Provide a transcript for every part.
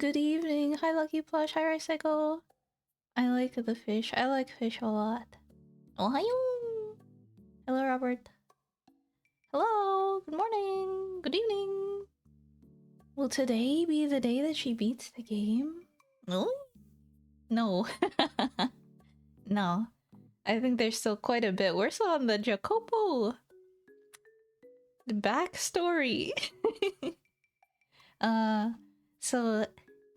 Good evening. Hi, Lucky Plush. Hi, Ricycle. I like the fish. I like fish a lot. Ohio. Hello, Robert. Hello. Good morning. Good evening. Will today be the day that she beats the game? No. No. No. I think there's still quite a bit. We're still on the Jacopo. The backstory. So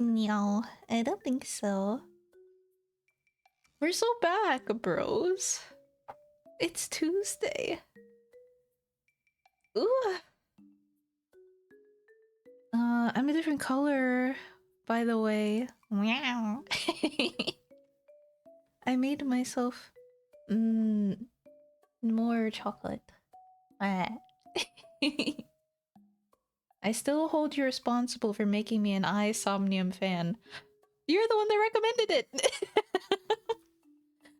no, I don't think so. We're so back, bros. It's Tuesday. Ooh. I'm a different color, by the way. Meow. I made myself more chocolate. I still hold you responsible for making me an iSomnium fan. You're the one that recommended it.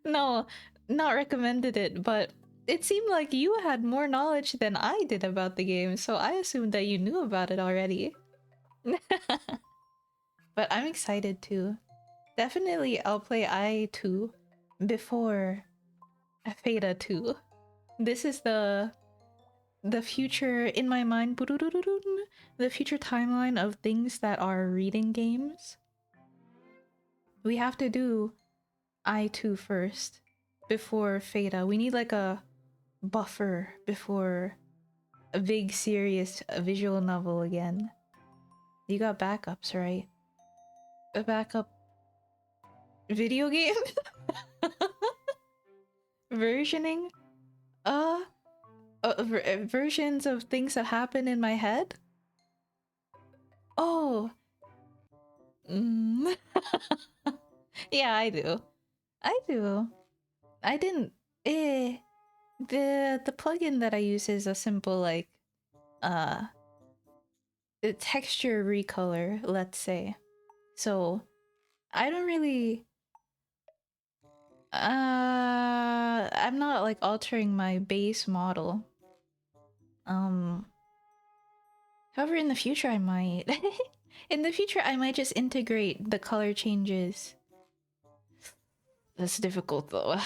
No, not recommended it, but it seemed like you had more knowledge than I did about the game, so I assumed that you knew about it already. But I'm excited too. Definitely I'll play I2 before Fata 2. This is the future in my mind, the future timeline of things that are reading games. We have to do I2 first before Fata. We need like a buffer before a big serious visual novel again. You got backups, right? A backup video game? Versioning? Versions of things that happen in my head? Oh. Yeah, I do. I do. I didn't... The plugin that I use is a simple, like, texture recolor, let's say. So, I don't really... I'm not, like, altering my base model. However, in the future I might. In the future I might just integrate the color changes. That's difficult though.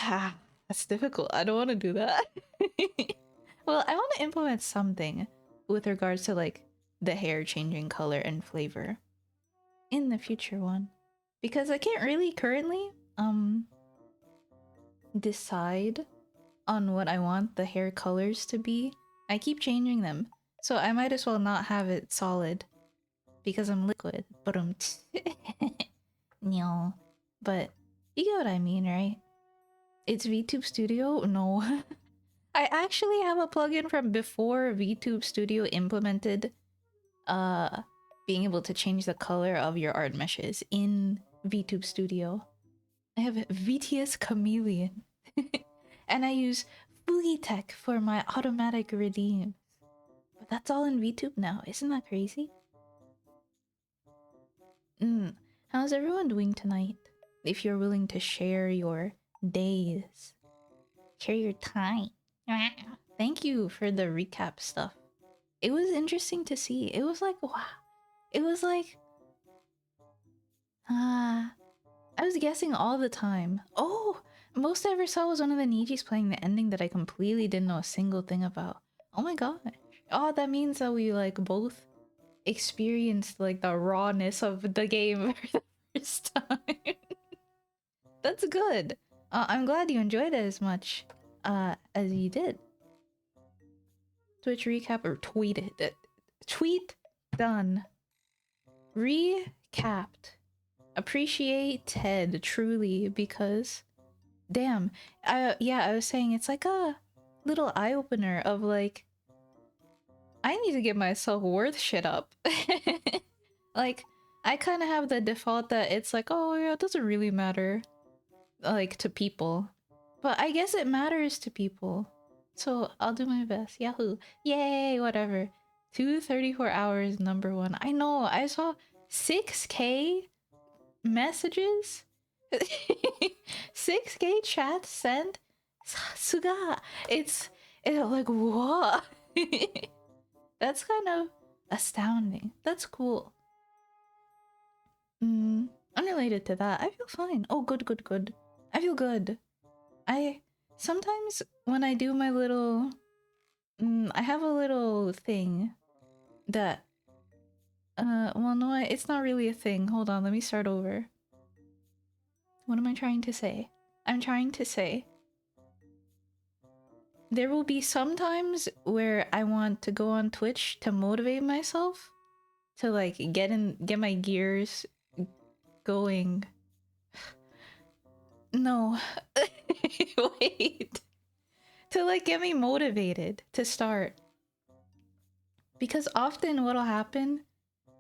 That's difficult. I don't want to do that. Well, I want to implement something with regards to like the hair changing color and flavor in the future one. Because I can't really currently decide on what I want the hair colors to be. I keep changing them. So I might as well not have it solid because I'm liquid. But no. But you get what I mean, right? It's VTube Studio? No. I actually have a plugin from before VTube Studio implemented being able to change the color of your art meshes in VTube Studio. I have VTS Chameleon. And I use Fugitech for my automatic redeems. But that's all in VTube now. Isn't that crazy? How's everyone doing tonight? If you're willing to share your days. Share your time. Thank you for the recap stuff. It was interesting to see. It was like, wow. It was like... I was guessing all the time. Oh! Most I ever saw was one of the Nijis playing the ending that I completely didn't know a single thing about. Oh my gosh. Oh, that means that we like both experienced like the rawness of the game for the first time. That's good. I'm glad you enjoyed it as much as you did. Twitch recap or tweeted it. Tweet done. Recapped. Appreciate Ted truly because damn. Yeah, I was saying it's like a little eye-opener of like I need to get my self-worth shit up. Like I kind of have the default that it's like, oh yeah, it doesn't really matter like to people. But I guess it matters to people. So I'll do my best. Yahoo. Yay, whatever. 234 hours #1. I know, I saw 6K messages. 6K chat sent. Suga. It's like what? That's kind of astounding. That's cool. Unrelated to that, I feel fine. Oh, good, good, good. I feel good. I sometimes when I do my little, I have a little thing that, well, no, it's not really a thing. Hold on, let me start over. What am I trying to say? I'm trying to say there will be some times where I want to go on Twitch to motivate myself to like get my gears going. No. Wait. To like get me motivated to start. Because often what'll happen,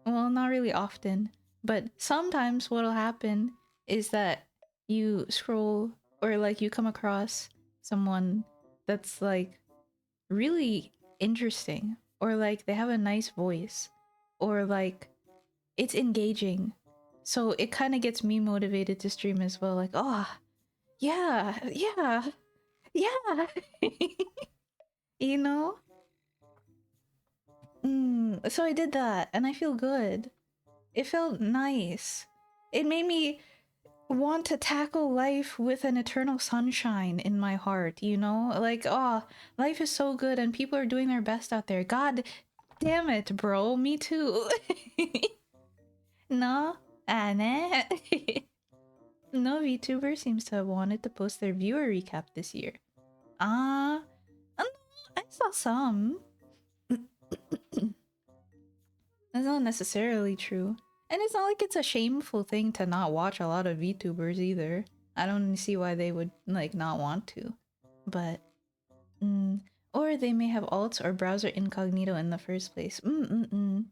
well, not really often, but sometimes what'll happen is that you scroll or like you come across someone that's like really interesting, or like they have a nice voice, or like it's engaging. So it kind of gets me motivated to stream as well. Like, oh, yeah, yeah, yeah. You know? So I did that and I feel good. It felt nice. It made me want to tackle life with an eternal sunshine in my heart, you know? Like, oh, life is so good and people are doing their best out there. God damn it, bro. Me too. No, Anne. No VTuber seems to have wanted to post their viewer recap this year. Ah, I saw some. That's not necessarily true. And it's not like it's a shameful thing to not watch a lot of VTubers either. I don't see why they would, like, not want to. But, or they may have alts or browser incognito in the first place. I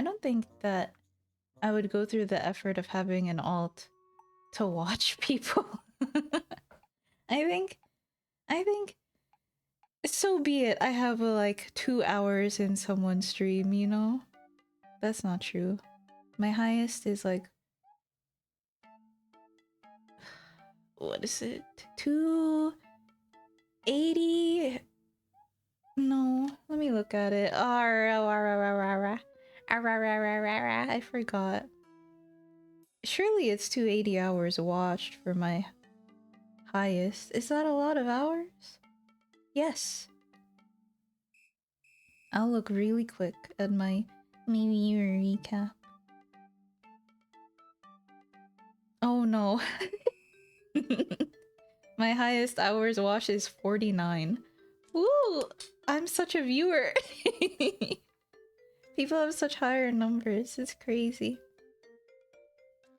don't think that I would go through the effort of having an alt to watch people. I think, so be it. I have like 2 hours in someone's stream, you know? That's not true. My highest is like, what is it? 280? No, let me look at it. I forgot. Surely it's 280 hours watched for my highest. Is that a lot of hours? Yes. I'll look really quick at my maybe recap. Oh no. My highest hours watched is 49. Woo! I'm such a viewer. People have such higher numbers. It's crazy.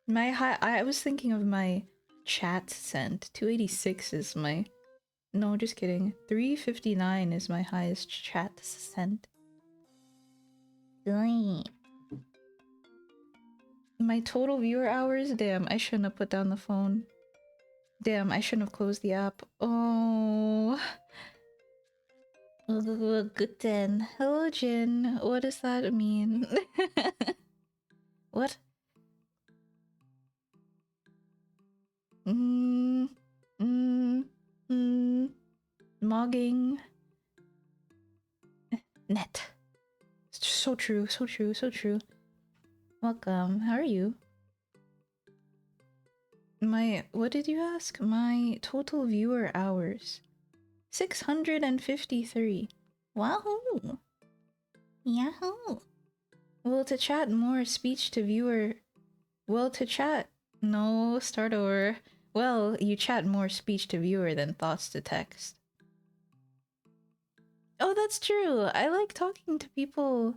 I was thinking of my chat sent. 286 is my... No, just kidding. 359 is my highest chat sent. My total viewer hours? Damn, I shouldn't have put down the phone. Damn, I shouldn't have closed the app. Oh. Good then. Hello, Jin. What does that mean? What? Mogging. Net. So true, so true, so true. Welcome. How are you? What did you ask? My total viewer hours. 653. Wahoo! Yahoo! Well, to chat more speech to viewer... Well, to chat... No, start over. Well, you chat more speech to viewer than thoughts to text. Oh, that's true. I like talking to people.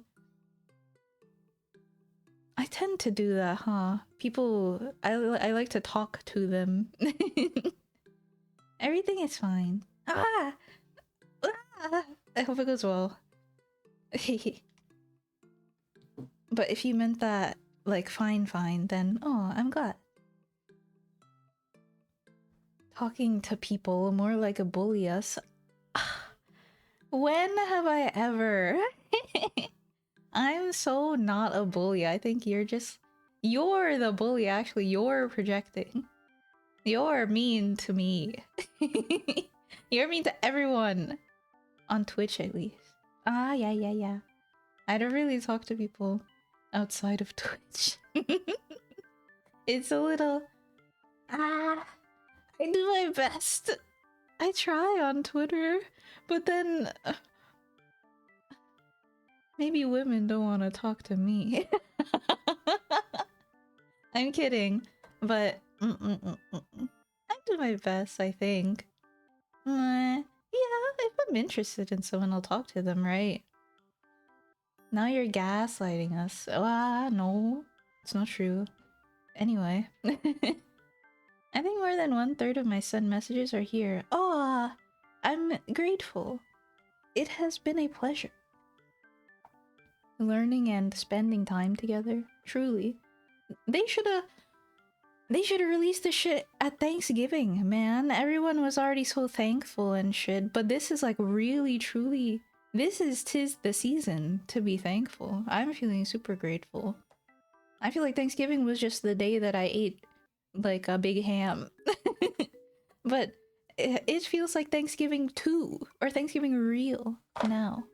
I tend to do that, huh? People... I like to talk to them. Everything is fine. Ah! I hope it goes well. But if you meant that, like, fine, then, oh, I'm glad. Talking to people more like a bully us. When have I ever? I'm so not a bully. I think you're the bully, actually. You're projecting. You're mean to me. You're mean to everyone. On Twitch, at least. Ah, yeah. I don't really talk to people outside of Twitch. It's a little. Ah, I do my best. I try on Twitter, but then maybe women don't want to talk to me. I'm kidding, but I do my best, I think. Yeah, if I'm interested in someone, I'll talk to them, right? Now you're gaslighting us. No, it's not true. Anyway, I think more than 1/3 of my sent messages are here. Oh, I'm grateful. It has been a pleasure. Learning and spending time together. Truly. They should've released the shit at Thanksgiving, man. Everyone was already so thankful and shit, but this is like really, truly... tis the season to be thankful. I'm feeling super grateful. I feel like Thanksgiving was just the day that I ate like a big ham. But it feels like Thanksgiving 2 or Thanksgiving real now.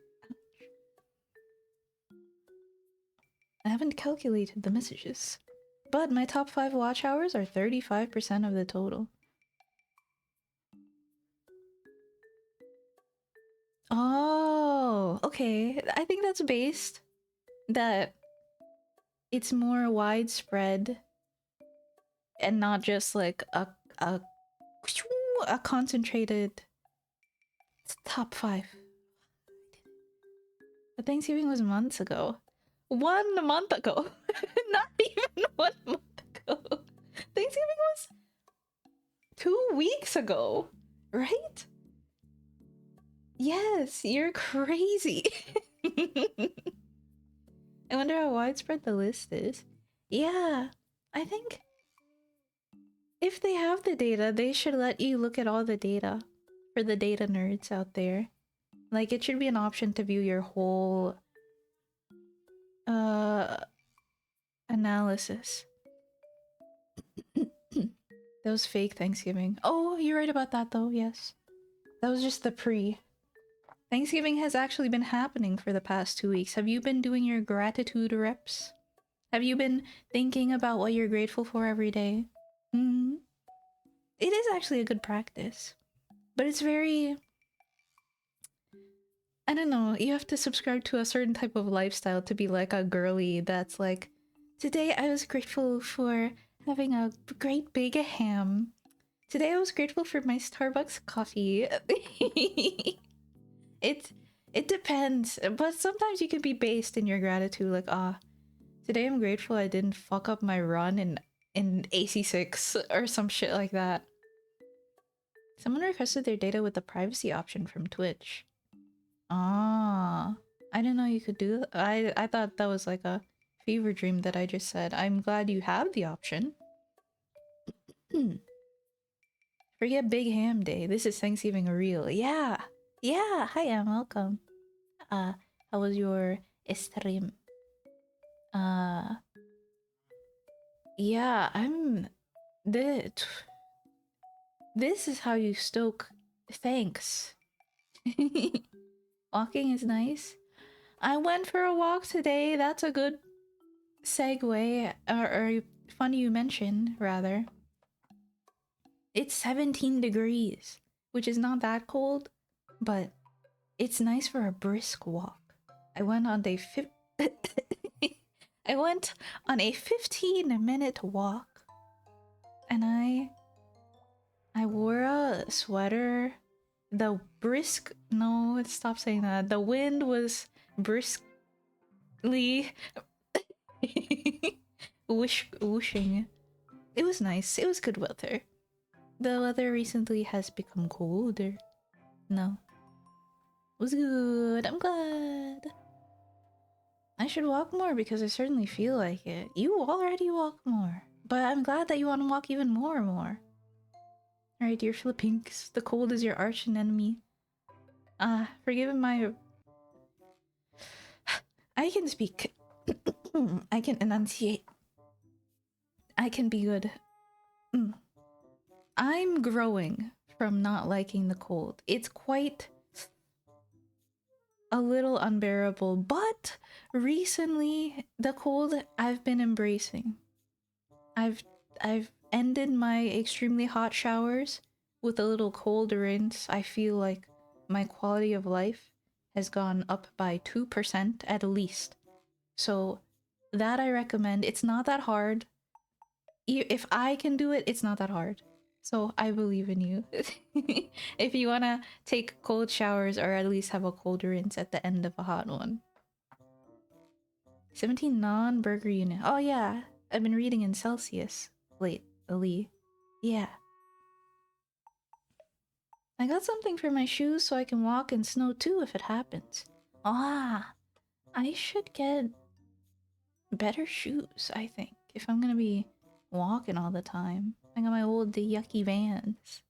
I haven't calculated the messages, but my top 5 watch hours are 35% of the total. Oh, okay. I think that's based that it's more widespread and not just like a concentrated top 5. But Thanksgiving was months ago. 1 month ago. Not even 1 month ago. Thanksgiving was 2 weeks ago, right? Yes, you're crazy. I wonder how widespread the list is. Yeah, I think if they have the data, they should let you look at all the data for the data nerds out there. Like, it should be an option to view your whole analysis. That was fake Thanksgiving. Oh, you're right about that though, yes. That was just the pre. Thanksgiving has actually been happening for the past 2 weeks. Have you been doing your gratitude reps? Have you been thinking about what you're grateful for every day? It is actually a good practice. But it's very... I don't know, you have to subscribe to a certain type of lifestyle to be like a girly that's like, today I was grateful for having a great big ham. Today I was grateful for my Starbucks coffee. It depends, but sometimes you can be based in your gratitude, like, today I'm grateful I didn't fuck up my run in AC6 or some shit like that. Someone requested their data with the privacy option from Twitch. I didn't know you could do that. I thought that was like a fever dream that I just said. I'm glad you have the option. Forget Big Ham Day. This is Thanksgiving real. Yeah. Yeah. Hi, Em. Welcome. How was your stream? Yeah, this is how you stoke thanks. Walking is nice. I went for a walk today. That's a good segue, or funny you mention, rather. It's 17 degrees, which is not that cold, but it's nice for a brisk walk. I went on a 15-minute walk, and I wore a sweater. The brisk... No, stop saying that. The wind was briskly whooshing. It was nice. It was good weather. The weather recently has become colder. No. It was good. I'm glad. I should walk more because I certainly feel like it. You already walk more. But I'm glad that you want to walk even more and more. Alright, dear Philippinks. The cold is your arch enemy. Forgive my... I can speak. I can enunciate. I can be good. I'm growing from not liking the cold. It's quite a little unbearable, but recently the cold I've been embracing. I've I've ended my extremely hot showers with a little cold rinse. I feel like my quality of life has gone up by 2% at least. So that I recommend. It's not that hard. If I can do it, it's not that hard. So I believe in you. If you wanna take cold showers or at least have a cold rinse at the end of a hot one. 17 non-burger unit. Oh yeah, I've been reading in Celsius lately. Yeah. I got something for my shoes so I can walk in snow too if it happens. Ah, I should get better shoes, I think, if I'm gonna be walking all the time. I got my old yucky Vans.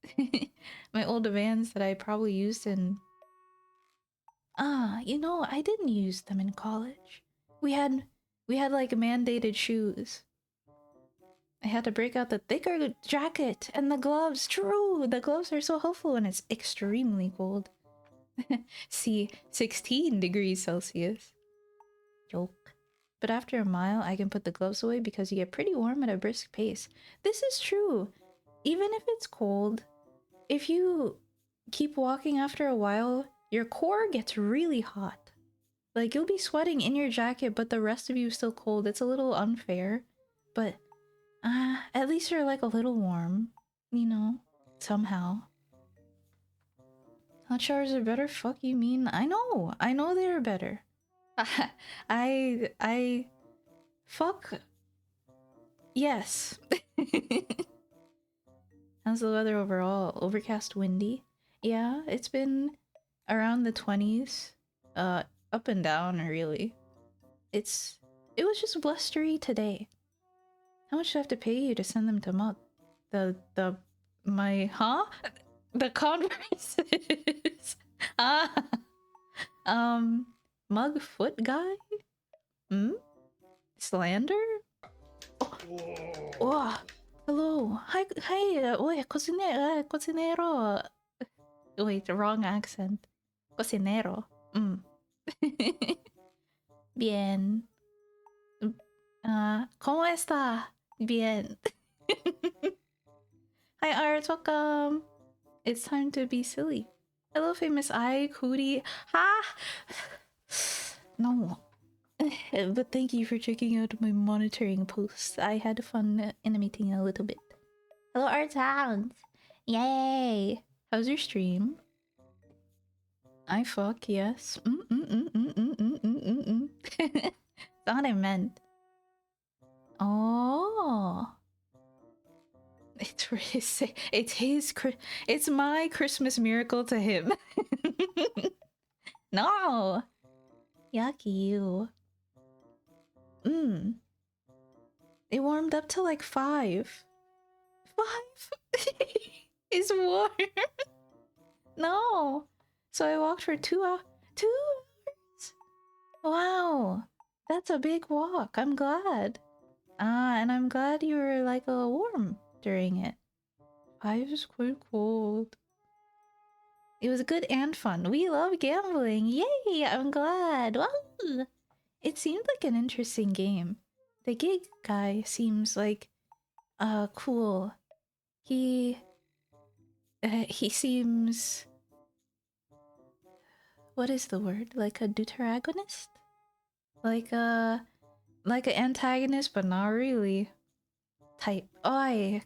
My old Vans that I probably used in... Ah, you know, I didn't use them in college. We had like mandated shoes. I had to break out the thicker jacket and the gloves. True, the gloves are so helpful when it's extremely cold. See, 16 degrees Celsius. Joke. But after a mile, I can put the gloves away because you get pretty warm at a brisk pace. This is true. Even if it's cold, if you keep walking after a while, your core gets really hot. Like, you'll be sweating in your jacket, but the rest of you is still cold. It's a little unfair. But, at least you're like a little warm. You know? Somehow. Hot showers are better? Fuck you mean? I know they're better. I fuck yes. How's the weather overall? Overcast, windy. Yeah, it's been around the 20s. Up and down really. It was just blustery today. How much do I have to pay you to send them to Mug? My the Converses. Ah, Mug foot guy? Hmm? Slander? Oh, hello. Hi, cocinero. Wait, wrong accent. Cocinero. Mm. Bien. ¿Cómo está? Bien. Hi, Arts. Welcome. It's time to be silly. Hello, famous eye, cootie. Ha! No. But thank you for checking out my monitoring posts. I had fun animating a little bit. Hello, Art Sounds! Yay! How's your stream? I fuck, yes. That's what I meant. Oh. It's my Christmas miracle to him. No! Yucky you. It warmed up to like 5. 5? It's warm. No. So I walked for 2 hours. 2 hours? Wow. That's a big walk. I'm glad. And I'm glad you were like warm during it. 5 is quite cold. It was good and fun. We love gambling. Yay! I'm glad. Wow. It seemed like an interesting game. The gig guy seems like cool. He seems, what is the word? Like a deuteragonist? Like an antagonist, but not really. Type. Oy.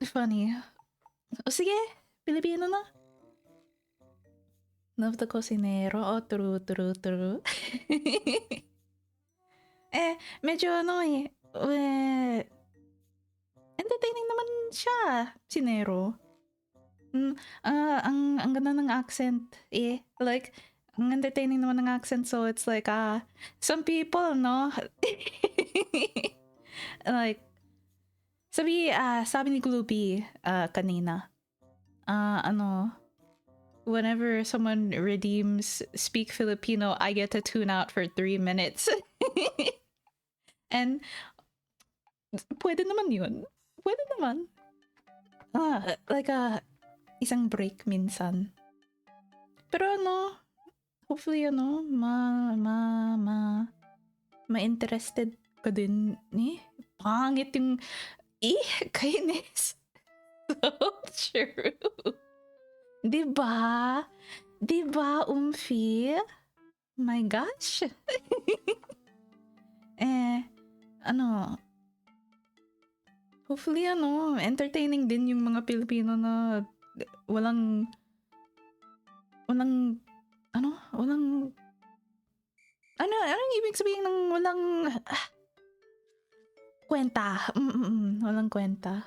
Funny. O sige, Pilipino na. Love the cocinero. Oh, true. Medyo entertaining naman siya, sinero. Ang ganda ng accent, like, ang entertaining naman ng accent, so it's like, some people, no? Like, sabi ni Gloopy, kanina, whenever someone redeems Speak Filipino, I get to tune out for 3 minutes. And, pwede naman yun. Pwede naman. Like isang break minsan. Pero hopefully ma-interested ka din pangit yung... kainis. So true. Diba? Diba, Umfi? My gosh. Ano, hopefully, entertaining din yung mga Pilipino na walang, walang, anong ibig sabihin ng walang kwenta? Walang kwenta.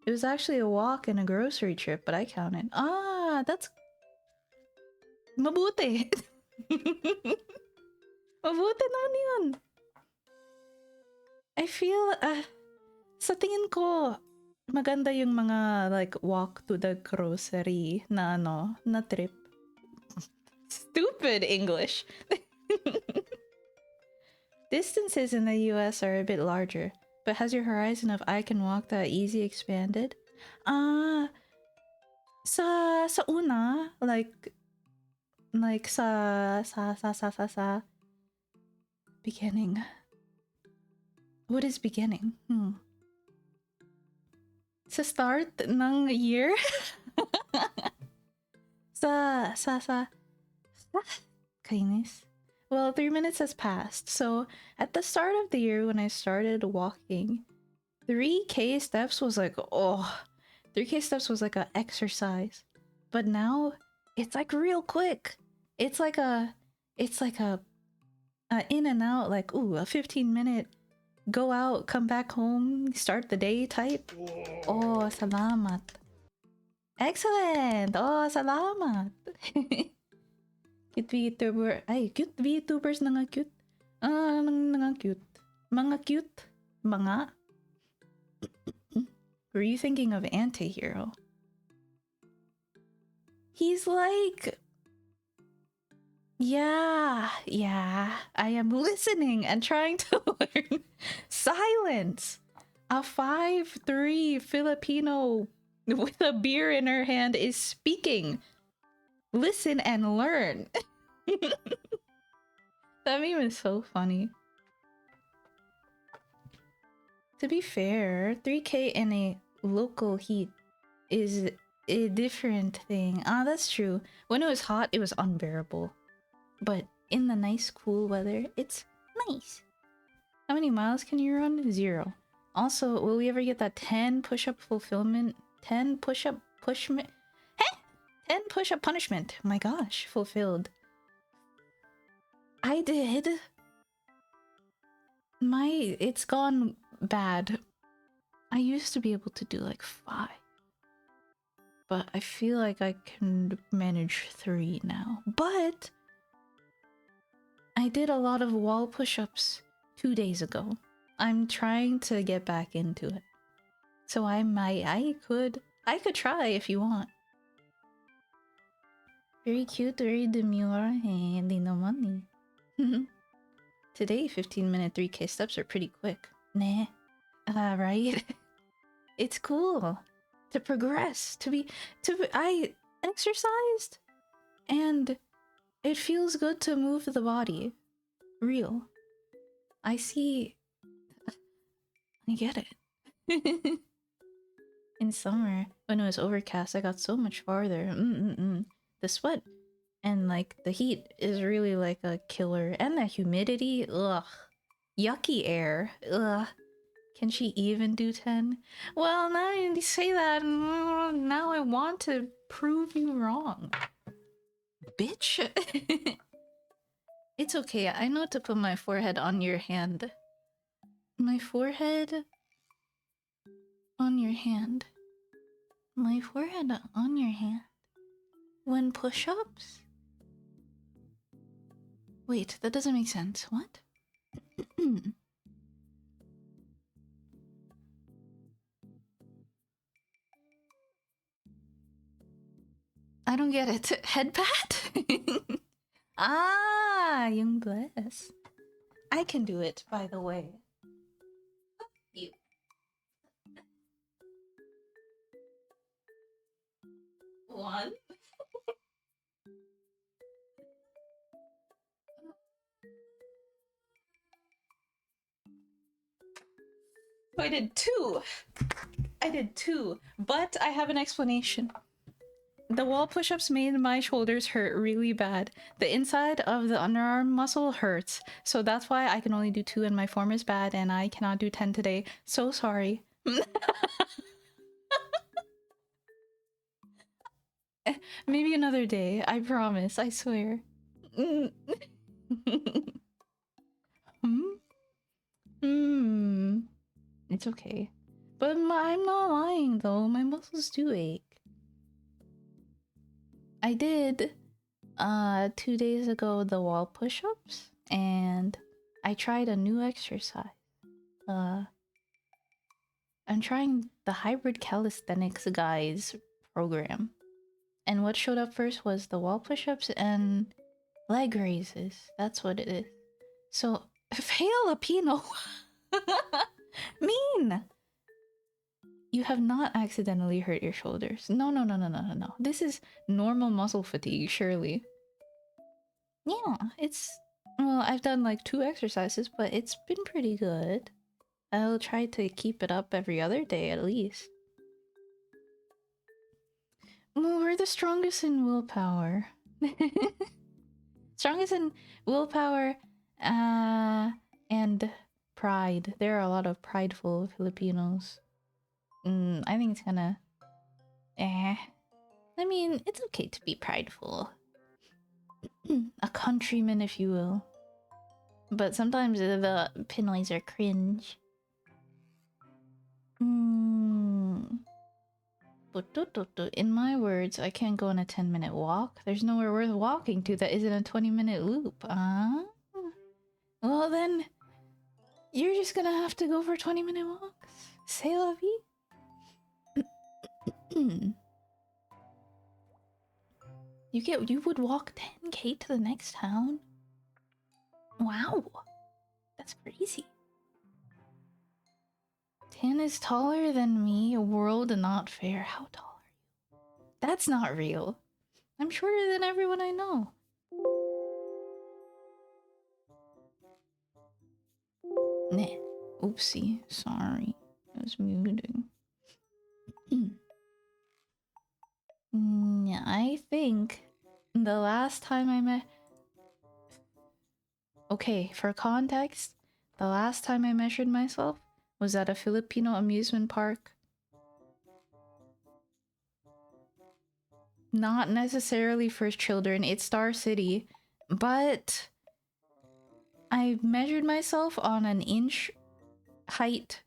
It was actually a walk and a grocery trip, but I counted. That's mabuti. Mabuti naman yun. I feel, sa tingin ko, maganda yung mga like walk to the grocery na na trip. Stupid English. Distances in the US are a bit larger, but has your horizon of I can walk that easy expanded? Sa una, like sa beginning. What is beginning? Sa start ng year? sa kainis. Well, 3 minutes has passed. So at the start of the year when I started walking, 3K steps was like, 3K steps was like an exercise. But now it's like real quick. It's like a in and out, like, a 15-minute go out, come back home, start the day type. Oh, salamat. Excellent! Oh, salamat! Cute VTuber. Ay, cute VTubers na nga cute. Nga cute. Mga cute. Mga. Were you thinking of Antihero? He's like... Yeah. I am listening and trying to learn silence. A 5'3" Filipino with a beer in her hand is speaking. Listen and learn. That meme is so funny. To be fair, 3K in a local heat is a different thing. That's true. When it was hot, it was unbearable. But in the nice, cool weather, it's nice. How many miles can you run? 0. Also, will we ever get that 10 push-up fulfillment? 10 push-up pushment? 10 push-up punishment. My gosh, fulfilled. I did. It's gone bad. I used to be able to do like 5. But I feel like I can manage 3 now. But I did a lot of wall push-ups 2 days ago. I'm trying to get back into it. So I could try if you want. Very cute, very demure. Hindi naman eh. Today, 15-minute 3K steps are pretty quick. Nah. Right? It's cool to progress, I exercised and it feels good to move the body. Real. I see. I get it. In summer, when it was overcast, I got so much farther. The sweat and like the heat is really like a killer. And the humidity, ugh. Yucky air, ugh. Can she even do 10? Well, now you say that, now I want to prove you wrong. Bitch. It's okay, I know to put my forehead on your hand. My forehead on your hand. My forehead on your hand. When push-ups? Wait, that doesn't make sense. What? I don't get it. Head pat? Yung bless. I can do it, by the way. You. One. I did two. I did two, but I have an explanation. The wall push-ups made my shoulders hurt really bad. The inside of the underarm muscle hurts, so that's why I can only do two and my form is bad and I cannot do 10 today. So sorry. Maybe another day, I promise, I swear. Hmm? Hmm. It's okay. But I'm not lying though, my muscles do ache. I did 2 days ago the wall push-ups and I tried a new exercise. I'm trying the hybrid calisthenics guys program. And what showed up first was the wall push-ups and leg raises. That's what it is. So Filipino mean. You have not accidentally hurt your shoulders. No, no, no, no, no, no, no. This is normal muscle fatigue, surely. Yeah, it's... Well, I've done like 2 exercises, but it's been pretty good. I'll try to keep it up every other day at least. Well, we're the strongest in willpower. Strongest in willpower and pride. There are a lot of prideful Filipinos. I think it's kinda... I mean, it's okay to be prideful. A countryman, if you will. But sometimes the Pinoys are cringe. In my words, I can't go on a 10-minute walk. There's nowhere worth walking to that isn't a 20-minute loop. Well then, you're just gonna have to go for 20-minute walks. C'est la vie. You would walk 10k to the next town? Wow. That's crazy. Tan is taller than me. A world not fair. How tall are you? That's not real. I'm shorter than everyone I know. Nah. Oopsie. Sorry. I was muting. I think the last time I met... Okay, for context, the last time I measured myself was at a Filipino amusement park. Not necessarily for children, it's Star City, but I measured myself on an inch height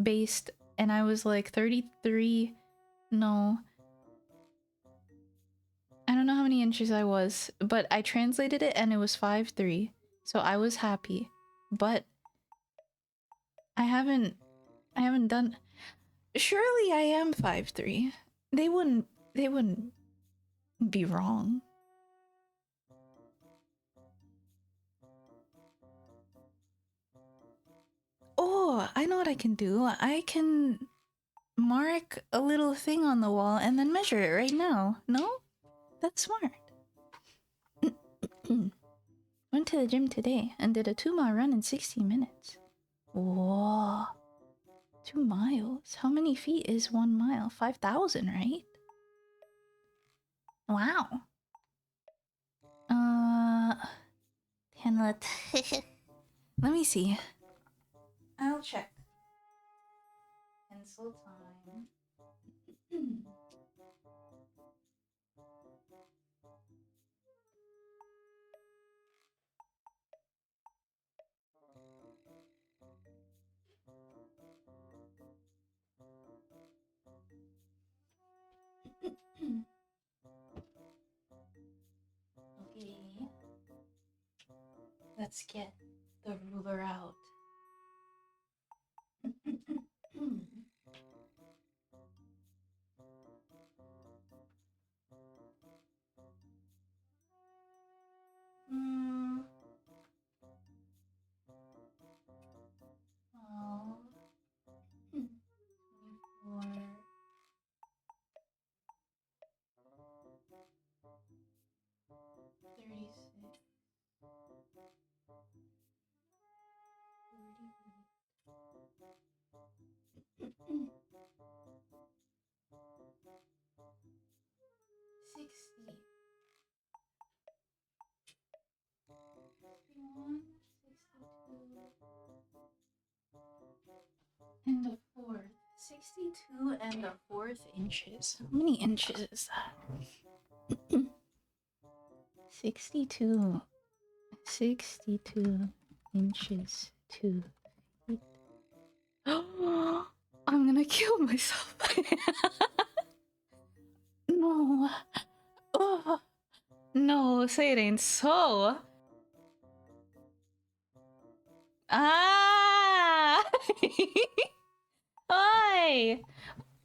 based and I was like 33... No. I don't know how many inches I was, but I translated it and it was 5'3". So I was happy. But I haven't done... Surely I am 5'3". They wouldn't be wrong. Oh, I know what I can do. I can mark a little thing on the wall and then measure it right now. No? That's smart. Went to the gym today and did a 2-mile run in 60 minutes. Whoa. 2 miles? How many feet is 1 mile? 5,000, right? Wow. Let me see. I'll check. Pencil time. Okay. Let's get the ruler out. Oh. 24. 36. and a fourth. 62 and a fourth inches. How many inches is that? 62. 62 inches to feet. I'm gonna kill myself. No. Oh, no, say it ain't so. Ah! Oi!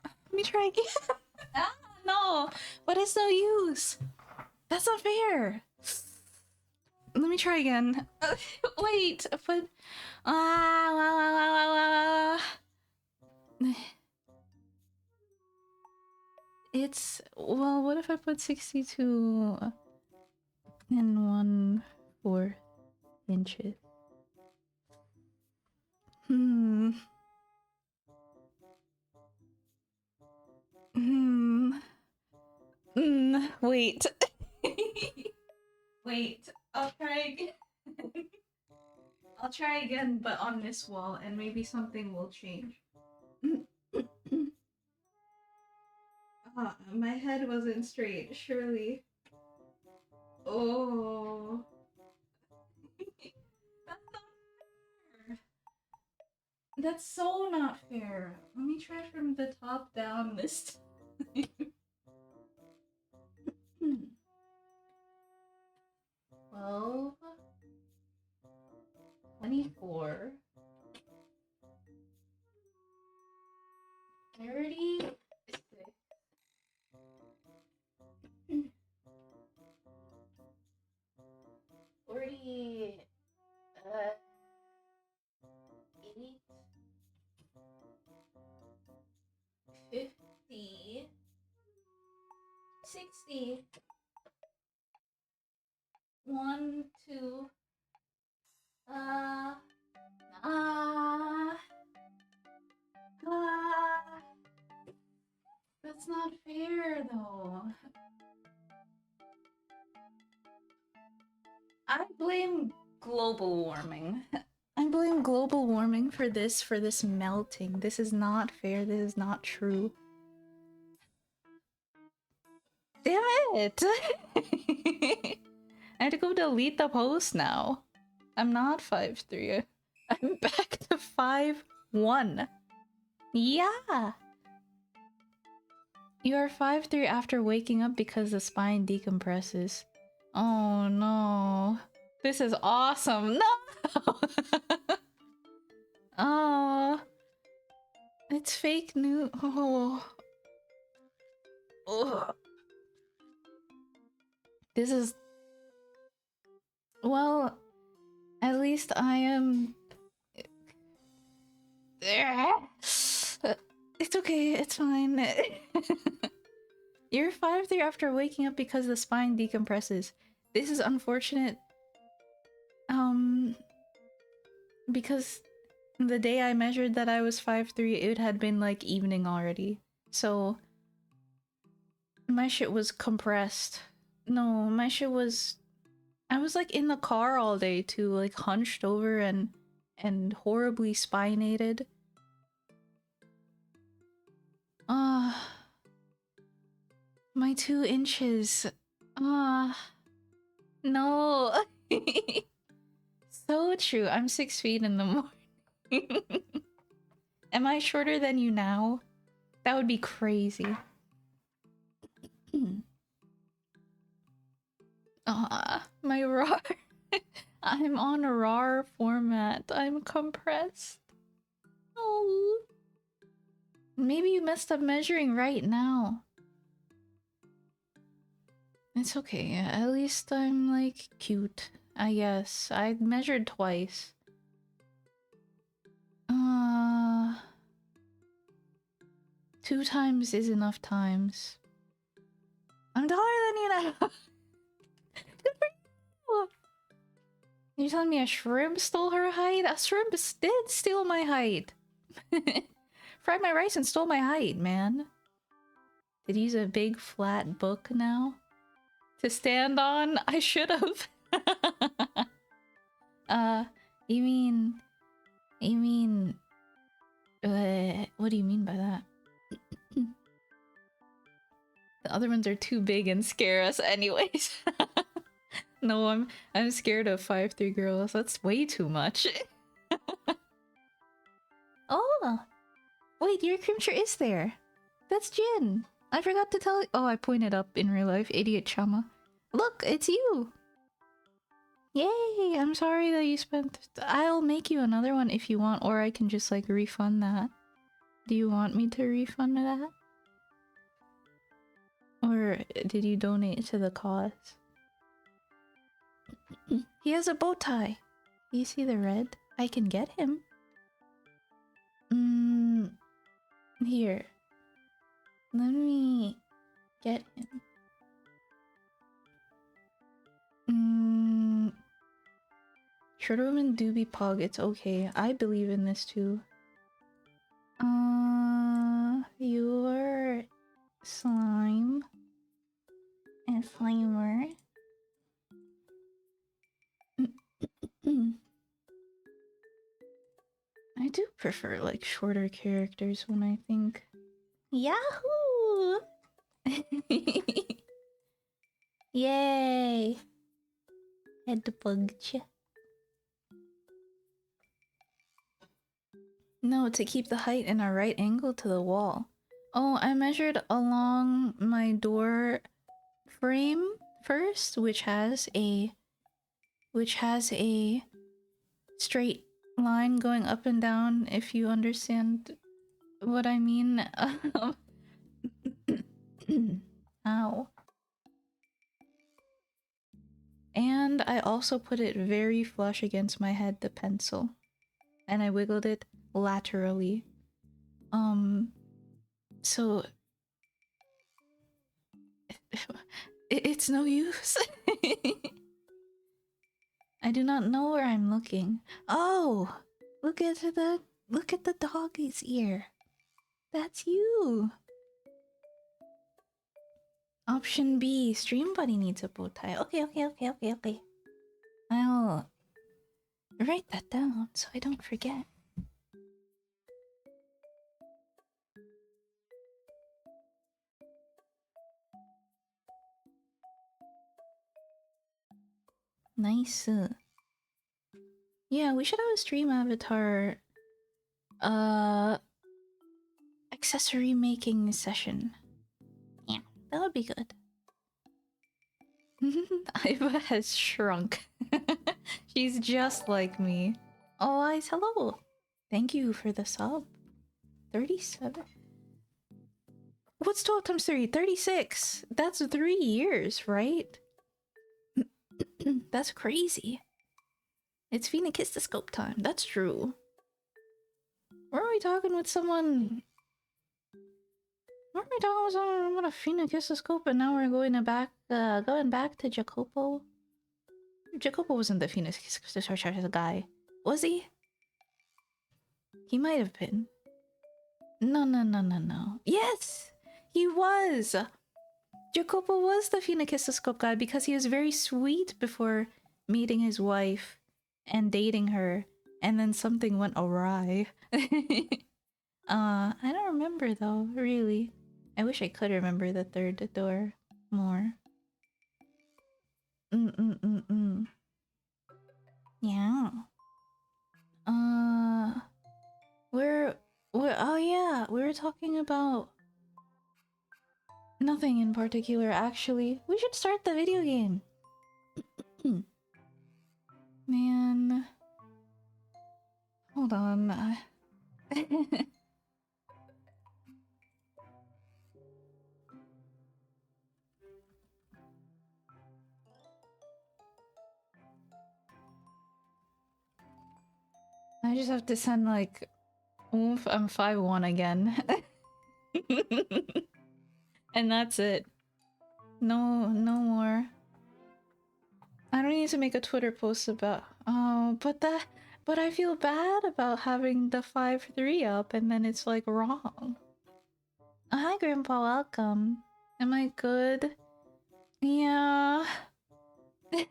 Let me try again. Ah, no! But it's no use. That's not fair. Let me try again. Wait, but it's well. What if I put 62 and 1/4 inches? Hmm. Hmm. Wait. Wait. I'll try again. I'll try again, but on this wall, and maybe something will change. My head wasn't straight, surely. Oh. That's not fair. That's so not fair. Let me try from the top down this time. 12, 24, 36, 40, 8, 50, 60, 1, 2, uh, uh, that's not fair though. I blame global warming. I blame global warming for this melting. This is not fair. This is not true. Damn it! I had to go delete the post now. I'm not 5'3". I'm back to 5'1". Yeah! You are 5'3" after waking up because the spine decompresses. Oh no. This is awesome. No! Oh. It's fake news. Oh. Ugh. This is... Well, at least I am... It's okay, it's fine. You're 5'3" after waking up because the spine decompresses. This is unfortunate. Because the day I measured that I was 5'3", it had been like evening already. So my shit was compressed. No, my shit was... I was like in the car all day too, like hunched over and horribly spinated. My 2 inches. No. So true. I'm 6 feet in the morning. Am I shorter than you now? That would be crazy. My RAR. I'm on a RAR format. I'm compressed. Oh. Maybe you messed up measuring right now. It's okay. At least I'm like cute. I guess. I measured twice. 2 times is enough times. I'm taller than you now. Good for you. You're telling me a shrimp stole her height? A shrimp did steal my height. Fried my rice and stole my height, man. Did he use a big flat book now? To stand on? I should have. You mean What do you mean by that? The other ones are too big and scare us anyways. No, I'm scared of 5'3" girls. That's way too much. Oh, wait, your creature is there. That's Jin. I forgot to tell you. Oh, I pointed up in real life. Idiot Chama. Look, it's you. Yay! I'm sorry that you spent. I'll make you another one if you want, or I can just like refund that. Do you want me to refund that? Or did you donate to the cause? He has a bow tie. You see the red? I can get him. Here. Let me get him. Shorter women do be pog, it's okay. I believe in this too. Your slime and slimer. I do prefer like shorter characters when I think. Yahoo! Yay! Had to bug you. No, to keep the height in a right angle to the wall. Oh, I measured along my door frame first, which has a straight line going up and down, if you understand what I mean. Ow. And I also put it very flush against my head, the pencil. And I wiggled it laterally. So... it's no use. I do not know where I'm looking. Oh! Look at the doggy's ear. That's you! Option B, Stream Buddy needs a bow tie. Okay. I'll write that down so I don't forget. Nice. Yeah, we should have a stream avatar accessory making session. Yeah, that would be good. Iva has shrunk. She's just like me. Oh, Eyes, hello. Thank you for the sub. 37. What's 12 times 3? 36. That's 3 years, right? That's crazy. It's phenicistoscope time. That's true. Weren't we talking with someone? Weren't we talking with someone about a phenicistoscope and now we're going back to Jacopo? Jacopo wasn't the phenicistoscope guy, was he? He might have been. No. Yes! He was! Jacopo was the phenicistoscope guy because he was very sweet before meeting his wife and dating her, and then something went awry. I don't remember though, really. I wish I could remember the third door more. Yeah. Oh yeah, we were talking about nothing in particular, actually. We should start the video game. Man. Hold on. I just have to send like, oof, I'm 5'1" again. And that's it. No more. I don't need to make a Twitter post about... Oh, but I feel bad about having the 5'3" up and then it's like wrong. Oh, hi Grandpa, welcome. Am I good? Yeah. Yeah.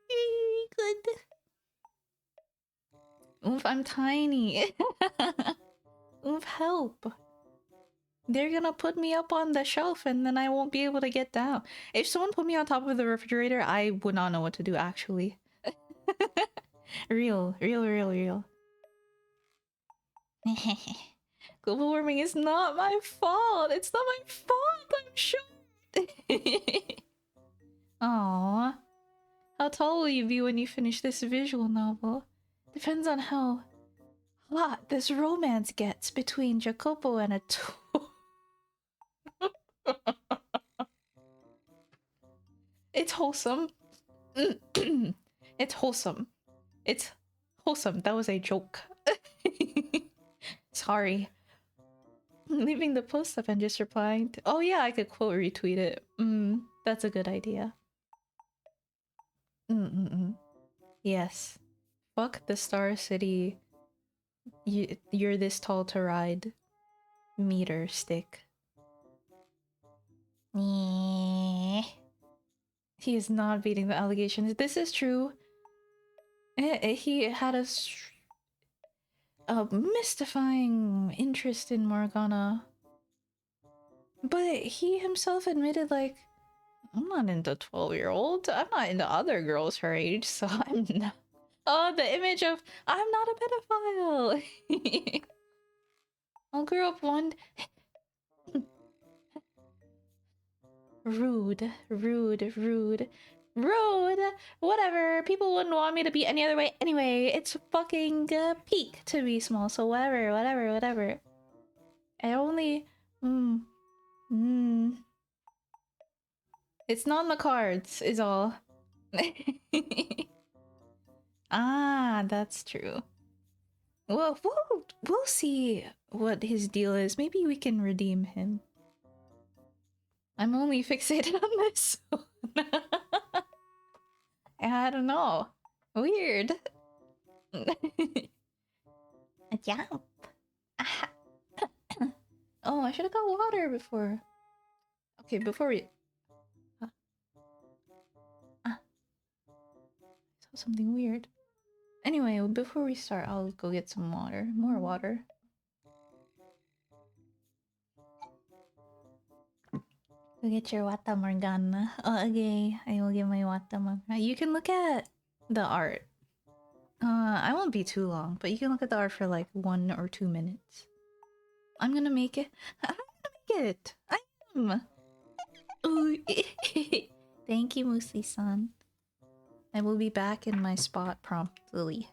Very good. Oof, I'm tiny. Oof, help. They're gonna put me up on the shelf and then I won't be able to get down. If someone put me on top of the refrigerator, I would not know what to do, actually. Real, real, real, real. Global warming is not my fault. It's not my fault, I'm sure. Aww. How tall will you be when you finish this visual novel? Depends on how hot this romance gets between Jacopo and a It's wholesome. It's wholesome. It's wholesome. That was a joke. Sorry. Leaving the post up and just replying to— oh yeah, I could quote retweet it. That's a good idea. Yes. Fuck the Star City. You're this tall to ride. Meter stick. He is not beating the allegations. This is true. He had a mystifying interest in Morgana. But he himself admitted, like, I'm not into 12-year-olds. I'm not into other girls her age, so I'm not. Oh, the image of I'm not a pedophile. I'll grow up one. Rude, rude, rude, rude. Whatever. People wouldn't want me to be any other way anyway. It's fucking peak to be small, so whatever, whatever, whatever. I only. It's not in the cards, is all. Ah, that's true. Well, we'll see what his deal is. Maybe we can redeem him. I'm only fixated on this one. I don't know. Weird. A jump. Oh, I should have got water before. Okay, before we... I saw something weird. Anyway, before we start, I'll go get some water. More water. Go get your Fata Morgana. Oh, okay. I will get my Fata Morgana. You can look at the art. I won't be too long, but you can look at the art for like 1 or 2 minutes. I'm gonna make it. I'm gonna make it. I am. Ooh. Thank you, Musi-san. I will be back in my spot promptly.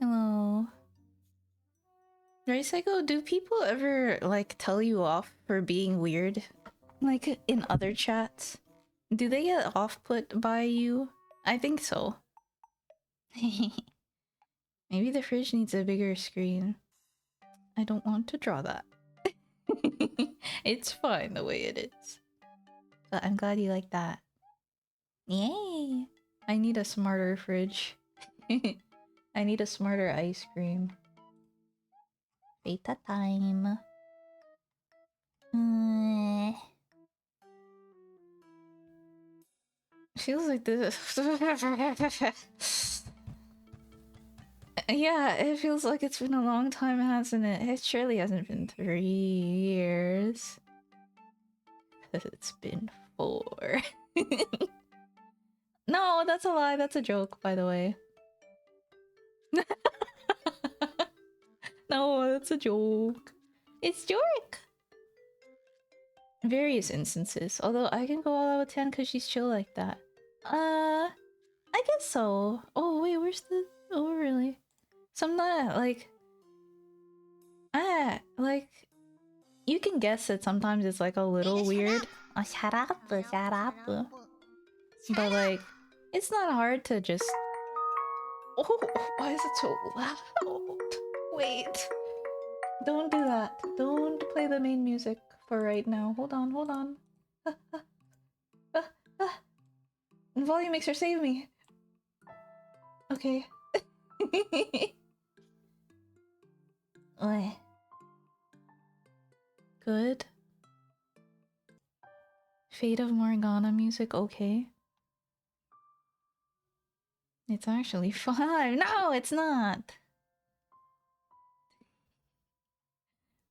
Hello. Psycho, do people ever, like, tell you off for being weird? Like, in other chats? Do they get off-put by you? I think so. Maybe the fridge needs a bigger screen. I don't want to draw that. It's fine the way it is. But I'm glad you like that. Yay! I need a smarter fridge. I need a smarter ice cream. Beta time. Feels like this. Yeah, it feels like it's been a long time, hasn't it? It surely hasn't been 3 years. It's been 4. No, that's a lie. That's a joke, by the way. No, that's a joke. It's joke. Various instances. Although I can go all out with 10 because she's chill like that. I guess so. Oh, wait, where's the... Oh, really? Some that, like... like... You can guess that sometimes it's like a little weird. Oh, shut up, shut up. But like, it's not hard to just... Oh, why is it so loud? Wait. Don't do that. Don't play the main music for right now. Hold on, hold on. Volume mixer, save me. Okay. Oi. Good. Fate of Morgana music, okay. It's actually 5. No, it's not.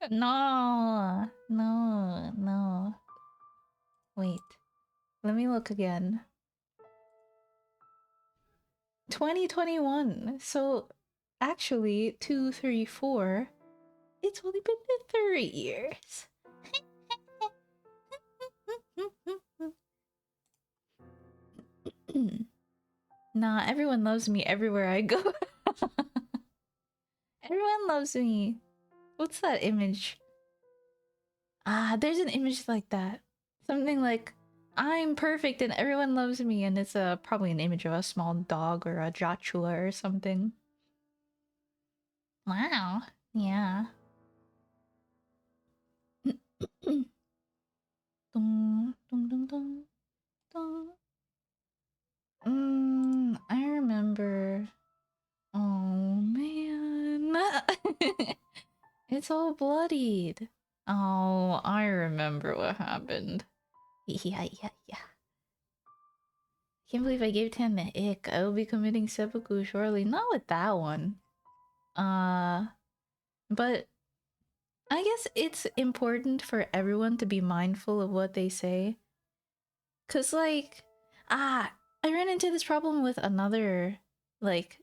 No. No, no. Wait. Let me look again. 2021. So, actually, 2, 3, 4. It's only been 3 years. Nah, everyone loves me everywhere I go. Everyone loves me. What's that image? Ah, there's an image like that. Something like, I'm perfect and everyone loves me, and it's probably an image of a small dog or a Joshua or something. Wow. Yeah. Dun, dun, dun, dun, dun. I remember. Oh man. It's all bloodied. Oh, I remember what happened. Yeah, yeah, yeah. Can't believe I gave 10 the ick. I will be committing seppuku shortly. Not with that one. But I guess it's important for everyone to be mindful of what they say. Cause like, I ran into this problem with another, like,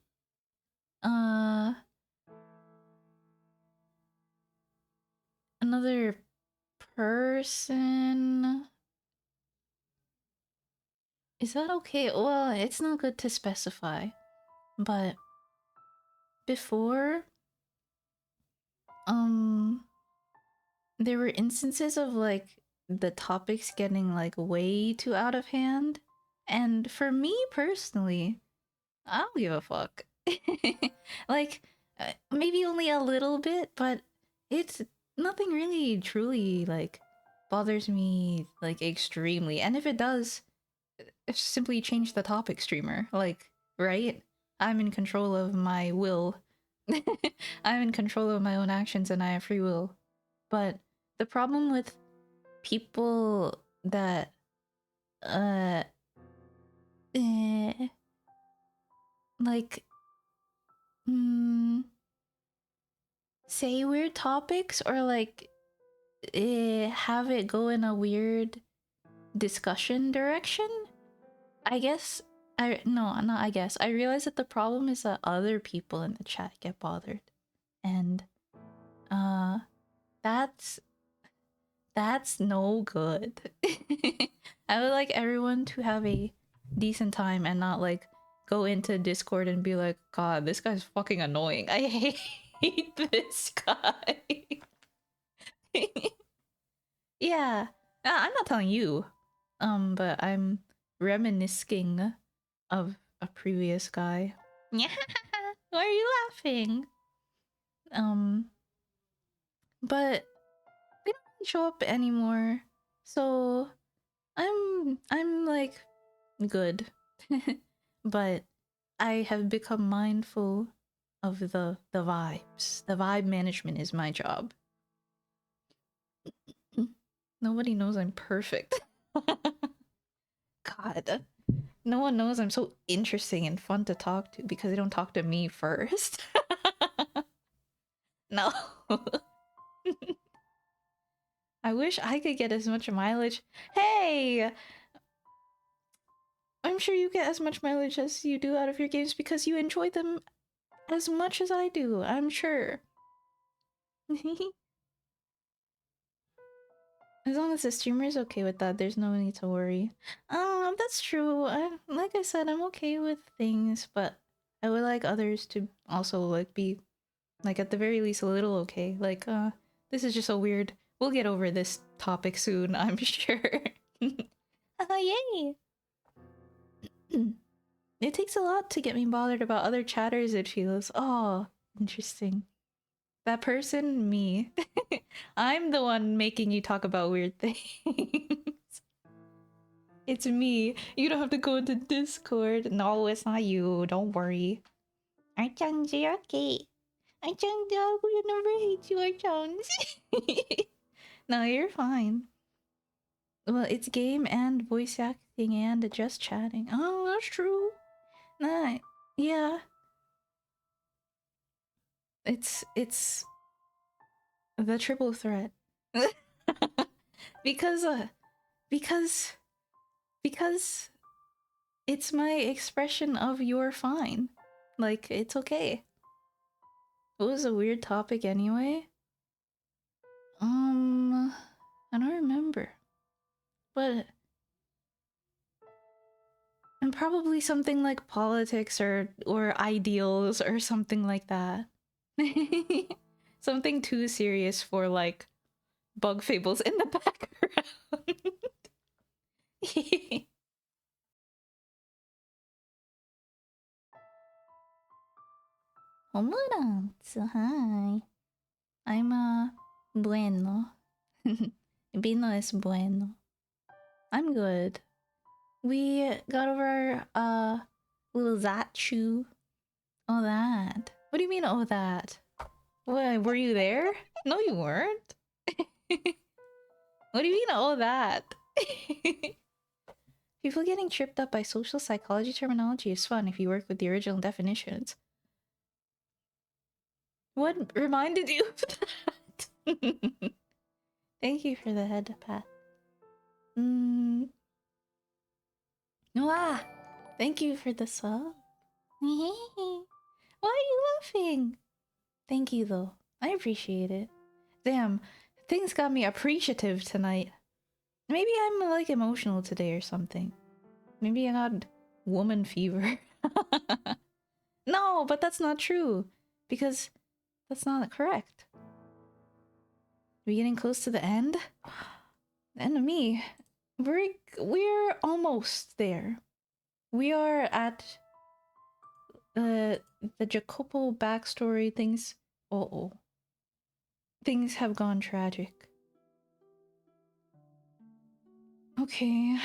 another person. Is that okay? Well, it's not good to specify, but before, there were instances of like the topics getting like way too out of hand, and for me personally, I don't give a fuck. Like, maybe only a little bit, but it's nothing really truly like bothers me like extremely. And if it does, simply change the topic, streamer. Like, right? I'm in control of my will. I'm in control of my own actions and I have free will. But the problem with people that eh, like say weird topics or like have it go in a weird discussion direction. I guess I no, not I guess. I realize that the problem is that other people in the chat get bothered. And uh that's no good. I would like everyone to have a decent time and not like go into Discord and be like, God, this guy's fucking annoying. I hate this guy. Yeah. I'm not telling you. But I'm reminiscing of a previous guy. Why are you laughing? But they don't show up anymore. So I'm like good. But I have become mindful of the vibes. The vibe management is my job. Nobody knows I'm perfect. God. No one knows I'm so interesting and fun to talk to because they don't talk to me first. No. I wish I could get as much mileage. Hey! I'm sure you get as much mileage as you do out of your games because you enjoy them as much as I do, I'm sure. As long as the streamer is okay with that, there's no need to worry. That's true. Like I said, I'm okay with things, but I would like others to also like be like at the very least a little okay. Like, this is just so weird. We'll get over this topic soon, I'm sure. Yay! It takes a lot to get me bothered about other chatters, it feels. Oh, interesting. That person, me. I'm the one making you talk about weird things. It's me. You don't have to go into Discord. No, it's not you. Don't worry. Archan's okay. Archan's, I never hate you, Archan's. No, you're fine. Well, it's game and voice acting and just chatting. Oh, that's true. Nah, yeah. It's the triple threat. because because because it's my expression of you're fine. Like, it's okay. It was a weird topic anyway. I don't remember. But and probably something like politics or ideals or something like that. Something too serious for like bug fables in the background. Homuranz, hi. I'm bueno. Vino es bueno. I'm good. We got over little Zachu. Oh that. What do you mean oh that? What, were you there? No you weren't. What do you mean oh that? People getting tripped up by social psychology terminology is fun if you work with the original definitions. What reminded you of that? Thank you for the head path. Noah, thank you for the sub. Why are you laughing? Thank you though. I appreciate it. Damn, things got me appreciative tonight. Maybe I'm like emotional today or something. Maybe I got woman fever. No, but that's not true. Because that's not correct. We're getting close to the end? The end of me. We're almost there. We are at the Jacopo backstory things. Uh-oh. Things have gone tragic. Okay.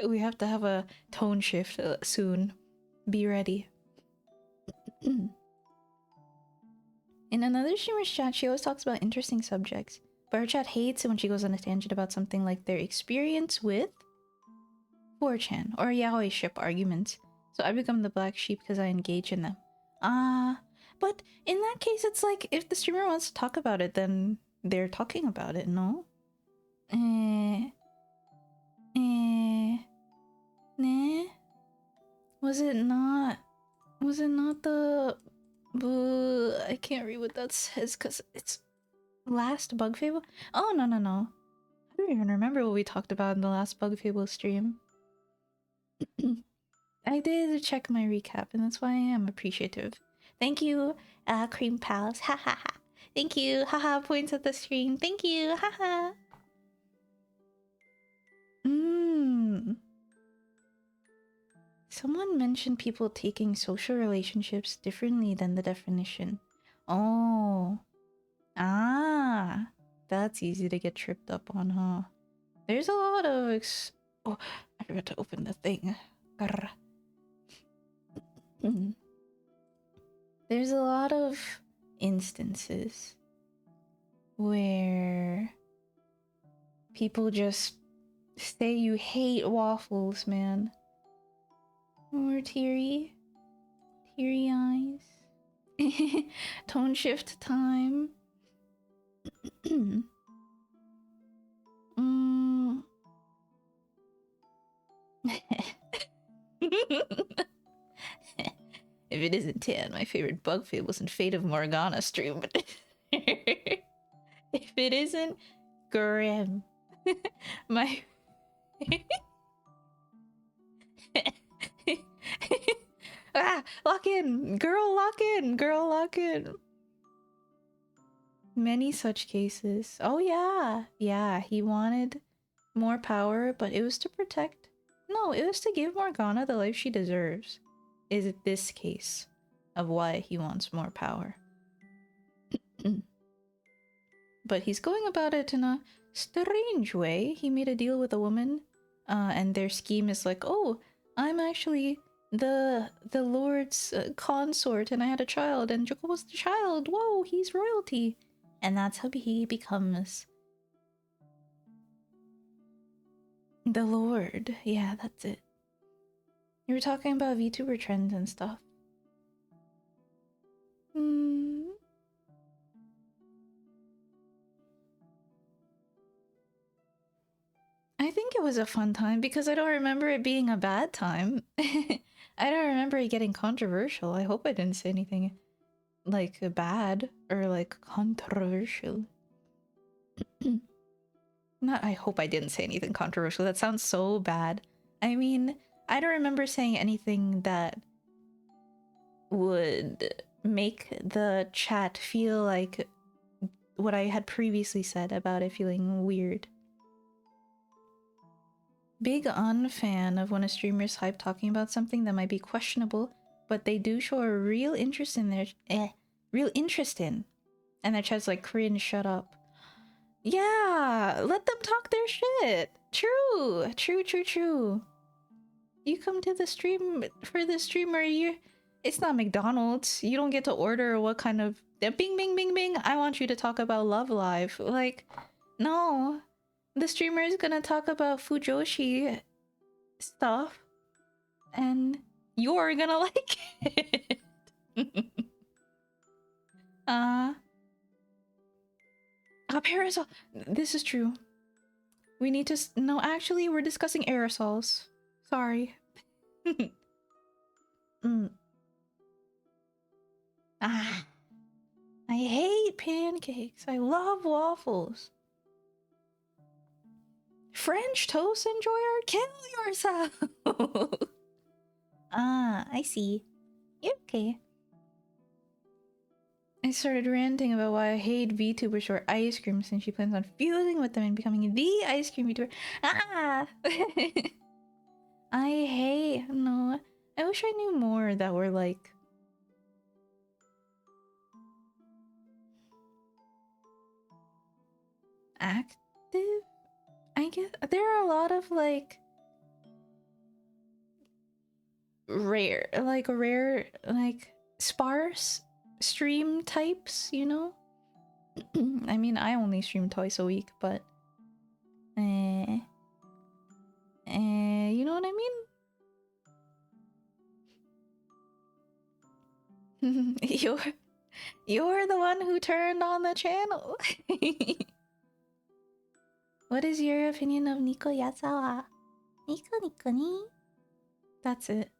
We have to have a tone shift soon. Be ready. In another streamer's chat, she always talks about interesting subjects, but her chat hates it when she goes on a tangent about something like their experience with 4chan or yaoi ship arguments. So I become the black sheep because I engage in them. But in that case, it's like if the streamer wants to talk about it, then they're talking about it, no? Nah. Was it not the... I can't read what that says because it's last Bug Fable? Oh, no. I don't even remember what we talked about in the last Bug Fable stream. I did check my recap and that's why I am appreciative. Thank you, Cream Palace. Ha ha ha. Thank you. Haha, points at the stream. Thank you. Haha. Someone mentioned people taking social relationships differently than the definition. Oh. Ah. That's easy to get tripped up on, huh? There's a lot of oh, I forgot to open the thing. Grr. There's a lot of instances where people just say you hate waffles, man. Or teary eyes. Tone shift time. If it isn't Tan, my favorite bug fables and Fate of Morgana stream. If it isn't Grim, my lock in, girl, lock in, girl, lock in. Many such cases. Oh yeah, he wanted more power, but it was to protect. No, it was to give Morgana the life she deserves. Is it this case of why he wants more power? But he's going about it in a strange way. He made a deal with a woman, and their scheme is like, oh, I'm actually the Lord's consort, and I had a child, and Jacobo's the child. Whoa, he's royalty. And that's how he becomes the Lord. Yeah, that's it. You were talking about VTuber trends and stuff. I think it was a fun time because I don't remember it being a bad time. I don't remember it getting controversial. I hope I didn't say anything like bad or like controversial. Not I hope I didn't say anything controversial. That sounds so bad. I mean, I don't remember saying anything that would make the chat feel like what I had previously said about it feeling weird. Big unfan of when a streamer's hype talking about something that might be questionable, but they do show a real interest in their real interest in. And their chat's like, cringe, shut up. Yeah, let them talk their shit. True. You come to the stream for the streamer, it's not McDonald's. You don't get to order what kind of bing bing bing bing. I want you to talk about Love Live. Like, no. The streamer is gonna talk about Fujoshi stuff, and you're gonna like it. Parasol. This is true. We need to. No, actually, we're discussing aerosols. Sorry. I hate pancakes. I love waffles. French toast enjoyer? Kill yourself! I see. You're okay. I started ranting about why I hate VTubers for ice cream since she plans on fusing with them and becoming the ice cream VTuber. I hate... No. I wish I knew more that were like... active? I guess there are a lot of like rare like sparse stream types, you know? I mean, I only stream twice a week, but you know what I mean? You're the one who turned on the channel. What is your opinion of Nico Yazawa? Nico ni? That's it.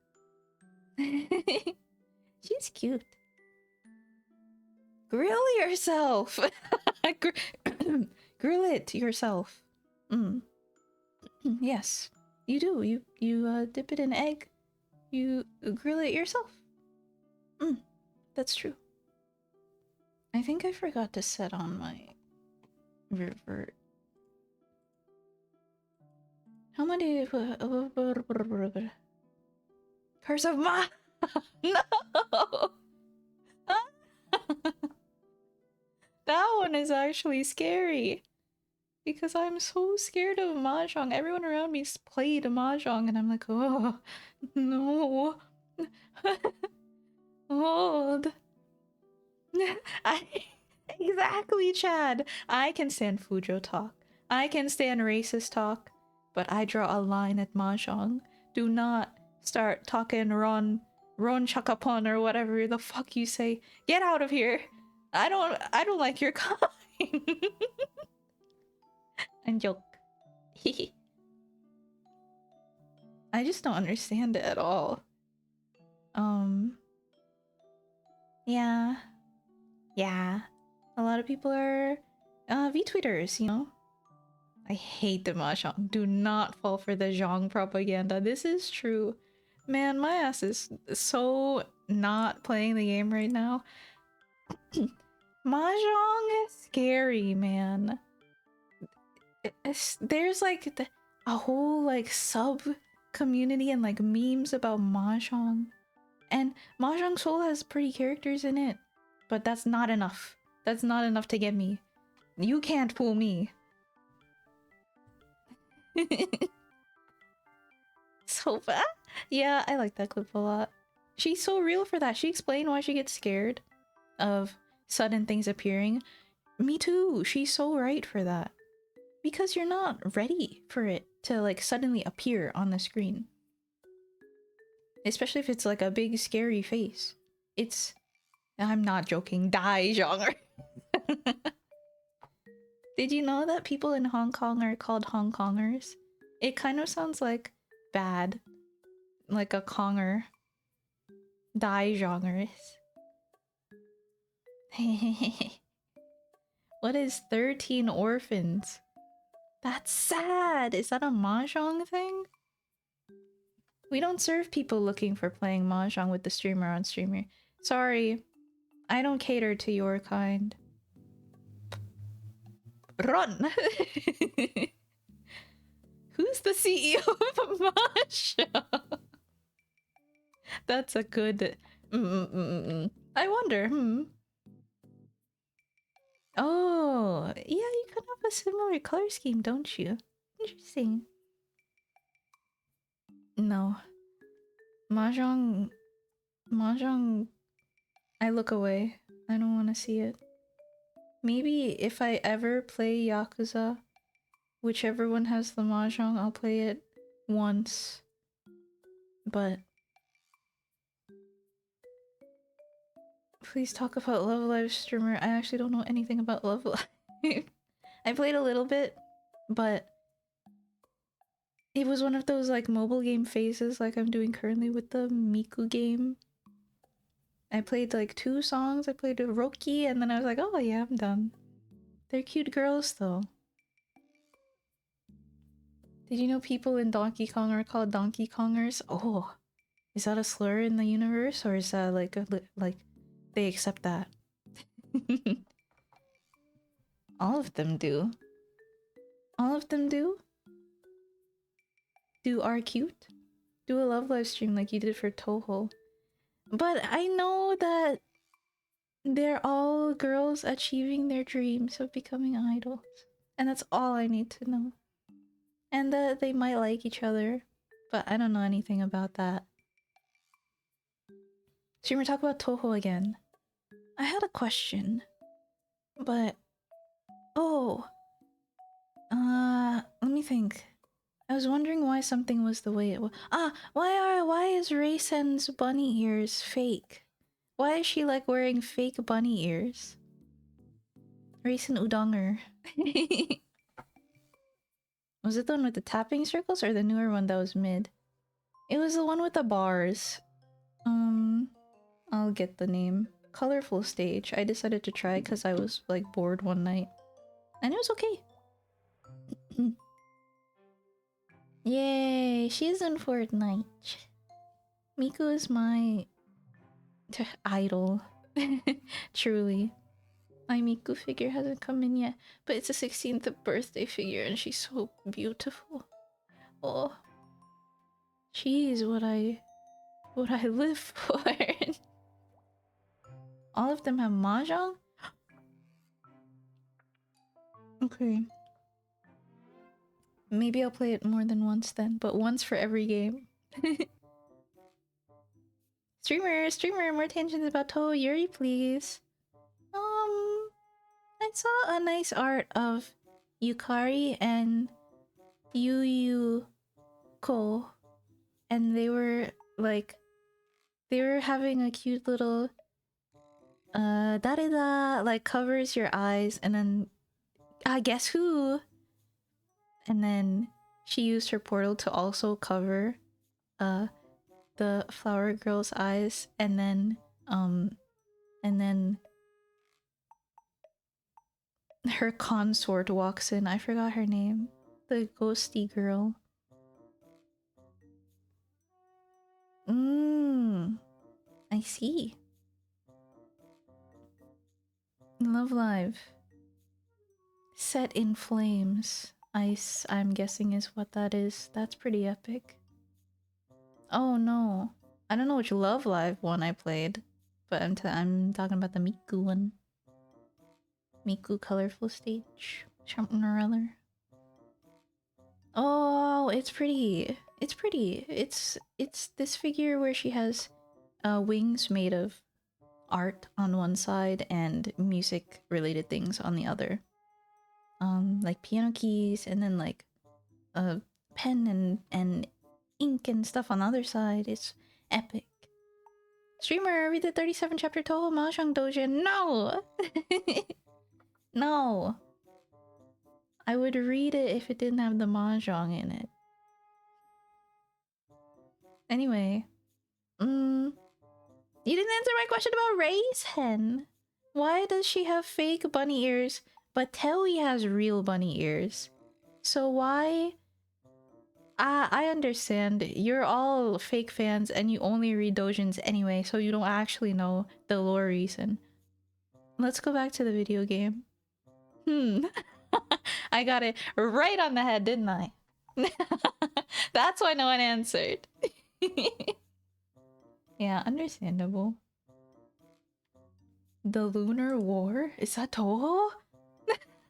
She's cute. Grill yourself! Grill it yourself. Yes, you do. You dip it in egg. You grill it yourself. That's true. I think I forgot to set on my revert. How many... Curse of Ma! No! That one is actually scary. because I'm so scared of mahjong. Everyone around me's played mahjong, and I'm like, oh no, hold. I exactly, Chad. I can stand Fujo talk. I can stand racist talk, but I draw a line at mahjong. Do not start talking Ron Chakapon or whatever the fuck you say. Get out of here. I don't like your kind. And joke. I just don't understand it at all. Yeah. Yeah. A lot of people are V-tweeters, you know? I hate the mahjong. Do not fall for the Zhang propaganda. This is true. Man, my ass is so not playing the game right now. Mahjong is scary, man. There's like a whole like sub community and like memes about mahjong. And Mahjong Soul has pretty characters in it. But that's not enough. That's not enough to get me. You can't fool me. So bad? Yeah, I like that clip a lot. She's so real for that. She explained why she gets scared of sudden things appearing. Me too. She's so right for that. Because you're not ready for it to like suddenly appear on the screen. Especially if it's like a big scary face. It's... I'm not joking. Die genre. Did you know that people in Hong Kong are called Hong Kongers? It kind of sounds like bad. Like a Konger. Die genres. What is 13 orphans? That's sad. Is that a mahjong thing? We don't serve people looking for playing mahjong with the streamer on streamer. Sorry, I don't cater to your kind. Run! Who's the CEO of mahjong? That's a good... I wonder, Oh, yeah, you kind of have a similar color scheme, don't you? Interesting. No. Mahjong... Mahjong... I look away. I don't want to see it. Maybe if I ever play Yakuza, whichever one has the Mahjong, I'll play it once. But... Please talk about Love Live streamer. I actually don't know anything about Love Live. I played a little bit, but... It was one of those like mobile game phases like I'm doing currently with the Miku game. I played like 2 songs. I played a Roki and then I was like, oh yeah, I'm done. They're cute girls though. Did you know people in Donkey Kong are called Donkey Kongers? Oh, is that a slur in the universe or is that like like they accept that? All of them do. All of them do? Are cute? Do a Love Live stream like you did for Toho. But I know that they're all girls achieving their dreams of becoming idols. And that's all I need to know. And that they might like each other. But I don't know anything about that. Streamer, talk about Toho again. I had a question. But... Oh. Let me think. I was wondering why something was the way it was. Why is Raisen's bunny ears fake? Why is she like wearing fake bunny ears? Raisen Udonger. Was it the one with the tapping circles or the newer one that was mid? It was the one with the bars. I'll get the name. Colorful Stage. I decided to try because I was like bored one night. And it was okay. Yay, she's in Fortnite. Miku is my idol. Truly. My Miku figure hasn't come in yet, but it's a 16th birthday figure and she's so beautiful. Oh. She's what I live for. All of them have mahjong? Okay. Maybe I'll play it more than once then, but once for every game. Streamer, more tensions about Toho Yuri, please. I saw a nice art of Yukari and Yu Ko, and they were like, they were having a cute little Darida like covers your eyes, and then guess who? And then she used her portal to also cover the flower girl's eyes, and then her consort walks in. I forgot her name. The ghosty girl. I see. Love Live. Set in Flames. Ice, I'm guessing is what that is. That's pretty epic. Oh no. I don't know which Love Live one I played, but I'm talking about the Miku one. Miku colorful stage. Something or other. Oh, it's pretty. It's pretty. It's this figure where she has wings made of art on one side and music related things on the other. Like piano keys, and then like a pen and ink and stuff on the other side. It's epic. Streamer, read the 37 chapter Toho Mahjong Dojin. No! No! I would read it if it didn't have the Mahjong in it. Anyway. You didn't answer my question about Ray's hen. Why does she have fake bunny ears, but Telly has real bunny ears? So why... I understand. You're all fake fans and you only read doujins anyway, so you don't actually know the lore reason. Let's go back to the video game. I got it right on the head, didn't I? That's why no one answered. Yeah, understandable. The Lunar War? Is that Toho?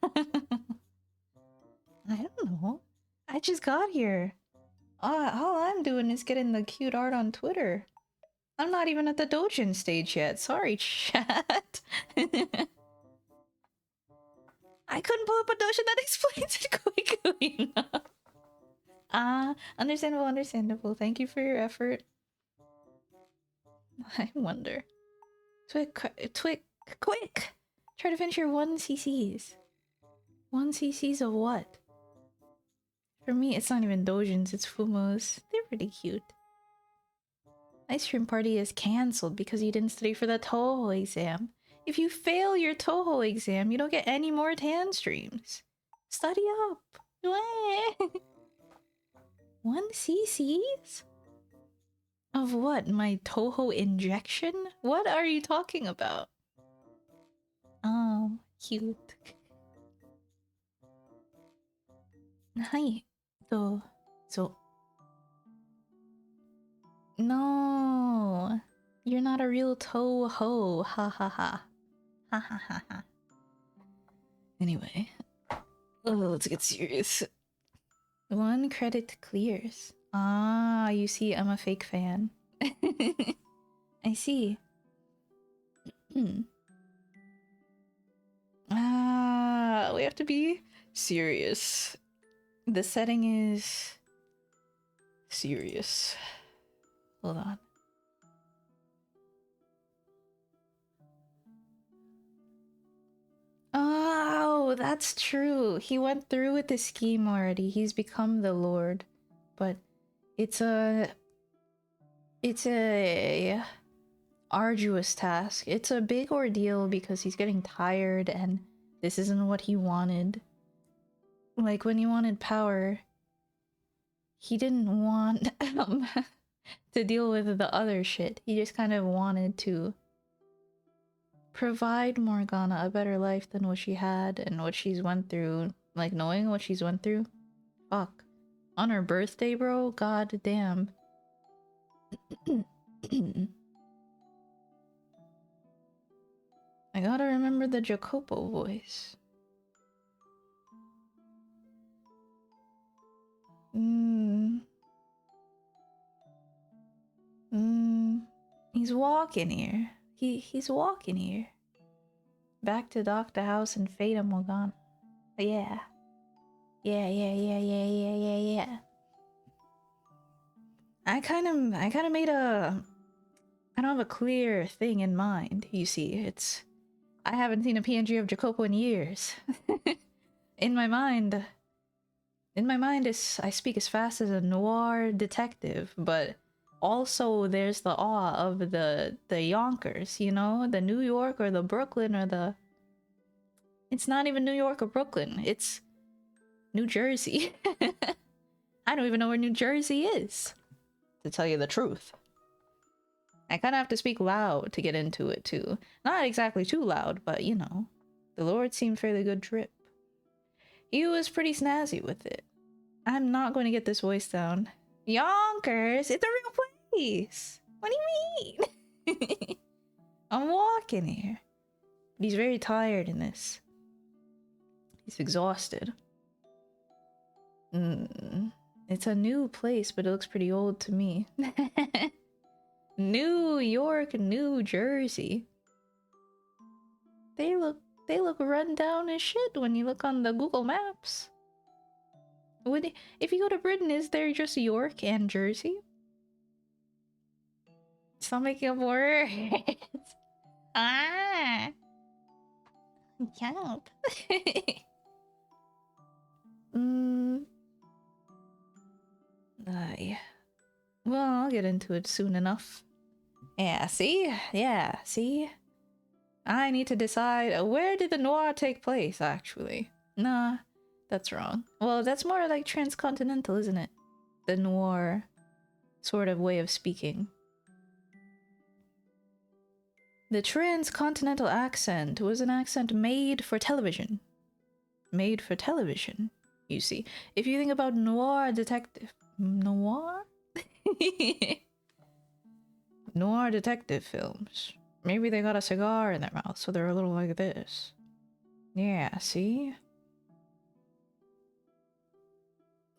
I don't know. I just got here. All I'm doing is getting the cute art on Twitter. I'm not even at the doujin stage yet. Sorry, chat. I couldn't pull up a doujin that explains it quickly enough. Understandable, understandable. Thank you for your effort. I wonder. Quick! Try to finish your 1 cc's. 1 cc's of what? For me, it's not even doujins, it's fumos. They're pretty cute. Ice cream party is cancelled because you didn't study for the Toho exam. If you fail your Toho exam, you don't get any more tan streams. Study up. 1 cc's? Of what? My Toho injection? What are you talking about? Oh, cute. Hi. So. No. You're not a real Toho. Ha ha ha. Ha ha ha ha. Anyway. Let's get serious. 1 credit clears. Ah, you see, I'm a fake fan. I see. We have to be serious. The setting is serious. Hold on. Oh, that's true. He went through with the scheme already. He's become the Lord. But it's a arduous task. It's a big ordeal because he's getting tired and this isn't what he wanted. Like when he wanted power, he didn't want to deal with the other shit. He just kind of wanted to provide Morgana a better life than what she had and what she's went through. Like knowing what she's went through. Fuck. On her birthday, bro? God damn. I gotta remember the Jacopo voice. Mm. Mm. He's walking here. He's walking here. Back to Dr. House in Fata Morgana. Yeah. Yeah. I kind of made a... I don't have a clear thing in mind, you see. It's... I haven't seen a PNG of Jacopo in years. In my mind... In my mind, I speak as fast as a noir detective, but also there's the awe of the Yonkers, you know? The New York or the Brooklyn or the... It's not even New York or Brooklyn. It's New Jersey. I don't even know where New Jersey is, to tell you the truth. I kind of have to speak loud to get into it, too. Not exactly too loud, but, you know. The Lord seemed fairly good trip. He was pretty snazzy with it. I'm not going to get this voice down. Yonkers! It's a real place! What do you mean? I'm walking here. But he's very tired in this. He's exhausted. It's a new place, but it looks pretty old to me. New York, New Jersey. They look run down as shit when you look on the Google Maps. If you go to Britain, is there just York and Jersey? Stop making up words. Ah. Can't. Well, I'll get into it soon enough. Yeah, see? Yeah, see? I need to decide where did the noir take place, actually. Nah, that's wrong. Well, that's more like transcontinental, isn't it? The noir sort of way of speaking. The transcontinental accent was an accent made for television. Made for television, you see. If you think about noir detective... Noir? Noir detective films. Maybe they got a cigar in their mouth, so they're a little like this. Yeah, see?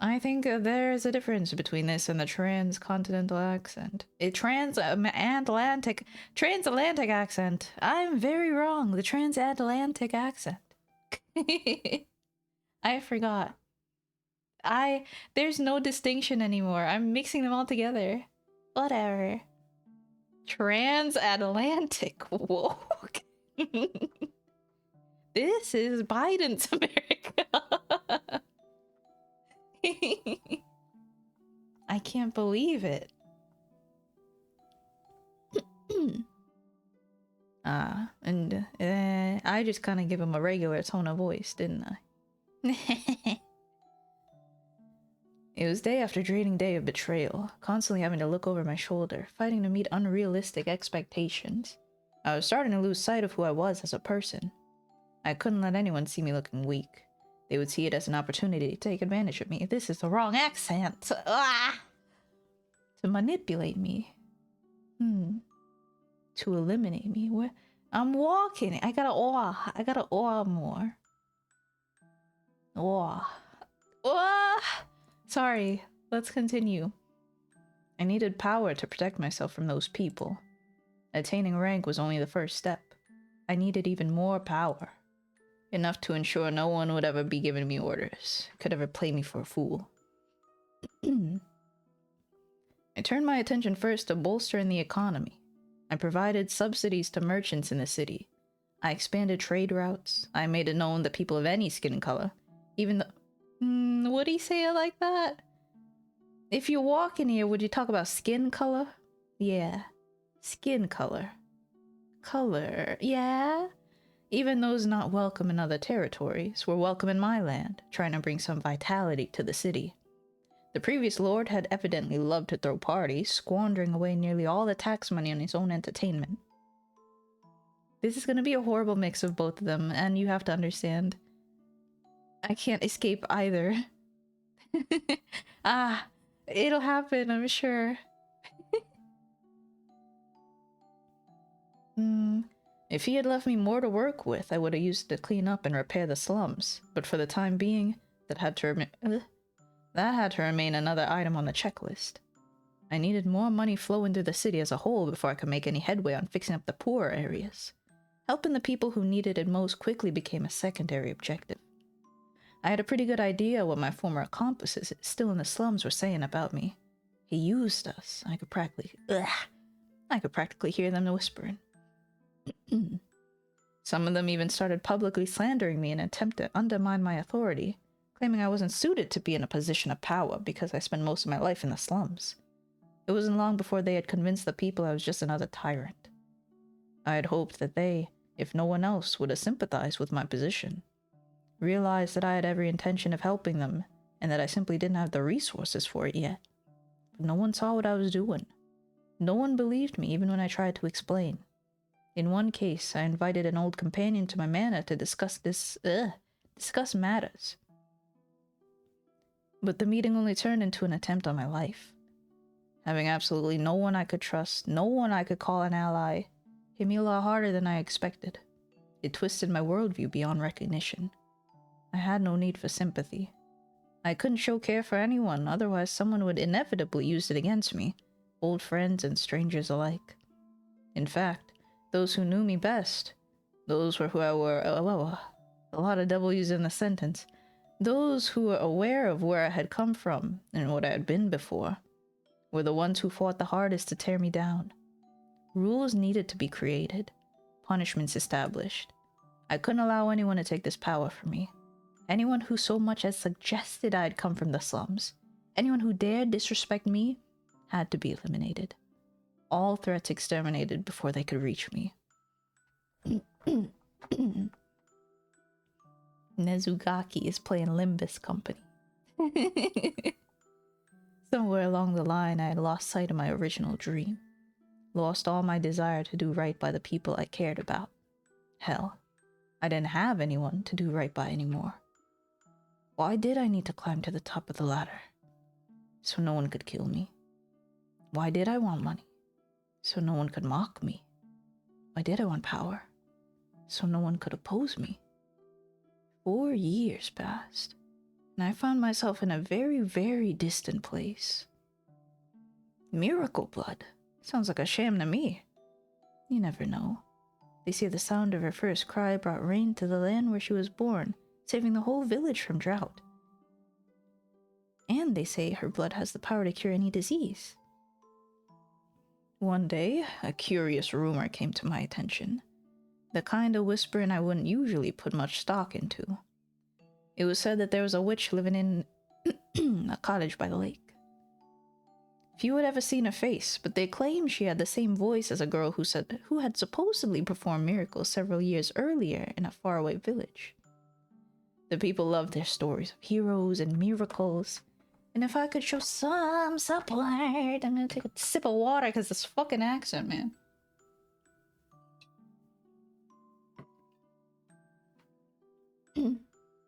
I think there's a difference between this and the transcontinental accent. A transatlantic accent. I'm very wrong. The transatlantic accent. I forgot. There's no distinction anymore. I'm mixing them all together. Whatever. Transatlantic. Whoa. This is Biden's America. I can't believe it. And I just kind of give him a regular tone of voice, didn't I? It was day after draining day of betrayal, constantly having to look over my shoulder, fighting to meet unrealistic expectations. I was starting to lose sight of who I was as a person. I couldn't let anyone see me looking weak. They would see it as an opportunity to take advantage of me. This is the wrong accent. To manipulate me. To eliminate me. I'm walking. I gotta awe more. Sorry, let's continue. I needed power to protect myself from those people. Attaining rank was only the first step. I needed even more power. Enough to ensure no one would ever be giving me orders, could ever play me for a fool. I turned my attention first to bolstering the economy. I provided subsidies to merchants in the city. I expanded trade routes. I made it known that people of any skin color, even the... would he say it like that? If you walk in here, would you talk about skin color? Yeah. Skin color. Color. Yeah? Even those not welcome in other territories were welcome in my land, trying to bring some vitality to the city. The previous lord had evidently loved to throw parties, squandering away nearly all the tax money on his own entertainment. This is going to be a horrible mix of both of them, and you have to understand. I can't escape either. It'll happen, I'm sure. If he had left me more to work with, I would have used it to clean up and repair the slums. But for the time being, that had to That had to remain another item on the checklist. I needed more money flowing through the city as a whole before I could make any headway on fixing up the poorer areas. Helping the people who needed it most quickly became a secondary objective. I had a pretty good idea what my former accomplices still in the slums were saying about me. He used us. I could practically hear them whispering. Some of them even started publicly slandering me in an attempt to undermine my authority, claiming I wasn't suited to be in a position of power because I spent most of my life in the slums. It wasn't long before they had convinced the people I was just another tyrant. I had hoped that they, if no one else, would have sympathized with my position, realized that I had every intention of helping them, and that I simply didn't have the resources for it yet. But no one saw what I was doing. No one believed me, even when I tried to explain. In one case, I invited an old companion to my manor to discuss matters. But the meeting only turned into an attempt on my life. Having absolutely no one I could trust, no one I could call an ally, hit me a lot harder than I expected. It twisted my worldview beyond recognition. I had no need for sympathy. I couldn't show care for anyone, otherwise someone would inevitably use it against me, old friends and strangers alike. In fact, those who knew me best, those who were a lot of W's in the sentence, those who were aware of where I had come from and what I had been before, were the ones who fought the hardest to tear me down. Rules needed to be created, punishments established. I couldn't allow anyone to take this power from me. Anyone who so much as suggested I had come from the slums, anyone who dared disrespect me, had to be eliminated. All threats exterminated before they could reach me. Nezugaki is playing Limbus Company. Somewhere along the line, I had lost sight of my original dream. Lost all my desire to do right by the people I cared about. Hell, I didn't have anyone to do right by anymore. Why did I need to climb to the top of the ladder? So no one could kill me. Why did I want money? So no one could mock me. Why did I want power? So no one could oppose me. 4 years passed, and I found myself in a very, very distant place. Miracle blood. Sounds like a sham to me. You never know. They say the sound of her first cry brought rain to the land where she was born, saving the whole village from drought. And they say her blood has the power to cure any disease. One day, a curious rumor came to my attention. The kind of whispering I wouldn't usually put much stock into. It was said that there was a witch living in a cottage by the lake. Few had ever seen her face, but they claimed she had the same voice as a girl who had supposedly performed miracles several years earlier in a faraway village. The people loved their stories of heroes and miracles, and if I could show some support, I'm gonna take a sip of water because this fucking accent, man.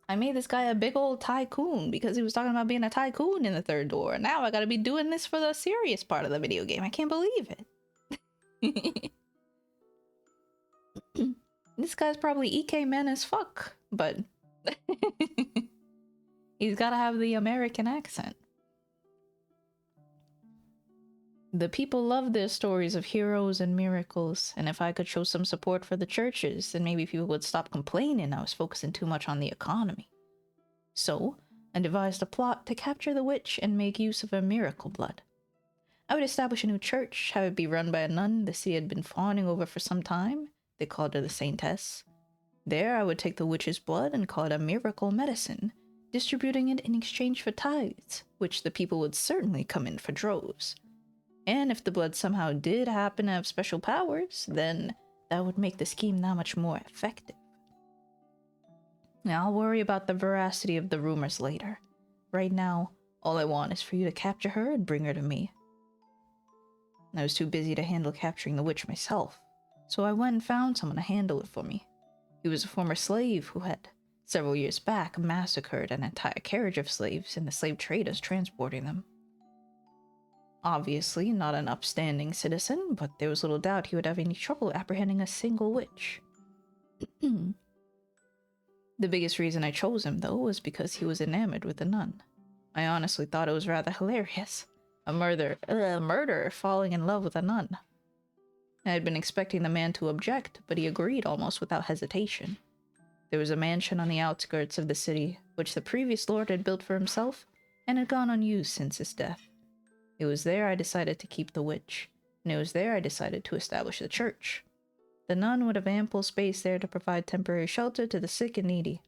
I made this guy a big old tycoon because he was talking about being a tycoon in the third door. Now I gotta be doing this for the serious part of the video game. I can't believe it. This guy's probably EK man as fuck, but he's gotta have the American accent. The people loved their stories of heroes and miracles, and if I could show some support for the churches, then maybe people would stop complaining I was focusing too much on the economy. So, I devised a plot to capture the witch and make use of her miracle blood. I would establish a new church, have it be run by a nun the city had been fawning over for some time. They called her the Saintess. There I would take the witch's blood and call it a miracle medicine, distributing it in exchange for tithes, which the people would certainly come in for droves. And if the blood somehow did happen to have special powers, then that would make the scheme that much more effective. Now, I'll worry about the veracity of the rumors later. Right now, all I want is for you to capture her and bring her to me. I was too busy to handle capturing the witch myself, so I went and found someone to handle it for me. He was a former slave who had, several years back, massacred an entire carriage of slaves and the slave traders transporting them. Obviously not an upstanding citizen, but there was little doubt he would have any trouble apprehending a single witch. The biggest reason I chose him, though, was because he was enamored with the nun. I honestly thought it was rather hilarious. A murderer falling in love with a nun. I had been expecting the man to object, but he agreed almost without hesitation. There was a mansion on the outskirts of the city, which the previous lord had built for himself, and had gone unused since his death. It was there I decided to keep the witch, and it was there I decided to establish the church. The nun would have ample space there to provide temporary shelter to the sick and needy.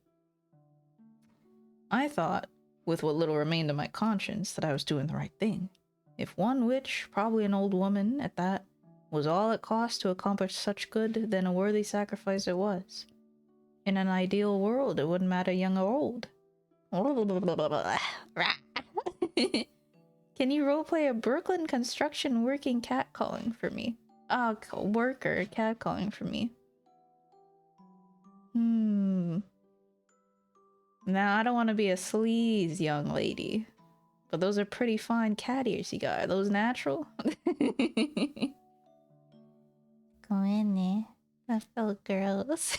I thought, with what little remained of my conscience, that I was doing the right thing. If one witch, probably an old woman at that, was all it cost to accomplish such good, then a worthy sacrifice it was. In an ideal world, it wouldn't matter young or old. Can you roleplay a Brooklyn construction working catcalling for me? Worker catcalling for me. Now, I don't want to be a sleaze young lady. But those are pretty fine cat ears you got. Are those natural? Go in there. That felt gross.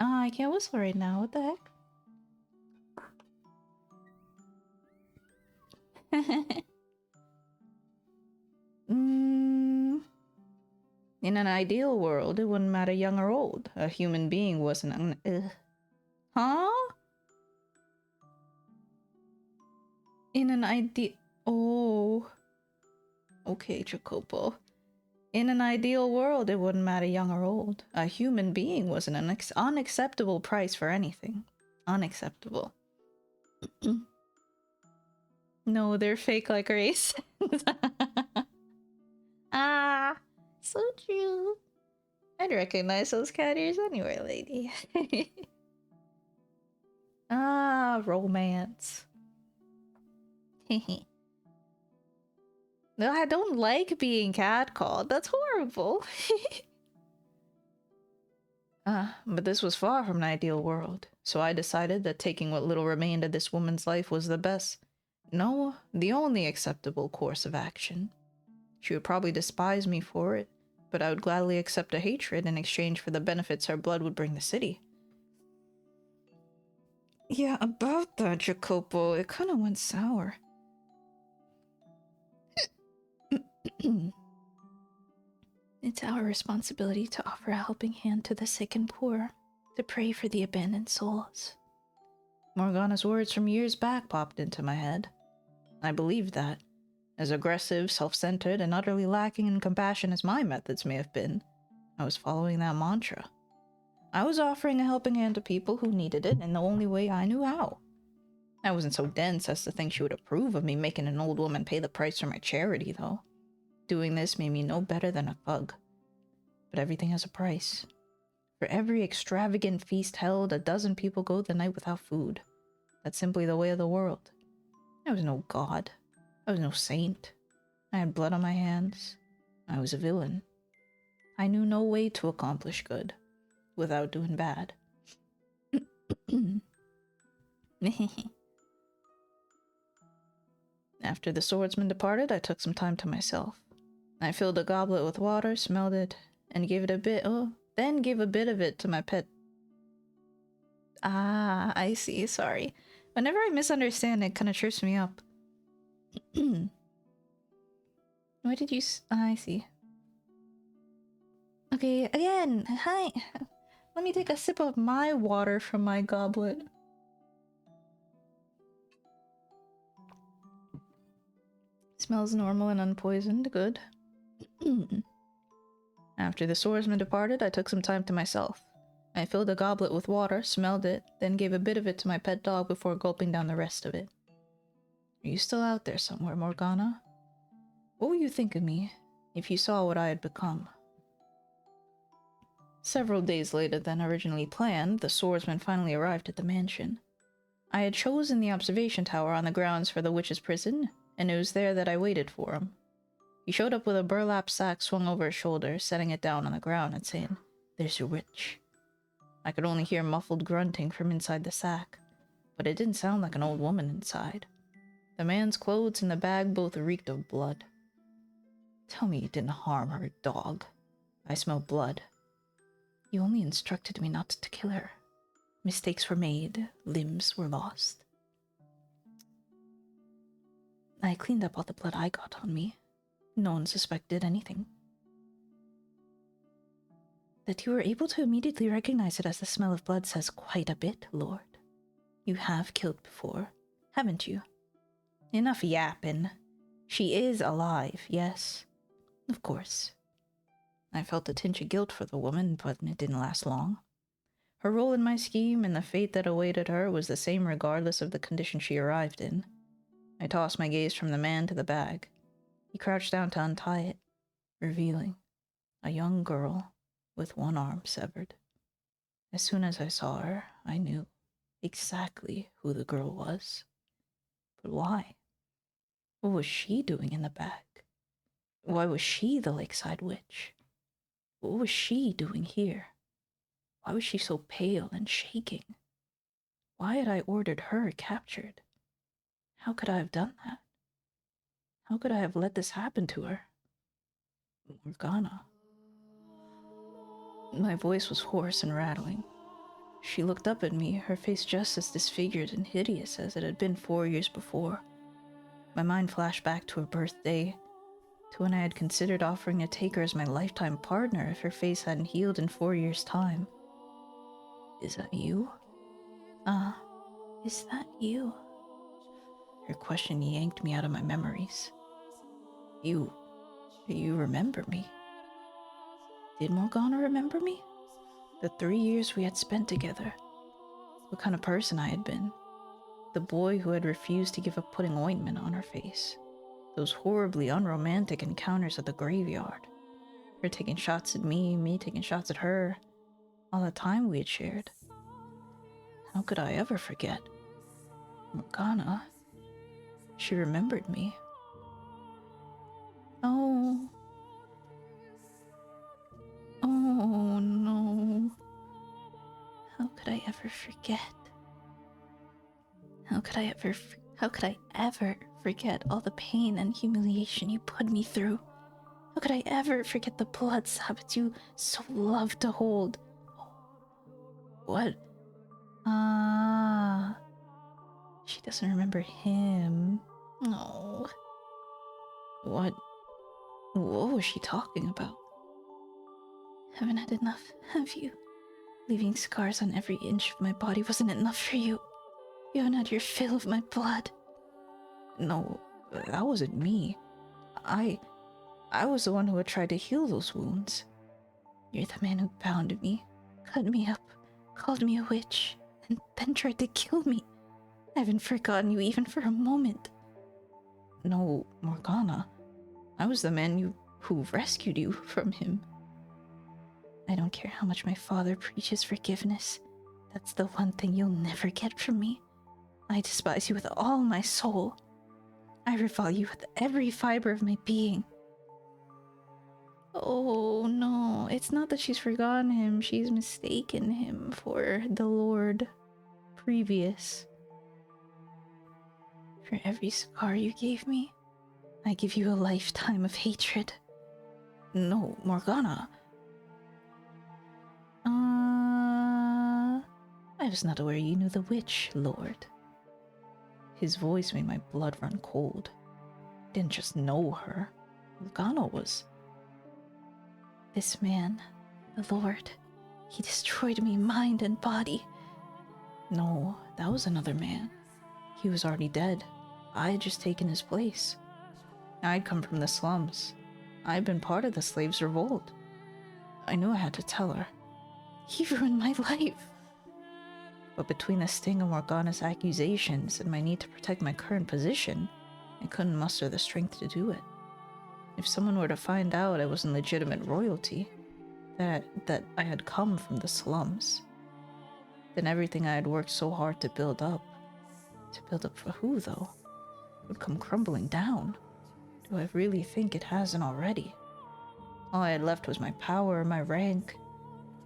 I can't whistle right now. What the heck? In an ideal world, it wouldn't matter young or old. A human being wasn't Huh? In an ideal... Oh. Okay, Jacopo. In an ideal world, it wouldn't matter young or old. A human being was an unacceptable price for anything. Unacceptable. No, they're fake like race. Ah, so true. I'd recognize those cat ears anywhere, lady. Romance. No, I don't like being catcalled. That's horrible. But this was far from an ideal world, so I decided that taking what little remained of this woman's life was the best. No, the only acceptable course of action. She would probably despise me for it, but I would gladly accept a hatred in exchange for the benefits her blood would bring the city. Yeah, about that, Jacopo, it kind of went sour. It's our responsibility to offer a helping hand to the sick and poor, to pray for the abandoned souls. Morgana's words from years back popped into my head. I believed that. As aggressive, self-centered, and utterly lacking in compassion as my methods may have been, I was following that mantra. I was offering a helping hand to people who needed it in the only way I knew how. I wasn't so dense as to think she would approve of me making an old woman pay the price for my charity, though. Doing this made me no better than a thug. But everything has a price. For every extravagant feast held, a dozen people go the night without food. That's simply the way of the world. I was no god. I was no saint. I had blood on my hands. I was a villain. I knew no way to accomplish good without doing bad. After the swordsman departed, I took some time to myself. I filled a goblet with water, smelled it, and gave it a bit. Then gave a bit of it to my pet. Ah, I see. Sorry. Whenever I misunderstand, it kind of trips me up. Why did you? I see. Okay, again. Hi. Let me take a sip of my water from my goblet. Smells normal and unpoisoned. Good. After the swordsman departed, I took some time to myself. I filled a goblet with water, smelled it, then gave a bit of it to my pet dog before gulping down the rest of it. Are you still out there somewhere, Morgana? What would you think of me if you saw what I had become? Several days later than originally planned, the swordsman finally arrived at the mansion. I had chosen the observation tower on the grounds for the witch's prison, and it was there that I waited for him. He showed up with a burlap sack swung over his shoulder, setting it down on the ground and saying, "There's your witch." I could only hear muffled grunting from inside the sack, but it didn't sound like an old woman inside. The man's clothes and the bag both reeked of blood. Tell me you didn't harm her, dog. I smell blood. You only instructed me not to kill her. Mistakes were made, limbs were lost. I cleaned up all the blood I got on me. No one suspected anything. That you were able to immediately recognize it as the smell of blood says quite a bit, Lord. You have killed before, haven't you? Enough yapping. She is alive, yes. Of course. I felt a tinge of guilt for the woman, but it didn't last long. Her role in my scheme and the fate that awaited her was the same regardless of the condition she arrived in. I tossed my gaze from the man to the bag. He crouched down to untie it, revealing a young girl with one arm severed. As soon as I saw her, I knew exactly who the girl was. But why? What was she doing in the bag? Why was she the lakeside witch? What was she doing here? Why was she so pale and shaking? Why had I ordered her captured? How could I have done that? How could I have let this happen to her? Morgana. My voice was hoarse and rattling. She looked up at me, her face just as disfigured and hideous as it had been 4 years before. My mind flashed back to her birthday, to when I had considered offering to take her as my lifetime partner if her face hadn't healed in 4 years' time. Is that you? Is that you? Her question yanked me out of my memories. You remember me? Did Morgana remember me? The 3 years we had spent together. What kind of person I had been. The boy who had refused to give up putting ointment on her face. Those horribly unromantic encounters at the graveyard. Her taking shots at me taking shots at her. All the time we had shared. How could I ever forget? Morgana. She remembered me. Oh. Oh no. How could I ever forget? How could I ever forget all the pain and humiliation you put me through? How could I ever forget the blood sabbats you so loved to hold? What? She doesn't remember him. No. What was she talking about? Haven't had enough, have you? Leaving scars on every inch of my body wasn't enough for you. You haven't had your fill of my blood. No, that wasn't me. I was the one who had tried to heal those wounds. You're the man who bound me, cut me up, called me a witch, and then tried to kill me. I haven't forgotten you even for a moment. No, Morgana. I was the man who rescued you from him. I don't care how much my father preaches forgiveness. That's the one thing you'll never get from me. I despise you with all my soul. I revile you with every fiber of my being. Oh no, it's not that she's forgotten him, she's mistaken him for the Lord previous. For every scar you gave me, I give you a lifetime of hatred. No, Morgana. I was not aware you knew the witch, Lord. His voice made my blood run cold. I didn't just know her. Morgana was... This man, the Lord, he destroyed me mind and body. No, that was another man. He was already dead. I had just taken his place. I'd come from the slums. I'd been part of the slaves' revolt. I knew I had to tell her. He ruined my life. But between the sting of Morgana's accusations and my need to protect my current position, I couldn't muster the strength to do it. If someone were to find out I wasn't legitimate royalty, that I had come from the slums, then everything I had worked so hard to build up for who, though, would come crumbling down. Do I really think it hasn't already? All I had left was my power, my rank.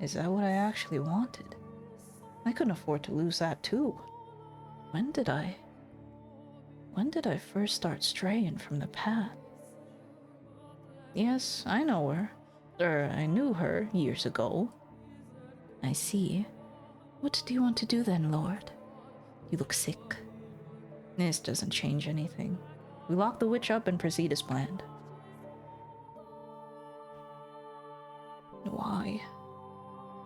Is that what I actually wanted? I couldn't afford to lose that too. When did I first start straying from the path? Yes, I know her. I knew her years ago. I see. What do you want to do then, Lord? You look sick. This doesn't change anything. We lock the witch up and proceed as planned. Why?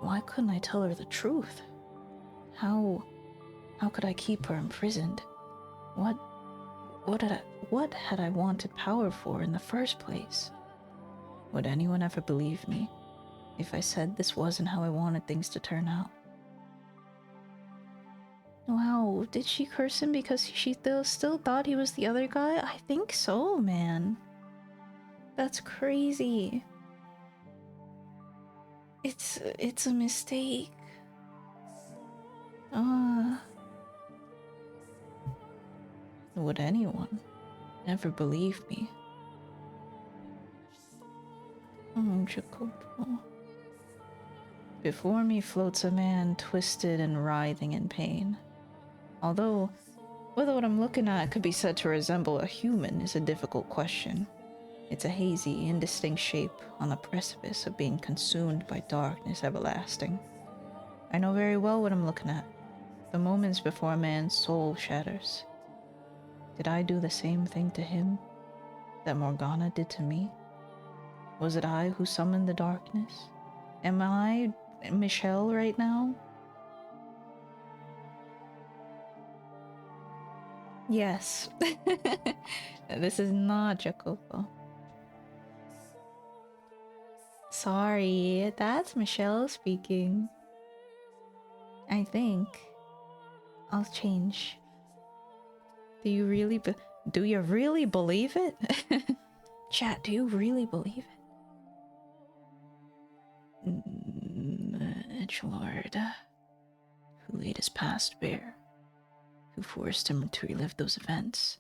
Why couldn't I tell her the truth? How could I keep her imprisoned? What had I wanted power for in the first place? Would anyone ever believe me if I said this wasn't how I wanted things to turn out? Wow, did she curse him because she still thought he was the other guy? I think so, man. That's crazy. It's a mistake. Would anyone ever believe me? Oh, Jacopo. Before me floats a man twisted and writhing in pain. Although, whether what I'm looking at could be said to resemble a human is a difficult question. It's a hazy, indistinct shape on the precipice of being consumed by darkness everlasting. I know very well what I'm looking at. The moments before a man's soul shatters. Did I do the same thing to him that Morgana did to me? Was it I who summoned the darkness? Am I Michelle right now? Yes. This is not Jacopo. Sorry, that's Michelle speaking. I think I'll change. Do you really believe it? Chat, do you really believe it? Edgelord, who laid his past bare, who forced him to relive those events,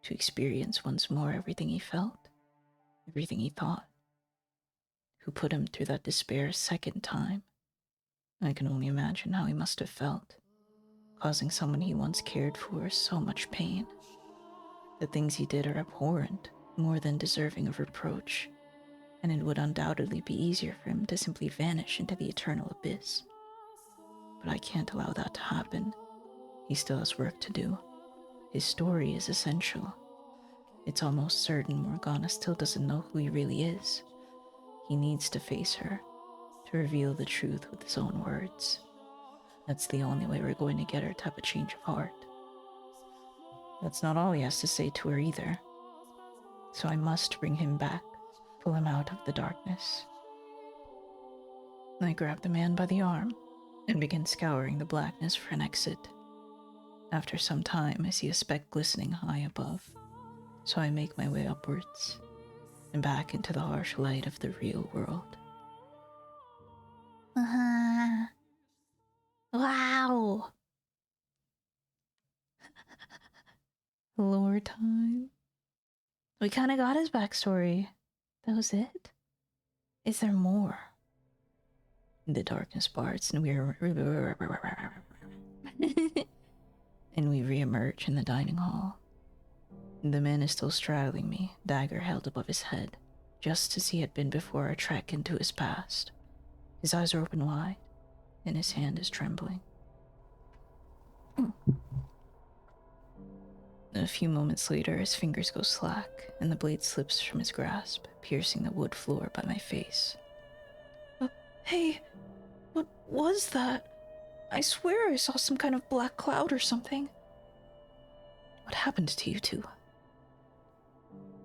to experience once more everything he felt, everything he thought, who put him through that despair a second time. I can only imagine how he must have felt, causing someone he once cared for so much pain. The things he did are abhorrent, more than deserving of reproach, and it would undoubtedly be easier for him to simply vanish into the eternal abyss. But I can't allow that to happen. He still has work to do. His story is essential. It's almost certain Morgana still doesn't know who he really is. He needs to face her, to reveal the truth with his own words. That's the only way we're going to get her to have a change of heart. That's not all he has to say to her either. So I must bring him back, pull him out of the darkness. I grab the man by the arm and begin scouring the blackness for an exit. After some time, I see a speck glistening high above, so I make my way upwards and back into the harsh light of the real world. Wow! Lore time. We kind of got his backstory. That was it? Is there more? The darkness parts and we re-emerge in the dining hall. The man is still straddling me, dagger held above his head, just as he had been before our trek into his past. His eyes are open wide, and his hand is trembling. A few moments later, his fingers go slack, and the blade slips from his grasp, piercing the wood floor by my face. Hey, what was that? I swear I saw some kind of black cloud or something. What happened to you two?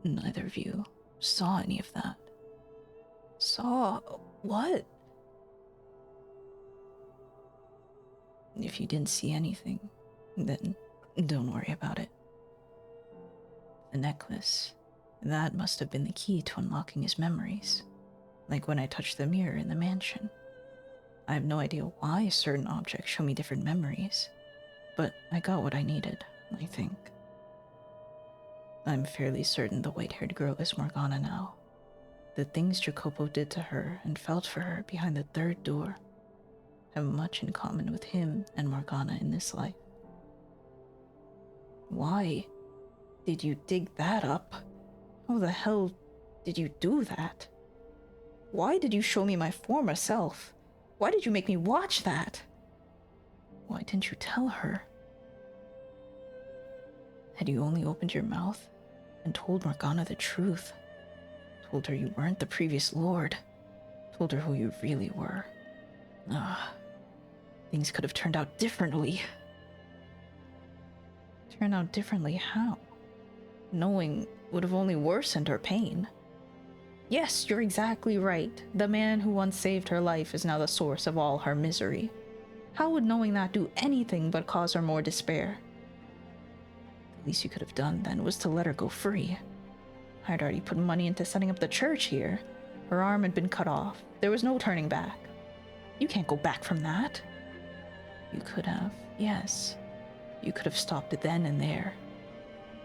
Neither of you saw any of that. Saw what? If you didn't see anything, then don't worry about it. The necklace, that must have been the key to unlocking his memories, like when I touched the mirror in the mansion. I have no idea why certain objects show me different memories, but I got what I needed, I think. I'm fairly certain the white-haired girl is Morgana now. The things Jacopo did to her and felt for her behind the third door have much in common with him and Morgana in this life. Why did you dig that up? How the hell did you do that? Why did you show me my former self? Why did you make me watch that? Why didn't you tell her? Had you only opened your mouth and told Morgana the truth, told her you weren't the previous lord, told her who you really were, things could have turned out differently. Turn out differently how? Knowing would have only worsened her pain. Yes, you're exactly right. The man who once saved her life is now the source of all her misery. How would knowing that do anything but cause her more despair? The least you could have done then was to let her go free. I'd already put money into setting up the church here. Her arm had been cut off. There was no turning back. You can't go back from that. You could have, yes. You could have stopped it then and there.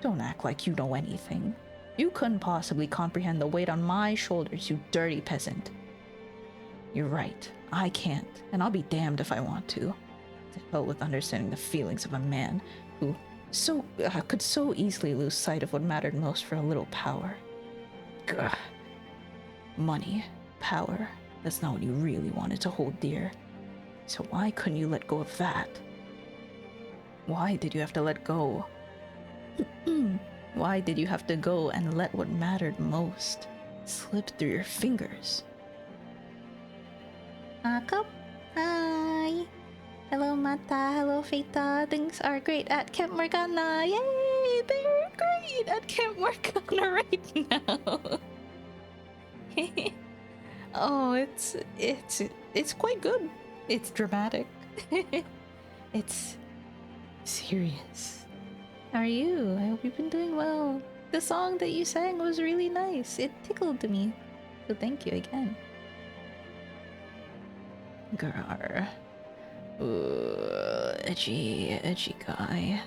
Don't act like you know anything. You couldn't possibly comprehend the weight on my shoulders, you dirty peasant. You're right, I can't, and I'll be damned if I want to. To hell with understanding the feelings of a man who could so easily lose sight of what mattered most for a little power. Gah. Money, power, that's not what you really wanted to hold dear. So why couldn't you let go of that? Why did you have to let go? Why did you have to go and let what mattered most slip through your fingers? Akop, hi! Hello Mata, hello Fata, things are great at Camp Morgana, yay! They're great at Camp Morgana right now! Oh, it's quite good. It's dramatic. It's serious. How are you? I hope you've been doing well. The song that you sang was really nice. It tickled me. So thank you again. Grr. Ooh, edgy guy.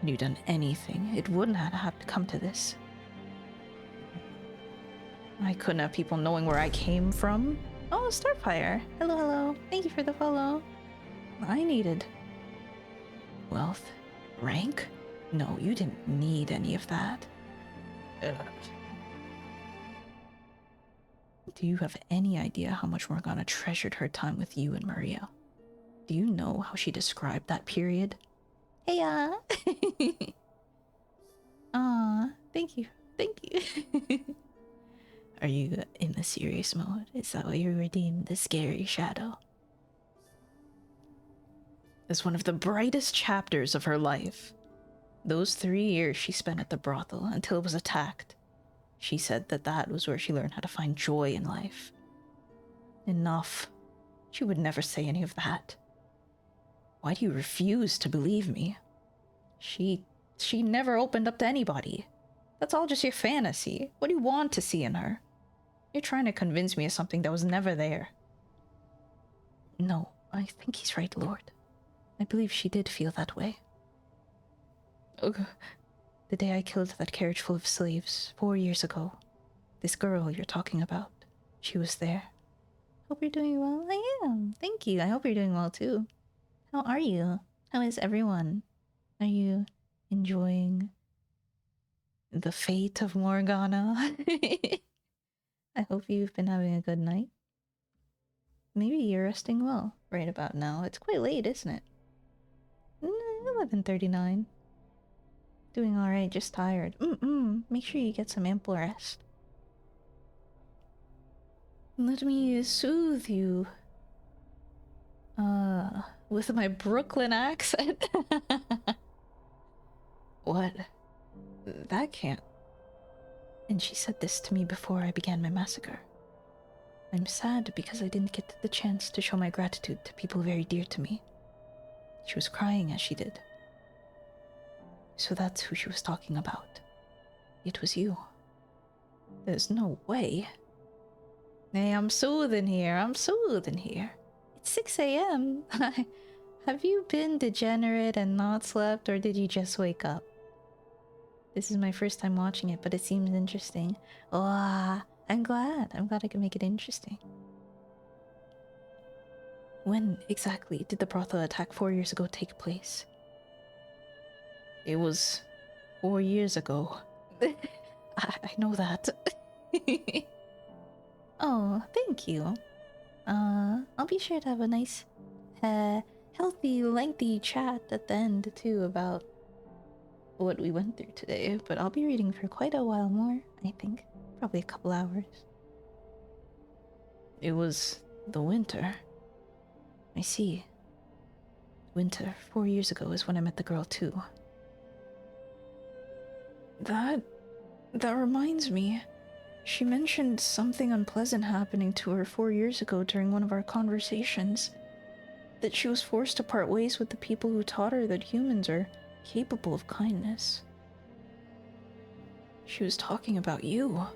Had you done anything, it wouldn't have to come to this. I couldn't have people knowing where I came from. Oh, Starfire. Hello. Thank you for the follow. I needed wealth. Rank? No, you didn't need any of that. Ugh. Do you have any idea how much Morgana treasured her time with you and Maria? Do you know how she described that period? Heya! Aw, thank you. Are you in the serious mode? Is that why you redeemed the scary shadow? As one of the brightest chapters of her life. Those 3 years she spent at the brothel until it was attacked. She said that was where she learned how to find joy in life. Enough. She would never say any of that. Why do you refuse to believe me? She never opened up to anybody. That's all just your fantasy. What do you want to see in her? You're trying to convince me of something that was never there. No, I think he's right, Lord. I believe she did feel that way. Ugh. The day I killed that carriage full of slaves 4 years ago. This girl you're talking about, she was there. Hope you're doing well. I am. Thank you. I hope you're doing well too. How are you? How is everyone? Are you enjoying the fate of Morgana? I hope you've been having a good night. Maybe you're resting well right about now. It's quite late, isn't it? 11:39. Doing alright, just tired. Make sure you get some ample rest. Let me soothe you. With my Brooklyn accent. What? That can't. And she said this to me before I began my massacre. I'm sad because I didn't get the chance to show my gratitude to people very dear to me. She was crying as she did. So that's who she was talking about. It was you. There's no way. Hey, I'm soothing here. It's 6 a.m. Have you been degenerate and not slept, or did you just wake up? This is my first time watching it, but it seems interesting. Oh, I'm glad I can make it interesting. When exactly did the brothel attack 4 years ago take place? It was 4 years ago. I know that. Oh, thank you. I'll be sure to have a nice, healthy, lengthy chat at the end too about what we went through today. But I'll be reading for quite a while more, I think. Probably a couple hours. It was the winter. I see. Winter, 4 years ago, is when I met the girl too. That reminds me. She mentioned something unpleasant happening to her 4 years ago during one of our conversations. That she was forced to part ways with the people who taught her that humans are capable of kindness. She was talking about you.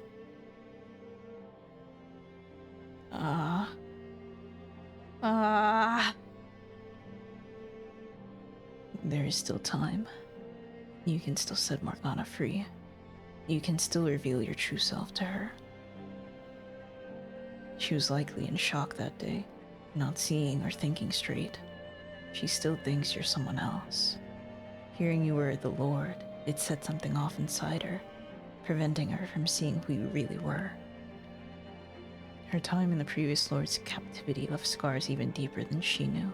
There is still time. You can still set Morgana free. You can still reveal your true self to her. She was likely in shock that day, not seeing or thinking straight. She still thinks you're someone else. Hearing you were the Lord, it set something off inside her, preventing her from seeing who you really were. Her time in the previous Lord's captivity left scars even deeper than she knew.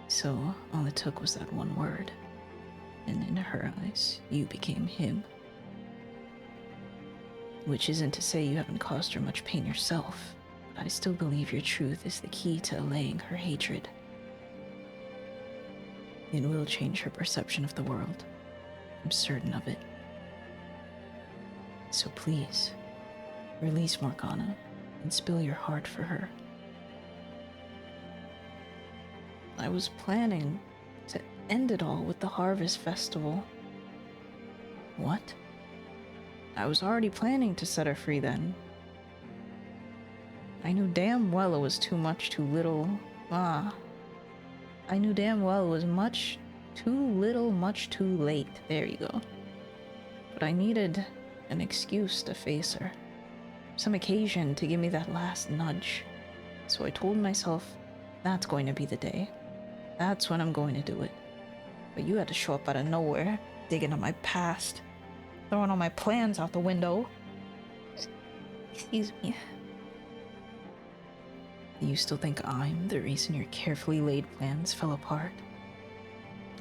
So, all it took was that one word. And in her eyes, you became him. Which isn't to say you haven't caused her much pain yourself, but I still believe your truth is the key to allaying her hatred. It will change her perception of the world. I'm certain of it. So please, release Morgana and spill your heart for her. I was planning to end it all with the Harvest Festival. What? I was already planning to set her free then. I knew damn well it was too much too little. I knew damn well it was much too little, much too late. There you go. But I needed an excuse to face her. Some occasion to give me that last nudge. So I told myself, that's going to be the day. That's when I'm going to do it. But you had to show up out of nowhere, digging on my past, throwing all my plans out the window. Excuse me. You still think I'm the reason your carefully laid plans fell apart?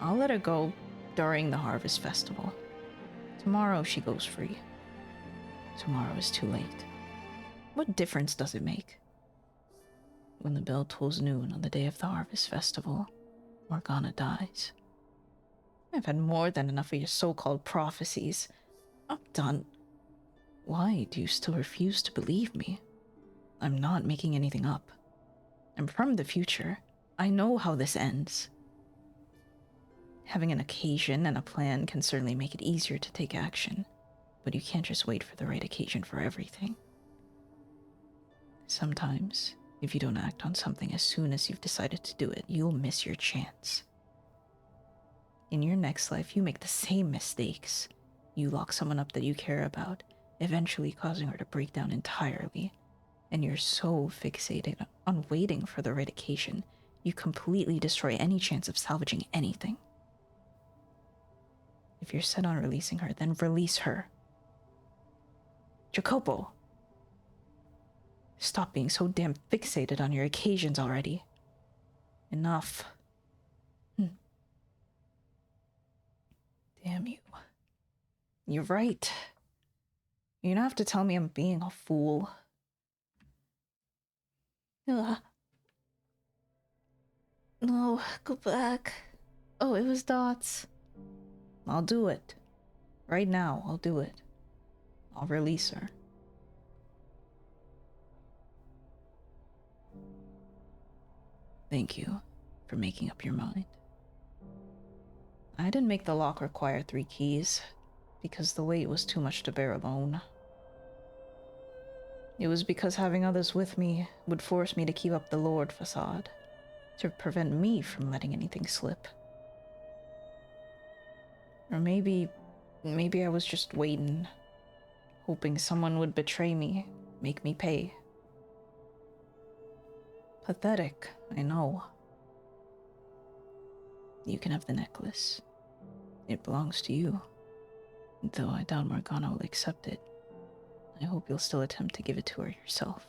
I'll let her go during the Harvest Festival. Tomorrow she goes free. Tomorrow is too late. What difference does it make? When the bell tolls noon on the day of the Harvest Festival, Morgana dies. I've had more than enough of your so-called prophecies. I'm done. Why do you still refuse to believe me? I'm not making anything up. I'm from the future. I know how this ends. Having an occasion and a plan can certainly make it easier to take action, but you can't just wait for the right occasion for everything. Sometimes, if you don't act on something as soon as you've decided to do it, you'll miss your chance. In your next life, you make the same mistakes. You lock someone up that you care about, eventually causing her to break down entirely. And you're so fixated on waiting for the right occasion, you completely destroy any chance of salvaging anything. If you're set on releasing her, then release her. Jacopo! Stop being so damn fixated on your occasions already. Enough. Damn you. You're right. You don't have to tell me I'm being a fool. Ugh. No, go back. Oh, it was dots. I'll do it. Right now, I'll do it. I'll release her. Thank you for making up your mind. I didn't make the lock require 3 keys, because the weight was too much to bear alone. It was because having others with me would force me to keep up the Lord facade, to prevent me from letting anything slip. Or maybe I was just waiting, hoping someone would betray me, make me pay. Pathetic, I know. You can have the necklace. It belongs to you. Though I doubt Morgana will accept it. I hope you'll still attempt to give it to her yourself.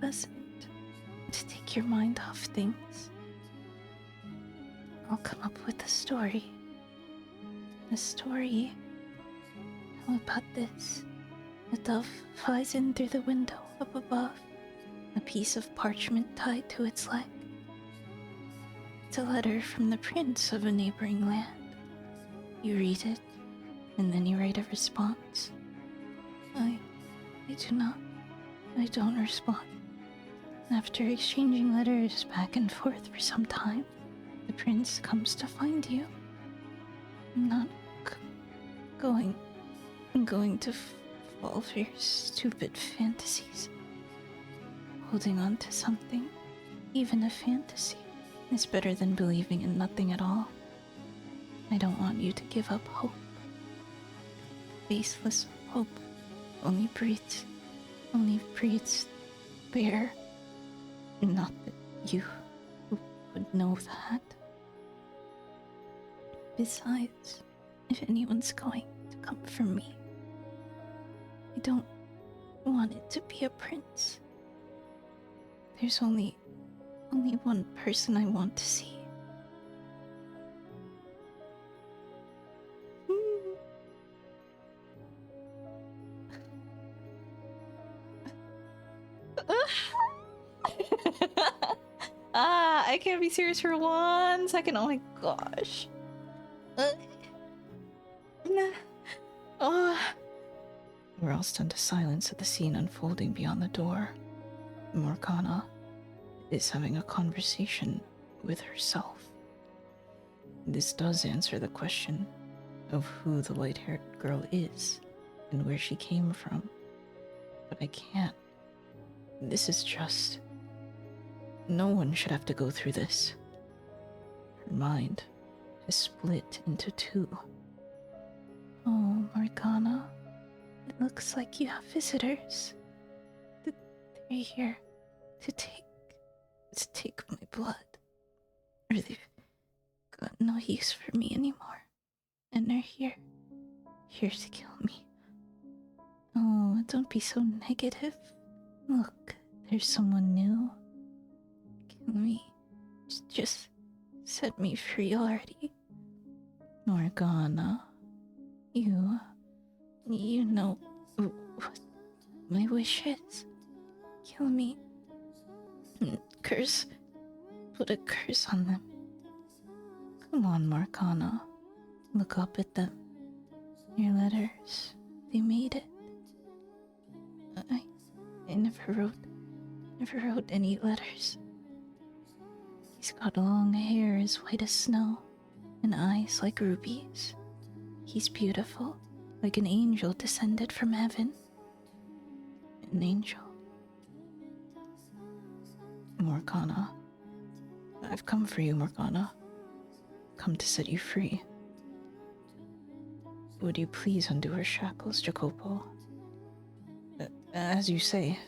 pleasant to take your mind off things. I'll come up with a story. A story. How about this? A dove flies in through the window up above, a piece of parchment tied to its leg. It's a letter from the prince of a neighboring land. You read it, and then you write a response. I don't respond. After exchanging letters back and forth for some time, the prince comes to find you. I'm not going to fall for your stupid fantasies. Holding on to something, even a fantasy, is better than believing in nothing at all. I don't want you to give up hope. Baseless hope only breeds fear. Not that you would know that. Besides, if anyone's going to come for me, I don't want it to be a prince. There's only one person I want to see. I can't be serious for 1 second. Oh my gosh. We're all stunned to silence at the scene unfolding beyond the door. Morgana is having a conversation with herself. This does answer the question of who the white-haired girl is and where she came from. But I can't. This is just... No one should have to go through this. Her mind is split into two. Oh, Morgana, it looks like you have visitors. They're here to take my blood. Or they've got no use for me anymore. And they're here to kill me. Oh, don't be so negative. Look, there's someone new. Kill me. Just set me free already. Morgana, you know what my wish is. Kill me. Curse. Put a curse on them. Come on, Morgana. Look up at them. Your letters. They made it. I never wrote any letters. He's got long hair as white as snow, and eyes like rubies. He's beautiful, like an angel descended from heaven. An angel. Morgana. I've come for you, Morgana. Come to set you free. Would you please undo her shackles, Jacopo? As you say.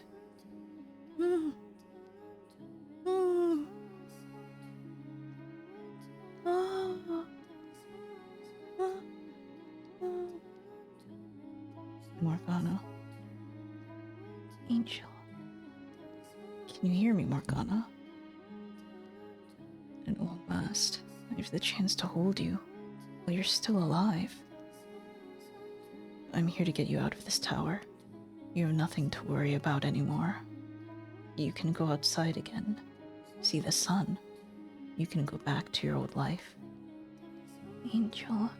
Morgana. Angel. Can you hear me, Morgana? At long last, I have the chance to hold you while you're still alive. I'm here to get you out of this tower. You have nothing to worry about anymore. You can go outside again, see the sun. You can go back to your old life. Angel.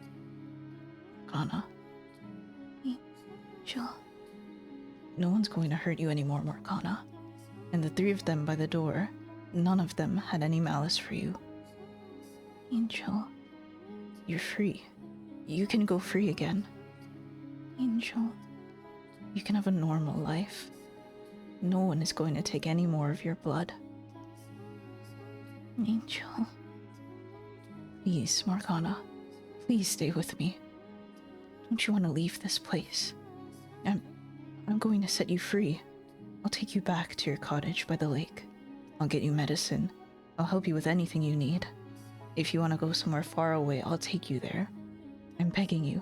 Morgana. Angel. No one's going to hurt you anymore, Morgana. And the three of them by the door, none of them had any malice for you. Angel. You're free. You can go free again. Angel. You can have a normal life. No one is going to take any more of your blood. Angel. Please, Morgana. Please stay with me. Don't you want to leave this place? I'm going to set you free. I'll take you back to your cottage by the lake. I'll get you medicine. I'll help you with anything you need. If you want to go somewhere far away, I'll take you there. I'm begging you.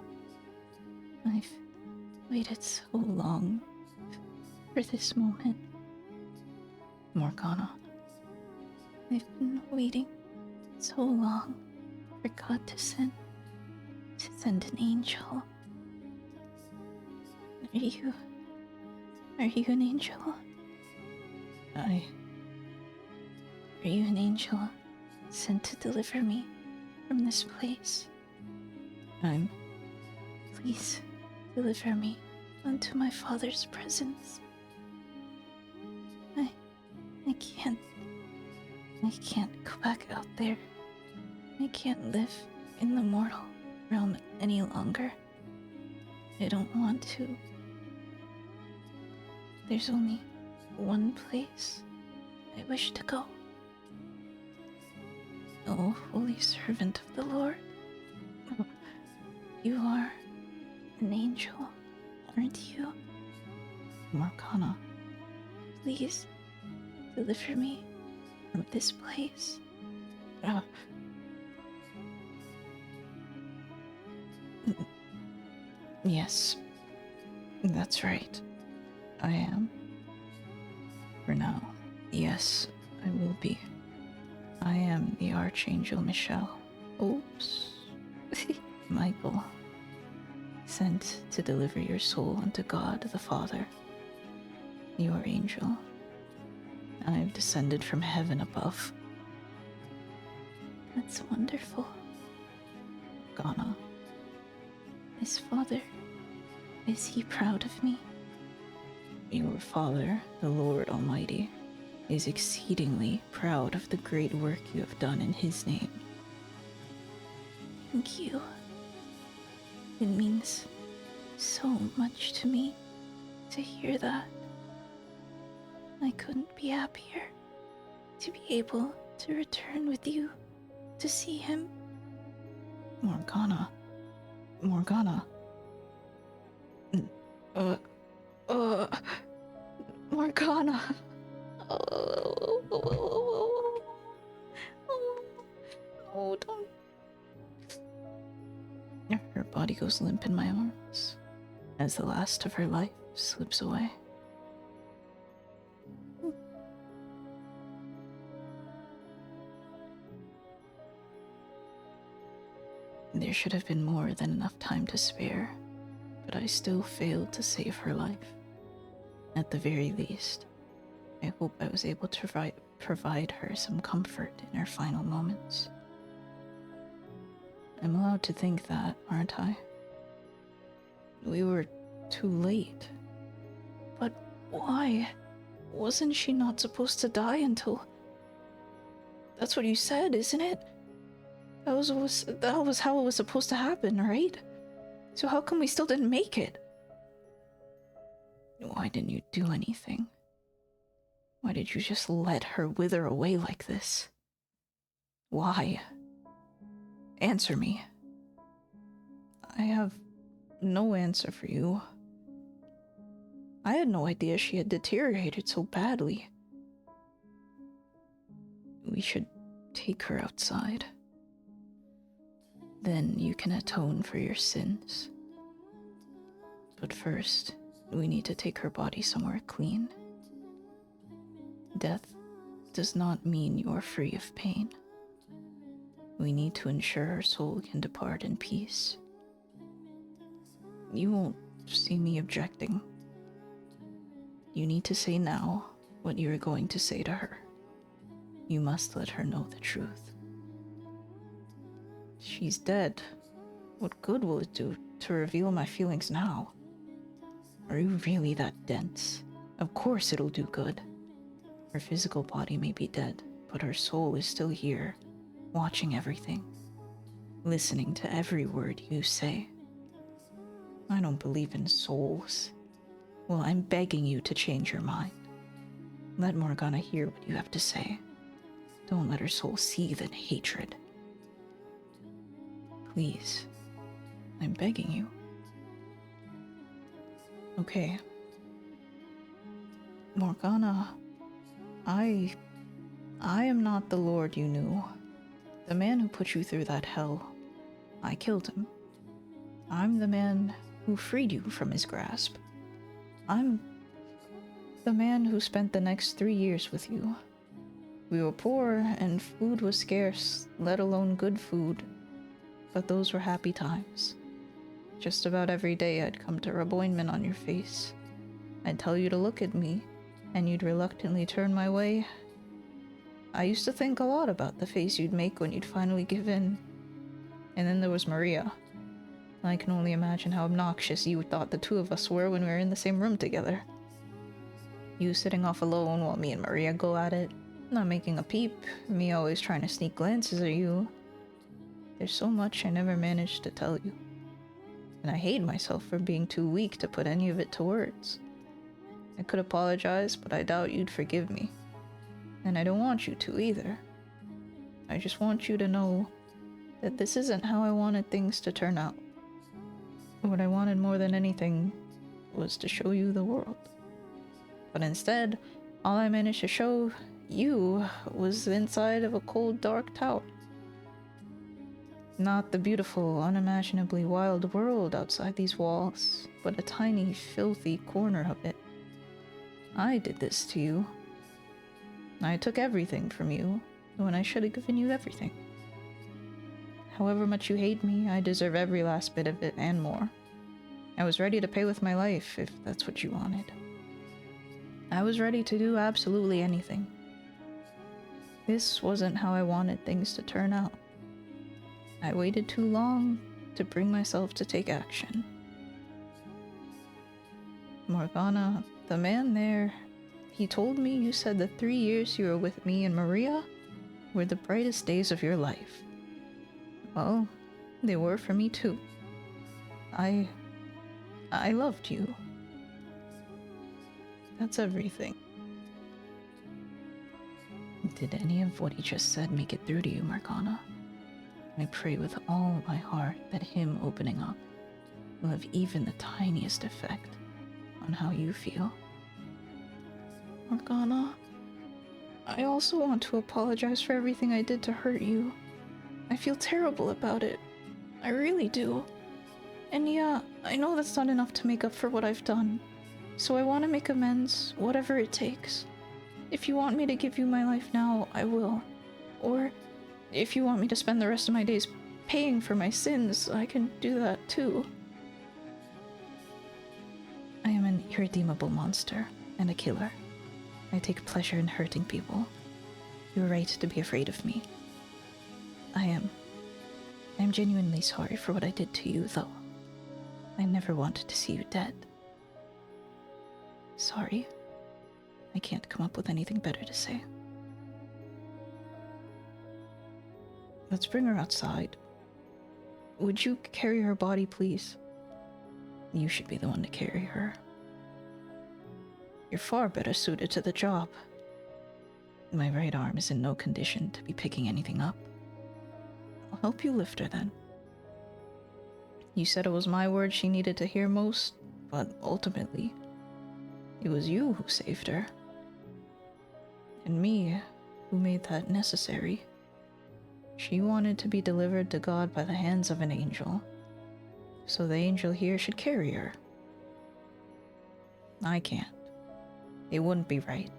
I've waited so long for this moment. Morgana, I've been waiting so long for God to send an angel. Are you an angel? Are you an angel sent to deliver me from this place? Please deliver me unto my father's presence. I can't go back out there. I can't live in the mortal realm any longer. I don't want to. There's only one place I wish to go. O holy servant of the Lord, you are an angel, aren't you? Morgana, please deliver me from this place. Yes, that's right. I am. For now, yes, I will be. I am the Archangel Michelle. Oops. Michael, sent to deliver your soul unto God the Father, your angel. I have descended from heaven above. That's wonderful. Ghana. His father, is he proud of me? Your father, the Lord Almighty, is exceedingly proud of the great work you have done in his name. Thank you. It means so much to me to hear that. I couldn't be happier to be able to return with you to see him. Morgana. Morgana. Morgana. Oh, don't. Her body goes limp in my arms as the last of her life slips away. There should have been more than enough time to spare, but I still failed to save her life. At the very least, I hope I was able to provide her some comfort in her final moments. I'm allowed to think that, aren't I? We were too late. But why? Wasn't she not supposed to die until... That's what you said, isn't it? That was how it was supposed to happen, right? So how come we still didn't make it? Why didn't you do anything? Why did you just let her wither away like this? Why? Answer me. I have no answer for you. I had no idea she had deteriorated so badly. We should take her outside. Then you can atone for your sins. But first, we need to take her body somewhere clean. Death does not mean you are free of pain. We need to ensure her soul can depart in peace. You won't see me objecting. You need to say now what you are going to say to her. You must let her know the truth. She's dead. What good will it do to reveal my feelings now? Are you really that dense? Of course it'll do good. Her physical body may be dead, but her soul is still here, watching everything, listening to every word you say. I don't believe in souls. Well, I'm begging you to change your mind. Let Morgana hear what you have to say. Don't let her soul seethe in hatred. Please, I'm begging you. Okay. Morgana, I am not the Lord you knew. The man who put you through that hell, I killed him. I'm the man who freed you from his grasp. I'm The man who spent the next 3 years with you. We were poor and food was scarce, let alone good food. But those were happy times. Just about every day I'd come to rub ointment on your face. I'd tell you to look at me, and you'd reluctantly turn my way. I used to think a lot about the face you'd make when you'd finally give in. And then there was Maria. I can only imagine how obnoxious you thought the two of us were when we were in the same room together. You sitting off alone while me and Maria go at it, not making a peep, me always trying to sneak glances at you. There's so much I never managed to tell you. And I hate myself for being too weak to put any of it to words. I could apologize, but I doubt you'd forgive me. And I don't want you to either. I just want you to know that this isn't how I wanted things to turn out. What I wanted more than anything was to show you the world. But instead, all I managed to show you was the inside of a cold, dark tower. Not the beautiful, unimaginably wild world outside these walls, but a tiny, filthy corner of it. I did this to you. I took everything from you, when I should have given you everything. However much you hate me, I deserve every last bit of it and more. I was ready to pay with my life, if that's what you wanted. I was ready to do absolutely anything. This wasn't how I wanted things to turn out. I waited too long to bring myself to take action. Morgana, the man there, he told me you said the 3 years you were with me and Maria were the brightest days of your life. Well, they were for me too. I loved you. That's everything. Did any of what he just said make it through to you, Morgana? I pray with all my heart that him opening up will have even the tiniest effect on how you feel. Morgana, I also want to apologize for everything I did to hurt you. I feel terrible about it. I really do. And yeah, I know that's not enough to make up for what I've done. So I want to make amends, whatever it takes. If you want me to give you my life now, I will. Or if you want me to spend the rest of my days paying for my sins, I can do that too. I am an irredeemable monster and a killer. I take pleasure in hurting people. You're right to be afraid of me. I am genuinely sorry for what I did to you, though. I never wanted to see you dead. Sorry. I can't come up with anything better to say. Let's bring her outside. Would you carry her body, please? You should be the one to carry her. You're far better suited to the job. My right arm is in no condition to be picking anything up. I'll help you lift her then. You said it was my word she needed to hear most, but ultimately, it was you who saved her. And me, who made that necessary. She wanted to be delivered to God by the hands of an angel, so the angel here should carry her. I can't. It wouldn't be right.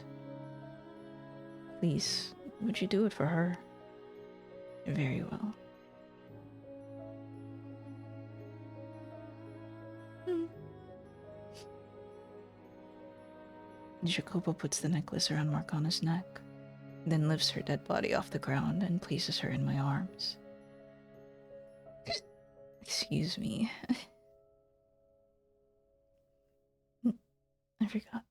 Please, would you do it for her? Very well. Jacopo puts the necklace around Morgana's neck, then lifts her dead body off the ground and places her in my arms. Excuse me. I forgot.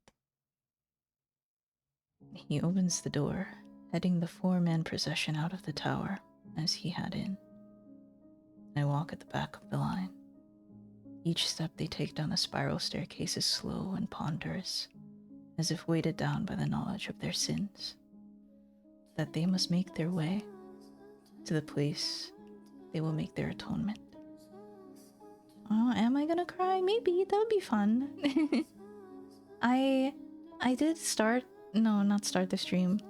He opens the door, heading the 4-man procession out of the tower, as he had in. I walk at the back of the line. Each step they take down the spiral staircase is slow and ponderous, as if weighted down by the knowledge of their sins, that they must make their way to the place they will make their atonement. Oh, am I gonna cry? Maybe. That would be fun. I did not start the stream.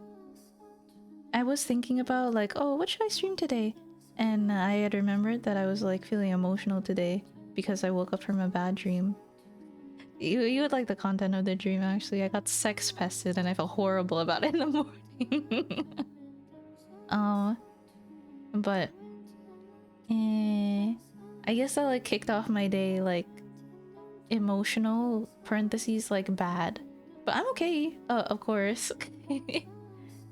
I was thinking about like, oh, what should I stream today? And I had remembered that I was like feeling emotional today because I woke up from a bad dream. You would like the content of the dream, actually. I got sex pested and I felt horrible about it in the morning. um, but I guess that like kicked off my day like emotional parentheses like bad. But I'm okay, of course.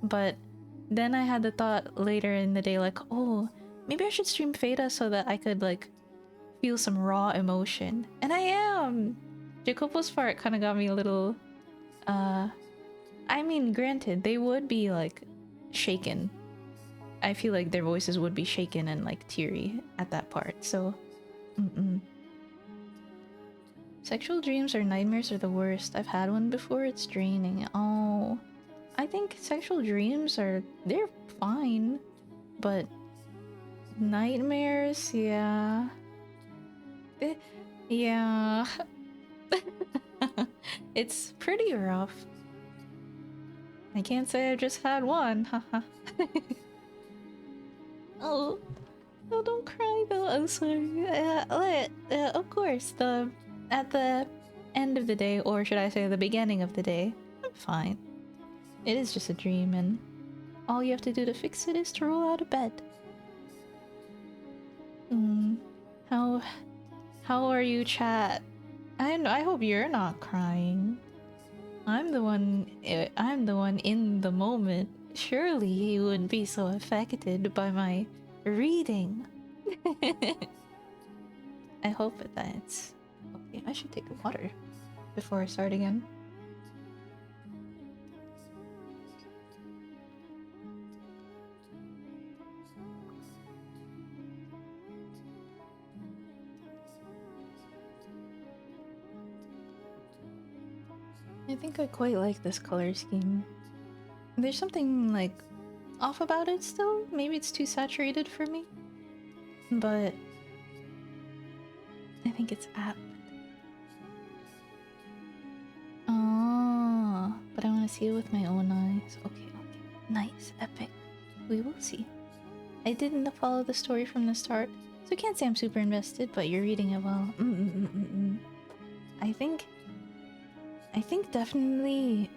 But then I had the thought later in the day like, oh, maybe I should stream Fata so that I could like feel some raw emotion. And I am! Jacopo's part kind of got me a little... I mean, granted, they would be like shaken. I feel like their voices would be shaken and like teary at that part, so... Sexual dreams or nightmares are the worst. I've had one before, it's draining. Oh... I think sexual dreams are... they're fine. But... nightmares, yeah... yeah... It's pretty rough. I can't say I just had one, haha. Oh, no, don't cry though. I'm sorry. Of course, at the end of the day, or should I say the beginning of the day, I'm fine. It is just a dream, and all you have to do to fix it is to roll out of bed. How are you, chat? I hope you're not crying. I'm the one in the moment. Surely he wouldn't be so affected by my reading. I hope that's... okay, I should take a water before I start again. I think I quite like this color scheme. There's something, like, off about it still. Maybe it's too saturated for me. But... I think it's apt. Oh, but I want to see it with my own eyes. Okay. Nice. Epic. We will see. I didn't follow the story from the start, so I can't say I'm super invested, but you're reading it well. I think definitely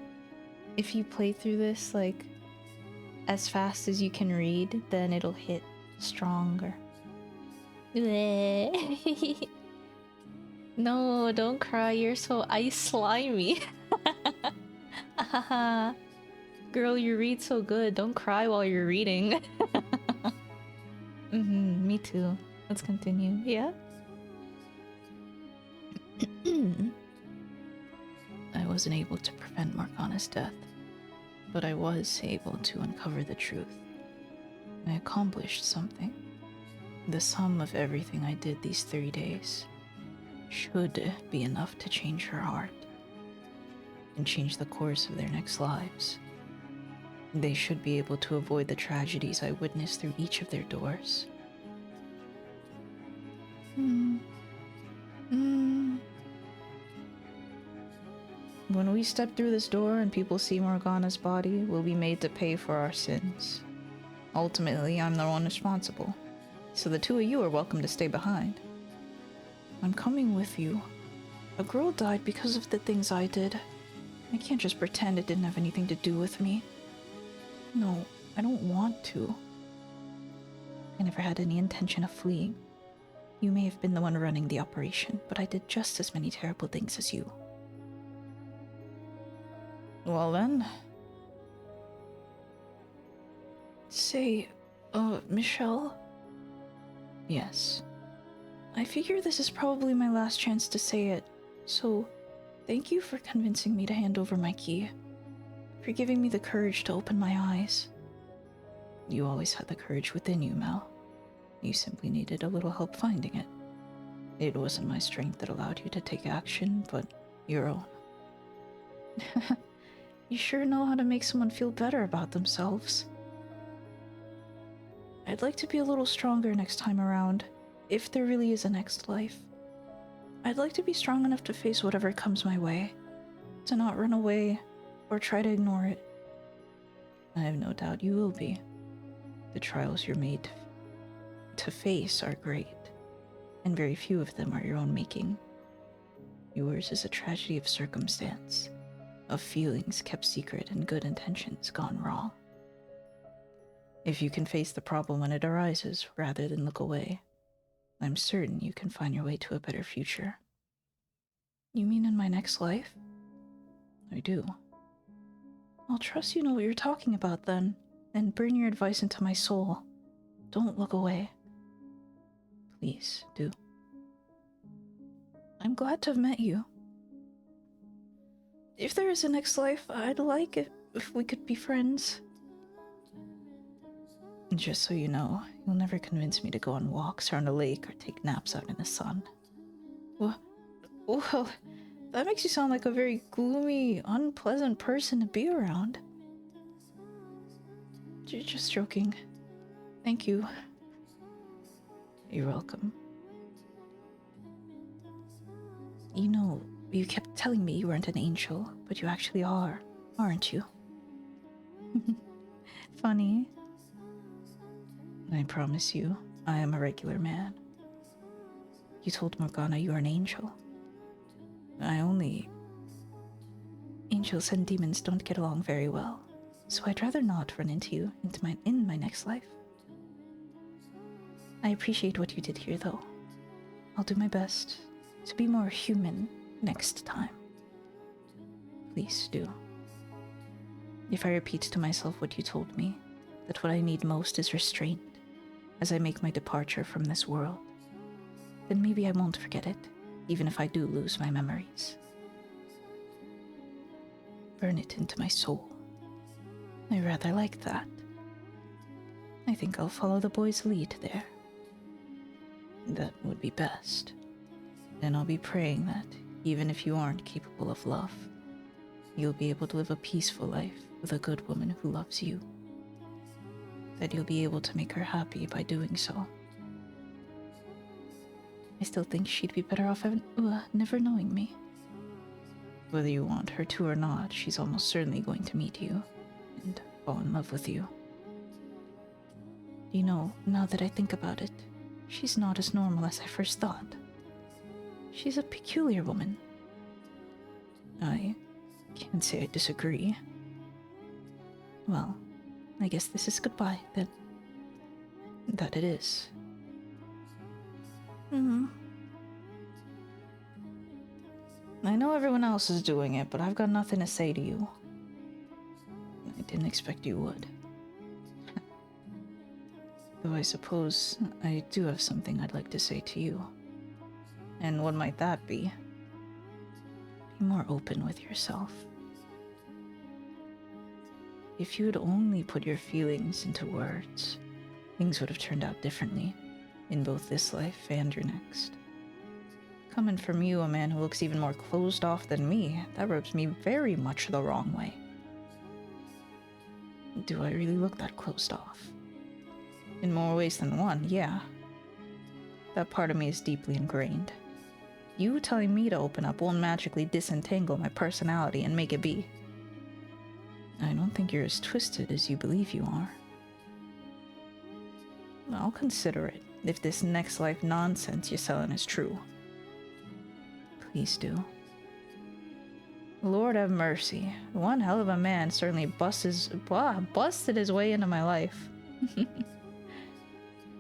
if you play through this like as fast as you can read, then it'll hit stronger. No, don't cry, you're so ice slimy. Girl, you read so good, don't cry while you're reading. Me too. Let's continue. Yeah? I wasn't able to prevent Morgana's death, but I was able to uncover the truth. I accomplished something. The sum of everything I did these 3 days should be enough to change her heart and change the course of their next lives. They should be able to avoid the tragedies I witnessed through each of their doors. When we step through this door and people see Morgana's body, we'll be made to pay for our sins. Ultimately, I'm the one responsible, so the two of you are welcome to stay behind. I'm coming with you. A girl died because of the things I did. I can't just pretend it didn't have anything to do with me. No, I don't want to. I never had any intention of fleeing. You may have been the one running the operation, but I did just as many terrible things as you. Well then... Say, Michelle? Yes. I figure this is probably my last chance to say it, so thank you for convincing me to hand over my key. For giving me the courage to open my eyes. You always had the courage within you, Mel. You simply needed a little help finding it. It wasn't my strength that allowed you to take action, but your own. You sure know how to make someone feel better about themselves. I'd like to be a little stronger next time around, if there really is a next life. I'd like to be strong enough to face whatever comes my way, to not run away or try to ignore it. I have no doubt you will be. The trials you're made to face are great, and very few of them are your own making. Yours is a tragedy of circumstance, of feelings kept secret and good intentions gone wrong. If you can face the problem when it arises rather than look away, I'm certain you can find your way to a better future. You mean in my next life? I do. I'll trust you know what you're talking about then, and burn your advice into my soul. Don't look away. Please do. I'm glad to have met you. If there is a next life, I'd like it if we could be friends. Just so you know, you'll never convince me to go on walks around a lake or take naps out in the sun. Well, that makes you sound like a very gloomy, unpleasant person to be around. Just joking. Thank you. You're welcome. You know, you kept telling me you weren't an angel, but you actually are, aren't you? Funny. I promise you, I am a regular man. You told Morgana you are an angel. Angels and demons don't get along very well, so I'd rather not run into you in my next life. I appreciate what you did here, though. I'll do my best to be more human next time. Please do. If I repeat to myself what you told me, that what I need most is restraint as I make my departure from this world, then maybe I won't forget it, even if I do lose my memories. Burn it into my soul. I rather like that. I think I'll follow the boy's lead there. That would be best. And I'll be praying that, even if you aren't capable of love, you'll be able to live a peaceful life with a good woman who loves you. That you'll be able to make her happy by doing so. I still think she'd be better off never knowing me. Whether you want her to or not, she's almost certainly going to meet you and fall in love with you. You know, now that I think about it, she's not as normal as I first thought. She's a peculiar woman. I can't say I disagree. Well, I guess this is goodbye, then. That it is. I know everyone else is doing it, but I've got nothing to say to you. I didn't expect you would. Though I suppose I do have something I'd like to say to you. And what might that be? Be more open with yourself. If you had only put your feelings into words, things would have turned out differently, in both this life and your next. Coming from you, a man who looks even more closed off than me, that rubs me very much the wrong way. Do I really look that closed off? In more ways than one, yeah. That part of me is deeply ingrained. You telling me to open up won't magically disentangle my personality and make it be. I don't think you're as twisted as you believe you are. I'll consider it, if this next life nonsense you're selling is true. Please do. Lord have mercy. One hell of a man certainly busted his way into my life.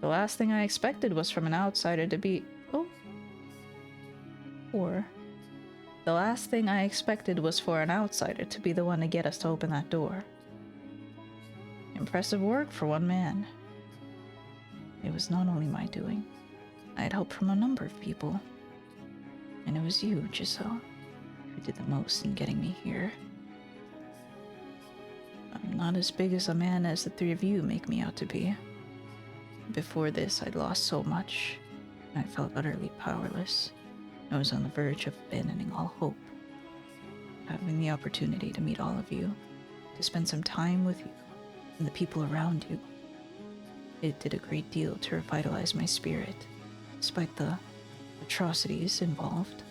The last thing I expected was from an outsider to be... The last thing I expected was for an outsider to be the one to get us to open that door. Impressive work for one man. It was not only my doing. I had help from a number of people. And it was you, Giselle, who did the most in getting me here. I'm not as big as a man as the three of you make me out to be. Before this, I'd lost so much. I felt utterly powerless. I was on the verge of abandoning all hope. Having the opportunity to meet all of you, to spend some time with you and the people around you, it did a great deal to revitalize my spirit, despite the atrocities involved.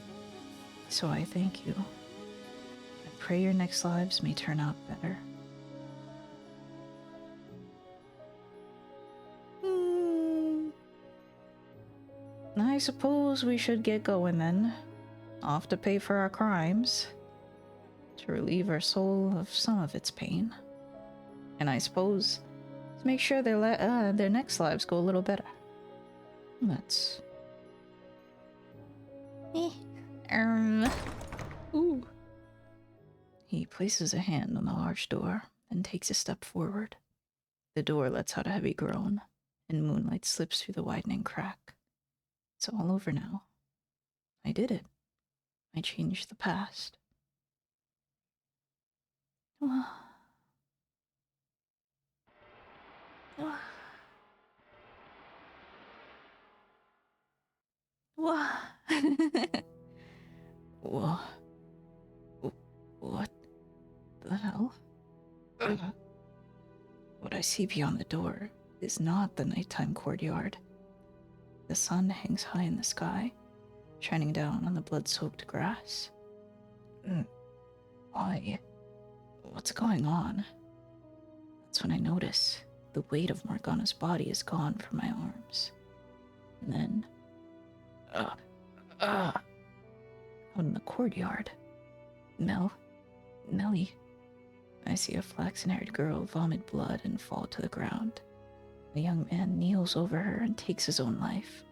So I thank you. I pray your next lives may turn out better. I suppose we should get going then. off to pay for our crimes, to relieve our soul of some of its pain, and I suppose to make sure their next lives go a little better. That's... Ooh. He places a hand on the large door and takes a step forward. The door lets out a heavy groan, and moonlight slips through the widening crack. It's all over now. I did it. I changed the past. What? What the hell? What I see beyond the door is not the nighttime courtyard. The sun hangs high in the sky, shining down on the blood-soaked grass. Why? What's going on? That's when I notice the weight of Morgana's body is gone from my arms. And then... out in the courtyard. Nellie. I see a flaxen-haired girl vomit blood and fall to the ground. A young man kneels over her and takes his own life.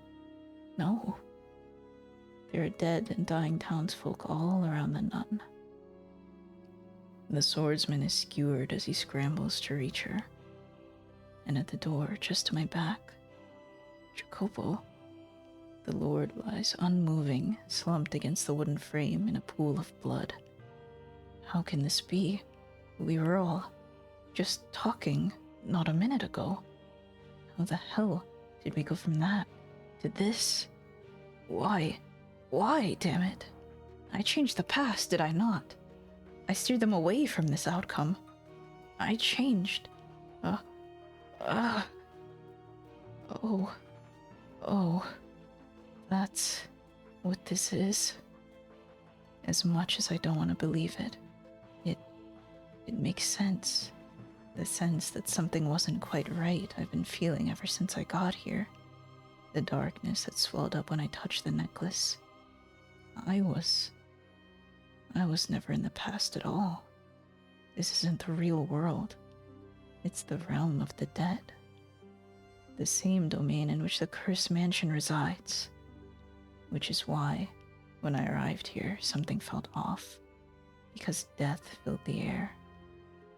No. There are dead and dying townsfolk all around the nun. The swordsman is skewered as he scrambles to reach her. And at the door, just to my back, Jacopo, the Lord, lies unmoving, slumped against the wooden frame in a pool of blood. How can this be? We were all just talking not a minute ago. How the hell did we go from that to this? Why? Why, damn it? I changed the past, did I not? I steered them away from this outcome. I changed. Oh, that's what this is. As much as I don't want to believe it, it makes sense. The sense that something wasn't quite right I've been feeling ever since I got here. The darkness that swelled up when I touched the necklace. I was never in the past at all. This isn't the real world. It's the realm of the dead. The same domain in which the cursed mansion resides. Which is why, when I arrived here, something felt off. Because death filled the air.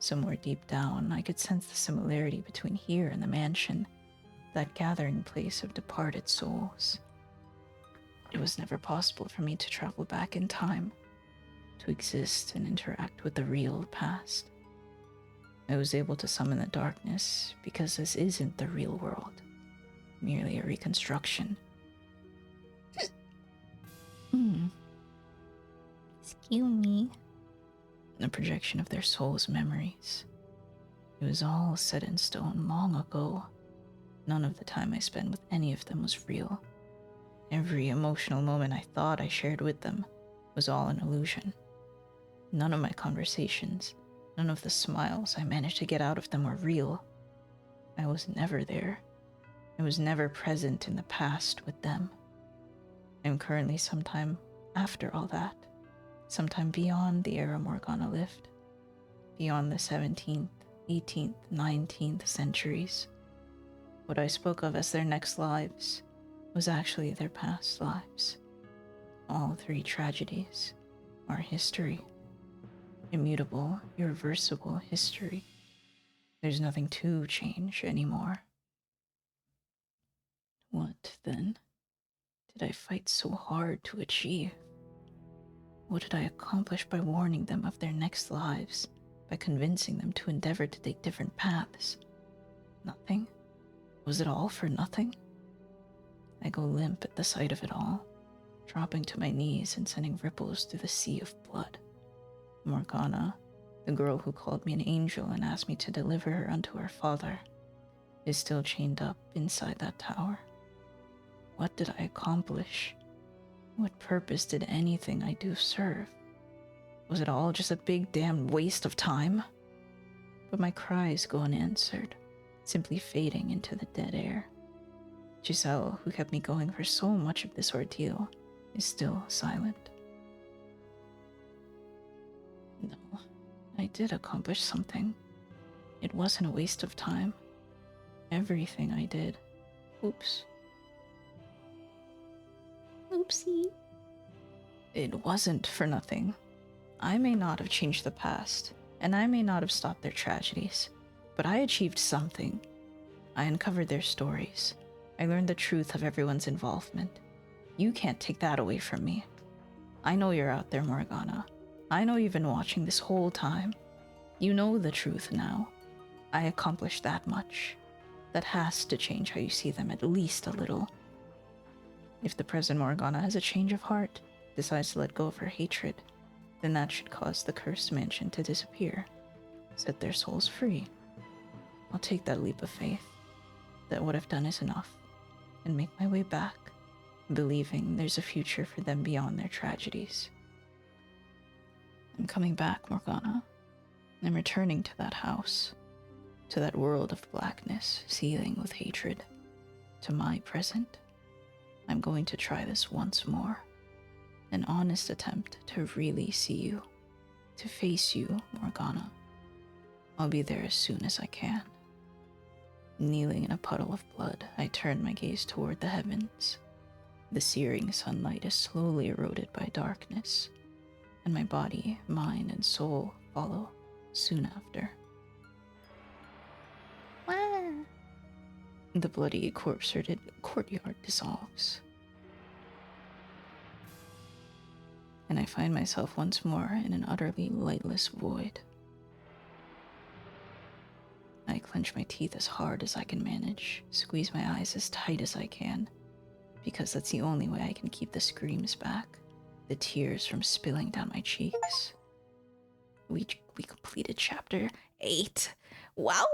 Somewhere deep down, I could sense the similarity between here and the mansion, that gathering place of departed souls. It was never possible for me to travel back in time, to exist and interact with the real past. I was able to summon the darkness because this isn't the real world, merely a reconstruction. Excuse me. A projection of their souls' memories. It was all set in stone long ago. None of the time I spent with any of them was real. Every emotional moment I thought I shared with them was all an illusion. None of my conversations, none of the smiles I managed to get out of them were real. I was never there. I was never present in the past with them. I am currently sometime after all that. Sometime beyond the era Morgana lived, beyond the 17th, 18th, 19th centuries. What I spoke of as their next lives was actually their past lives. All three tragedies are history. Immutable, irreversible history. There's nothing to change anymore. What, then, did I fight so hard to achieve? What did I accomplish by warning them of their next lives, by convincing them to endeavor to take different paths? Nothing? Was it all for nothing? I go limp at the sight of it all, dropping to my knees and sending ripples through the sea of blood. Morgana, the girl who called me an angel and asked me to deliver her unto her father, is still chained up inside that tower. What did I accomplish? What purpose did anything I do serve? Was it all just a big damn waste of time? But my cries go unanswered, simply fading into the dead air. Giselle, who kept me going for so much of this ordeal, is still silent. No, I did accomplish something. It wasn't a waste of time. Everything I did. Oops. Oopsie. It wasn't for nothing. I may not have changed the past, and I may not have stopped their tragedies, but I achieved something. I uncovered their stories. I learned the truth of everyone's involvement. You can't take that away from me. I know you're out there, Morgana. I know you've been watching this whole time. You know the truth now. I accomplished that much. That has to change how you see them at least a little. If the present Morgana has a change of heart, decides to let go of her hatred, then that should cause the cursed mansion to disappear. Set their souls free. I'll take that leap of faith, that what I've done is enough, and make my way back, believing there's a future for them beyond their tragedies. I'm coming back, Morgana. I'm returning to that house, to that world of blackness seething with hatred, to my present. I'm going to try this once more. An honest attempt to really see you, to face you, Morgana. I'll be there as soon as I can. Kneeling in a puddle of blood, I turn my gaze toward the heavens. The searing sunlight is slowly eroded by darkness, and my body, mind, and soul follow soon after. Wah! The bloody, corpse-ridden courtyard dissolves, and I find myself once more in an utterly lightless void. I clench my teeth as hard as I can manage, squeeze my eyes as tight as I can, because that's the only way I can keep the screams back, the tears from spilling down my cheeks. We completed chapter 8. Wow!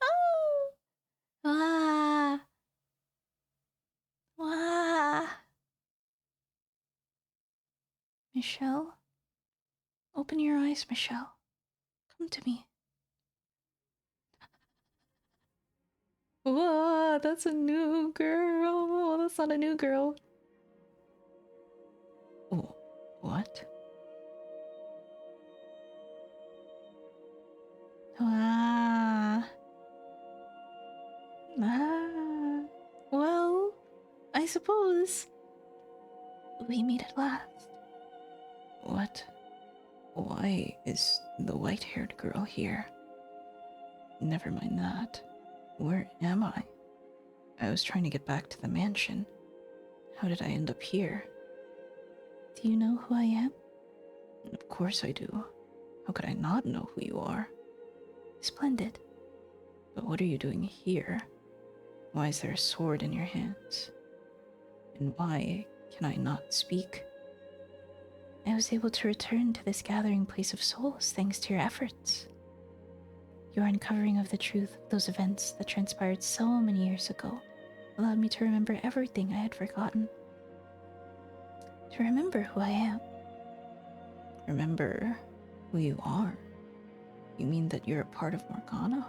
Oh! Ah! Ah! Michelle? Open your eyes, Michelle. Come to me. Whoa, that's a new girl. Oh, that's not a new girl. Oh, what? Ah. Ah. Well, I suppose we meet at last. What? Why is the white-haired girl here? Never mind that. Where am I? I was trying to get back to the mansion. How did I end up here? Do you know who I am? Of course I do. How could I not know who you are? Splendid. But what are you doing here? Why is there a sword in your hands? And why can I not speak? I was able to return to this gathering place of souls thanks to your efforts. Your uncovering of the truth of those events that transpired so many years ago allowed me to remember everything I had forgotten. To remember who I am. Remember who you are? You mean that you're a part of Morgana?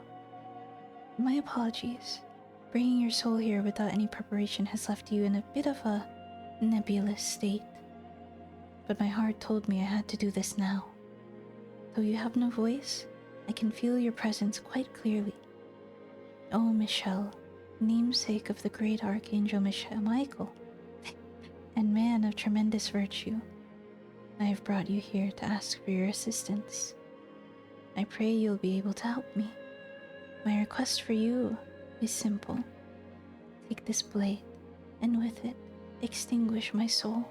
My apologies. Bringing your soul here without any preparation has left you in a bit of a nebulous state. But my heart told me I had to do this now. Though you have no voice, I can feel your presence quite clearly. Oh, Michelle, namesake of the great Archangel Michael, and man of tremendous virtue, I have brought you here to ask for your assistance. I pray you'll be able to help me. My request for you is simple. Take this blade, and with it, extinguish my soul.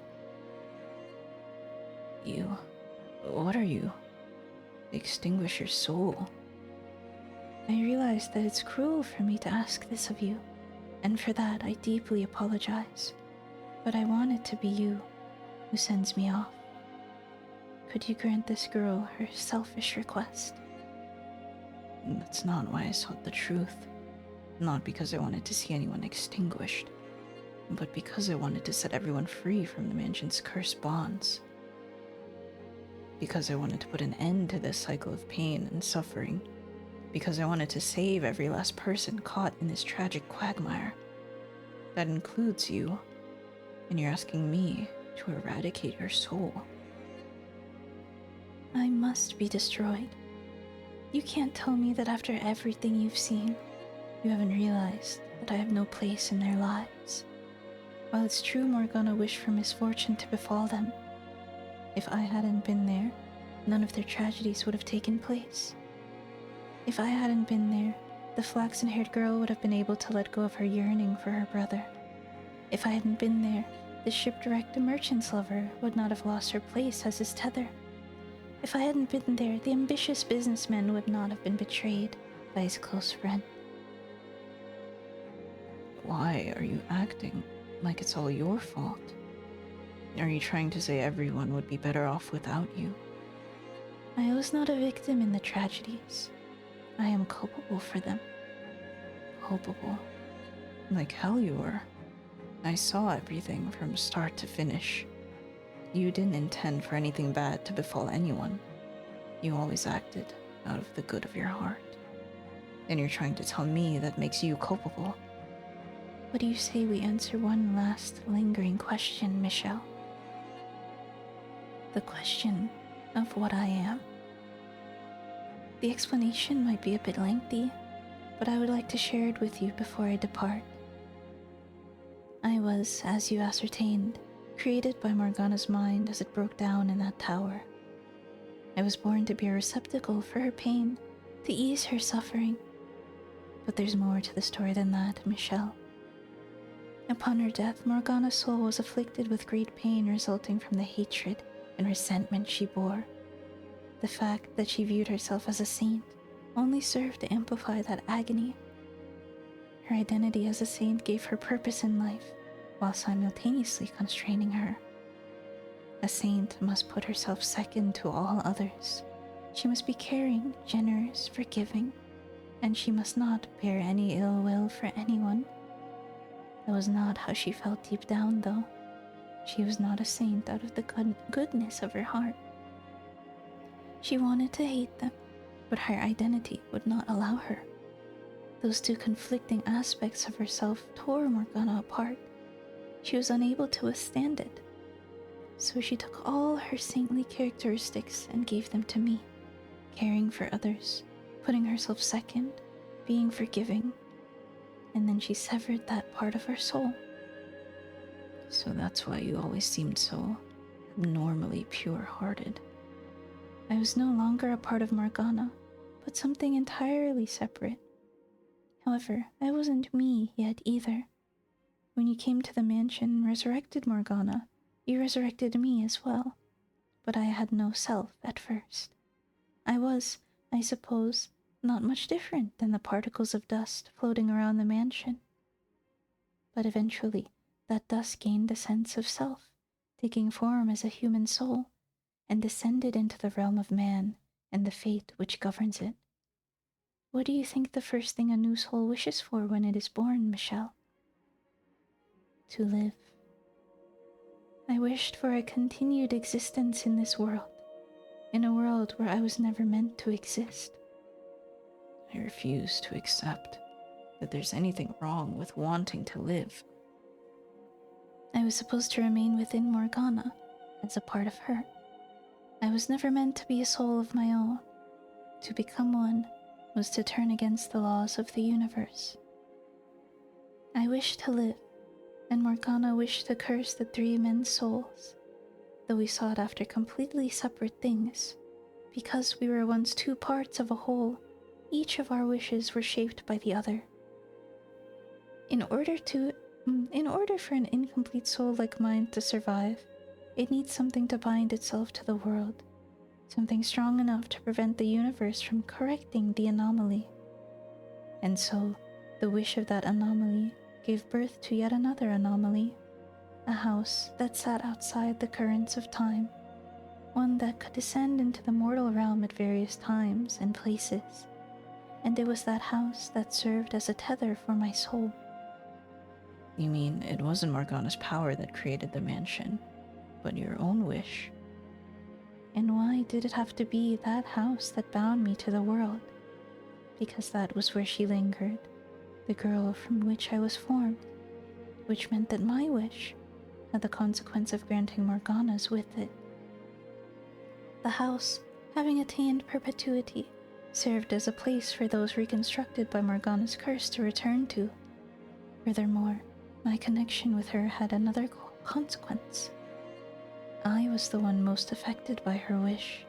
You... what are you? Extinguish your soul? I realize that it's cruel for me to ask this of you, and for that I deeply apologize. But I want it to be you who sends me off. Could you grant this girl her selfish request? That's not why I sought the truth. Not because I wanted to see anyone extinguished, but because I wanted to set everyone free from the mansion's cursed bonds. Because I wanted to put an end to this cycle of pain and suffering. Because I wanted to save every last person caught in this tragic quagmire. That includes you, and you're asking me to eradicate your soul. I must be destroyed. You can't tell me that after everything you've seen, you haven't realized that I have no place in their lives. While it's true Morgana wished for misfortune to befall them, if I hadn't been there, none of their tragedies would have taken place. If I hadn't been there, the flaxen-haired girl would have been able to let go of her yearning for her brother. If I hadn't been there, the shipwrecked merchant's lover would not have lost her place as his tether. If I hadn't been there, the ambitious businessman would not have been betrayed by his close friend. Why are you acting like it's all your fault? Are you trying to say everyone would be better off without you? I was not a victim in the tragedies. I am culpable for them. Culpable? Like hell you were. I saw everything from start to finish. You didn't intend for anything bad to befall anyone. You always acted out of the good of your heart. And you're trying to tell me that makes you culpable. What do you say we answer one last lingering question, Michelle? The question of what I am. The explanation might be a bit lengthy, but I would like to share it with you before I depart. I was, as you ascertained, created by Morgana's mind as it broke down in that tower. I was born to be a receptacle for her pain, to ease her suffering. But there's more to the story than that, Michelle. Upon her death, Morgana's soul was afflicted with great pain resulting from the hatred and resentment she bore. The fact that she viewed herself as a saint only served to amplify that agony. Her identity as a saint gave her purpose in life, while simultaneously constraining her. A saint must put herself second to all others. She must be caring, generous, forgiving, and she must not bear any ill will for anyone. That was not how she felt deep down, though. She was not a saint out of the goodness of her heart. She wanted to hate them, but her identity would not allow her. Those two conflicting aspects of herself tore Morgana apart. She was unable to withstand it. So she took all her saintly characteristics and gave them to me, caring for others, putting herself second, being forgiving, and then she severed that part of her soul. So that's why you always seemed so abnormally pure-hearted. I was no longer a part of Morgana, but something entirely separate. However, I wasn't me yet either. When you came to the mansion and resurrected Morgana, you resurrected me as well, but I had no self at first. I was, I suppose, not much different than the particles of dust floating around the mansion. But eventually, that dust gained a sense of self, taking form as a human soul, and descended into the realm of man and the fate which governs it. What do you think the first thing a new soul wishes for when it is born, Michelle? To live. I wished for a continued existence in this world, in a world where I was never meant to exist. I refuse to accept that there's anything wrong with wanting to live. I was supposed to remain within Morgana, as a part of her. I was never meant to be a soul of my own. To become one was to turn against the laws of the universe. I wished to live, and Morgana wished to curse the three men's souls, though we sought after completely separate things. Because we were once two parts of a whole, each of our wishes were shaped by the other. In order for an incomplete soul like mine to survive, it needs something to bind itself to the world, something strong enough to prevent the universe from correcting the anomaly. And so, the wish of that anomaly gave birth to yet another anomaly, a house that sat outside the currents of time, one that could descend into the mortal realm at various times and places, and it was that house that served as a tether for my soul. You mean it wasn't Morgana's power that created the mansion, but your own wish? And why did it have to be that house that bound me to the world? Because that was where she lingered, the girl from which I was formed, which meant that my wish had the consequence of granting Morgana's with it. The house having attained perpetuity, served as a place for those reconstructed by Morgana's curse to return to. Furthermore, my connection with her had another consequence. I was the one most affected by her wish.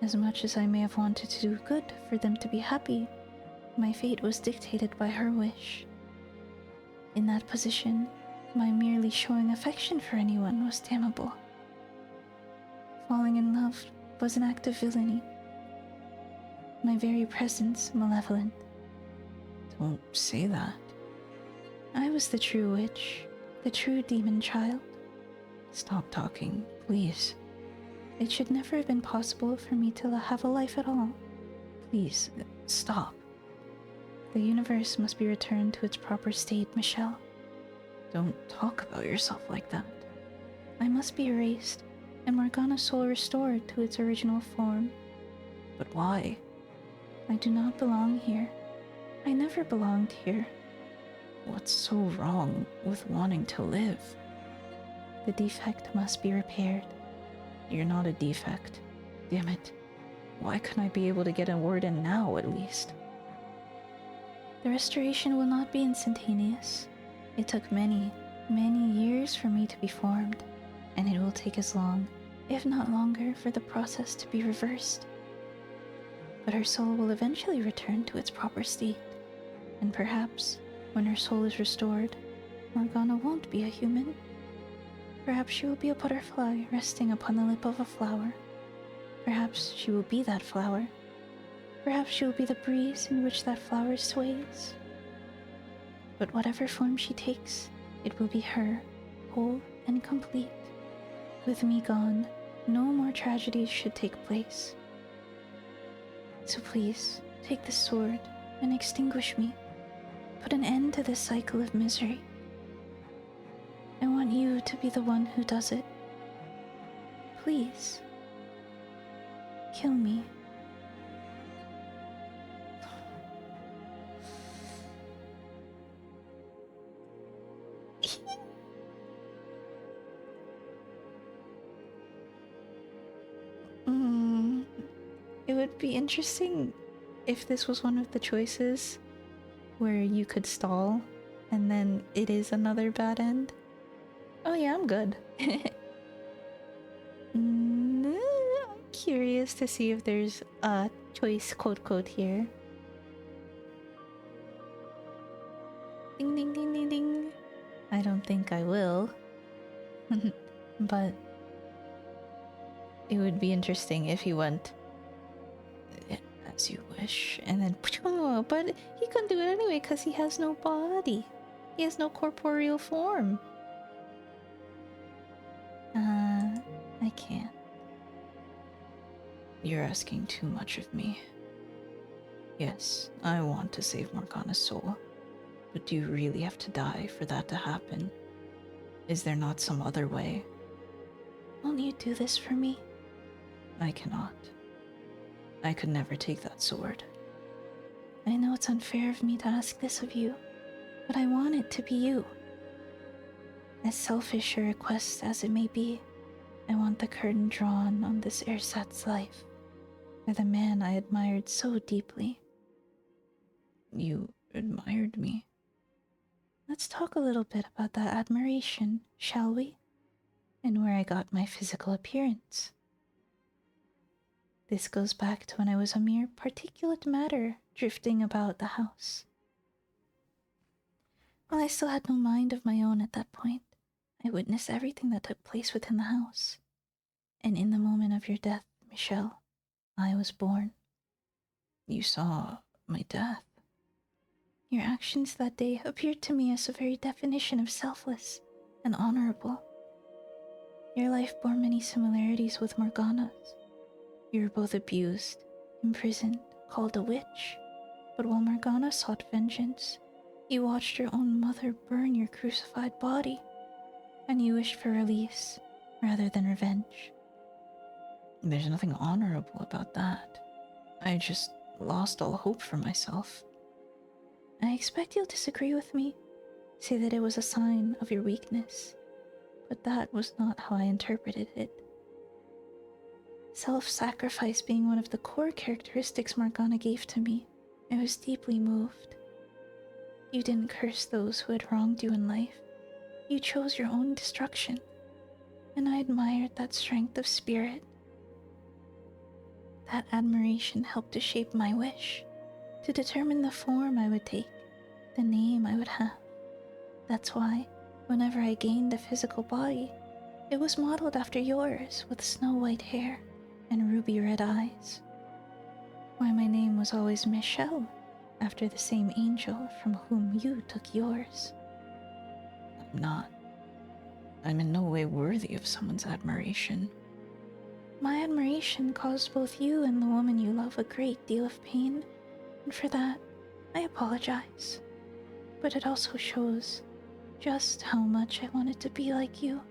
As much as I may have wanted to do good for them to be happy, my fate was dictated by her wish. In that position, my merely showing affection for anyone was damnable. Falling in love was an act of villainy. My very presence malevolent. Don't say that. I was the true witch, the true demon child. Stop talking, please. It should never have been possible for me to have a life at all. Please, stop. The universe must be returned to its proper state, Michelle. Don't talk about yourself like that. I must be erased, and Morgana's soul restored to its original form. But why? I do not belong here. I never belonged here. What's so wrong with wanting to live? The defect must be repaired. You're not a defect. Damn it. Why couldn't I be able to get a word in now, at least? The restoration will not be instantaneous. It took many, many years for me to be formed, and it will take as long, if not longer, for the process to be reversed. But her soul will eventually return to its proper state, and perhaps, when her soul is restored, Morgana won't be a human. Perhaps she will be a butterfly resting upon the lip of a flower. Perhaps she will be that flower. Perhaps she will be the breeze in which that flower sways. But whatever form she takes, it will be her, whole and complete. With me gone, no more tragedies should take place. So please, take the sword and extinguish me. Put an end to this cycle of misery. I want you to be the one who does it. Please. Kill me. It would be interesting if this was one of the choices where you could stall and then it is another bad end. Oh yeah, I'm good. I'm curious to see if there's a choice quote here. Ding ding ding ding ding. I don't think I will. But it would be interesting if he went as you wish and then but he couldn't do it anyway because he has no body. He has no corporeal form. I can't. You're asking too much of me. Yes, I want to save Morgana's soul, but do you really have to die for that to happen? Is there not some other way? Won't you do this for me? I cannot. I could never take that sword. I know it's unfair of me to ask this of you, but I want it to be you. As selfish a request as it may be, I want the curtain drawn on this ersatz life, for the man I admired so deeply. You admired me? Let's talk a little bit about that admiration, shall we? And where I got my physical appearance. This goes back to when I was a mere particulate matter drifting about the house. While I still had no mind of my own at that point, I witnessed everything that took place within the house. And in the moment of your death, Michelle, I was born. You saw my death? Your actions that day appeared to me as the very definition of selfless and honorable. Your life bore many similarities with Morgana's. You were both abused, imprisoned, called a witch. But while Morgana sought vengeance, you watched your own mother burn your crucified body, and you wished for release rather than revenge. There's nothing honorable about that. I just lost all hope for myself. I expect you'll disagree with me, say that it was a sign of your weakness, but that was not how I interpreted it. Self-sacrifice being one of the core characteristics Morgana gave to me, I was deeply moved. You didn't curse those who had wronged you in life. You chose your own destruction, and I admired that strength of spirit. That admiration helped to shape my wish, to determine the form I would take, the name I would have. That's why, whenever I gained a physical body, it was modeled after yours with snow-white hair and ruby-red eyes. Why my name was always Michelle, after the same angel from whom you took yours. I'm not. I'm in no way worthy of someone's admiration. My admiration caused both you and the woman you love a great deal of pain, and for that, I apologize. But it also shows just how much I wanted to be like you.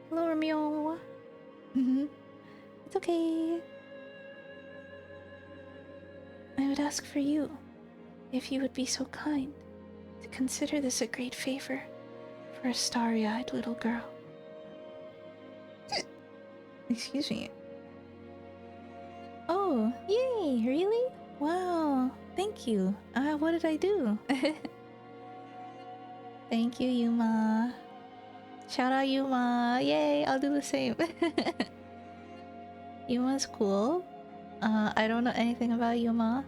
Hello, Romeo. It's okay. I would ask for you, if you would be so kind, to consider this a great favor for a starry-eyed little girl. Excuse me. Oh, yay, really? Wow, thank you. What did I do? Thank you, Yuma. Shout out Yuma. Yay, I'll do the same. Yuma's cool. I don't know anything about Yuma.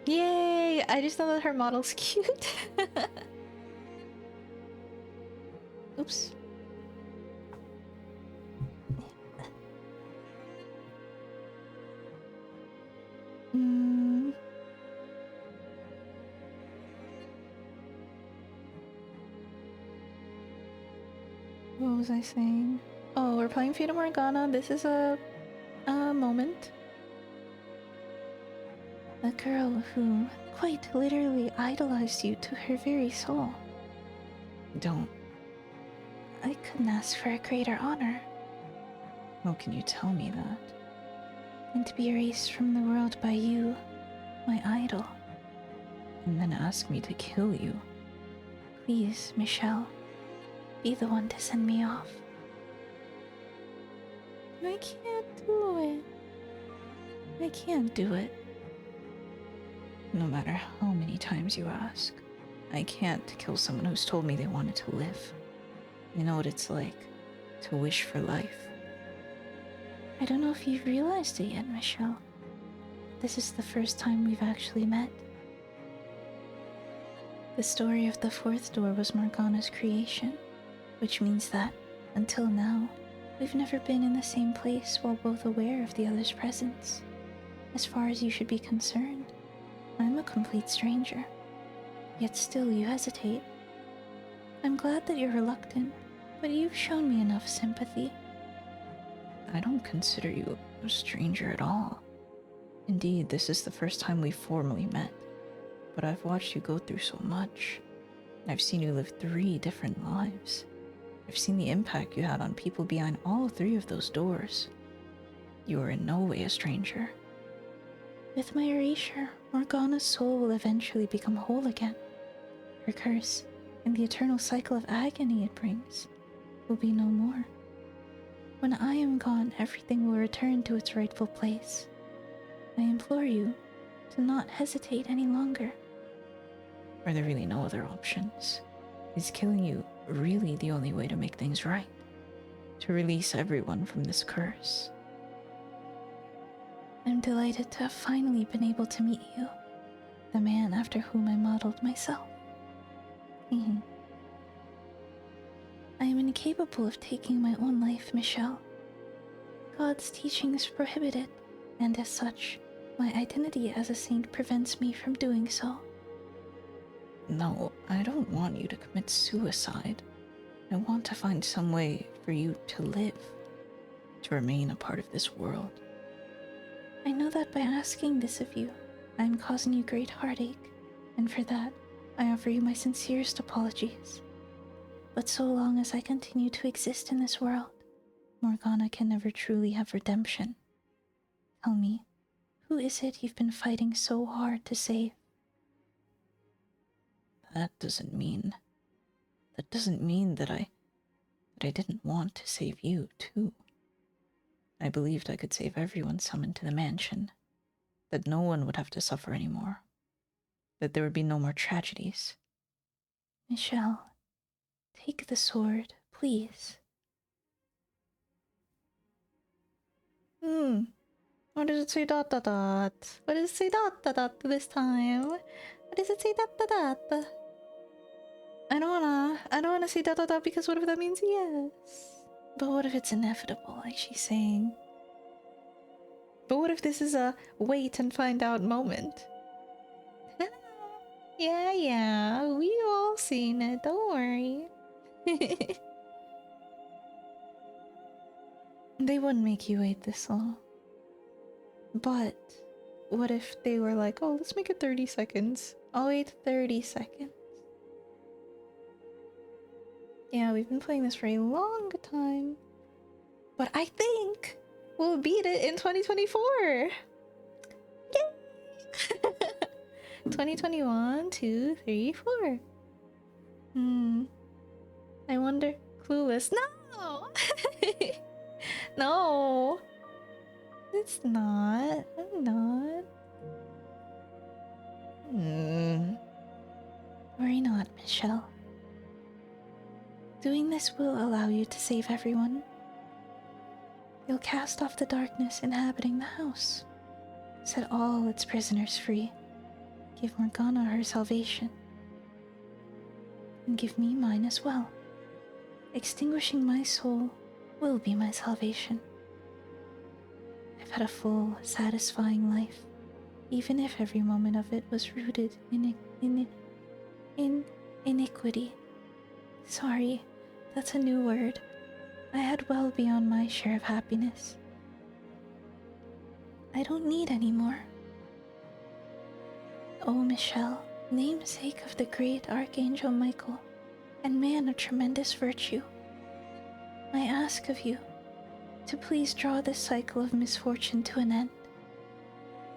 Yay! I just know that her model's cute. Oops. What was I saying? Oh, we're playing Fata Morgana. This is a moment. A girl who quite literally idolized you to her very soul. Don't. I couldn't ask for a greater honor. How can you tell me that? And to be erased from the world by you, my idol. And then ask me to kill you. Please, Michelle, be the one to send me off. I can't do it. I can't do it. No matter how many times you ask, I can't kill someone who's told me they wanted to live. You know what it's like to wish for life. I don't know if you've realized it yet, Michelle. This is the first time we've actually met. The story of the fourth door was Morgana's creation, which means that, until now, we've never been in the same place while both aware of the other's presence. As far as you should be concerned, I'm a complete stranger. Yet still you hesitate. I'm glad that you're reluctant, but you've shown me enough sympathy. I don't consider you a stranger at all. Indeed, this is the first time we've formally met. But I've watched you go through so much. I've seen you live 3 different lives. I've seen the impact you had on people behind all 3 of those doors. You are in no way a stranger. With my erasure, Morgana's soul will eventually become whole again. Her curse, and the eternal cycle of agony it brings, will be no more. When I am gone, everything will return to its rightful place. I implore you to not hesitate any longer. Are there really no other options? Is killing you really the only way to make things right? To release everyone from this curse? I'm delighted to have finally been able to meet you, the man after whom I modeled myself. I am incapable of taking my own life, Michelle. God's teachings prohibit it, and as such, my identity as a saint prevents me from doing so. No, I don't want you to commit suicide. I want to find some way for you to live, to remain a part of this world. I know that by asking this of you, I am causing you great heartache, and for that, I offer you my sincerest apologies. But so long as I continue to exist in this world, Morgana can never truly have redemption. Tell me, who is it you've been fighting so hard to save? That doesn't mean... that doesn't mean that I didn't want to save you, too. I believed I could save everyone summoned to the mansion, that no one would have to suffer anymore, that there would be no more tragedies. Michelle, take the sword, please. What does it say dot dot dot? What does it say dot dot dot this time? What does it say dot dot dot? I don't wanna say dot dot dot because what if that means yes? But what if it's inevitable, like she's saying? But what if this is a wait and find out moment? Yeah, we've all seen it, don't worry. They wouldn't make you wait this long. But what if they were like, oh, let's make it 30 seconds. I'll wait 30 seconds. Yeah, we've been playing this for a long time. But I think we'll beat it in 2024. Yay! 2021, 2, 3, 4. I wonder. Clueless. No! No! It's not. I'm not. Worry not, Michelle. Doing this will allow you to save everyone. You'll cast off the darkness inhabiting the house, set all its prisoners free, give Morgana her salvation, and give me mine as well. Extinguishing my soul will be my salvation. I've had a full, satisfying life, even if every moment of it was rooted in iniquity. Sorry, that's a new word. I had well beyond my share of happiness. I don't need any more. Oh, Michelle, namesake of the great Archangel Michael, and man of tremendous virtue, I ask of you to please draw this cycle of misfortune to an end,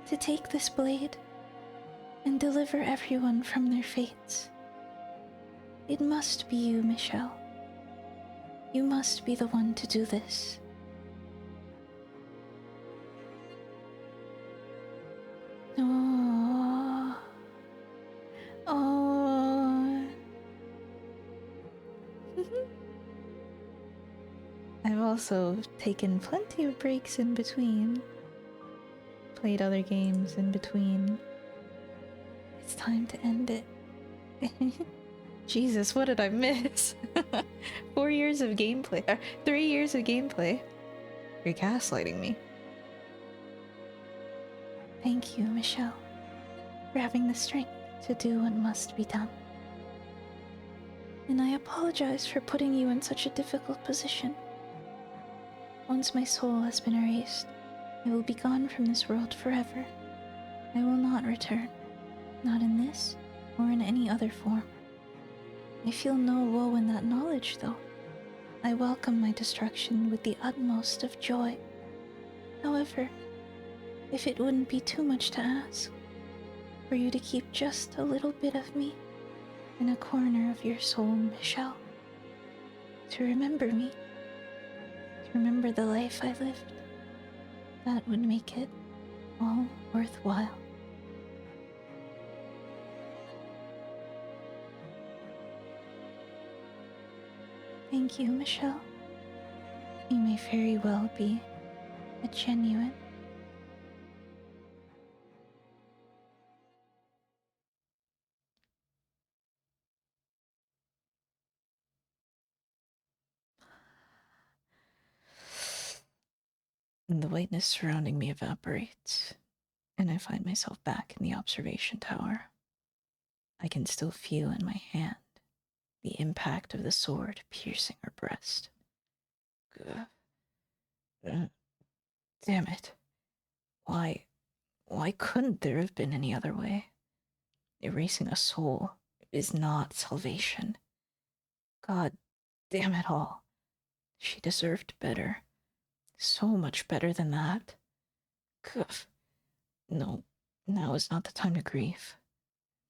to take this blade and deliver everyone from their fates. It must be you, Michelle. You must be the one to do this. Oh. I've also taken plenty of breaks in between. Played other games in between. It's time to end it. Jesus, what did I miss? 4 years of gameplay. 3 years of gameplay. You're gaslighting me. Thank you, Michelle, for having the strength to do what must be done. And I apologize for putting you in such a difficult position. Once my soul has been erased, I will be gone from this world forever. I will not return, not in this or in any other form. I feel no woe in that knowledge, though. I welcome my destruction with the utmost of joy. However, if it wouldn't be too much to ask, for you to keep just a little bit of me in a corner of your soul, Michelle, to remember me, to remember the life I lived, that would make it all worthwhile. Thank you, Michelle. You may very well be a genuine. The whiteness surrounding me evaporates, and I find myself back in the observation tower. I can still feel in my hand the impact of the sword piercing her breast. Damn it. Why couldn't there have been any other way? Erasing a soul is not salvation. God damn it all. She deserved better. So much better than that. No, now is not the time to grieve.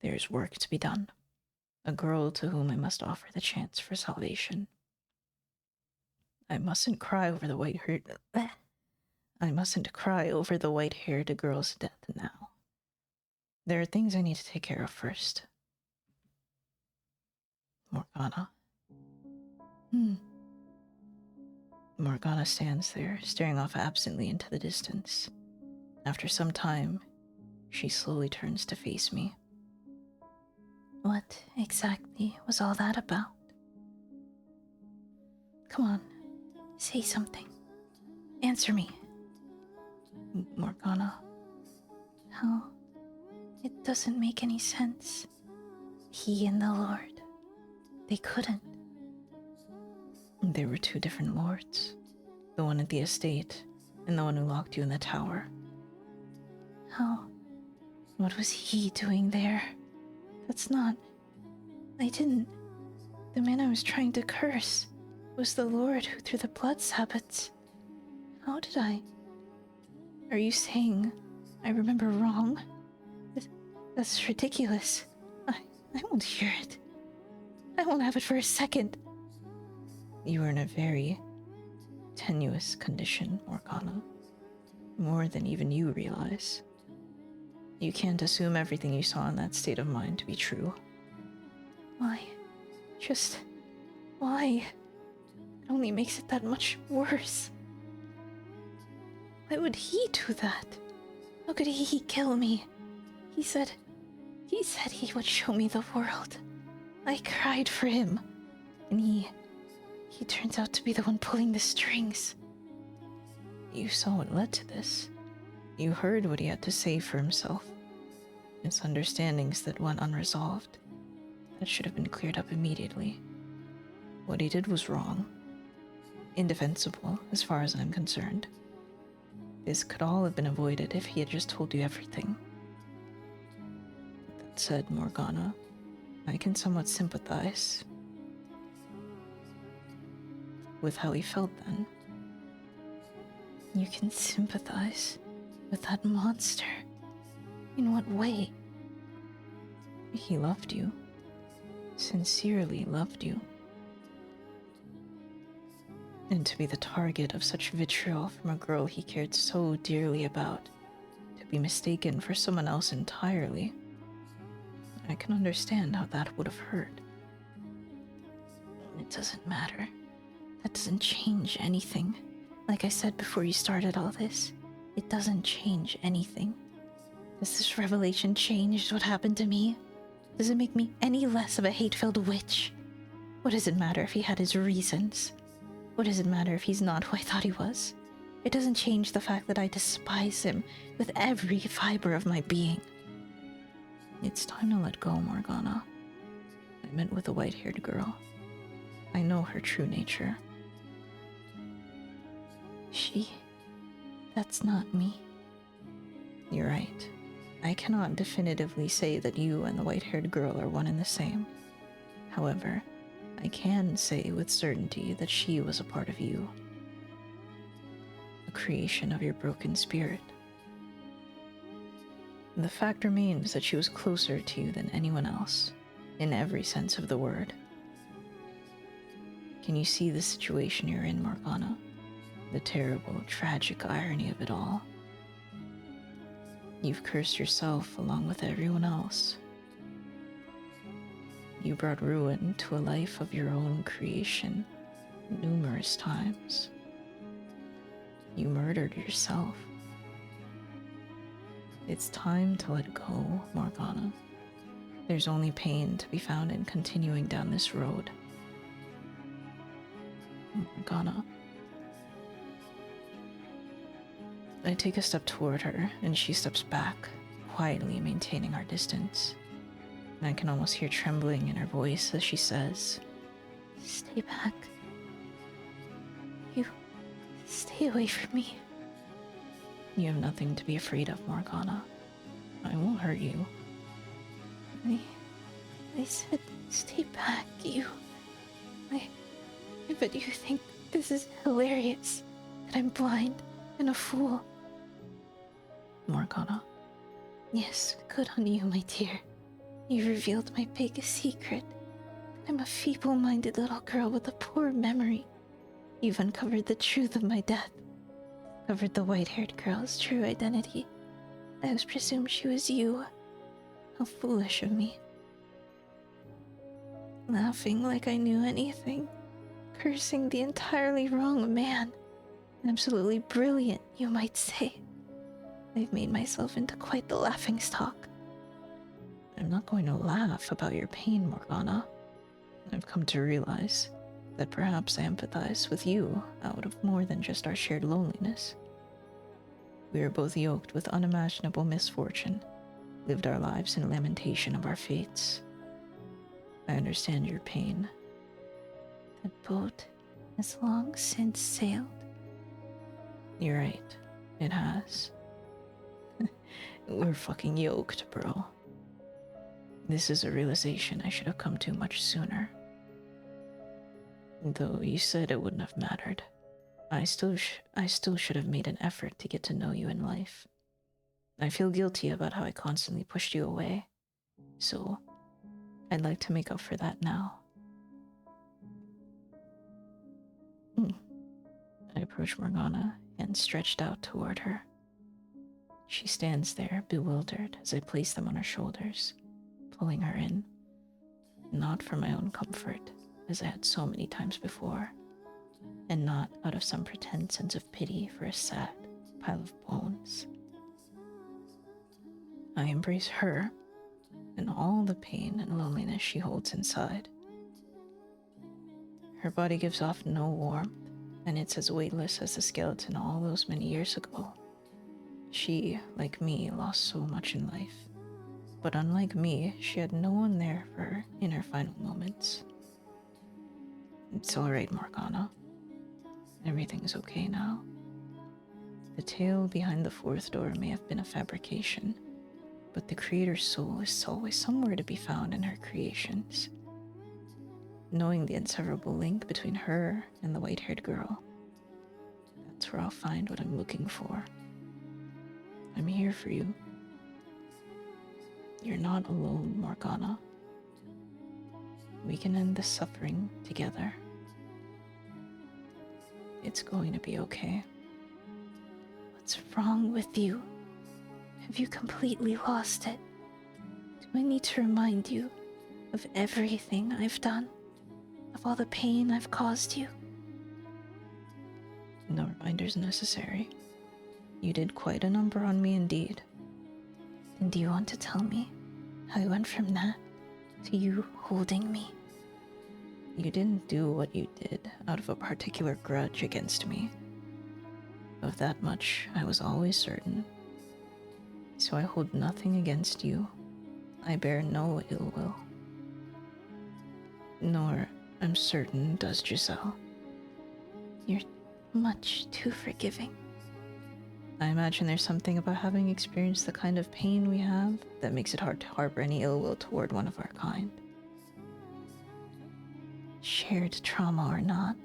There is work to be done. A girl to whom I must offer the chance for salvation. I mustn't cry over the white-haired girl's death now. There are things I need to take care of first. Morgana. Morgana stands there, staring off absently into the distance. After some time, she slowly turns to face me. What exactly was all that about? Come on, say something. Answer me. Morgana. How? It doesn't make any sense. He and the Lord. They couldn't. There were two different lords. The one at the estate, and the one who locked you in the tower. How? What was he doing there? That's not... I didn't... The man I was trying to curse was the Lord who threw the blood sabbats. How did I... Are you saying I remember wrong? That's ridiculous. I won't hear it. I won't have it for a second. You were in a very tenuous condition, Morgana. More than even you realize. You can't assume everything you saw in that state of mind to be true. Why? Just... why? It only makes it that much worse. Why would he do that? How could he kill me? He said he would show me the world. I cried for him. And he turns out to be the one pulling the strings. You saw what led to this. You heard what he had to say for himself. Misunderstandings that went unresolved. That should have been cleared up immediately. What he did was wrong. Indefensible, as far as I'm concerned. This could all have been avoided if he had just told you everything. That said, Morgana, I can somewhat sympathize with how he felt then. You can sympathize with that monster? In what way? He loved you. Sincerely loved you. And to be the target of such vitriol from a girl he cared so dearly about, to be mistaken for someone else entirely, I can understand how that would have hurt. It doesn't matter. That doesn't change anything. Like I said before you started all this, it doesn't change anything. Does this revelation change what happened to me? Does it make me any less of a hate-filled witch? What does it matter if he had his reasons? What does it matter if he's not who I thought he was? It doesn't change the fact that I despise him with every fiber of my being. It's time to let go, Morgana. I met with a white-haired girl. I know her true nature. That's not me. You're right. I cannot definitively say that you and the white-haired girl are one and the same. However, I can say with certainty that she was a part of you. A creation of your broken spirit. The fact remains that she was closer to you than anyone else, in every sense of the word. Can you see the situation you're in, Morgana? The terrible, tragic irony of it all. You've cursed yourself along with everyone else. You brought ruin to a life of your own creation numerous times. You murdered yourself. It's time to let go, Morgana. There's only pain to be found in continuing down this road. Morgana. I take a step toward her, and she steps back, quietly maintaining our distance. And I can almost hear trembling in her voice as she says, Stay back. You stay away from me. You have nothing to be afraid of, Morgana. I won't hurt you. I said stay back, but you think this is hilarious, that I'm blind and a fool. Morgana. Yes, good on you, my dear. You revealed my biggest secret. I'm a feeble-minded little girl with a poor memory. You've uncovered the truth of my death. Covered the white-haired girl's true identity. I was presumed she was you. How foolish of me. Laughing like I knew anything. Cursing the entirely wrong man. Absolutely brilliant, you might say. I've made myself into quite the laughingstock. I'm not going to laugh about your pain, Morgana. I've come to realize that perhaps I empathize with you out of more than just our shared loneliness. We are both yoked with unimaginable misfortune, lived our lives in lamentation of our fates. I understand your pain. That boat has long since sailed. You're right, it has. We're fucking yoked, bro. This is a realization I should have come to much sooner. Though you said it wouldn't have mattered. I still should have made an effort to get to know you in life. I feel guilty about how I constantly pushed you away, so I'd like to make up for that now. I approach Morgana and stretched out toward her. She stands there, bewildered, as I place them on her shoulders, pulling her in, not for my own comfort, as I had so many times before, and not out of some pretend sense of pity for a sad pile of bones. I embrace her and all the pain and loneliness she holds inside. Her body gives off no warmth, and it's as weightless as the skeleton all those many years ago. She, like me, lost so much in life. But unlike me, she had no one there for her in her final moments. It's all right, Morgana. Everything's okay now. The tale behind the fourth door may have been a fabrication, but the creator's soul is always somewhere to be found in her creations. Knowing the inseparable link between her and the white-haired girl, that's where I'll find what I'm looking for. I'm here for you. You're not alone, Morgana. We can end this suffering together. It's going to be okay. What's wrong with you? Have you completely lost it? Do I need to remind you of everything I've done? Of all the pain I've caused you? No reminders necessary. You did quite a number on me indeed. And do you want to tell me how you went from that to you holding me? You didn't do what you did out of a particular grudge against me. Of that much I was always certain. So I hold nothing against you. I bear no ill will. Nor, I'm certain, does Giselle. You're much too forgiving. I imagine there's something about having experienced the kind of pain we have that makes it hard to harbor any ill will toward one of our kind. Shared trauma or not,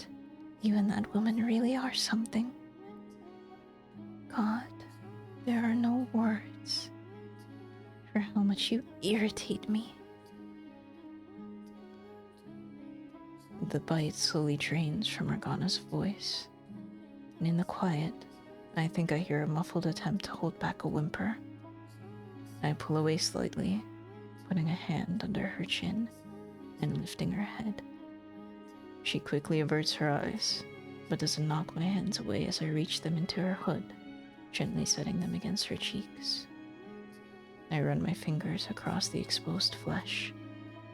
you and that woman really are something. God, there are no words for how much you irritate me. The bite slowly drains from Morgana's voice, and in the quiet, I think I hear a muffled attempt to hold back a whimper. I pull away slightly, putting a hand under her chin and lifting her head. She quickly averts her eyes, but doesn't knock my hands away as I reach them into her hood, gently setting them against her cheeks. I run my fingers across the exposed flesh,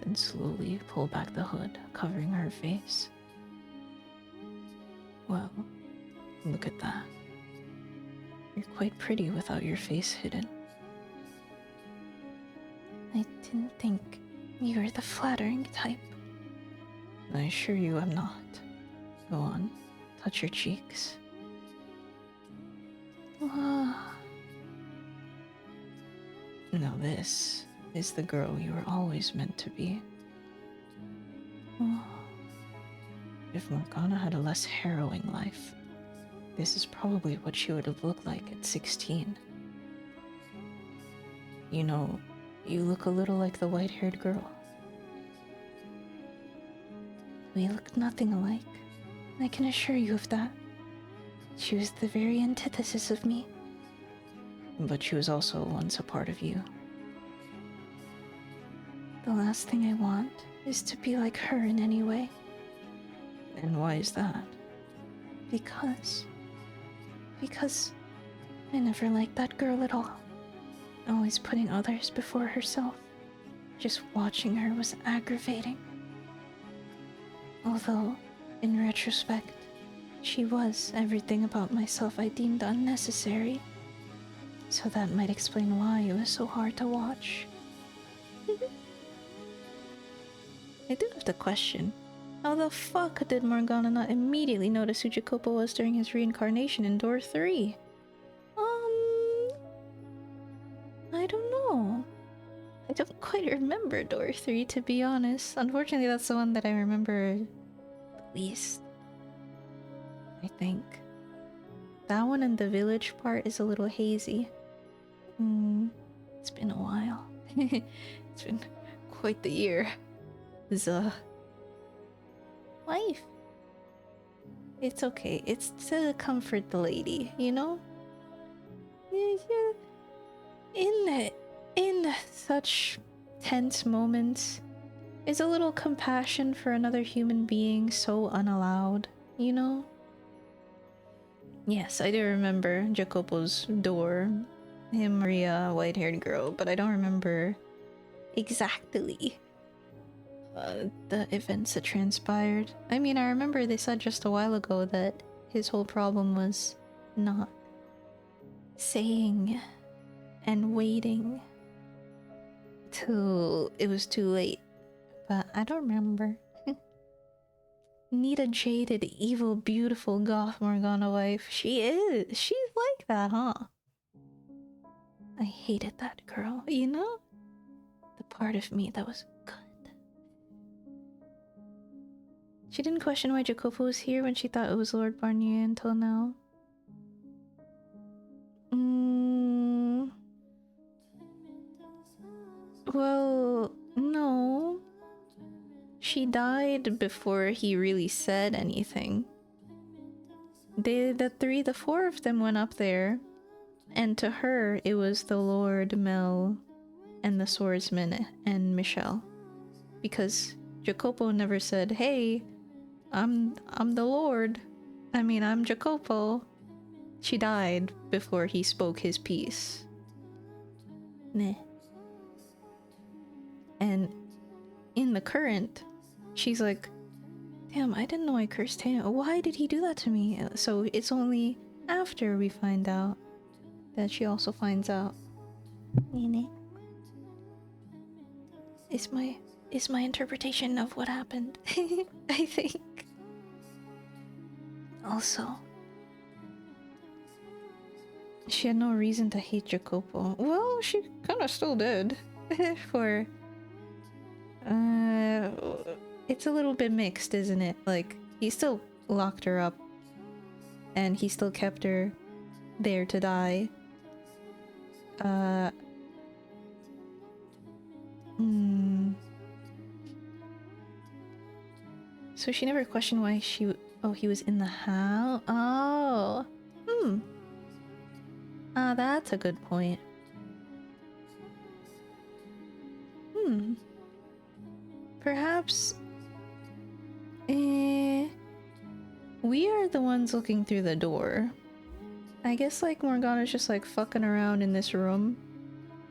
then slowly pull back the hood, covering her face. Well, look at that. You're quite pretty without your face hidden. I didn't think you were the flattering type. I assure you I'm not. Go on, touch your cheeks. Ah. Now this is the girl you were always meant to be. Oh. If Morgana had a less harrowing life, this is probably what she would have looked like at 16. You know, You look a little like the white-haired girl. We looked nothing alike. I can assure you of that. She was the very antithesis of me. But she was also once a part of you. The last thing I want is to be like her in any way. And why is that? Because I never liked that girl at all. Always putting others before herself. Just watching her was aggravating. Although, in retrospect, she was everything about myself I deemed unnecessary. So that might explain why it was so hard to watch. I do have to question. How the fuck did Morgana not immediately notice who Jacopo was during his reincarnation in Door 3? I don't know. I don't quite remember Door 3, to be honest. Unfortunately, that's the one that I remember the least. I think. That one and the village part is a little hazy. It's been a while. It's been quite the year. Wife. It's okay. It's to comfort the lady, you know? Yeah. In such tense moments, is a little compassion for another human being so unallowed, you know? Yes, I do remember Jacopo's door, him, Maria, white-haired girl, but I don't remember exactly the events that transpired. I mean, I remember they said just a while ago that his whole problem was not saying and waiting till it was too late, but I don't remember. Need a jaded, evil, beautiful goth Morgana wife. She is. She's like that, huh? I hated that girl. You know? The part of me that was good. She didn't question why Jacopo was here when she thought it was Lord Barnier until now. Well, no. She died before he really said anything. The four of them went up there, and to her it was the Lord, Mel, and the swordsman, and Michelle. Because Jacopo never said, "Hey, I'm the Lord. I mean, I'm Jacopo." She died before he spoke his piece. Meh. And in the current, she's like, damn, I didn't know I cursed him. Why did he do that to me? So it's only after we find out that she also finds out. Is my interpretation of what happened. I think. Also, she had no reason to hate Jacopo. Well, she kind of still did. For it's a little bit mixed, isn't it? Like, he still locked her up and he still kept her there to die. So she never questioned why he was in the house. Oh. That's a good point. Perhaps we are the ones looking through the door. I guess like Morgana's just like fucking around in this room,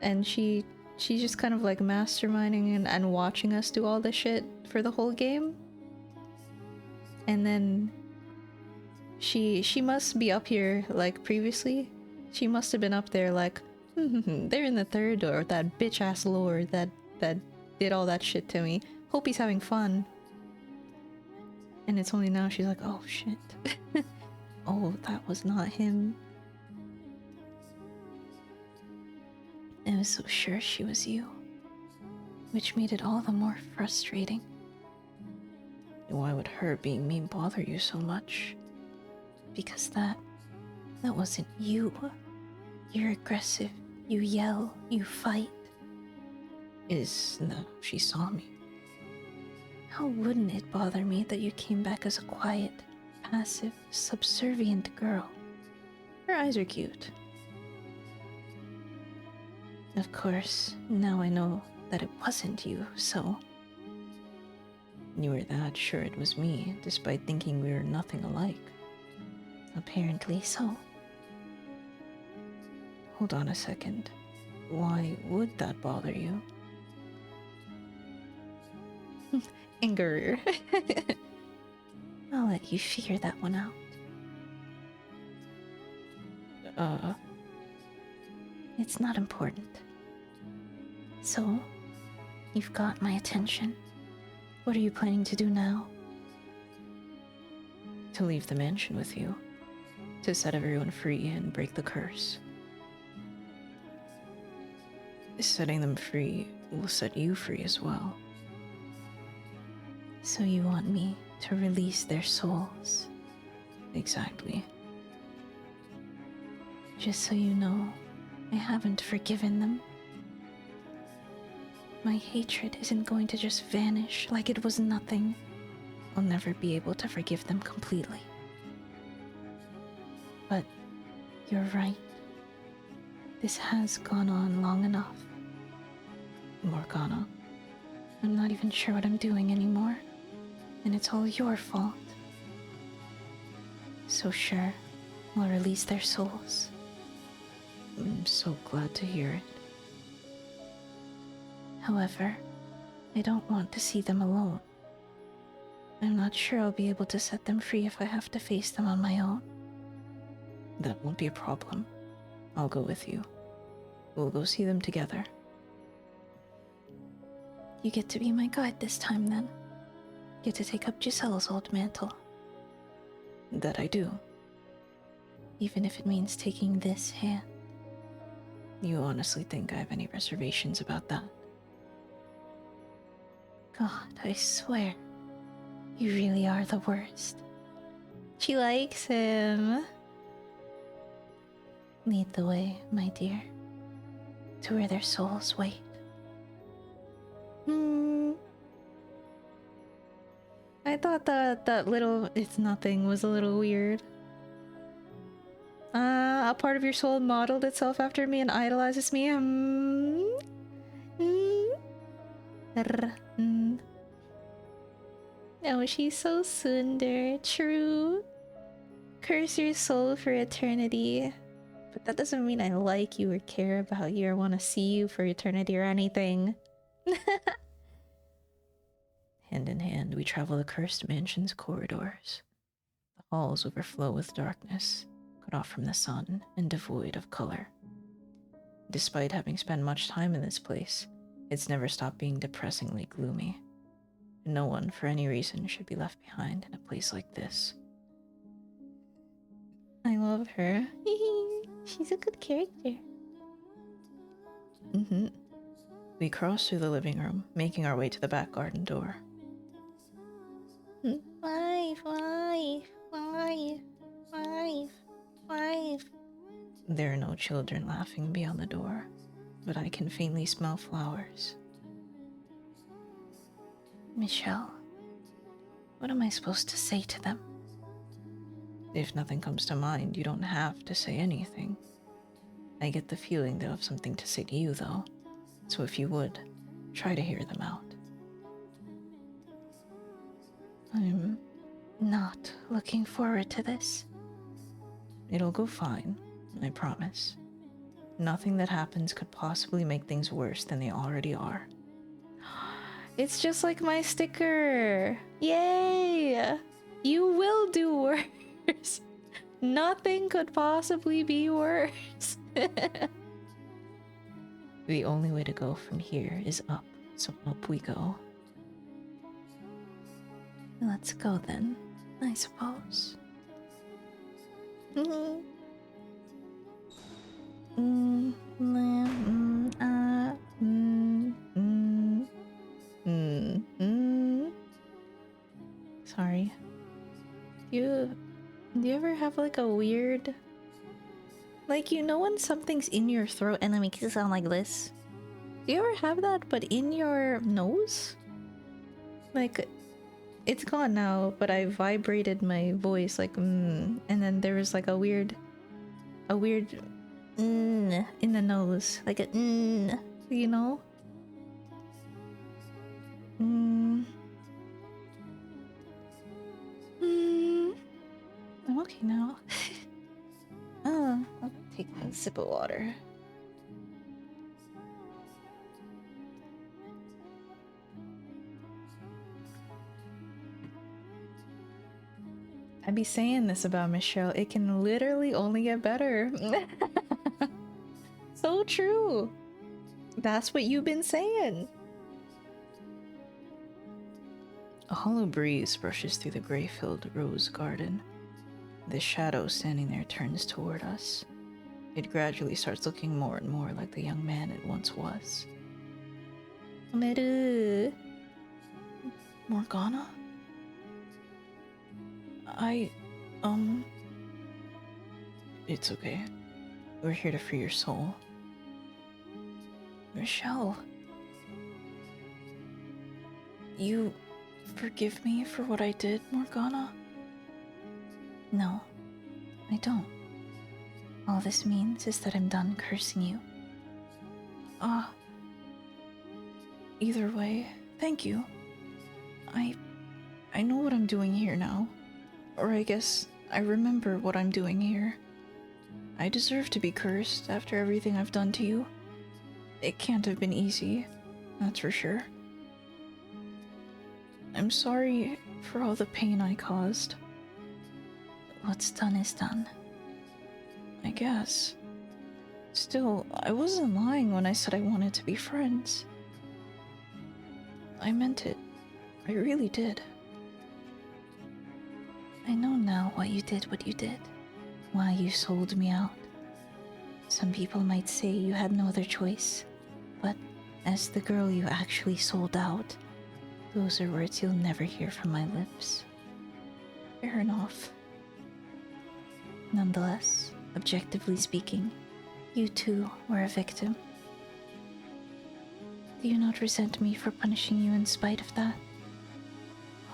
and she's just kind of like masterminding and watching us do all this shit for the whole game. And then she must be up here like previously. She must have been up there like, they're in the third door, that bitch ass lord that did all that shit to me. Hope he's having fun. And it's only now she's like, oh shit. Oh, that was not him. I was so sure she was you, which made it all the more frustrating. Why would her being me bother you so much? Because that wasn't you. You're aggressive, you yell, you fight. Is that how she saw me? How wouldn't it bother me that you came back as a quiet, passive, subservient girl? Her eyes are cute. Of course, now I know that it wasn't you, so... You were that sure it was me, despite thinking we were nothing alike. Apparently so. Hold on a second. Why would that bother you? Anger. I'll let you figure that one out. It's not important. So, you've got my attention. What are you planning to do now? To leave the mansion with you. To set everyone free and break the curse. Setting them free will set you free as well. So you want me to release their souls? Exactly. Just so you know, I haven't forgiven them. My hatred isn't going to just vanish like it was nothing. I'll never be able to forgive them completely. But you're right. This has gone on long enough. Morgana, I'm not even sure what I'm doing anymore. And it's all your fault. So sure, I'll release their souls. I'm so glad to hear it. However, I don't want to see them alone. I'm not sure I'll be able to set them free if I have to face them on my own. That won't be a problem. I'll go with you. We'll go see them together. You get to be my guide this time, then. Get to take up Giselle's old mantle. That I do. Even if it means taking this hand. You honestly think I have any reservations about that? God, I swear. You really are the worst. She likes him. Lead the way, my dear. To where their souls wait. I thought that little "it's nothing" was a little weird. A part of your soul modeled itself after me and idolizes me. Oh, she's so tsundere. True. Curse your soul for eternity. But that doesn't mean I like you or care about you or want to see you for eternity or anything. Hand in hand, we travel the cursed mansion's corridors. The halls overflow with darkness, cut off from the sun and devoid of color. Despite having spent much time in this place, it's never stopped being depressingly gloomy. No one, for any reason, should be left behind in a place like this. I love her. She's a good character. We cross through the living room, making our way to the back garden door. Five. There are no children laughing beyond the door, but I can faintly smell flowers. Michelle, what am I supposed to say to them? If nothing comes to mind, you don't have to say anything. I get the feeling they'll have something to say to you, though, so if you would, try to hear them out. I'm not looking forward to this. It'll go fine, I promise. Nothing that happens could possibly make things worse than they already are. It's just like my sticker. Yay! You will do worse. Nothing could possibly be worse. The only way to go from here is up, so up we go. Let's go then, I suppose. Sorry. Do you ever have like a weird, like, you know when something's in your throat and it makes it sound like this? Do you ever have that, but in your nose? Like, it's gone now, but I vibrated my voice like, and then there was like a weird in the nose, like a you know? I'm okay now. I'll take a sip of water. I'd be saying this about Michelle. It can literally only get better. So true. That's what you've been saying. A hollow breeze brushes through the gray-filled rose garden. The shadow standing there turns toward us. It gradually starts looking more and more like the young man it once was. Meru. Morgana? It's okay. We're here to free your soul. Michelle. You forgive me for what I did, Morgana? No, I don't. All this means is that I'm done cursing you. Either way, thank you. I know what I'm doing here now. Or I guess I remember what I'm doing here. I deserve to be cursed after everything I've done to you. It can't have been easy, that's for sure. I'm sorry for all the pain I caused. What's done is done. I guess. Still, I wasn't lying when I said I wanted to be friends. I meant it. I really did. I know now why you did what you did. Why you sold me out. Some people might say you had no other choice, but as the girl you actually sold out, those are words you'll never hear from my lips. Fair enough. Nonetheless, objectively speaking, you too were a victim. Do you not resent me for punishing you in spite of that?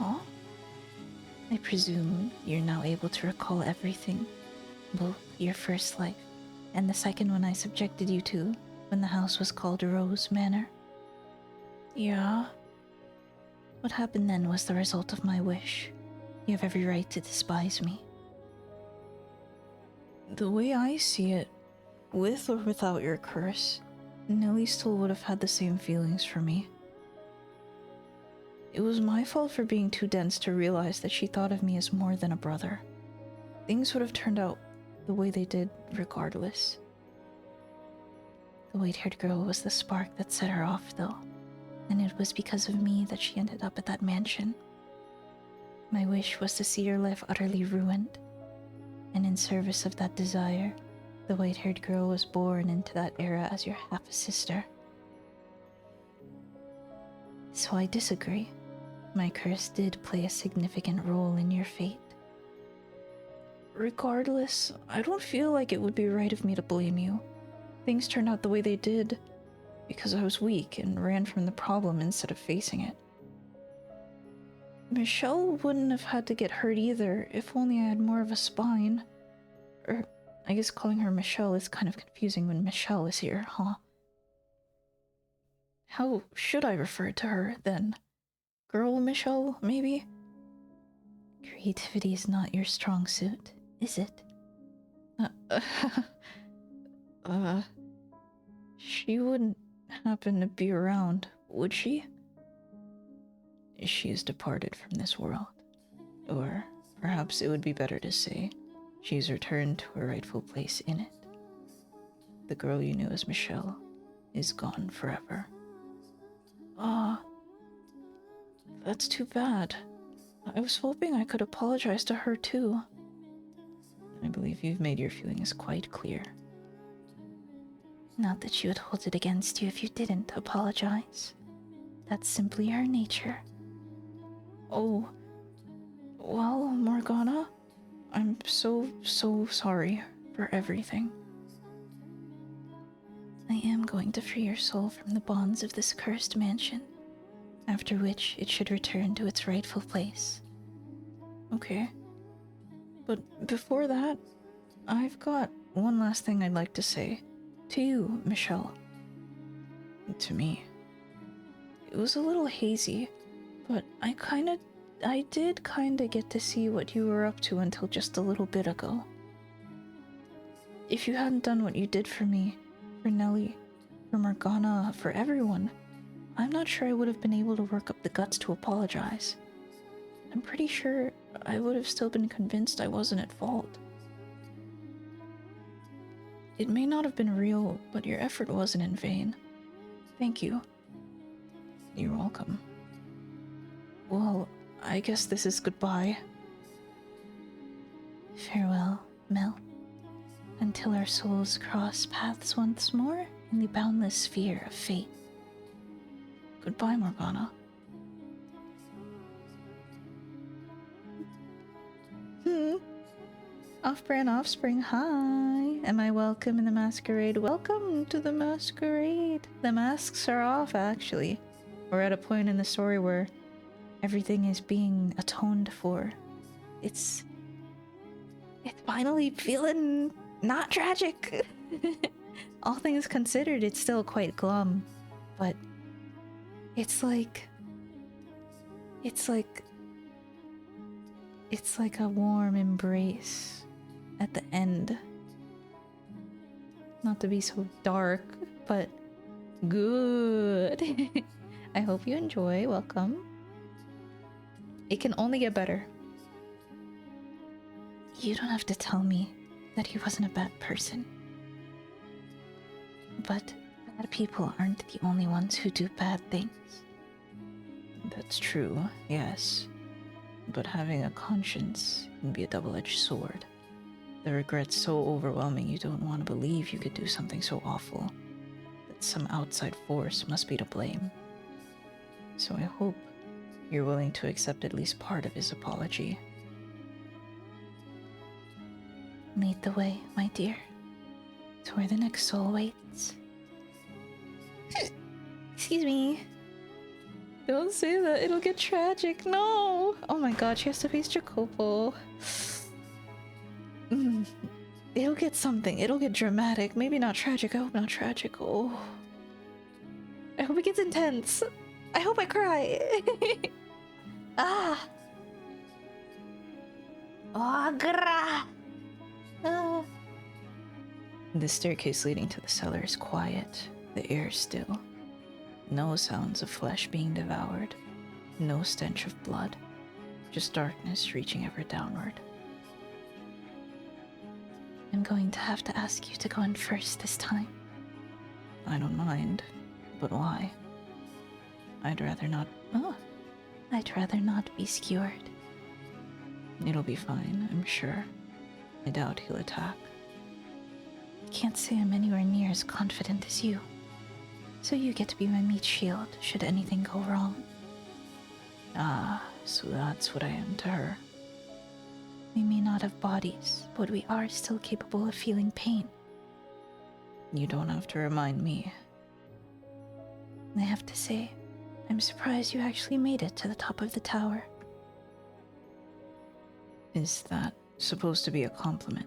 Huh? I presume you're now able to recall everything, both your first life and the second one I subjected you to when the house was called Rose Manor. Yeah. What happened then was the result of my wish. You have every right to despise me. The way I see it, with or without your curse, Nellie still would have had the same feelings for me. It was my fault for being too dense to realize that she thought of me as more than a brother. Things would have turned out the way they did regardless. The white-haired girl was the spark that set her off, though, and it was because of me that she ended up at that mansion. My wish was to see her life utterly ruined, and in service of that desire, the white-haired girl was born into that era as your half-sister. So I disagree. My curse did play a significant role in your fate. Regardless, I don't feel like it would be right of me to blame you. Things turned out the way they did because I was weak and ran from the problem instead of facing it. Michelle wouldn't have had to get hurt either if only I had more of a spine. Or, I guess calling her Michelle is kind of confusing when Michelle is here, huh? How should I refer to her, then? Girl Michelle, maybe? Creativity is not your strong suit, is it? She wouldn't happen to be around, would she? She has departed from this world. Or perhaps it would be better to say, she's returned to her rightful place in it. The girl you knew as Michelle is gone forever. That's too bad. I was hoping I could apologize to her too. I believe you've made your feelings quite clear. Not that she would hold it against you if you didn't apologize. That's simply her nature. Oh, well, Morgana, I'm so sorry for everything. I I am going to free your soul from the bonds of this cursed mansion, after which it should return to its rightful place. Okay. But before that, I've got one last thing I'd like to say. To you, Michelle. To me. It was a little hazy, but I did kinda get to see what you were up to until just a little bit ago. If you hadn't done what you did for me, for Nellie, for Morgana, for everyone, I'm not sure I would have been able to work up the guts to apologize. I'm pretty sure I would have still been convinced I wasn't at fault. It may not have been real, but your effort wasn't in vain. Thank you. You're welcome. Well, I guess this is goodbye. Farewell, Mel. Until our souls cross paths once more in the boundless sphere of fate. Goodbye, Morgana. Off-brand offspring, hi. Am I welcome in the masquerade? Welcome to the masquerade. The masks are off, actually. We're at a point in the story where everything is being atoned for. It's finally feeling not tragic. All things considered, it's still quite glum, but it's like a warm embrace at the end. Not to be so dark, but good. I hope you enjoy. Welcome. It can only get better. You don't have to tell me that he wasn't a bad person. But bad people aren't the only ones who do bad things. That's true, yes. But having a conscience can be a double-edged sword. The regret's so overwhelming you don't want to believe you could do something so awful, that some outside force must be to blame. So I hope you're willing to accept at least part of his apology. Lead the way, my dear, to where the next soul waits. Excuse me. Don't say that, it'll get tragic. No! Oh my god, she has to face Jacopo. It'll get something. It'll get dramatic. Maybe not tragic. I hope not tragic. Oh. I hope it gets intense. I hope I cry. Ah! Oh, gra! Ah. The staircase leading to the cellar is quiet, the air still. No sounds of flesh being devoured, no stench of blood, just darkness reaching ever downward. I'm going to have to ask you to go in first this time. I don't mind, but why? I'd rather not. I'd rather not be skewered. It'll be fine, I'm sure. I doubt he'll attack. Can't say I'm anywhere near as confident as you. So you get to be my meat shield should anything go wrong. Ah, so that's what I am to her. We may not have bodies, but we are still capable of feeling pain. You don't have to remind me. I have to say, I'm surprised you actually made it to the top of the tower. Is that supposed to be a compliment?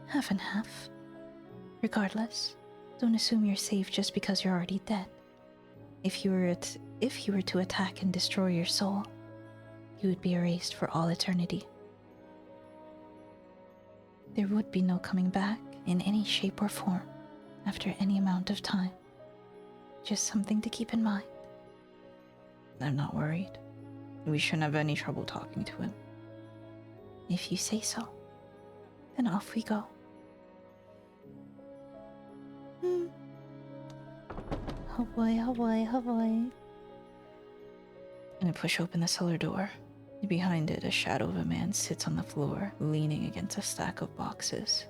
Half and half. Regardless, don't assume you're safe just because you're already dead. If you were to attack and destroy your soul, you would be erased for all eternity. There would be no coming back in any shape or form after any amount of time. Just something to keep in mind. I'm not worried. We shouldn't have any trouble talking to him. If you say so, then off we go. Oh boy, oh boy, oh boy. I push open the cellar door. Behind it, a shadow of a man sits on the floor, leaning against a stack of boxes.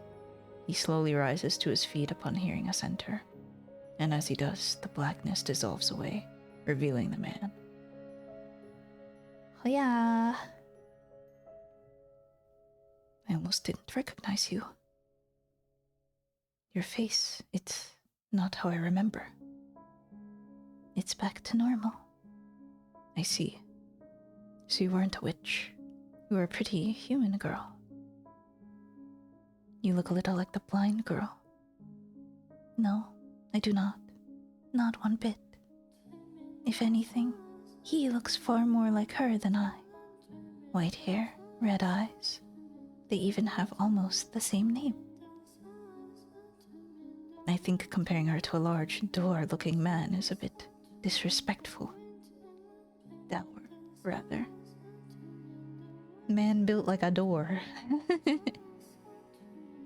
He slowly rises to his feet upon hearing us enter, and as he does, the blackness dissolves away, revealing the man. Oh yeah. I almost didn't recognize you. Your face, it's Not how I remember. It's back to normal. I see. So you weren't a witch. You were a pretty human girl. You look a little like the blind girl. No, I do not. Not one bit. If anything, he looks far more like her than I. White hair, red eyes. They even have almost the same name. I think comparing her to a large, door-looking man is a bit disrespectful. Dour, rather. Man built like a door.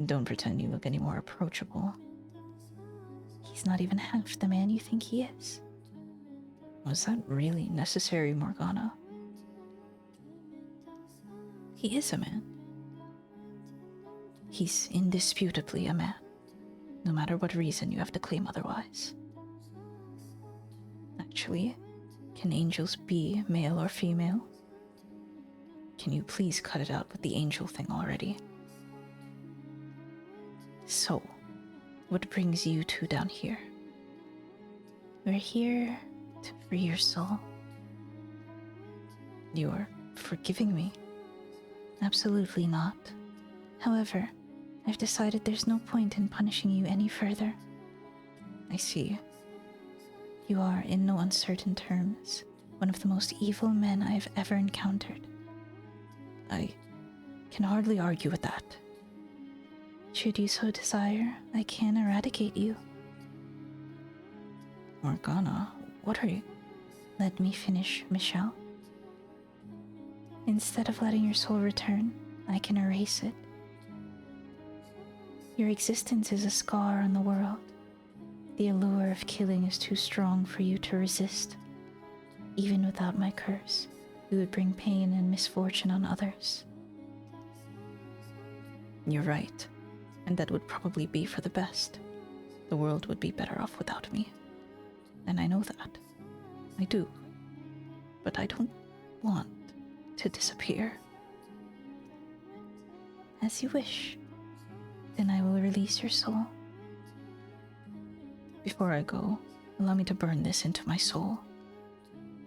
Don't pretend you look any more approachable. He's not even half the man you think he is. Was that really necessary, Morgana? He is a man. He's indisputably a man, no matter what reason you have to claim otherwise. Actually, can angels be male or female? Can you please cut it out with the angel thing already? So, what brings you two down here? We're here to free your soul. You're forgiving me? Absolutely not. However, I've decided there's no point in punishing you any further. I see. You are, in no uncertain terms, one of the most evil men I have ever encountered. I can hardly argue with that. Should you so desire, I can eradicate you. Morgana, what are you? Let me finish, Michelle. Instead of letting your soul return, I can erase it. Your existence is a scar on the world. The allure of killing is too strong for you to resist. Even without my curse, you would bring pain and misfortune on others. You're right, and that would probably be for the best. The world would be better off without me. And I know that. I do. But I don't want to disappear. As you wish. Then I will release your soul. Before I go, allow me to burn this into my soul.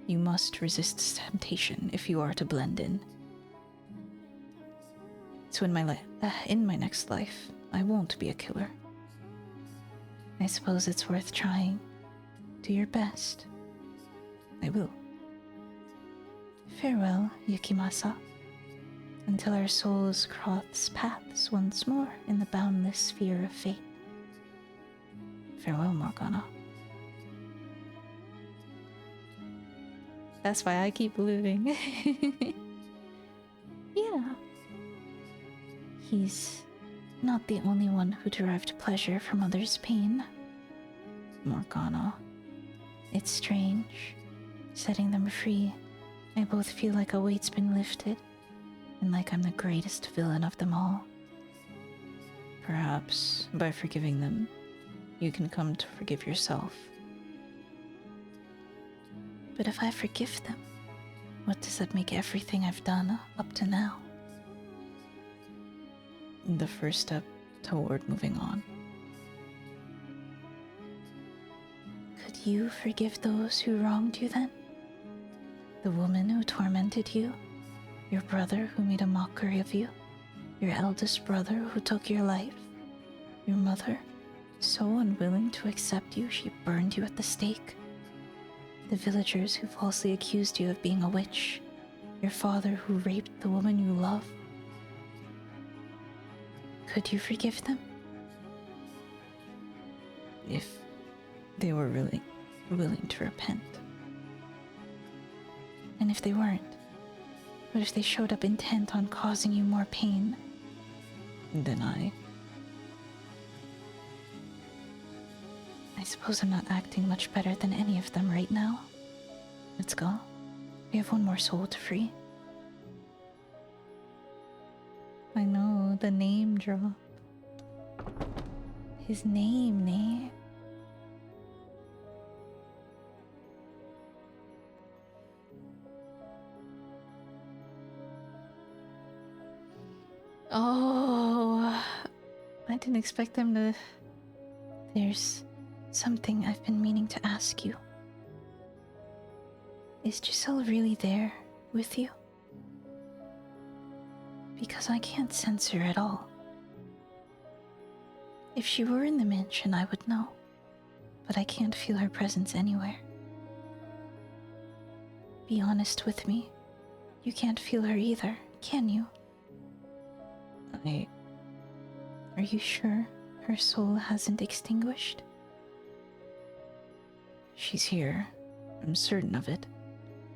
You must resist temptation if you are to blend in. So in my next life, I won't be a killer. I suppose it's worth trying. Do your best. I will. Farewell, Yukimasa. Until our souls cross paths once more in the boundless sphere of fate. Farewell, Morgana. That's why I keep living. Yeah. He's not the only one who derived pleasure from others' pain. Morgana. It's strange. Setting them free, I both feel like a weight's been lifted, and like I'm the greatest villain of them all. Perhaps, by forgiving them, you can come to forgive yourself. But if I forgive them, what does that make everything I've done up to now? The first step toward moving on. Could you forgive those who wronged you then? The woman who tormented you? Your brother who made a mockery of you? Your eldest brother who took your life? Your mother, so unwilling to accept you she burned you at the stake? The villagers who falsely accused you of being a witch? Your father who raped the woman you love? Could you forgive them? If they were really willing to repent. And if they weren't? What if they showed up intent on causing you more pain? Then I suppose I'm not acting much better than any of them right now. Let's go. We have one more soul to free. I know, the name drop. His name. Oh, I didn't expect them to... There's something I've been meaning to ask you. Is Giselle really there with you? Because I can't sense her at all. If she were in the mansion, I would know, but I can't feel her presence anywhere. Be honest with me. You can't feel her either, can you? Are you sure her soul hasn't extinguished? She's here. I'm certain of it.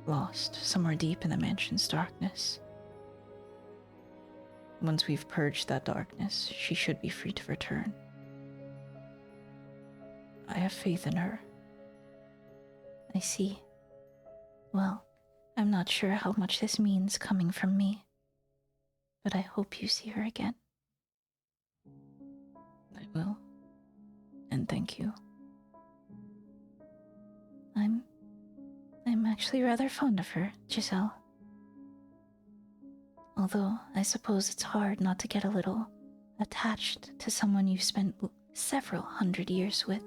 Lost somewhere deep in the mansion's darkness. Once we've purged that darkness, she should be free to return. I have faith in her. I see. Well, I'm not sure how much this means coming from me, but I hope you see her again. I will. And thank you. I'm actually rather fond of her, Giselle. Although I suppose it's hard not to get a little attached to someone you've spent several hundred years with.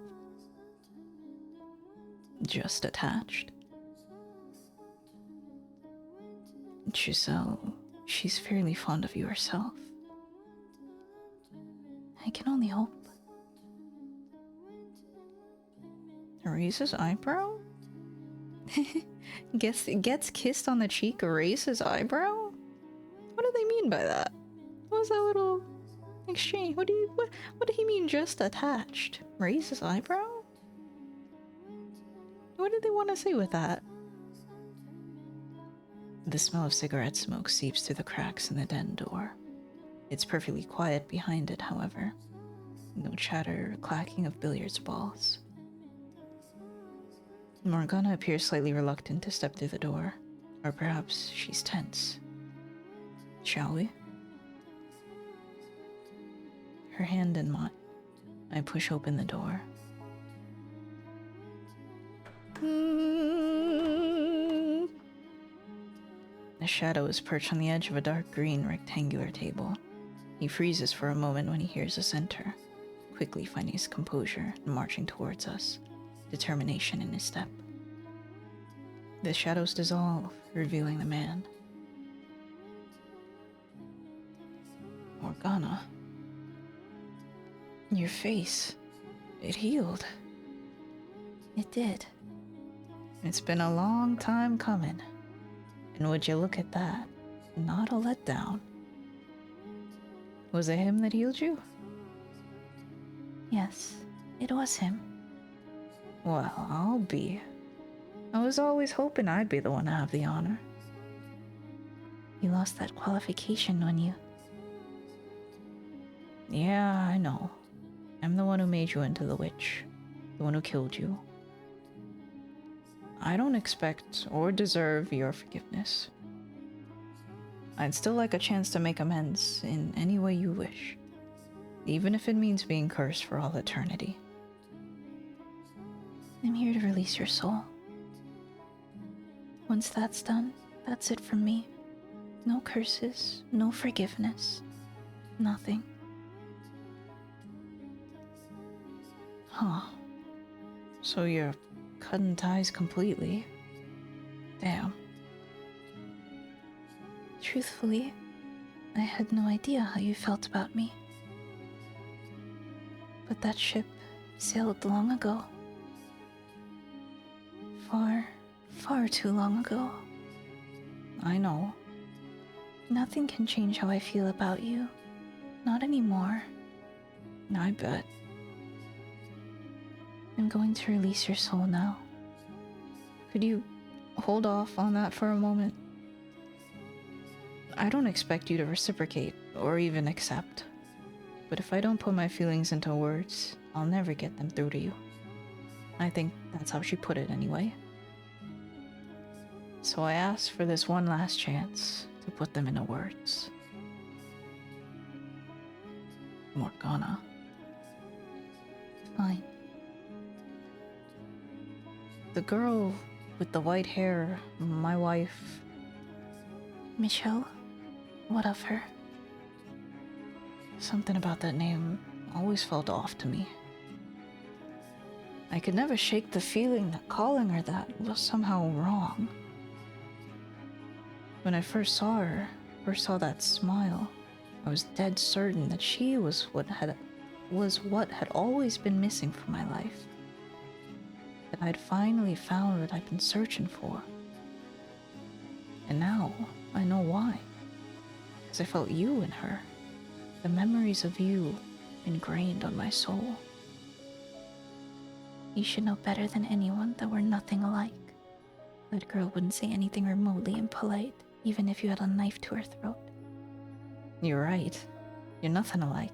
Just attached? Giselle, she's fairly fond of you herself. I can only hope. Raises eyebrow? Gets kissed on the cheek, raises eyebrow? What do they mean by that? What was that little exchange? What did he mean just attached? Raises eyebrow? What did they want to say with that? The smell of cigarette smoke seeps through the cracks in the den door. It's perfectly quiet behind it, however. No chatter or clacking of billiards balls. Morgana appears slightly reluctant to step through the door. Or perhaps she's tense. Shall we? Her hand in mine. I push open the door. A shadow is perched on the edge of a dark green rectangular table. He freezes for a moment when he hears us enter, quickly finding his composure and marching towards us, determination in his step. The shadows dissolve, revealing the man. Morgana. Your face. It healed. It did. It's been a long time coming. And would you look at that? Not a letdown. Was it him that healed you? Yes, it was him. Well, I'll be. I was always hoping I'd be the one to have the honor. You lost that qualification when you... Yeah, I know. I'm the one who made you into the witch. The one who killed you. I don't expect or deserve your forgiveness. I'd still like a chance to make amends in any way you wish, even if it means being cursed for all eternity. I'm here to release your soul. Once that's done, that's it from me. No curses, no forgiveness, nothing. Huh. So you're cutting ties completely? Damn. Truthfully, I had no idea how you felt about me. But that ship sailed long ago. Far, far too long ago. I know. Nothing can change how I feel about you. Not anymore. I bet. I'm going to release your soul now. Could you hold off on that for a moment? I don't expect you to reciprocate or even accept. But if I don't put my feelings into words, I'll never get them through to you. I think that's how she put it anyway. So I asked for this one last chance to put them into words. Morgana. Fine. The girl with the white hair, my wife... Michelle? What of her? Something about that name always felt off to me. I could never shake the feeling that calling her that was somehow wrong. When I first saw her, first saw that smile, I was dead certain that she was what had always been missing from my life. That I'd finally found what I'd been searching for. And now I know why. Because I felt you in her. The memories of you ingrained on my soul. You should know better than anyone that we're nothing alike. That girl wouldn't say anything remotely impolite, even if you had a knife to her throat. You're right. You're nothing alike.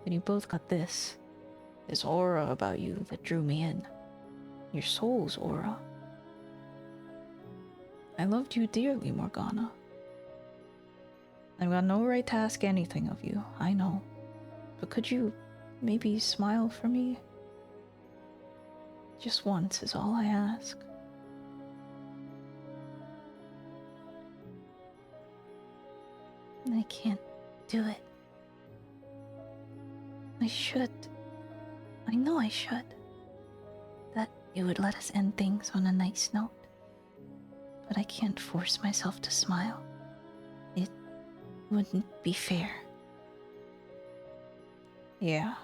But you both got this aura about you that drew me in. Your soul's aura. I loved you dearly, Morgana. I've got no right to ask anything of you, I know. But could you maybe smile for me? Just once is all I ask. I can't do it. I should. I know I should. That it would let us end things on a nice note. But I can't force myself to smile. It wouldn't be fair. Yeah,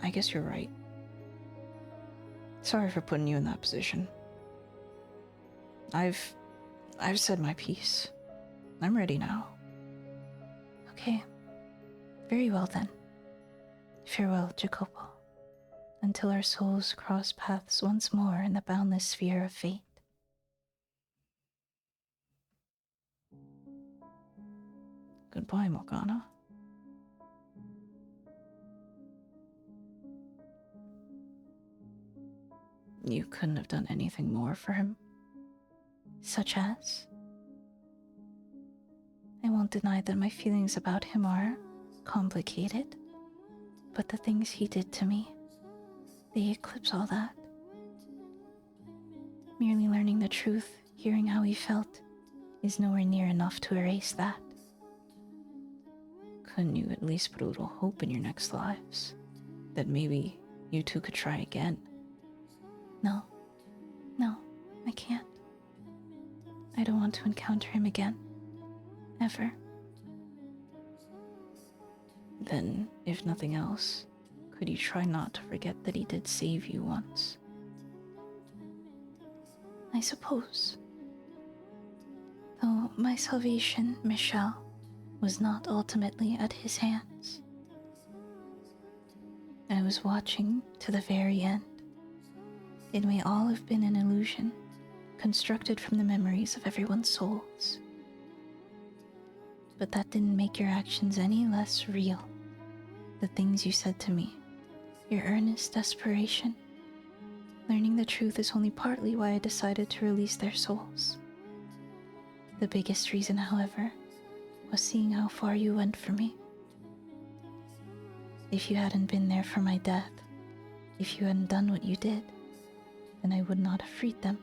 I guess you're right. Sorry for putting you in that position. I've said my piece. I'm ready now. Okay. Very well then. Farewell, Jacopo. Until our souls cross paths once more in the boundless sphere of fate. Goodbye, Morgana. You couldn't have done anything more for him? Such as? I won't deny that my feelings about him are complicated, but the things he did to me, they eclipse all that. Merely learning the truth, hearing how he felt, is nowhere near enough to erase that. Couldn't you at least put a little hope in your next lives? That maybe you two could try again? No, I can't. I don't want to encounter him again. Ever. Then, if nothing else, could you try not to forget that he did save you once? I suppose. Though my salvation, Michelle, was not ultimately at his hands. I was watching to the very end. It may all have been an illusion, constructed from the memories of everyone's souls. But that didn't make your actions any less real. The things you said to me, your earnest desperation. Learning the truth is only partly why I decided to release their souls. The biggest reason, however, was seeing how far you went for me. If you hadn't been there for my death, if you hadn't done what you did, then I would not have freed them.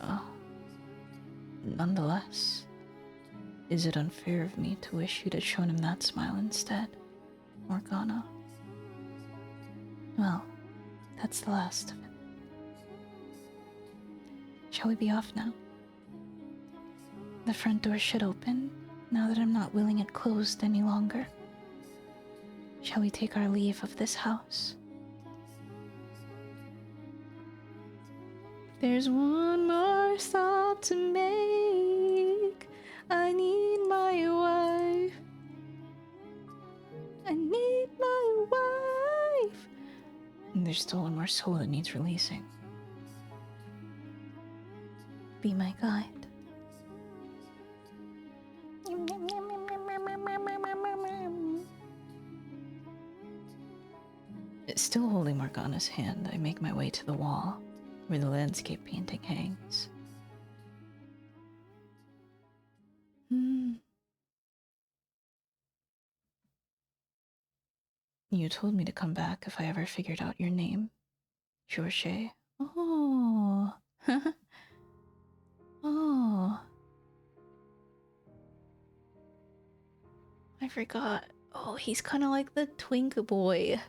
Oh. Nonetheless, is it unfair of me to wish you'd have shown him that smile instead, Morgana? Well, that's the last of it. Shall we be off now? The front door should open, now that I'm not willing it closed any longer. Shall we take our leave of this house? There's one more stop to make. I need my wife. I need my wife. And there's still one more soul that needs releasing. Be my guide. Still holding Morgana's hand, I make my way to the wall where the landscape painting hangs. You told me to come back if I ever figured out your name, George. Oh. Oh. I forgot. Oh, he's kind of like the twink boy.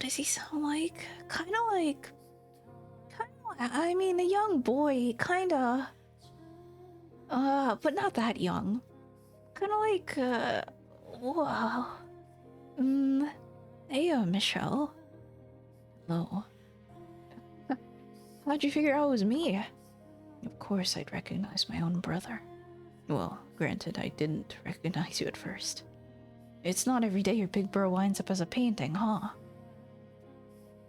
does he sound like? I mean, a young boy, kinda. But not that young. Kinda like, wow. Hey, Michelle. Hello. How'd you figure out it was me? Of course I'd recognize my own brother. Well, granted, I didn't recognize you at first. It's not every day your big bro winds up as a painting, huh?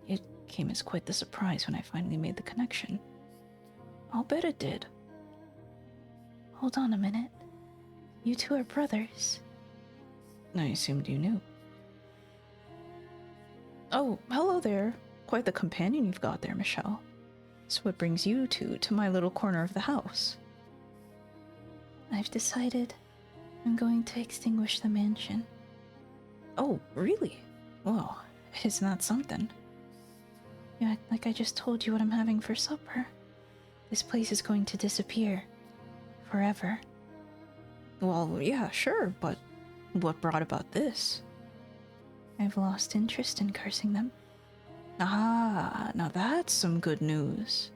It came as quite the surprise when I finally made the connection. I'll bet it did. Hold on a minute. You two are brothers. I assumed you knew. Oh, hello there. Quite the companion you've got there, Michelle. So what brings you two to my little corner of the house? I've decided I'm going to extinguish the mansion. Oh, really? Well, isn't that something? You act like I just told you what I'm having for supper. This place is going to disappear. Forever. Well, yeah, sure, but what brought about this? I've lost interest in cursing them. Ah, now that's some good news.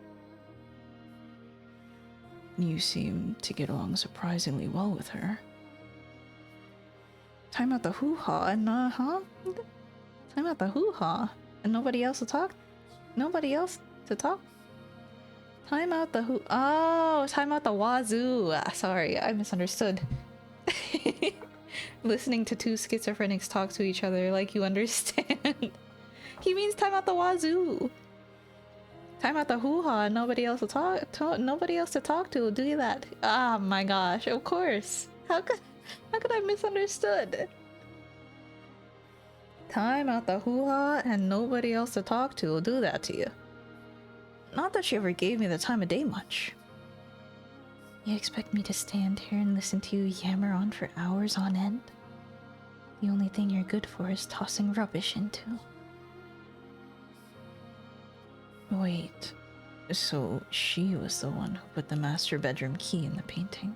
You seem to get along surprisingly well with her. Time out the hoo-ha and, Time out the hoo-ha and nobody else to talk? Nobody else to talk? Time out the Oh, time out the wazoo. Sorry, I misunderstood. Listening to two schizophrenics talk to each other like you understand. He means time out the wazoo. Time out the hoo-ha and nobody else to nobody else to talk to. Do that. Ah, my gosh, of course. How could I misunderstood? Time out the hoo-ha and nobody else to talk to will do that to you. Not that she ever gave me the time of day much. You expect me to stand here and listen to you yammer on for hours on end? The only thing you're good for is tossing rubbish into. Wait, so she was the one who put the master bedroom key in the painting?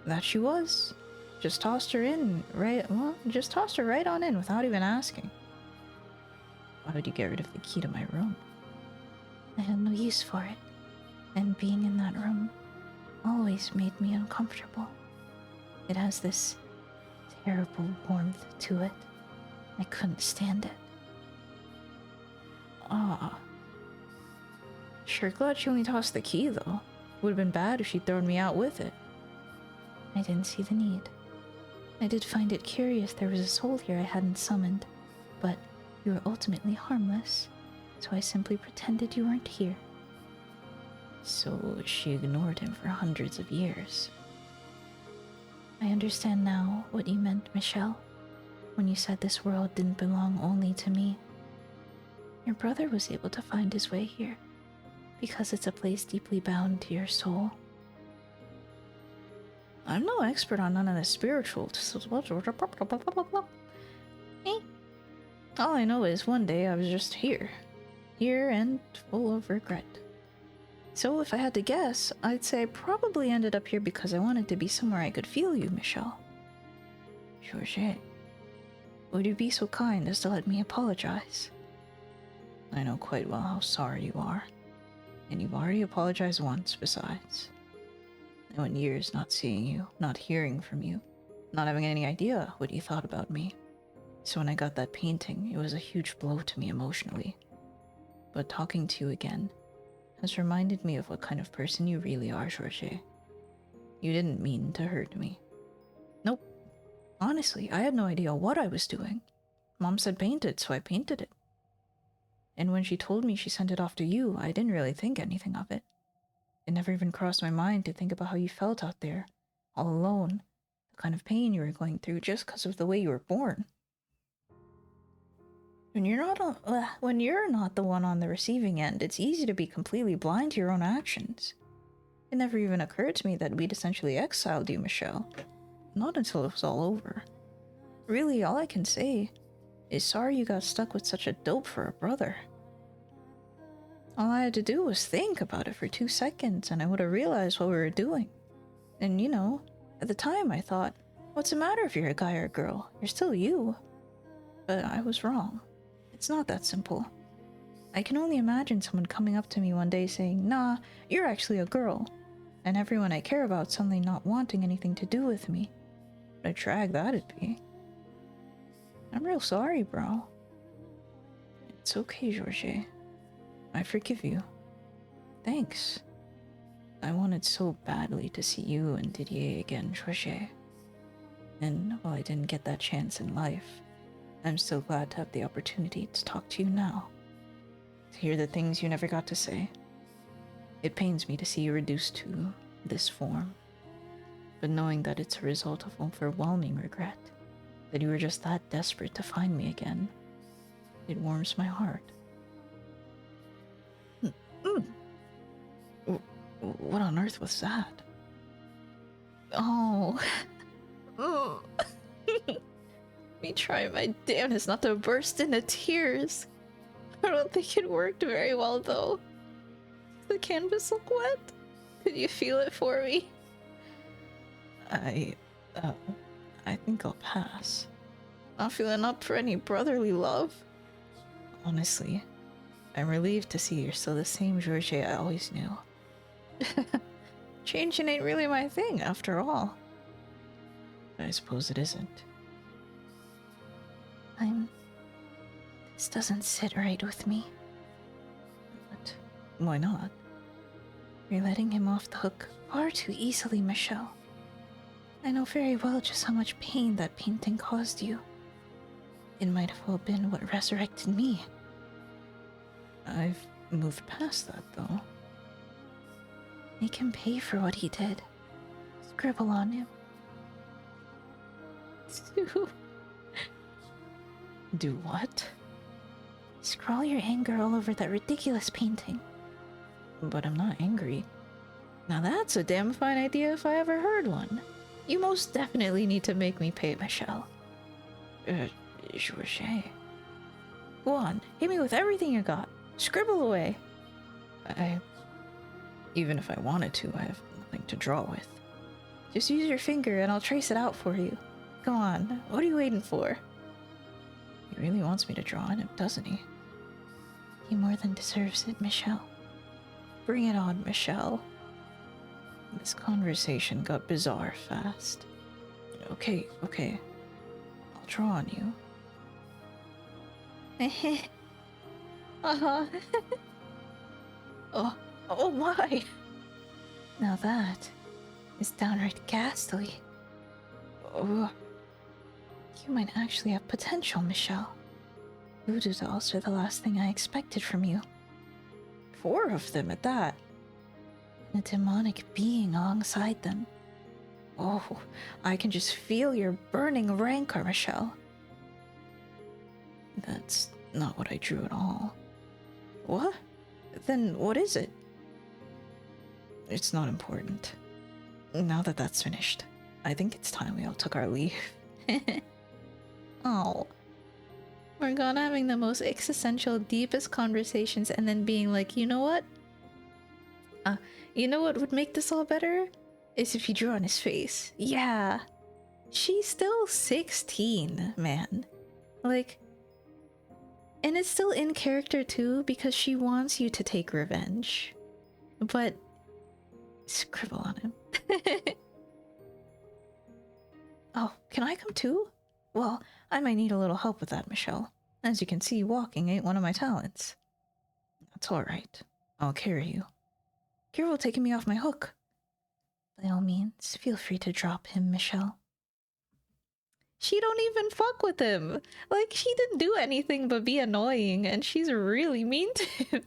That she was? Just tossed her right on in without even asking. Why would you get rid of the key to my room? I had no use for it, and being in that room always made me uncomfortable. It has this terrible warmth to it. I couldn't stand it. Ah. Sure glad she only tossed the key, though. Would have been bad if she'd thrown me out with it. I didn't see the need. I did find it curious there was a soul here I hadn't summoned, but you were ultimately harmless, so I simply pretended you weren't here. So she ignored him for hundreds of years. I understand now what you meant, Michelle, when you said this world didn't belong only to me. Your brother was able to find his way here, because it's a place deeply bound to your soul. I'm no expert on none of the spiritual. All I know is one day I was just here and full of regret. So if I had to guess, I'd say I probably ended up here because I wanted to be somewhere I could feel you, Michelle. Georgette, would you be so kind as to let me apologize? I know quite well how sorry you are, and you've already apologized once besides. I went years not seeing you, not hearing from you, not having any idea what you thought about me. So when I got that painting, it was a huge blow to me emotionally. But talking to you again has reminded me of what kind of person you really are, Georgette. You didn't mean to hurt me. Nope. Honestly, I had no idea what I was doing. Mom said paint it, so I painted it. And when she told me she sent it off to you, I didn't really think anything of it. It never even crossed my mind to think about how you felt out there, all alone, the kind of pain you were going through just because of the way you were born. When you're not the one on the receiving end, it's easy to be completely blind to your own actions. It never even occurred to me that we'd essentially exiled you, Michelle. Not until it was all over. Really, all I can say is sorry you got stuck with such a dope for a brother. All I had to do was think about it for 2 seconds and I would have realized what we were doing. And you know, at the time I thought, what's the matter if you're a guy or a girl? You're still you. But I was wrong. It's not that simple. I can only imagine someone coming up to me one day saying, "Nah, you're actually a girl," and everyone I care about suddenly not wanting anything to do with me. What a drag that'd be. I'm real sorry, bro. It's okay, Georges. I forgive you. Thanks. I wanted so badly to see you and Didier again, Georges. And while I didn't get that chance in life, I'm still glad to have the opportunity to talk to you now. To hear the things you never got to say. It pains me to see you reduced to this form. But knowing that it's a result of overwhelming regret, that you were just that desperate to find me again, it warms my heart. What on earth was that? Oh. Me trying my damnedest not to burst into tears. I don't think it worked very well though. Does the canvas look wet? Could you feel it for me? I think I'll pass. Not feeling up for any brotherly love. Honestly, I'm relieved to see you're still the same Georges I always knew. Changing ain't really my thing, after all. I suppose it isn't. This doesn't sit right with me. But why not? You're letting him off the hook far too easily, Michelle. I know very well just how much pain that painting caused you. It might have well been what resurrected me. I've moved past that, though. Make him pay for what he did. Scribble on him. Do what? Scrawl your anger all over that ridiculous painting. But I'm not angry. Now that's a damn fine idea if I ever heard one. You most definitely need to make me pay, Michelle. Georges. Go on, hit me with everything you got. Scribble away. Even if I wanted to, I have nothing to draw with. Just use your finger and I'll trace it out for you. Come on, what are you waiting for? He really wants me to draw on him, doesn't he? He more than deserves it, Michelle. Bring it on, Michelle. This conversation got bizarre fast. Okay. I'll draw on you. Uh-huh. Oh my! Now that is downright ghastly. Oh, You might actually have potential, Michelle. Voodoo dolls are the last thing I expected from you. 4 of them at that. And a demonic being alongside them. Oh, I can just feel your burning rancor, Michelle. that's not what I drew at all. What? Then what is it? It's not important. Now that that's finished, I think it's time we all took our leave. Oh. Morgana having the most existential, deepest conversations and then being like, you know what? You know what would make this all better? Is if you drew on his face. Yeah. She's still 16, man. Like, and it's still in character too because she wants you to take revenge. But scribble on him. Oh, can I come too? Well, I might need a little help with that, Michelle. As you can see, walking ain't one of my talents. That's alright. I'll carry you. Careful taking me off my hook. By all means, feel free to drop him, Michelle. She don't even fuck with him. Like, she didn't do anything but be annoying, and she's really mean to him.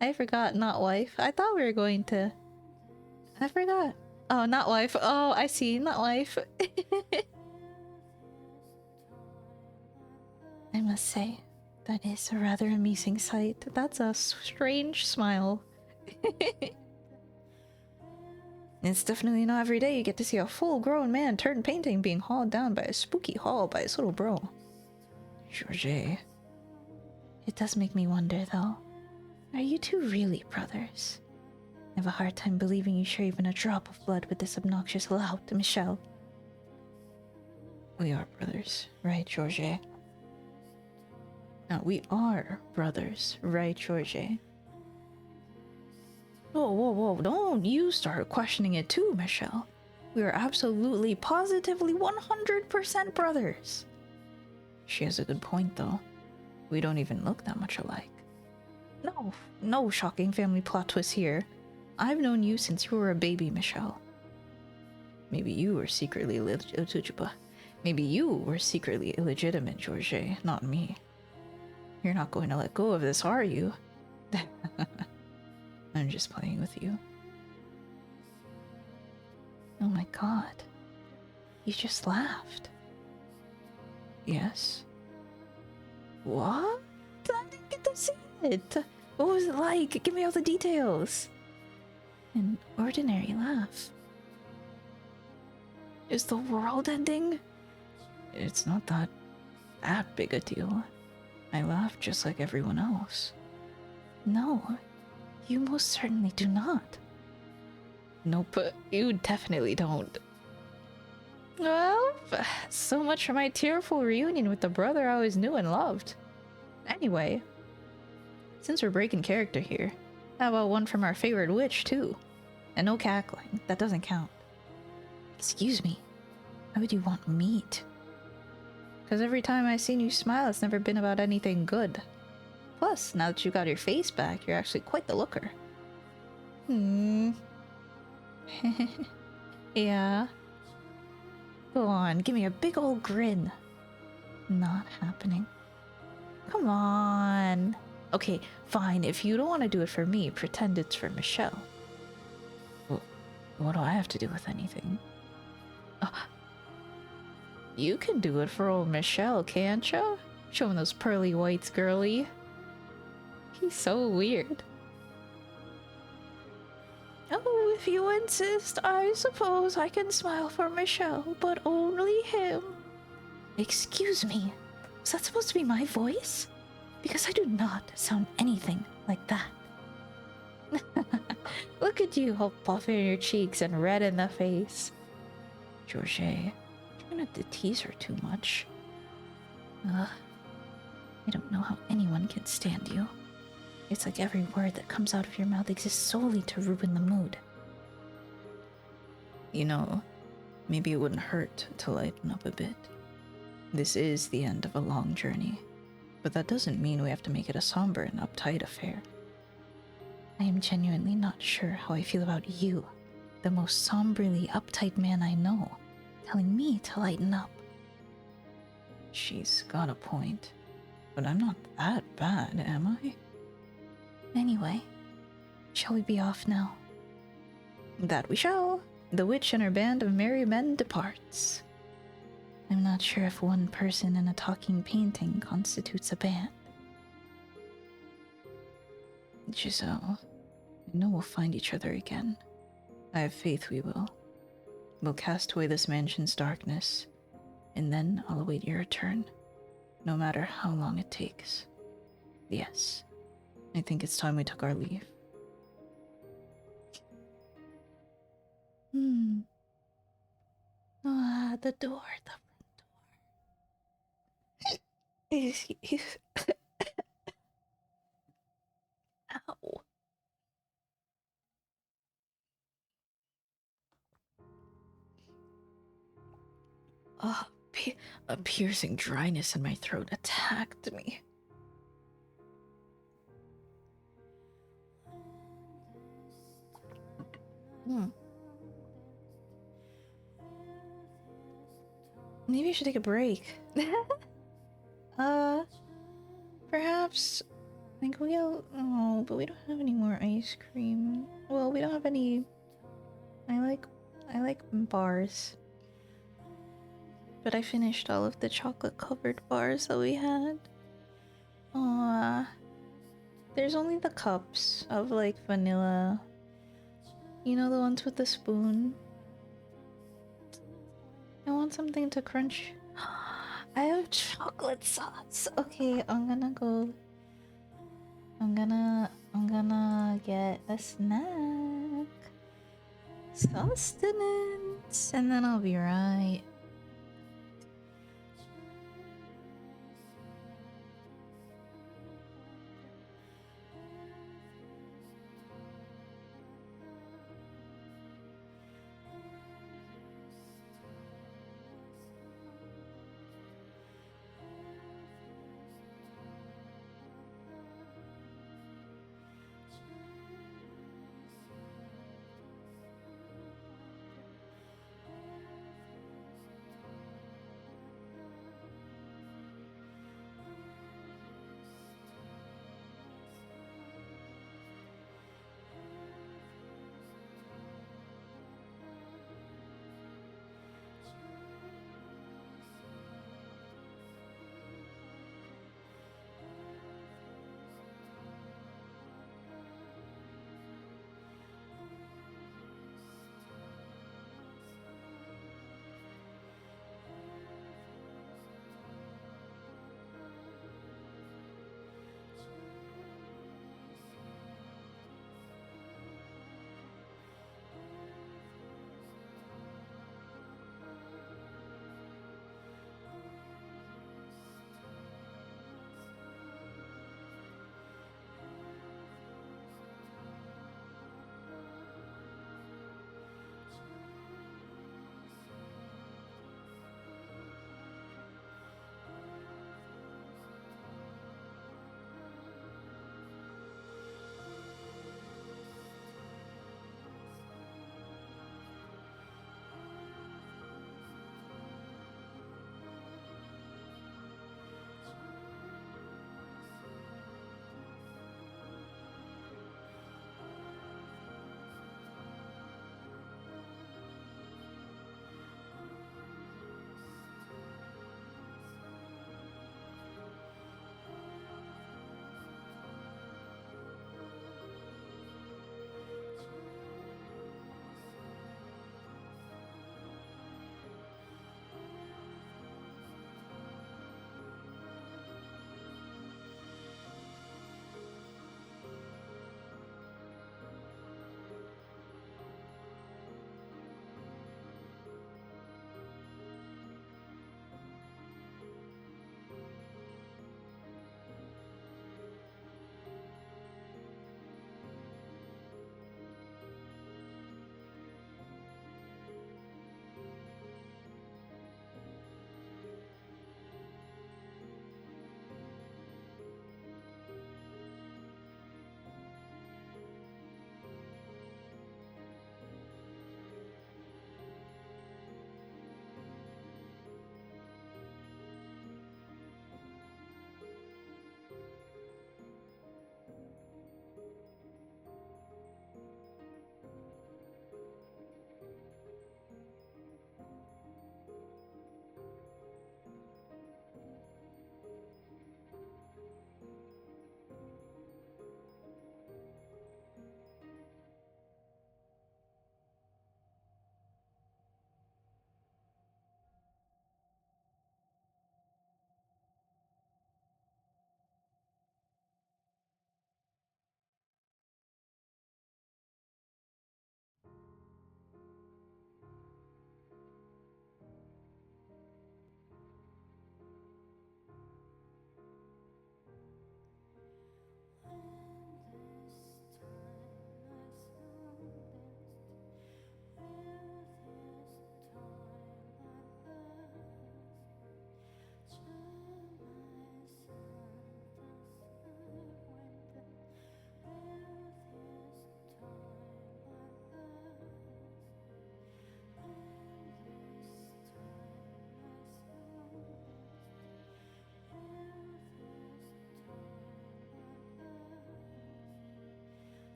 I forgot, not wife. I thought we were going to... I forgot. Oh, not wife. Oh, I see, not wife. I must say, that is a rather amusing sight. That's a strange smile. It's definitely not every day you get to see a full-grown man turn painting being hauled down by a spooky haul by his little bro. Georges. It does make me wonder, though. Are you two really brothers? I have a hard time believing you share even a drop of blood with this obnoxious lout, Michelle. We are brothers, right, George? No, we are brothers, right, George? Whoa, whoa, whoa, don't you start questioning it too, Michelle. We are absolutely, positively, 100% brothers. She has a good point, though. We don't even look that much alike. No, no shocking family plot twist here. I've known you since you were a baby, Michelle. Maybe you were secretly illegitimate, George, not me. You're not going to let go of this, are you? I'm just playing with you. Oh my god. You just laughed. Yes. What? I didn't get to see it. What was it like? Give me all the details. An ordinary laugh. Is the world ending? It's not that big a deal. I laugh just like everyone else. No, you most certainly do not. Nope, you definitely don't. Well, so much for my tearful reunion with the brother I always knew and loved. Anyway, since we're breaking character here, how about one from our favorite witch, too? And no cackling, that doesn't count. Excuse me, why would you want me to? Because every time I've seen you smile, it's never been about anything good. Plus, now that you got your face back, you're actually quite the looker. Yeah. Go on, give me a big old grin. Not happening. Come on. Okay, fine. If you don't want to do it for me, pretend it's for Michelle. Well, what do I have to do with anything? You can do it for old Michelle, can't you? Showing those pearly whites, girly. He's so weird. Oh, if you insist, I suppose I can smile for Michelle, but only him. Excuse me, was that supposed to be my voice? Because I do not sound anything like that. Look at you, all puffy in your cheeks and red in the face. George, you're gonna have to tease her too much. I don't know how anyone can stand you. It's like every word that comes out of your mouth exists solely to ruin the mood. You know, maybe it wouldn't hurt to lighten up a bit. This is the end of a long journey, but that doesn't mean we have to make it a somber and uptight affair. I am genuinely not sure how I feel about you, the most somberly uptight man I know, telling me to lighten up. She's got a point, but I'm not that bad, am I? Anyway, shall we be off now? That we shall. The witch and her band of merry men departs. I'm not sure if one person in a talking painting constitutes a band. Giselle, I know we'll find each other again. I have faith we will. We'll cast away this mansion's darkness, and then I'll await your return, no matter how long it takes. Yes, I think it's time we took our leave. Ah, the door, the front door. Ow. Oh, a piercing dryness in my throat attacked me. Maybe I should take a break. Perhaps I think we'll. Oh, but we don't have any more ice cream. Well, we don't have any. I like bars. But I finished all of the chocolate-covered bars that we had. Aww. There's only the cups of like vanilla. You know, the ones with the spoon. I want something to crunch. I have chocolate sauce. Okay, I'm gonna go. I'm gonna get a snack. Sustenance. And then I'll be right.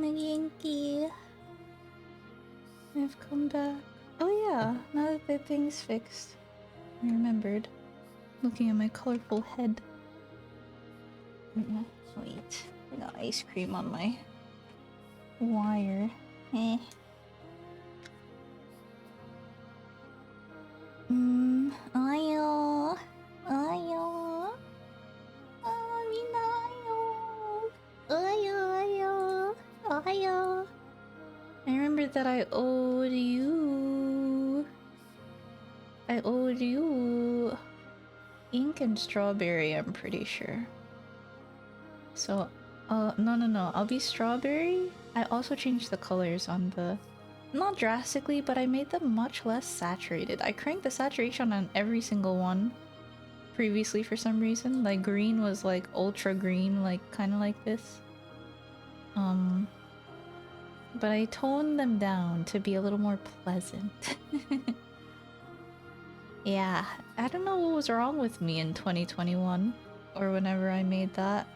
Yankee. I've come back. Oh yeah, now that the thing's fixed. I remembered. Looking at my colorful head. Wait, I got ice cream on my wire. Eh. Ayo. Ayo. Ayo. Ayo. Ayo. I remember that I owed you. I owed you ink and strawberry, I'm pretty sure. So, no. I'll be strawberry. I also changed the colors on the... Not drastically, but I made them much less saturated. I cranked the saturation on every single one previously for some reason. Like, green was like ultra green, like kind of like this. But I toned them down to be a little more pleasant. Yeah, I don't know what was wrong with me in 2021 or whenever I made that.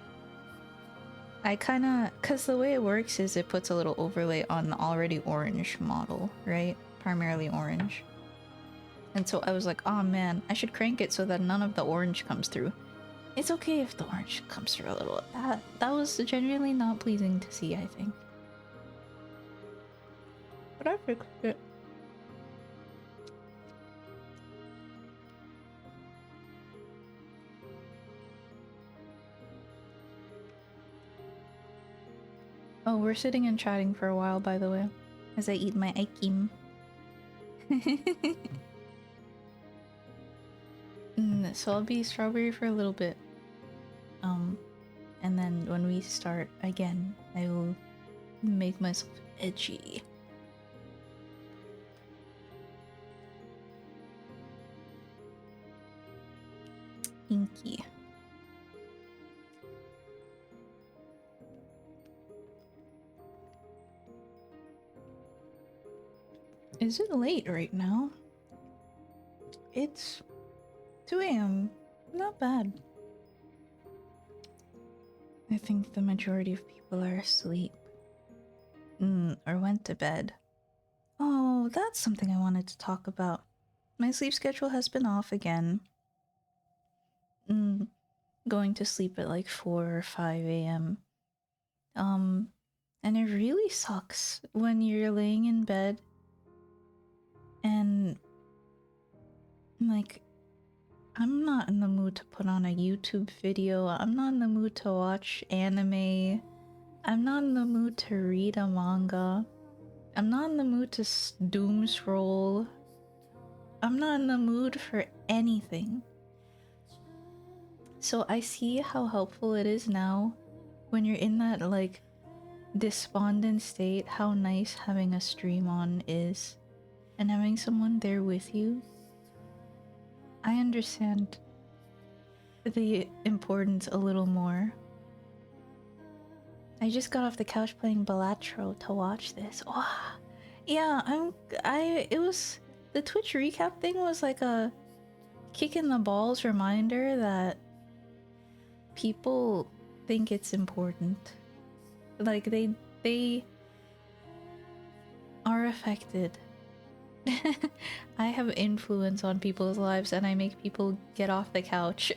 I kinda... Cause the way it works is it puts a little overlay on the already orange model, right? Primarily orange. And so I was like, oh man, I should crank it so that none of the orange comes through. It's okay if the orange comes through a little. That was genuinely not pleasing to see, I think. But I fixed it. Oh, we're sitting and chatting for a while, by the way, as I eat my aikim. So I'll be strawberry for a little bit. And then when we start again, I will make myself edgy. Inky. Is it late right now? It's 2 a.m. Not bad. I think the majority of people are asleep. Or went to bed. Oh, that's something I wanted to talk about. My sleep schedule has been off again. Going to sleep at like 4 or 5 a.m. And it really sucks when you're laying in bed and like, I'm not in the mood to put on a YouTube video. I'm not in the mood to watch anime. I'm not in the mood to read a manga. I'm not in the mood to doom scroll. I'm not in the mood for anything. So I see how helpful it is now when you're in that like despondent state, how nice having a stream on is and having someone there with you. I understand the importance a little more. I just got off the couch playing Balatro to watch this. Oh, yeah, it was... The Twitch recap thing was like a kick in the balls reminder that people think it's important. Like, they are affected. I have influence on people's lives and I make people get off the couch.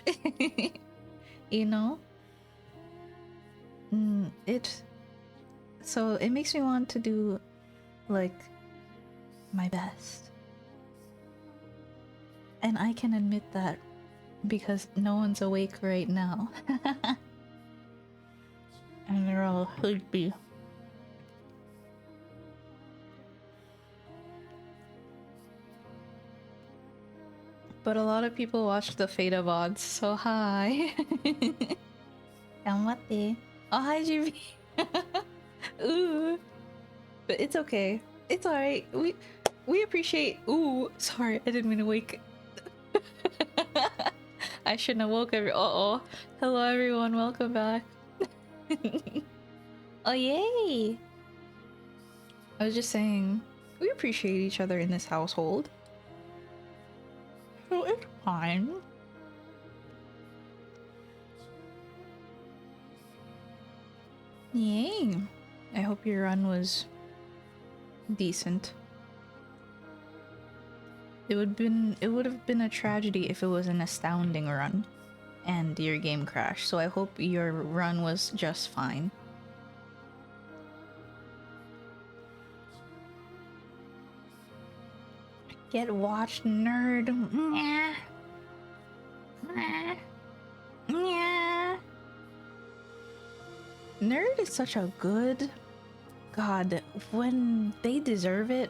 You know? So it makes me want to do like my best. And I can admit that because no one's awake right now. And they're all sleepy. But a lot of people watch the Fate of Odds, so hi. Ganbatte. Oh, hi, GB. Ooh. But it's okay. It's alright. We appreciate... Ooh, sorry, I didn't mean to wake... I shouldn't have woke every... Uh-oh. Hello, everyone. Welcome back. Oh, yay! I was just saying, we appreciate each other in this household. So it's fine. Yay. I hope your run was decent. It would have been a tragedy if it was an astounding run and your game crashed. So I hope your run was just fine. Get watched, nerd. Nyah. Nyah. Nyah. Nerd is such a good god. When they deserve it,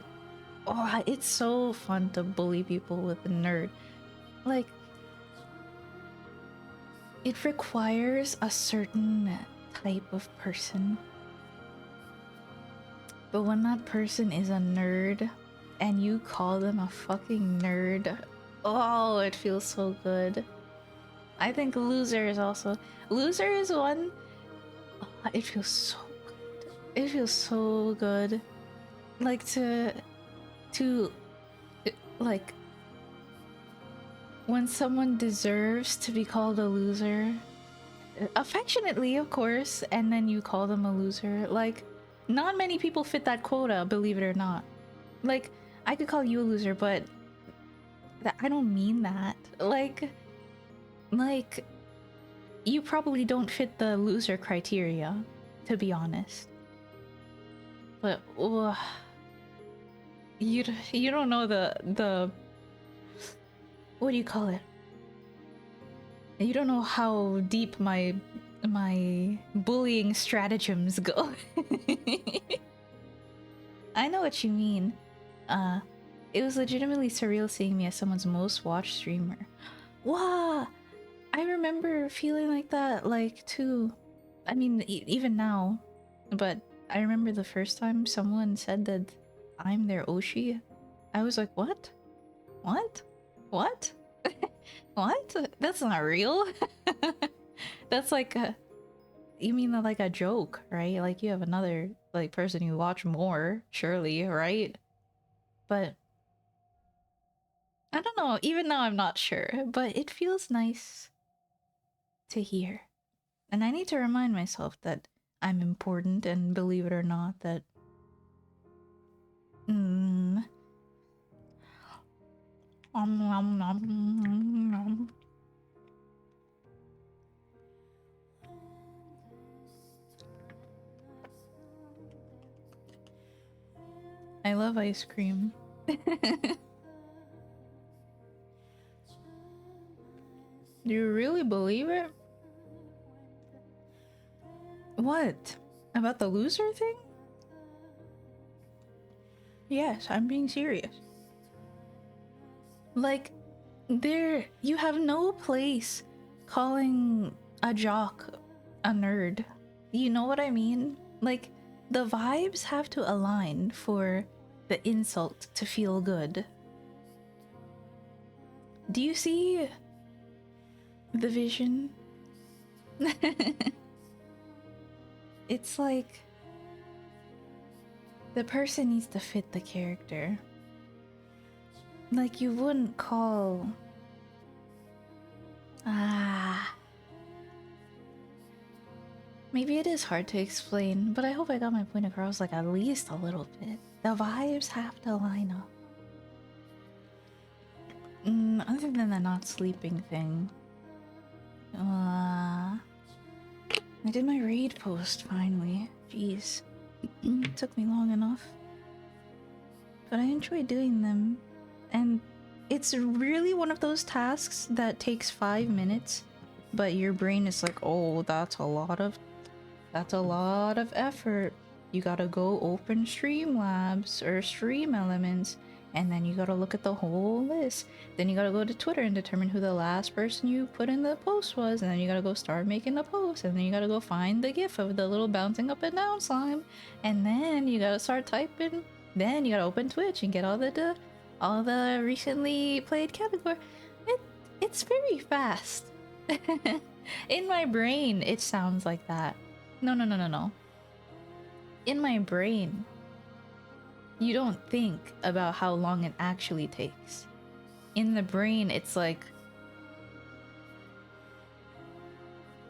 oh, it's so fun to bully people with nerd. Like, it requires a certain type of person. But when that person is a nerd and you call them a fucking nerd, oh, it feels so good. I think loser is also... Loser is one... Oh, it feels so good. It feels so good. Like to... Like... When someone deserves to be called a loser... Affectionately, of course, and then you call them a loser. Like, not many people fit that quota, believe it or not. Like, I could call you a loser, but I don't mean that. Like, you probably don't fit the loser criteria, to be honest. But you don't know the what do you call it? You don't know how deep my bullying stratagems go. I know what you mean. It was legitimately surreal seeing me as someone's most watched streamer. Wow, I remember feeling like that, like, too. I mean, even now. But I remember the first time someone said that I'm their Oshi. I was like, what? What? What? What? That's not real. That's like a... You mean like a joke, right? Like you have another like person you watch more, surely, right? But I don't know. Even now, I'm not sure. But it feels nice to hear. And I need to remind myself that I'm important, and believe it or not, that... I love ice cream. Do you really believe it? What? About the loser thing? Yes, I'm being serious. Like, you have no place calling a jock a nerd. You know what I mean? Like, the vibes have to align for the insult to feel good. Do you see the vision? It's like the person needs to fit the character. Like, you wouldn't call... Maybe it is hard to explain, but I hope I got my point across, like, at least a little bit. The vibes have to line up. Other than the not sleeping thing. I did my raid post finally. Jeez. It took me long enough. But I enjoy doing them. And it's really one of those tasks that takes 5 minutes, but your brain is like, oh, that's a lot of effort. You gotta go open Streamlabs or Stream Elements, and then you gotta look at the whole list. Then you gotta go to Twitter and determine who the last person you put in the post was, and then you gotta go start making the post, and then you gotta go find the gif of the little bouncing up and down slime, and then you gotta start typing. Then you gotta open Twitch and get all the recently played category. It's very fast. In my brain, it sounds like that. No. In my brain, you don't think about how long it actually takes. In the brain, it's like...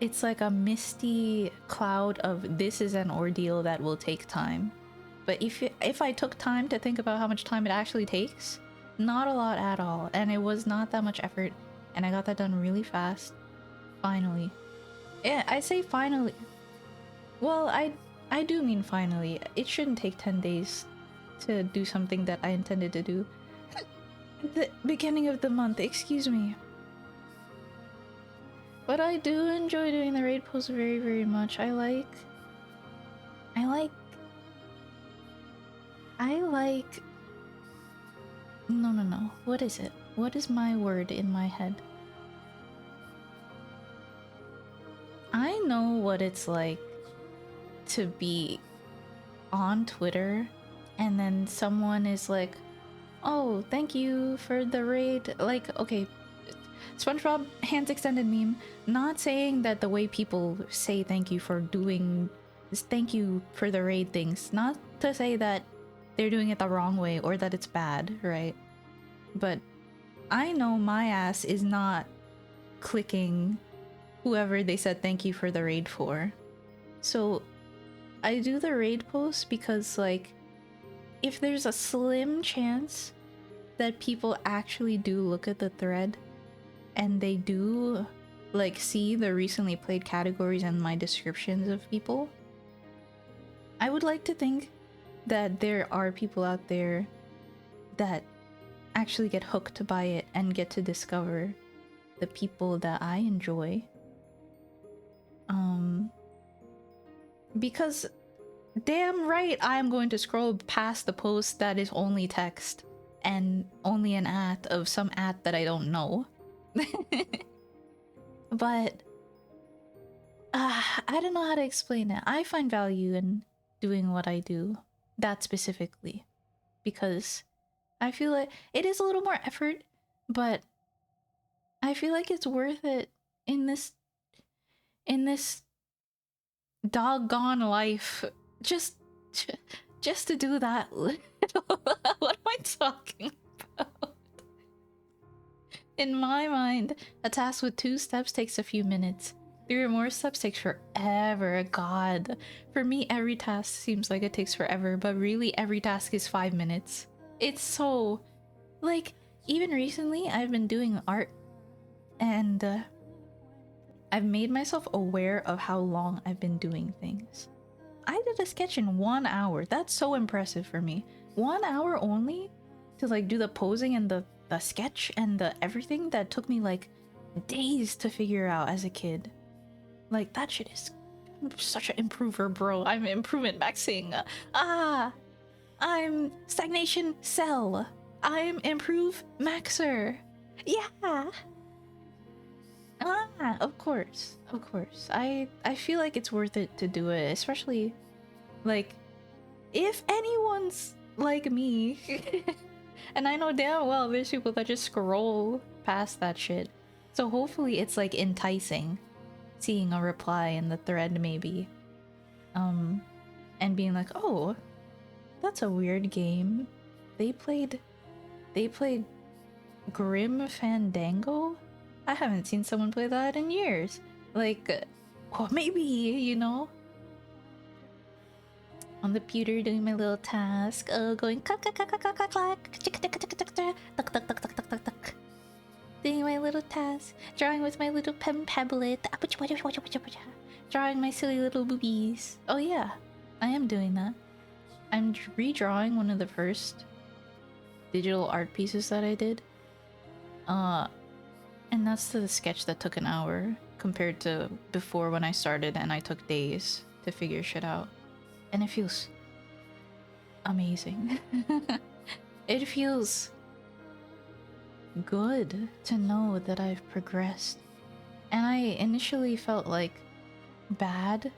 it's like a misty cloud of this is an ordeal that will take time. But if I took time to think about how much time it actually takes, not a lot at all, and it was not that much effort, and I got that done really fast. Finally. Yeah, I say finally. Well, I do mean finally. It shouldn't take 10 days to do something that I intended to do at the beginning of the month, excuse me. But I do enjoy doing the raid posts very, very much. I like... No. What is it? What is my word in my head? I know what it's like to be on Twitter and then someone is like, oh, thank you for the raid. Like, okay, SpongeBob hands extended meme, not saying that the way people say thank you for doing this thank you for the raid things, not to say that they're doing it the wrong way or that it's bad, right? But I know my ass is not clicking whoever they said thank you for the raid for. So I do the raid post because, like, if there's a slim chance that people actually do look at the thread and they do, like, see the recently played categories and my descriptions of people, I would like to think that there are people out there that actually get hooked by it and get to discover the people that I enjoy. Because damn right I'm going to scroll past the post that is only text and only an ad of some ad that I don't know. But I don't know how to explain it. I find value in doing what I do, that specifically, because I feel like it is a little more effort, but I feel like it's worth it in this doggone life. Just to do that little. What am I talking about? In my mind, a task with 2 steps takes a few minutes. 3 or more steps takes forever. God. For me, every task seems like it takes forever, but really every task is 5 minutes. It's so... Like, even recently, I've been doing art, and I've made myself aware of how long I've been doing things. I did a sketch in 1 hour. That's so impressive for me. 1 hour only to, like, do the posing and the sketch and the everything that took me, like, days to figure out as a kid. Like, that shit is... I'm such an improver, bro. I'm improvement maxing. I'm stagnation cell. I'm improve maxer. Yeah. Of course. I feel like it's worth it to do it, especially, like, if anyone's like me. And I know damn well there's people that just scroll past that shit. So hopefully it's, like, enticing seeing a reply in the thread, maybe. And being like, oh, that's a weird game. They played Grim Fandango? I haven't seen someone play that in years. Like, oh, maybe, you know? On the computer doing my little task, going clack clack clack clack clack clack clack, tick tick tick tick tick tick, tuck tuck tuck tuck tuck tuck tuck. Doing my little task, drawing with my little pen tablet, drawing my silly little boobies. Oh yeah, I am doing that. I'm redrawing one of the first digital art pieces that I did. And that's the sketch that took an hour compared to before when I started and I took days to figure shit out. And it feels amazing. It feels good to know that I've progressed. And I initially felt, like, bad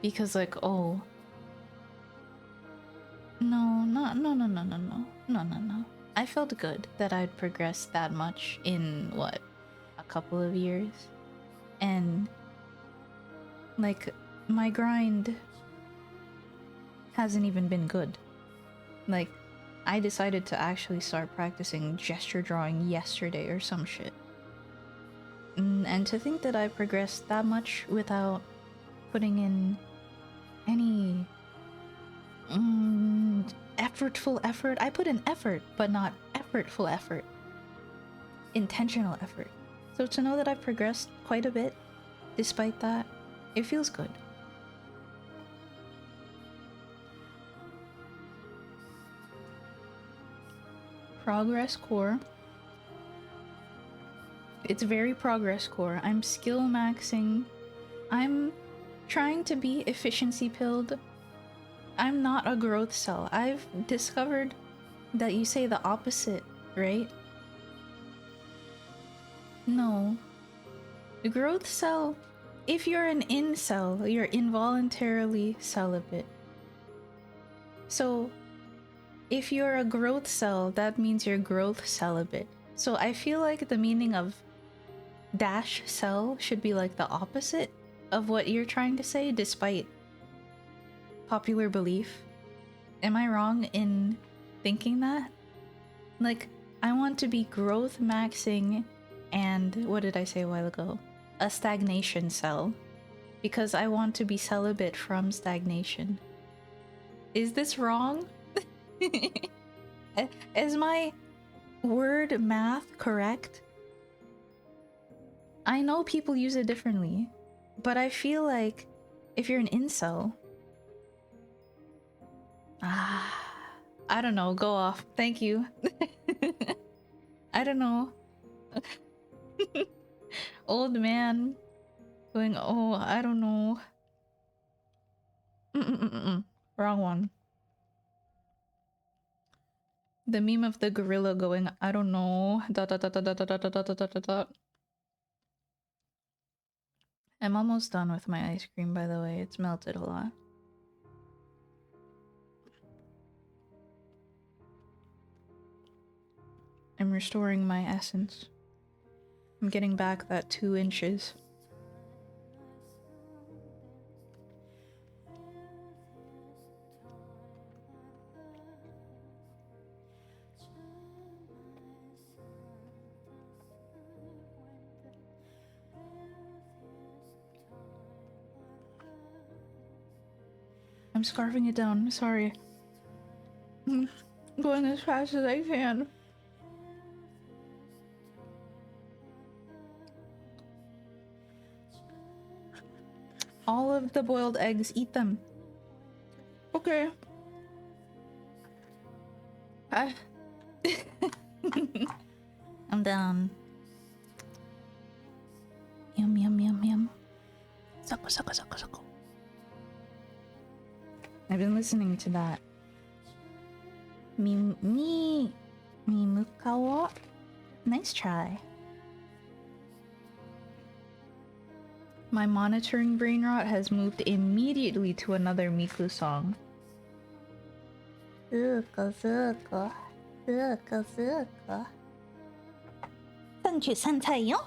because, like, oh, no. I felt good that I'd progressed that much in, what, a couple of years. And, like, my grind hasn't even been good. Like, I decided to actually start practicing gesture drawing yesterday or some shit. And to think that I progressed that much without putting in any effortful effort. I put in effort, but not effortful effort. Intentional effort. So to know that I've progressed quite a bit, despite that, it feels good. Progress core. It's very progress core. I'm skill maxing. I'm trying to be efficiency pilled. I'm not a growth cell. I've discovered that you say the opposite, right? No. The growth cell, if you're an incel, you're involuntarily celibate. So, if you're a growth cell, that means you're growth celibate. So I feel like the meaning of dash cell should be like the opposite of what you're trying to say, despite popular belief. Am I wrong in thinking that? Like, I want to be growth maxing and what did I say a while ago? A stagnation cell. Because I want to be celibate from stagnation. Is this wrong? Is my word math correct? I know people use it differently, but I feel like if you're an incel... I don't know, go off. Thank you. I don't know. Old man going, oh, I don't know. Wrong one. The meme of the gorilla going, I don't know. Dot, dot, dot, dot, dot, dot, dot, dot, dot, dot, dot. I'm almost done with my ice cream, by the way. It's melted a lot. I'm restoring my essence. I'm getting back that 2 inches. I'm scarfing it down, sorry. I'm going as fast as I can. All of the boiled eggs, eat them. Okay. I'm down. Yum, yum, yum, yum. Sucko, sucko, sucko, sucko. I've been listening to that. Mimukawa. Nice try. My monitoring brain rot has moved immediately to another Miku song. Zuko, Zuko. Zuko, Zuko. Sanju Santai yo?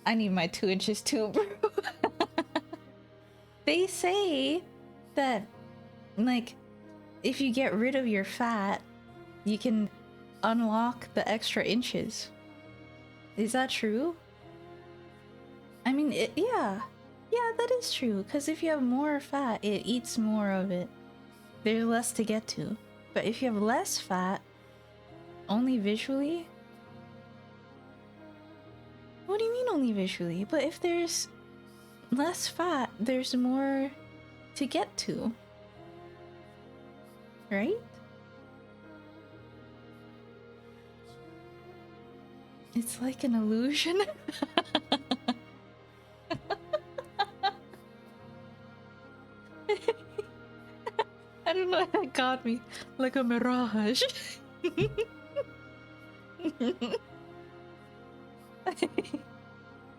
I need my 2 inches too, bro. They say that, like, if you get rid of your fat, you can unlock the extra inches. Is that true? I mean, yeah. Yeah, that is true. Because if you have more fat, it eats more of it. There's less to get to. But if you have less fat, only visually? What do you mean only visually? But if there's less fat, there's more to get to. Right? It's like an illusion. I don't know, that got me. Like a mirage.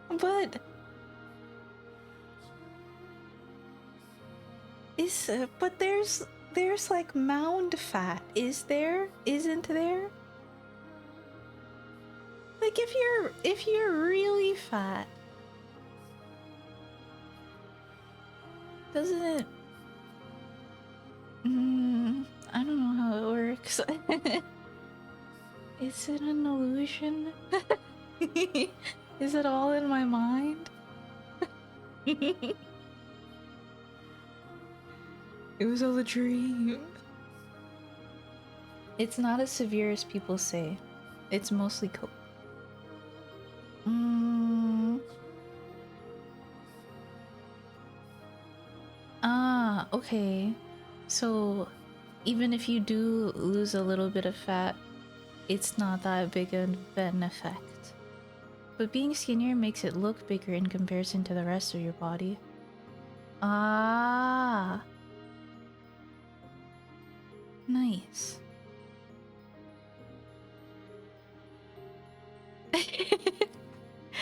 But... but there's like mound fat. Is there? Isn't there? Like if you're really fat, doesn't it? I don't know how it works. Is it an illusion? Is it all in my mind? It was all a dream. It's not as severe as people say. It's mostly cope. Ah, okay. So, even if you do lose a little bit of fat, it's not that big of an effect. But being skinnier makes it look bigger in comparison to the rest of your body. Ah. Nice.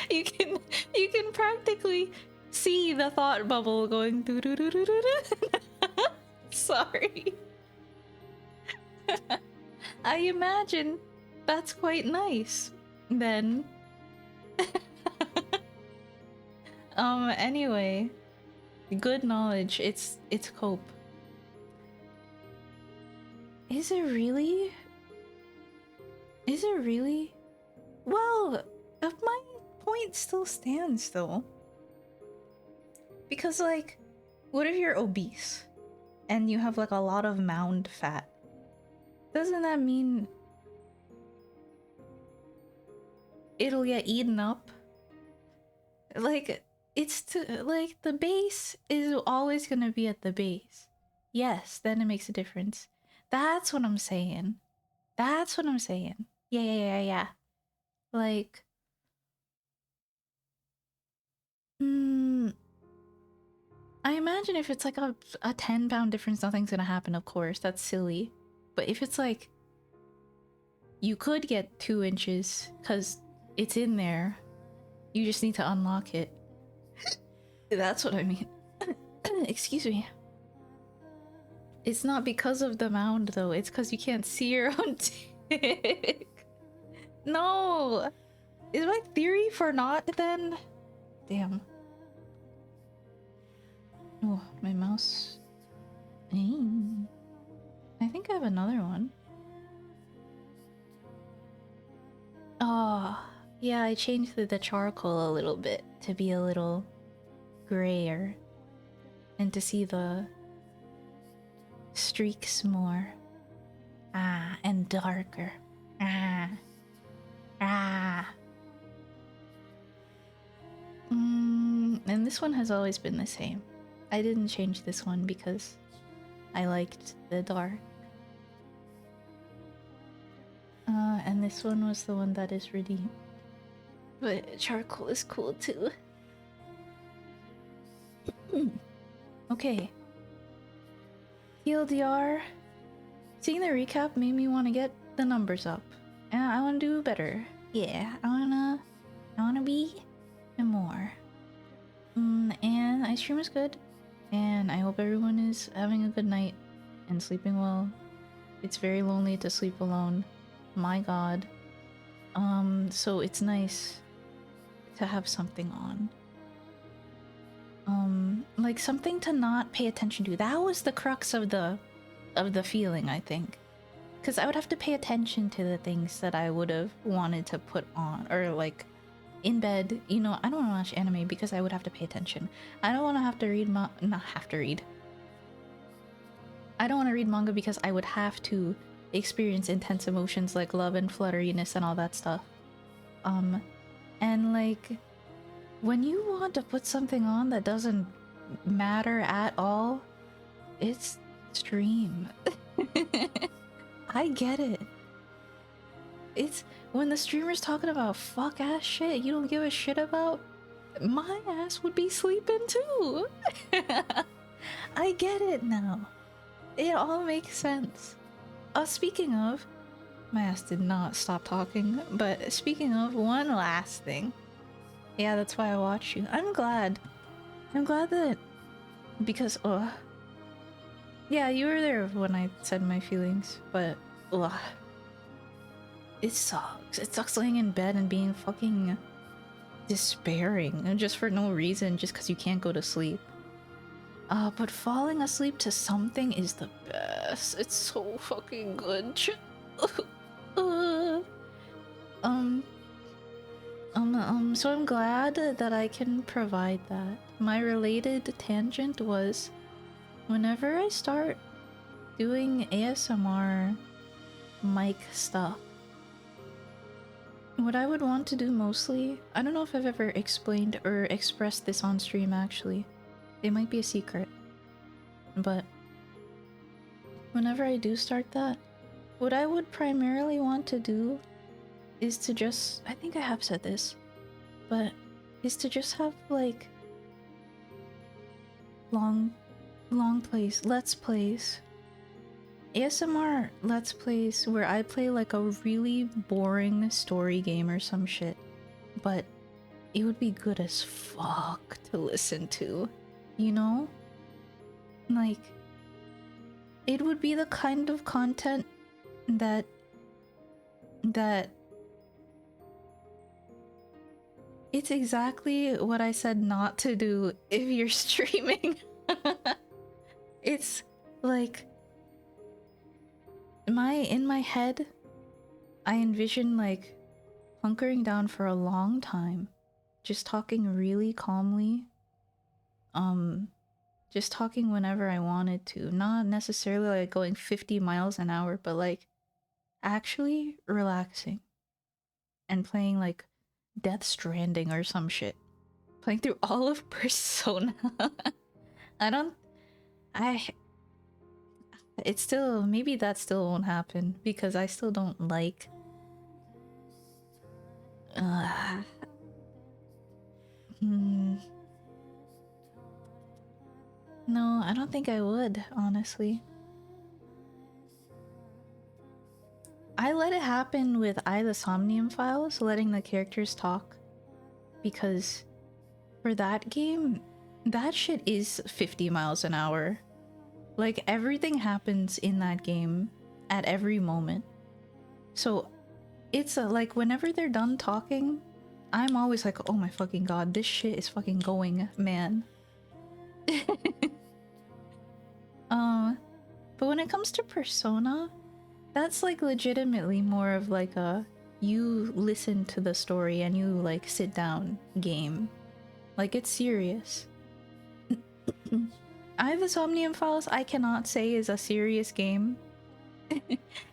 you can you can practically see the thought bubble going doo doo doo doo doo doo. Sorry. I imagine that's quite nice. Then anyway, good knowledge. It's cope. Is it really? Is it really? Well, my point still stands though. Because like, what if you're obese and you have like a lot of mound fat? Doesn't that mean it'll get eaten up? Like, it's like the base is always gonna be at the base. Yes, then it makes a difference. That's what I'm saying. That's what I'm saying. Yeah. Like, I imagine if it's like a 10-pound difference, nothing's gonna happen, of course. That's silly. But if it's like, you could get 2 inches, because it's in there. You just need to unlock it. That's what I mean. Excuse me. It's not because of the mound, though. It's because you can't see your own dick. No! Is my theory for not, then? Damn. Oh, my mouse. I think I have another one. Oh, yeah, I changed the charcoal a little bit to be a little grayer. And to see the streaks more. And darker. And this one has always been the same. I didn't change this one because I liked the dark. And this one was the one that is redeemed. But charcoal is cool too. Okay. TLDR. Seeing the recap made me want to get the numbers up. And I want to do better. Yeah, I wanna be more. And ice cream is good. And I hope everyone is having a good night and sleeping well. It's very lonely to sleep alone. My god. So it's nice to have something on. Like something to not pay attention to. That was the crux of the feeling, I think. Because I would have to pay attention to the things that I would have wanted to put on. Or like, in bed, you know, I don't want to watch anime because I would have to pay attention. I don't want to have to read not have to read. I don't want to read manga because I would have to experience intense emotions like love and flutteriness and all that stuff. And like, when you want to put something on that doesn't matter at all, it's stream. I get it. It's when the streamer's talking about fuck ass shit you don't give a shit about, my ass would be sleeping too. I get it now. It all makes sense. Speaking of, my ass did not stop talking, but speaking of, one last thing. Yeah, that's why I watched you. I'm glad that, because, yeah, you were there when I said my feelings, but, it sucks. It sucks laying in bed and being fucking despairing, and just for no reason, just because you can't go to sleep. But falling asleep to something is the best. It's so fucking good. So I'm glad that I can provide that. My related tangent was whenever I start doing ASMR mic stuff, what I would want to do mostly, I don't know if I've ever explained or expressed this on stream actually. It might be a secret. But whenever I do start that, what I would primarily want to do is to just, I think I have said this, but is to just have like long plays, let's plays, ASMR let's plays where I play like a really boring story game or some shit, but it would be good as fuck to listen to, you know? Like, it would be the kind of content that it's exactly what I said not to do if you're streaming. It's like in my head I envision like hunkering down for a long time, just talking really calmly, just talking whenever I wanted to, not necessarily like going 50 miles an hour, but like actually relaxing and playing like Death Stranding or some shit, playing through all of Persona. I it's still, maybe that still won't happen because I still don't like uh, hmm. No, I don't think I would, honestly. I let it happen with the Somnium Files, letting the characters talk, because for that game, that shit is 50 miles an hour. Like, everything happens in that game at every moment. So, it's like, whenever they're done talking, I'm always like, oh my fucking god, this shit is fucking going, man. But when it comes to Persona, that's like legitimately more of like a you listen to the story and you like sit down game. Like, it's serious. The Somnium Files I cannot say is a serious game.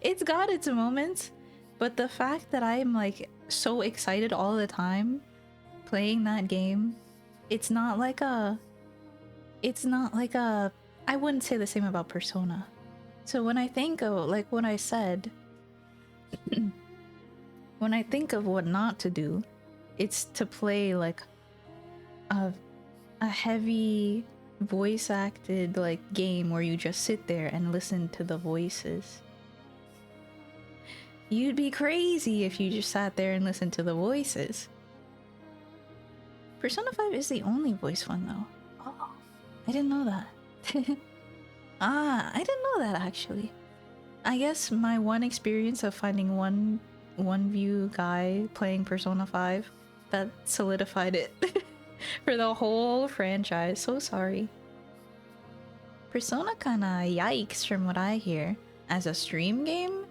It's got its moments, but the fact that I'm like so excited all the time playing that game, it's not like a I wouldn't say the same about Persona. So when I think of like what I said, when I think of what not to do, it's to play like a heavy voice acted like game where you just sit there and listen to the voices. You'd be crazy if you just sat there and listened to the voices. Persona 5 is the only voice one though. Oh, I didn't know that. I didn't know that actually. I guess my one experience of finding one view guy playing Persona 5, that solidified it for the whole franchise. So sorry. Persona kinda yikes from what I hear. As a stream game,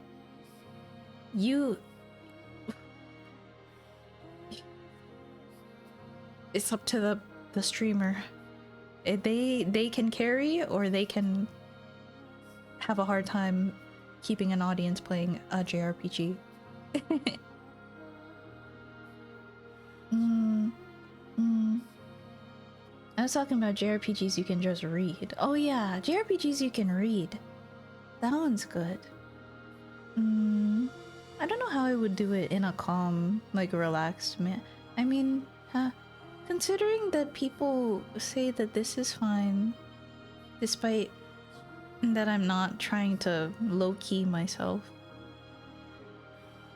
it's up to the streamer. They can carry or they can have a hard time keeping an audience playing a JRPG. I was talking about JRPGs you can just read. Oh yeah, JRPGs you can read. That one's good. I don't know how I would do it in a calm, like relaxed man. I mean, considering that people say that this is fine, despite that I'm not trying to low-key myself.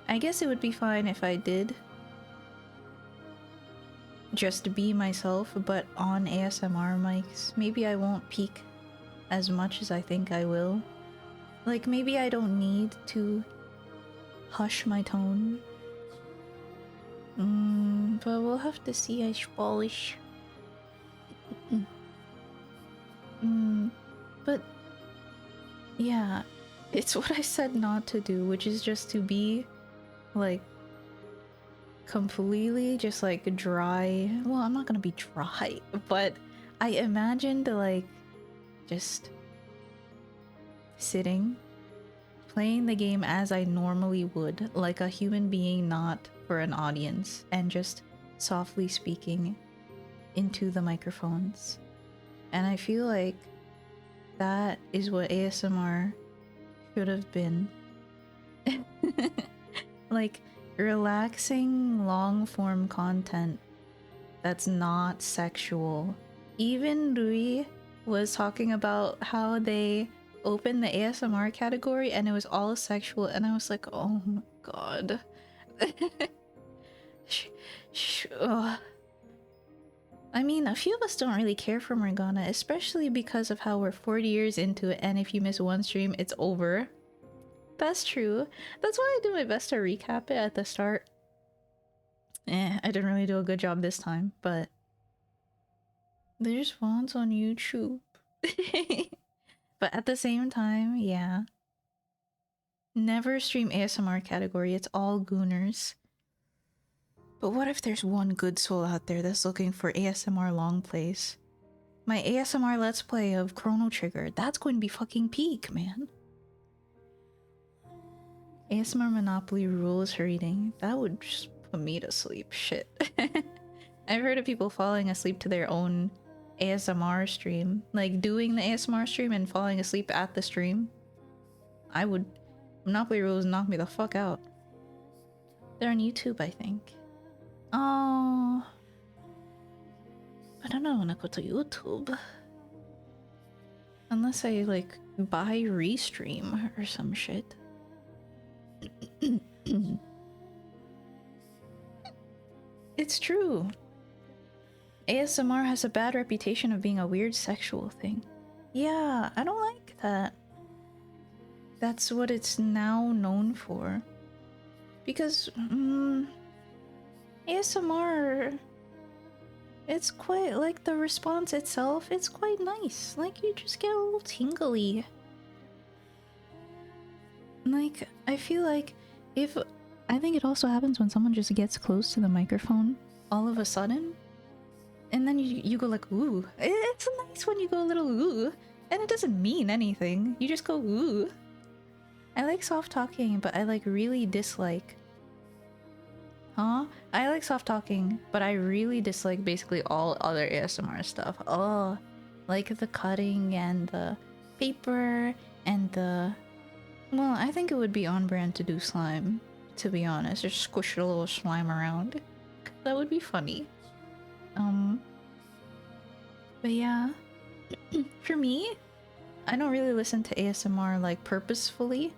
I guess it would be fine if I did just be myself, but on ASMR mics. Maybe I won't peak as much as I think I will. Like, maybe I don't need to hush my tone. But we'll have to see, I suppose. But yeah, it's what I said not to do, which is just to be like completely just like dry. Well, I'm not gonna be dry, but I imagined like just sitting, playing the game as I normally would, like a human being, not for an audience, and just softly speaking into the microphones. And I feel like that is what ASMR should have been. Like relaxing long form content that's not sexual. Even Rui was talking about how they opened the ASMR category and it was all sexual, and I was like, oh my god. Ugh. I mean, a few of us don't really care for Morgana, especially because of how we're 40 years into it, and if you miss one stream, it's over. That's true. That's why I do my best to recap it at the start. I didn't really do a good job this time, but there's fonts on YouTube. But at the same time, yeah. Never stream ASMR category, it's all gooners. But what if there's one good soul out there that's looking for ASMR long plays? My ASMR Let's Play of Chrono Trigger, that's going to be fucking peak, man. ASMR Monopoly rules reading, that would just put me to sleep. Shit. I've heard of people falling asleep to their own ASMR stream. Like doing the ASMR stream and falling asleep at the stream. I would... Monopoly rules knock me the fuck out. They're on YouTube, I think. Oh... I don't know when I go to YouTube. Unless I, like, buy Restream or some shit. It's true. ASMR has a bad reputation of being a weird sexual thing. Yeah, I don't like that. That's what it's now known for. Because, ASMR... It's quite, like, the response itself, it's quite nice. Like, you just get a little tingly. Like, I feel like if... I think it also happens when someone just gets close to the microphone all of a sudden. And then you go like, ooh. It's nice when you go a little ooh. And it doesn't mean anything. You just go ooh. I like soft talking, but I like really dislike... Huh? I like soft talking, but I really dislike basically all other ASMR stuff. Oh, like the cutting and the paper and the... Well, I think it would be on brand to do slime, to be honest. Just squish a little slime around. That would be funny. But yeah. For me, I don't really listen to ASMR like purposefully.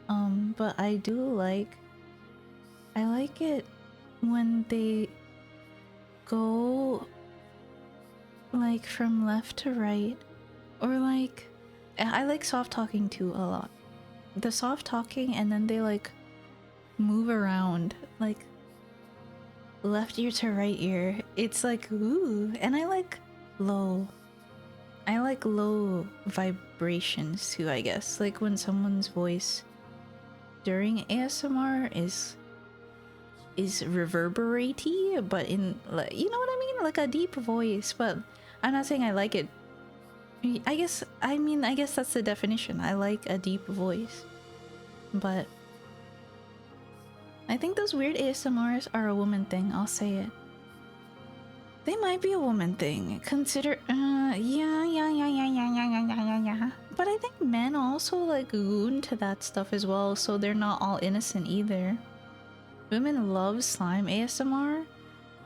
But I do like... I like it when they go like from left to right, or like I like soft talking too a lot. The soft talking and then they like move around like left ear to right ear. It's like ooh, and I like low. I like low vibrations too, I guess. Like when someone's voice during ASMR is reverberatey, but in, like, you know what I mean? Like a deep voice, but I'm not saying I like it. I guess that's the definition. I like a deep voice. But I think those weird ASMRs are a woman thing, I'll say it. They might be a woman thing. Consider, yeah. But I think men also like goon to that stuff as well, so they're not all innocent either. Women love slime ASMR?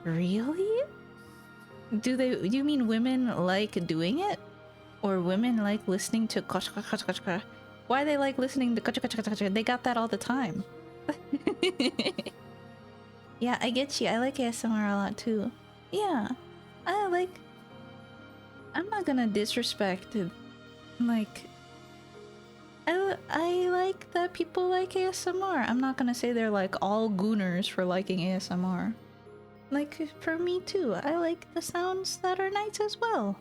Really? Do you mean women like doing it? Or women like listening to kach. Why they like listening to kach? They got that all the time. Yeah, I get you. I like ASMR a lot too. Yeah. I'm not gonna disrespect it. Like, I like that people like ASMR. I'm not gonna say they're like all gooners for liking ASMR. Like, for me too, I like the sounds that are nice as well.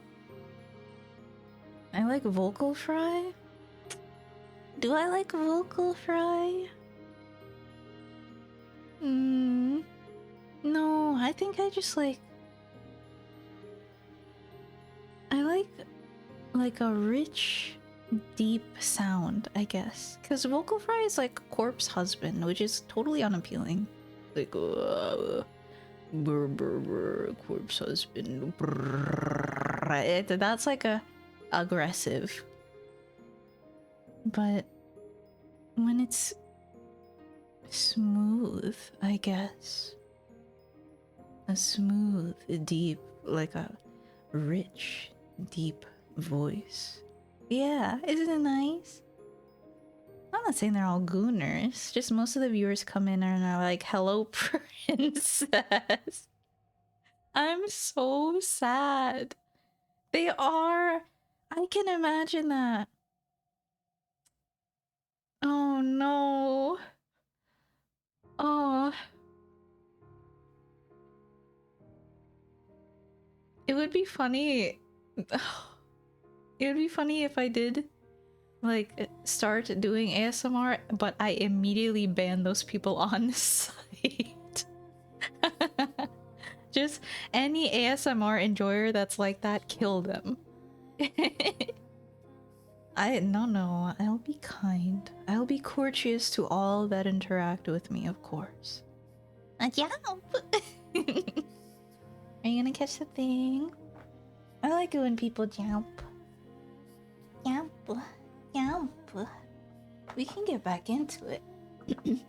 I like vocal fry. Do I like vocal fry? No, I think I just like... I like a rich, deep sound, I guess. Because vocal fry is like corpse husband, which is totally unappealing. Like, brr, brr, brr, corpse husband. Brr. That's like a aggressive. But when it's smooth, I guess. A smooth, deep, like a rich, deep voice. Yeah, isn't it nice? I'm not saying they're all gooners, just most of the viewers come in and are like, hello, princess. I'm so sad. They are. I can imagine that. Oh no. Oh. It would be funny. It would be funny if I did like start doing ASMR, but I immediately ban those people on site. Just any ASMR enjoyer that's like that, kill them. No, I'll be kind. I'll be courteous to all that interact with me, of course. Jump! Are you gonna catch the thing? I like it when people jump. Jump. Jump. We can get back into it.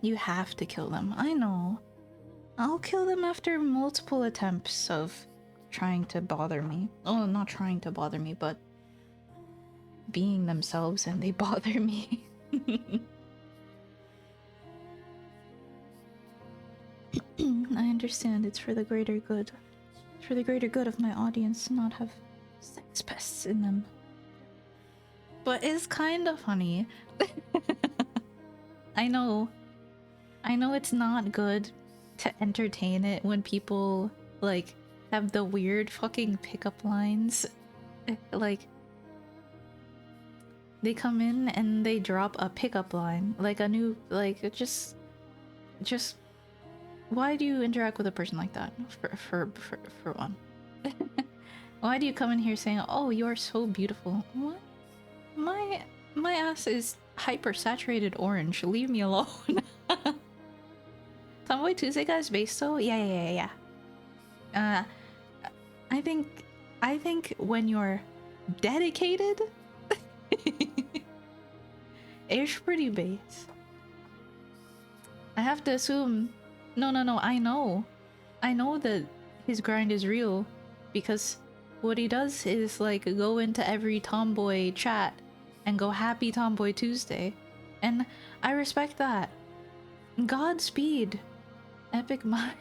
You have to kill them. I know. I'll kill them after multiple attempts of trying to bother me. Oh, not trying to bother me, but being themselves and they bother me. I understand it's for the greater good. It's for the greater good of my audience to not have sex pests in them. But it's kind of funny. I know it's not good to entertain it when people like have the weird fucking pickup lines. Like they come in and they drop a pickup line, like a new, like just why do you interact with a person like that? For one. Why do you come in here saying, "Oh, you are so beautiful"? What? My ass is hyper saturated orange. Leave me alone. Tomboy Tuesday guys based though? Yeah. I think when you're dedicated, it's pretty base. I have to assume. No. I know that his grind is real, because what he does is like go into every tomboy chat and go happy Tomboy Tuesday, and I respect that. Godspeed, epic mind.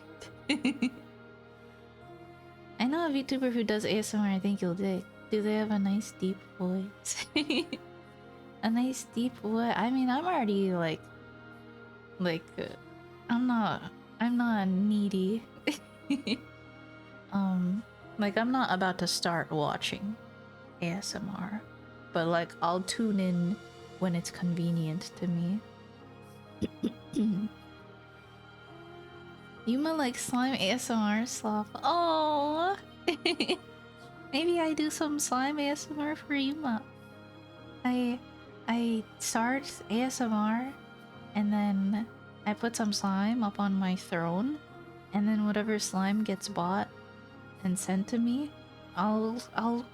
I know a VTuber who does ASMR I think you'll dig. Do they have a nice deep voice? A nice deep voice? I mean, I'm already like I'm not needy. Like I'm not about to start watching ASMR, but like I'll tune in when it's convenient to me. Yuma likes slime ASMR sloth. Oh, maybe I do some slime ASMR for Yuma. I start ASMR and then I put some slime up on my throne, and then whatever slime gets bought and sent to me, I'll oh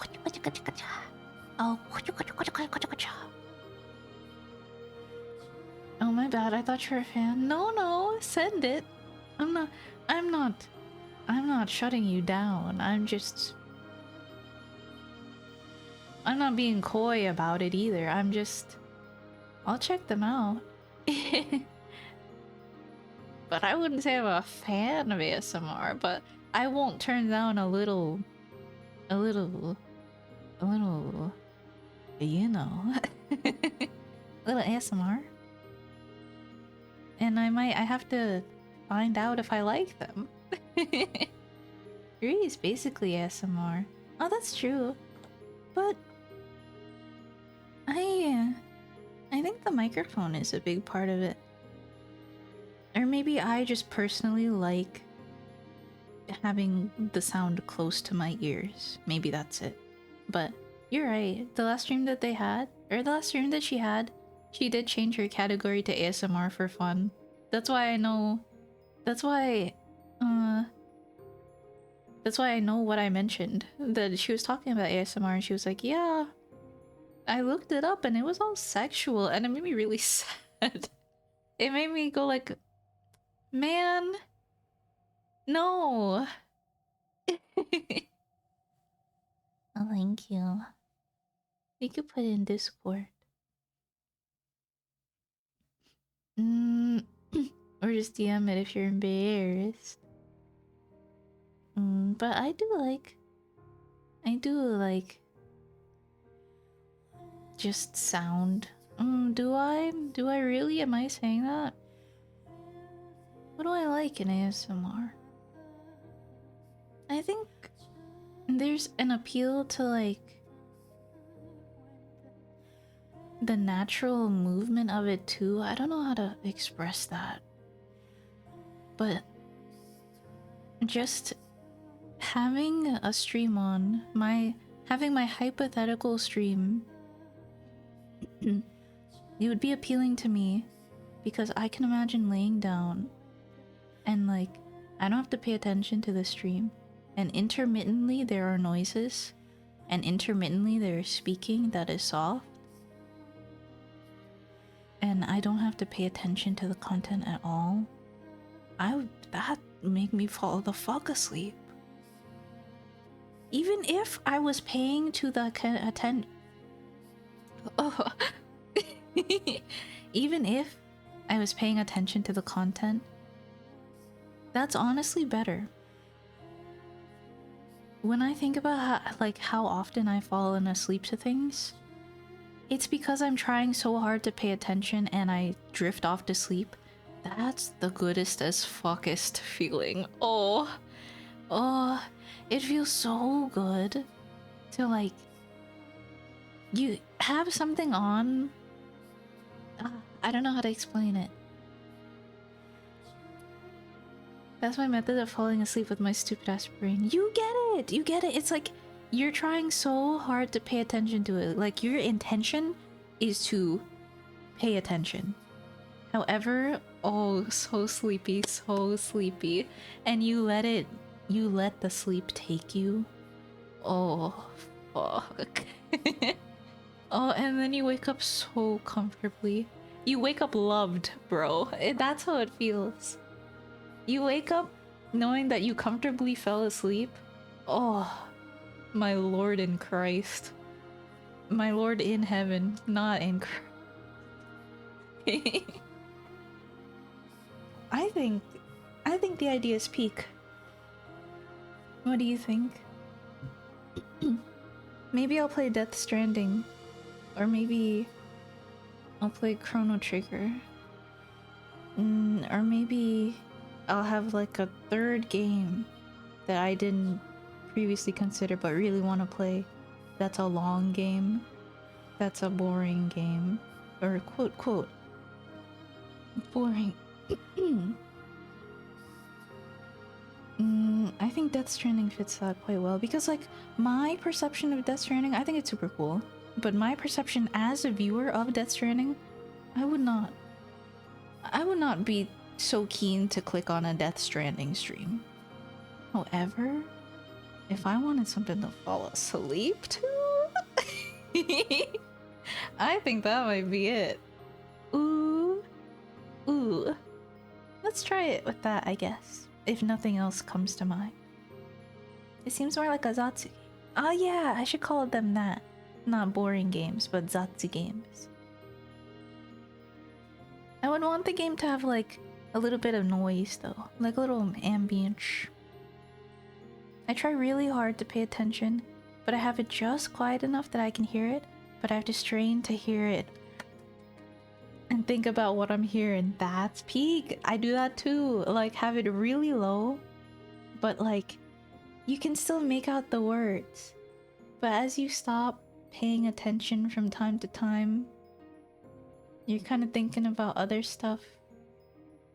my bad, I thought you were a fan. No, send it. I'm not shutting you down. I'm not being coy about it either. I'll check them out. But I wouldn't say I'm a fan of ASMR, but I won't turn down a little, you know, a little ASMR. And I have to find out if I like them. Yuri is basically ASMR. Oh, that's true. But I think the microphone is a big part of it. Or maybe I just personally like having the sound close to my ears. Maybe that's it. But you're right. The last stream that they had, or the last stream that she had, she did change her category to ASMR for fun. That's why I know. That's why. That's why I know what I mentioned. That she was talking about ASMR and she was like, yeah, I looked it up and it was all sexual and it made me really sad. It made me go like, man, no. Oh, thank you. You could put it in Discord. Or just DM it if you're embarrassed. But I do like just sound. Do I really? Am I saying that? What do I like in ASMR? I think there's an appeal to like the natural movement of it too. I don't know how to express that. But just having a stream on, having my hypothetical stream, it would be appealing to me because I can imagine laying down and like I don't have to pay attention to the stream, and intermittently there are noises and intermittently there is speaking that is soft, and I don't have to pay attention to the content at all. That make me fall the fuck asleep. Even if I was paying to the attention. Oh. Even if I was paying attention to the content, that's honestly better. When I think about how often I've fallen asleep to things, it's because I'm trying so hard to pay attention and I drift off to sleep. That's the goodest as fuckest feeling. Oh, it feels so good to like, you have something on. I don't know how to explain it. That's my method of falling asleep with my stupid ass brain. You get it! You get it! It's like you're trying so hard to pay attention to it. Like your intention is to pay attention. However, oh, so sleepy, so sleepy. And you let the sleep take you. Oh, fuck. Oh, and then you wake up so comfortably. You wake up loved, bro. That's how it feels. You wake up knowing that you comfortably fell asleep. Oh, my Lord in Christ. My Lord in heaven, not in Christ. I think the idea is peak. What do you think? Maybe I'll play Death Stranding. Or maybe I'll play Chrono Trigger. Or maybe I'll have like a third game that I didn't previously consider but really want to play. That's a long game. That's a boring game. Or quote, boring. I think Death Stranding fits that quite well because like my perception of Death Stranding, I think it's super cool. But my perception as a viewer of Death Stranding, I would not be so keen to click on a Death Stranding stream. However, if I wanted something to fall asleep to, I think that might be it. Ooh. Let's try it with that, I guess, if nothing else comes to mind. It seems more like a Zatsu. Oh yeah, I should call them that. Not boring games, but Zatsu games. I would want the game to have like a little bit of noise though, like a little ambience. I try really hard to pay attention, but I have it just quiet enough that I can hear it, but I have to strain to hear it and think about what I'm hearing. That's peak. I do that too. Like have it really low, but like you can still make out the words. But as you stop paying attention from time to time, you're kind of thinking about other stuff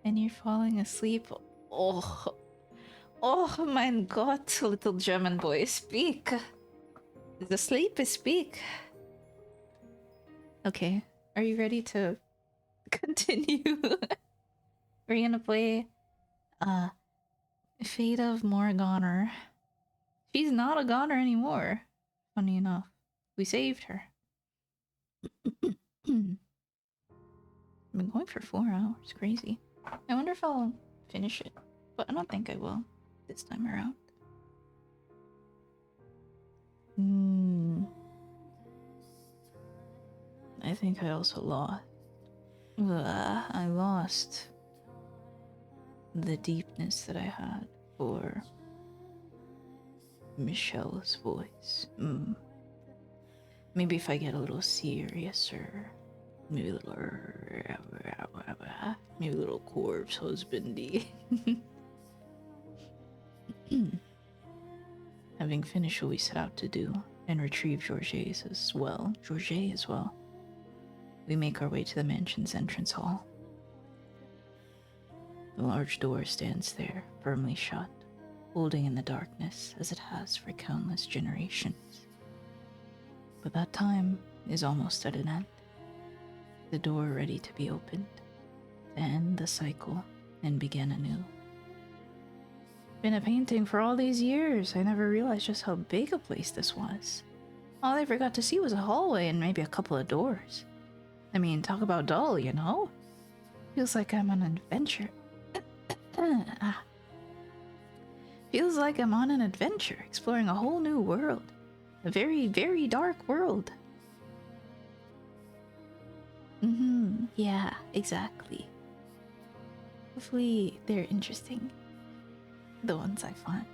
and you're falling asleep. Oh, Oh mein Gott, little German boy, speak. The sleep is speak. Okay, are you ready to continue? We're gonna play Fate of Morgana. She's not a goner anymore. Funny enough. We saved her. I've been going for 4 hours. Crazy. I wonder if I'll finish it. But I don't think I will this time around. I think I also lost. I lost the deepness that I had for Michelle's voice. Maybe if I get a little seriouser, maybe a little corpse husbandy. Having finished what we set out to do and retrieve Georges as well, we make our way to the mansion's entrance hall. The large door stands there, firmly shut, holding in the darkness as it has for countless generations. But that time is almost at an end. The door ready to be opened, to end the cycle and begin anew. Been a painting for all these years. I never realized just how big a place this was. All I forgot to see was a hallway and maybe a couple of doors. I mean, talk about dull, you know? Feels like I'm on an adventure. Feels like I'm on an adventure, exploring a whole new world. A very, very dark world. Yeah, exactly. Hopefully they're interesting. The ones I find.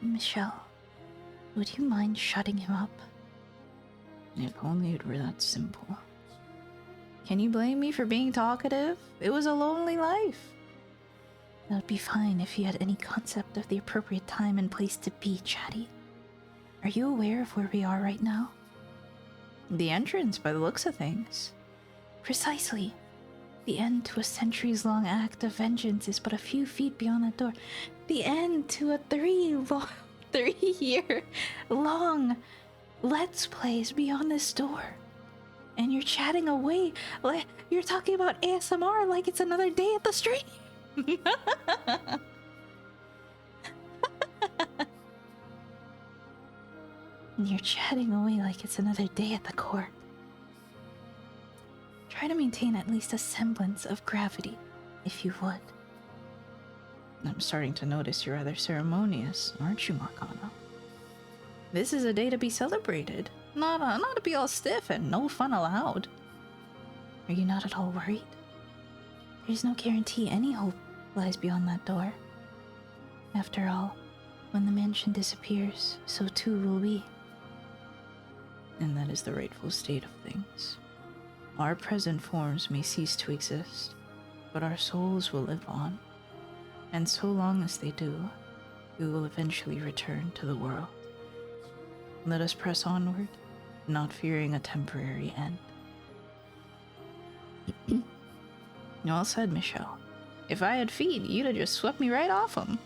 Michelle, would you mind shutting him up? If only it were that simple. Can you blame me for being talkative? It was a lonely life. That would be fine if you had any concept of the appropriate time and place to be chatty. Are you aware of where we are right now? The entrance, by the looks of things. Precisely. The end to a centuries-long act of vengeance is but a few feet beyond that door. The end to a 3-year-long Let's Play is beyond this door. And you're chatting away like you're talking about ASMR like it's another day at the stream. You're chatting away like it's another day at the court. Try to maintain at least a semblance of gravity, if you would. I'm starting to notice you're rather ceremonious, aren't you, Morgana? This is a day to be celebrated, not to be all stiff and no fun allowed. Are you not at all worried? There's no guarantee any hope lies beyond that door. After all, when the mansion disappears, so too will we. And that is the rightful state of things. Our present forms may cease to exist, but our souls will live on. And so long as they do, we will eventually return to the world. Let us press onward, not fearing a temporary end. Well said, Michelle. If I had feet, you'd have just swept me right off them.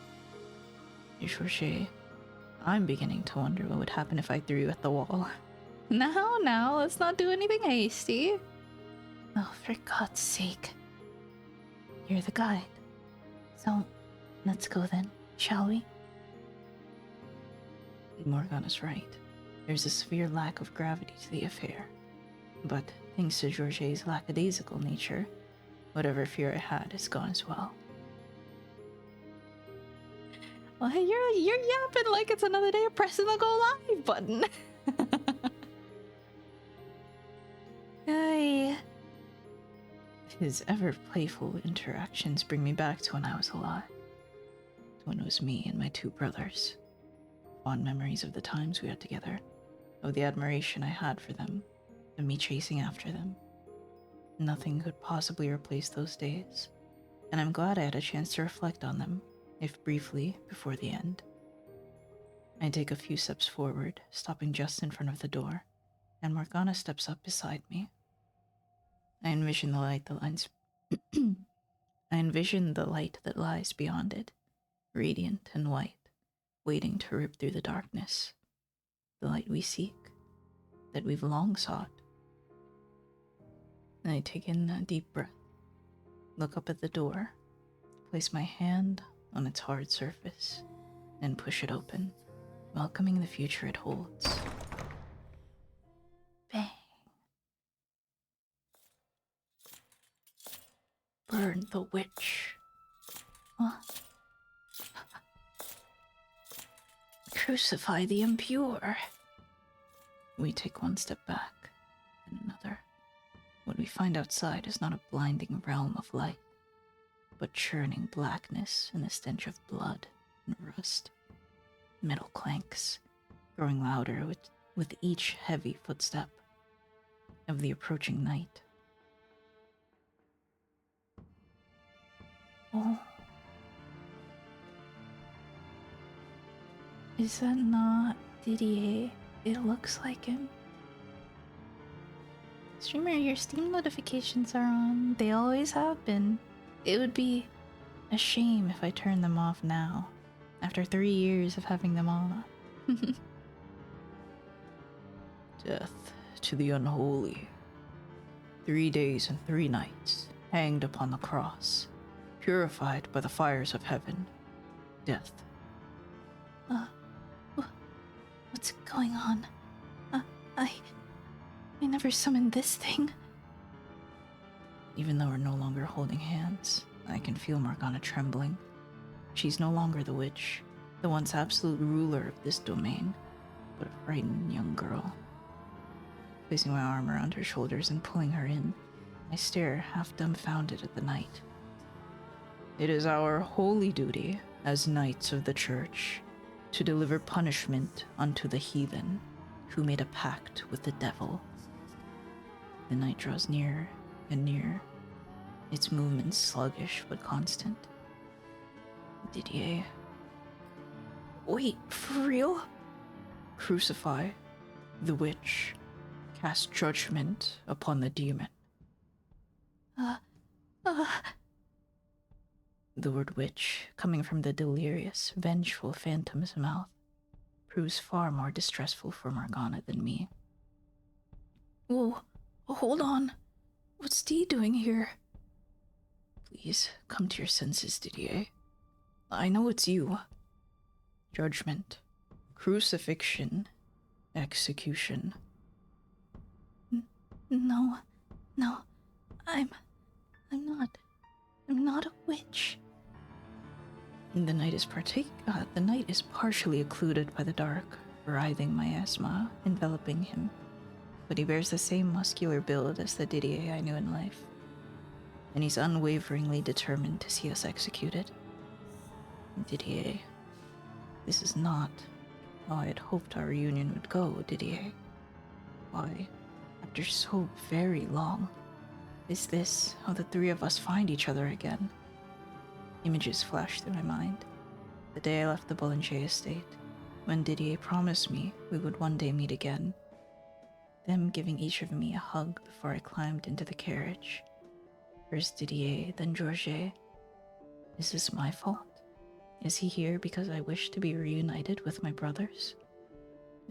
Georges, I'm beginning to wonder what would happen if I threw you at the wall. Now, let's not do anything hasty. Oh, for God's sake. You're the guide. So, let's go then, shall we? Morgana's right. There's a severe lack of gravity to the affair. But thanks to Georges' lackadaisical nature, whatever fear I had is gone as well. Well, hey, you're yapping like it's another day of pressing the go live button. Hey. His ever playful interactions bring me back to when I was alive. To when it was me and my 2 brothers. Fond memories of the times we had together, of the admiration I had for them, of me chasing after them. Nothing could possibly replace those days, and I'm glad I had a chance to reflect on them, if briefly, before the end. I take a few steps forward, stopping just in front of the door, and Morgana steps up beside me. I envision the light that lines I envision the light that lies beyond it, radiant and white, waiting to rip through the darkness. The light we seek, that we've long sought. I take in a deep breath, look up at the door, place my hand on its hard surface, and push it open, welcoming the future it holds. Bang. Burn the witch. Huh? Crucify the impure. We take one step back, and another. What we find outside is not a blinding realm of light, but churning blackness and the stench of blood and rust. Metal clanks, growing louder with each heavy footstep of the approaching night. Oh. Is that not Didier? It looks like him. Streamer, your Steam notifications are on. They always have been. It would be A shame if I turn them off now, after 3 years of having them on. Death to the unholy. 3 days and 3 nights, hanged upon the cross, purified by the fires of heaven. Death. What's going on? I never summoned this thing. Even though we're no longer holding hands, I can feel Morgana trembling. She's no longer the witch, the once absolute ruler of this domain, but a frightened young girl. Placing my arm around her shoulders and pulling her in, I stare half dumbfounded at the night. It is our holy duty, as knights of the church, to deliver punishment unto the heathen who made a pact with the devil. The night draws nearer and nearer, its movements sluggish but constant. Didier. Wait, for real? Crucify the witch. Cast judgment upon the demon. The word witch, coming from the delirious, vengeful phantom's mouth, proves far more distressful for Morgana than me. Whoa, hold on. What's Dee doing here? Please, come to your senses, Didier. I know it's you. Judgment, crucifixion, execution. No, I'm not a witch. The night is partially occluded by the dark, writhing miasma enveloping him, but he bears the same muscular build as the Didier I knew in life, and he's unwaveringly determined to see us executed. Didier, this is not how I had hoped our reunion would go, Didier. Why, after so very long, is this how the three of us find each other again? Images flash through my mind. The day I left the Boulanger estate, when Didier promised me we would one day meet again. Them giving each of me a hug before I climbed into the carriage. First Didier, then Georges. Is this my fault? Is he here because I wish to be reunited with my brothers?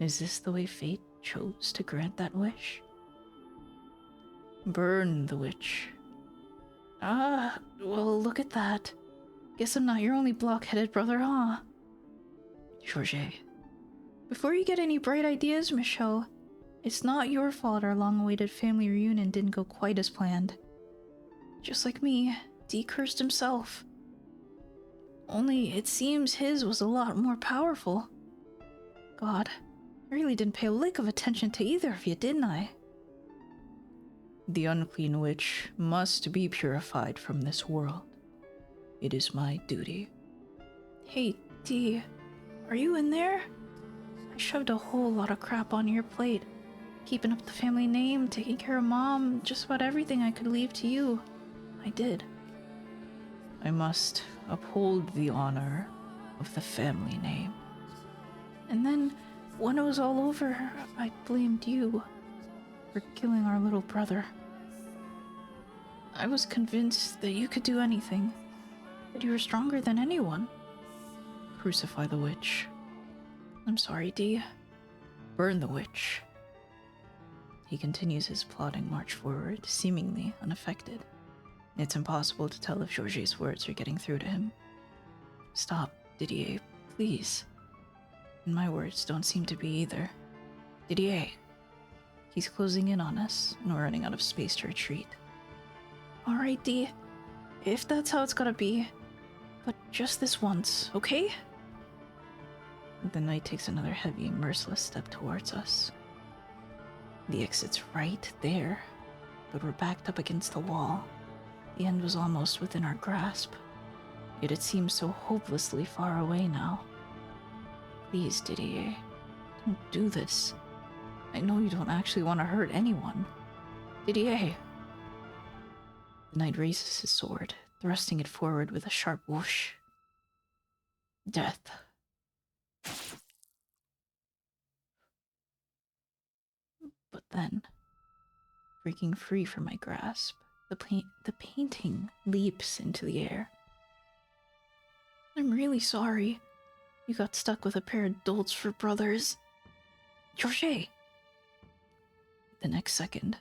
Is this the way fate chose to grant that wish? Burn the witch. Well, look at that. Guess I'm not your only block-headed brother, huh? Georges. Before you get any bright ideas, Michelle, it's not your fault our long-awaited family reunion didn't go quite as planned. Just like me, Dee cursed himself. Only it seems his was a lot more powerful. God, I really didn't pay a lick of attention to either of you, didn't I? The unclean witch must be purified from this world. It is my duty. Hey, Dee, are you in there? I shoved a whole lot of crap on your plate. Keeping up the family name, taking care of Mom, just about everything I could leave to you. I did. I must uphold the honor of the family name. And then, when it was all over, I blamed you for killing our little brother. I was convinced that you could do anything, that you were stronger than anyone. Crucify the witch. I'm sorry, Dee. Burn the witch. He continues his plodding march forward, seemingly unaffected. It's impossible to tell if Georges' words are getting through to him. Stop, Didier, please. And my words don't seem to be either. Didier. He's closing in on us, and we're running out of space to retreat. Alright, Dee. If that's how it's gotta be. But just this once, okay? The knight takes another heavy, merciless step towards us. The exit's right there, but we're backed up against the wall. The end was almost within our grasp, yet it seems so hopelessly far away now. Please, Didier, don't do this. I know you don't actually want to hurt anyone. Didier! The knight raises his sword, thrusting it forward with a sharp whoosh. Death. But then, breaking free from my grasp, the painting leaps into the air. I'm really sorry. You got stuck with a pair of dolts for brothers. Georges! The next second,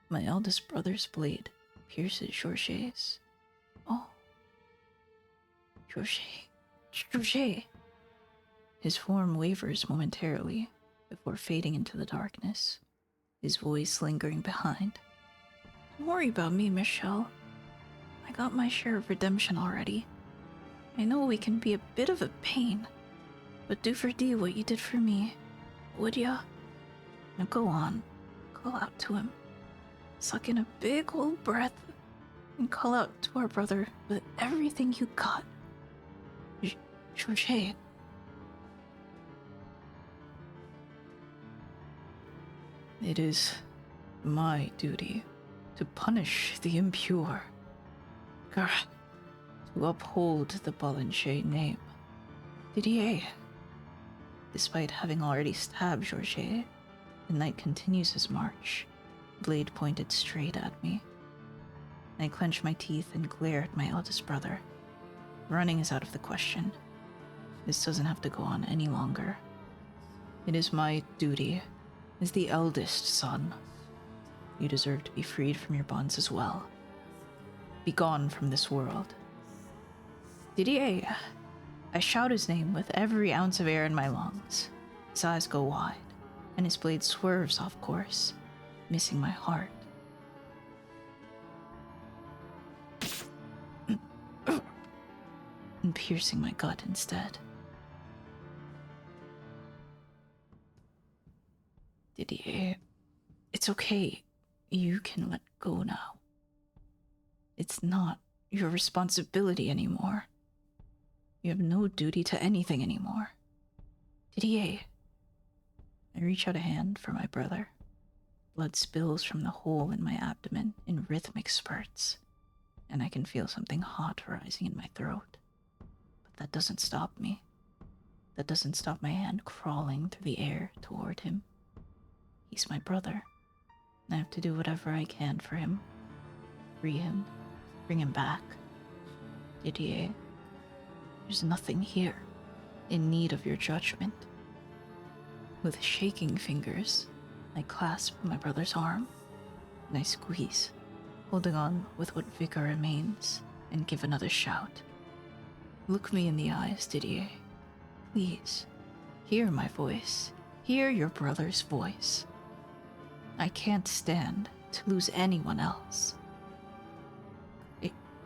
my eldest brother's blade pierces Georges'. Oh. Georges! His form wavers momentarily before fading into the darkness, his voice lingering behind. Don't worry about me, Michelle. I got my share of redemption already. I know we can be a bit of a pain, but do for Dee what you did for me, would ya? Now go on, call out to him. Suck in a big old breath and call out to our brother with everything you got. Georges. It is my duty to punish the impure. Grr. To uphold the Boulanger name. Didier. Despite having already stabbed Georges, the knight continues his march, blade pointed straight at me. I clench my teeth and glare at my eldest brother. Running is out of the question. This doesn't have to go on any longer. It is my duty, as the eldest son. You deserve to be freed from your bonds as well. Be gone from this world. Didier! I shout his name with every ounce of air in my lungs. His eyes go wide, and his blade swerves off course, missing my heart. And piercing my gut instead. Didier, it's okay. You can let go now. It's not your responsibility anymore. You have no duty to anything anymore. Didier. I reach out a hand for my brother. Blood spills from the hole in my abdomen in rhythmic spurts, and I can feel something hot rising in my throat. But that doesn't stop me. That doesn't stop my hand crawling through the air toward him. He's my brother. I have to do whatever I can for him. Free him. Bring him back. Didier, there's nothing here in need of your judgment. With shaking fingers, I clasp my brother's arm, and I squeeze, holding on with what vigor remains, and give another shout. Look me in the eyes, Didier. Please, hear my voice. Hear your brother's voice. I can't stand to lose anyone else.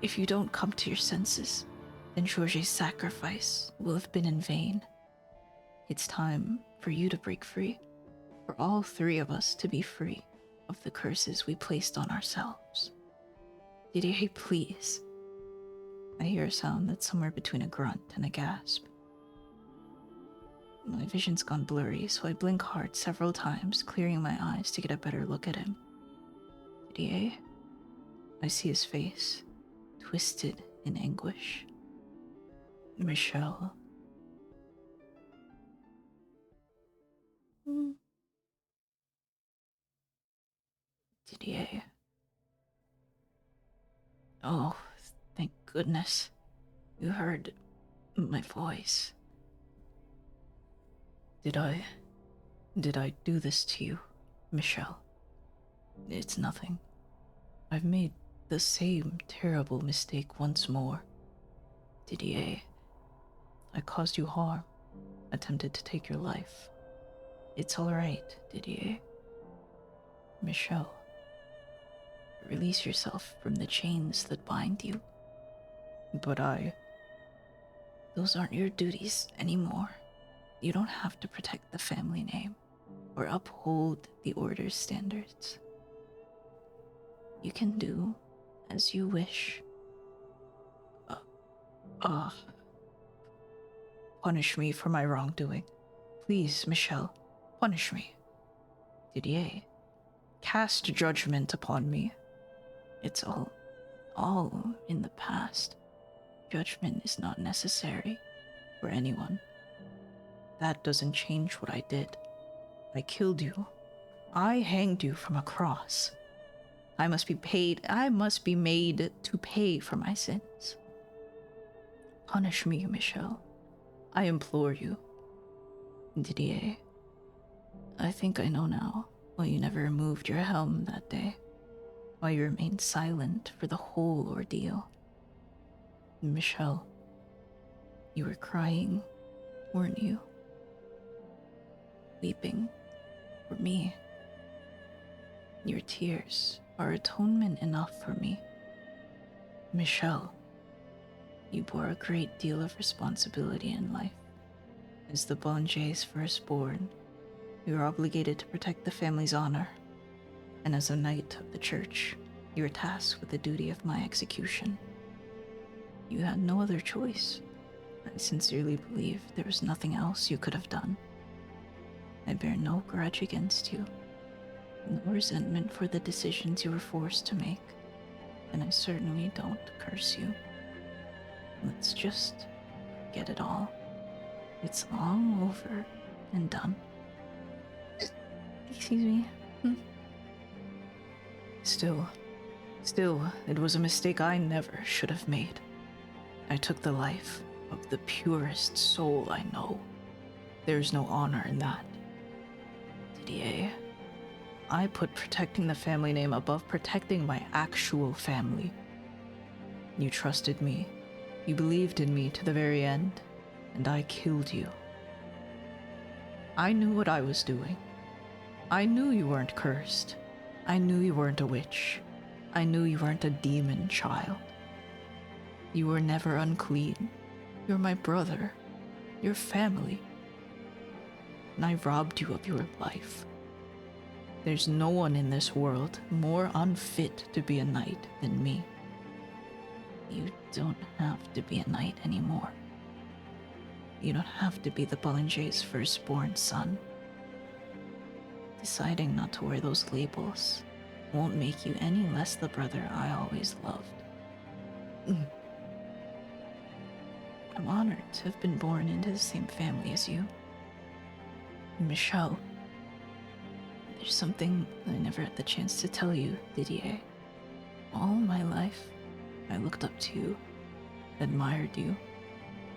If you don't come to your senses, then Georges' sacrifice will have been in vain. It's time for you to break free, for all three of us to be free of the curses we placed on ourselves. Didier, please. I hear a sound that's somewhere between a grunt and a gasp. My vision's gone blurry, so I blink hard several times, clearing my eyes to get a better look at him. Didier? I see his face, twisted in anguish. Michelle. Didier. Oh, thank goodness. You heard my voice. Did I do this to you, Michelle? It's nothing. I've made the same terrible mistake once more. Didier, I caused you harm, attempted to take your life. It's alright, Didier. Michelle, release yourself from the chains that bind you. But those aren't your duties anymore. You don't have to protect the family name or uphold the order's standards. You can do as you wish. Uh, Punish me for my wrongdoing. Please, Michelle, punish me. Didier, cast judgment upon me. It's all in the past. Judgment is not necessary for anyone. That doesn't change what I did. I killed you. I hanged you from a cross. I must be made to pay for my sins. Punish me, Michelle. I implore you. Didier, I think I know now why you never removed your helm that day. Why you remained silent for the whole ordeal. Michelle, you were crying, weren't you? Weeping for me. Your tears are atonement enough for me. Michelle, you bore a great deal of responsibility in life. As the Bonjay's firstborn, you are obligated to protect the family's honor, and as a knight of the church, you are tasked with the duty of my execution. You had no other choice. I sincerely believe there was nothing else you could have done. I bear no grudge against you, no resentment for the decisions you were forced to make, and I certainly don't curse you. Let's just get it all. It's long over and done. Excuse me. Still, it was a mistake I never should have made. I took the life of the purest soul I know. There's no honor in that. Didier, I put protecting the family name above protecting my actual family. You trusted me. You believed in me to the very end, and I killed you. I knew what I was doing. I knew you weren't cursed. I knew you weren't a witch. I knew you weren't a demon child. You were never unclean. You're my brother. Your family. And I robbed you of your life. There's no one in this world more unfit to be a knight than me. You don't have to be a knight anymore. You don't have to be the Bollinger's firstborn son. Deciding not to wear those labels won't make you any less the brother I always loved. I'm honored to have been born into the same family as you. Michelle, there's something I never had the chance to tell you, Didier. All my life, I looked up to you, admired you,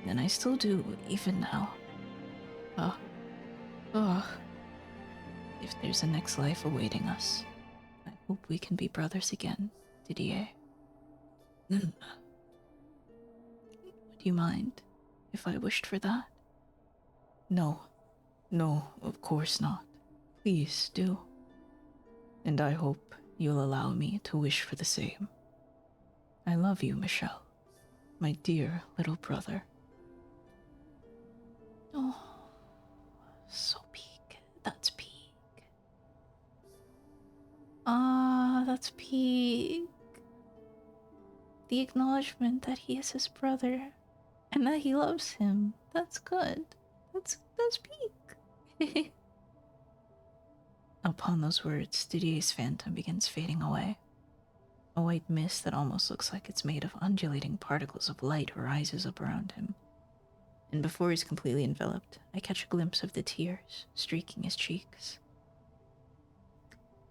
and I still do, even now. If there's a next life awaiting us, I hope we can be brothers again, Didier. Would you mind if I wished for that? No, of course not. Please do. And I hope you'll allow me to wish for the same. I love you, Michelle, my dear little brother. Oh, so peak. That's peak. That's peak. The acknowledgement that he is his brother and that he loves him. That's good. That's peak. Upon those words, Didier's phantom begins fading away. A white mist that almost looks like it's made of undulating particles of light rises up around him. And before he's completely enveloped, I catch a glimpse of the tears streaking his cheeks.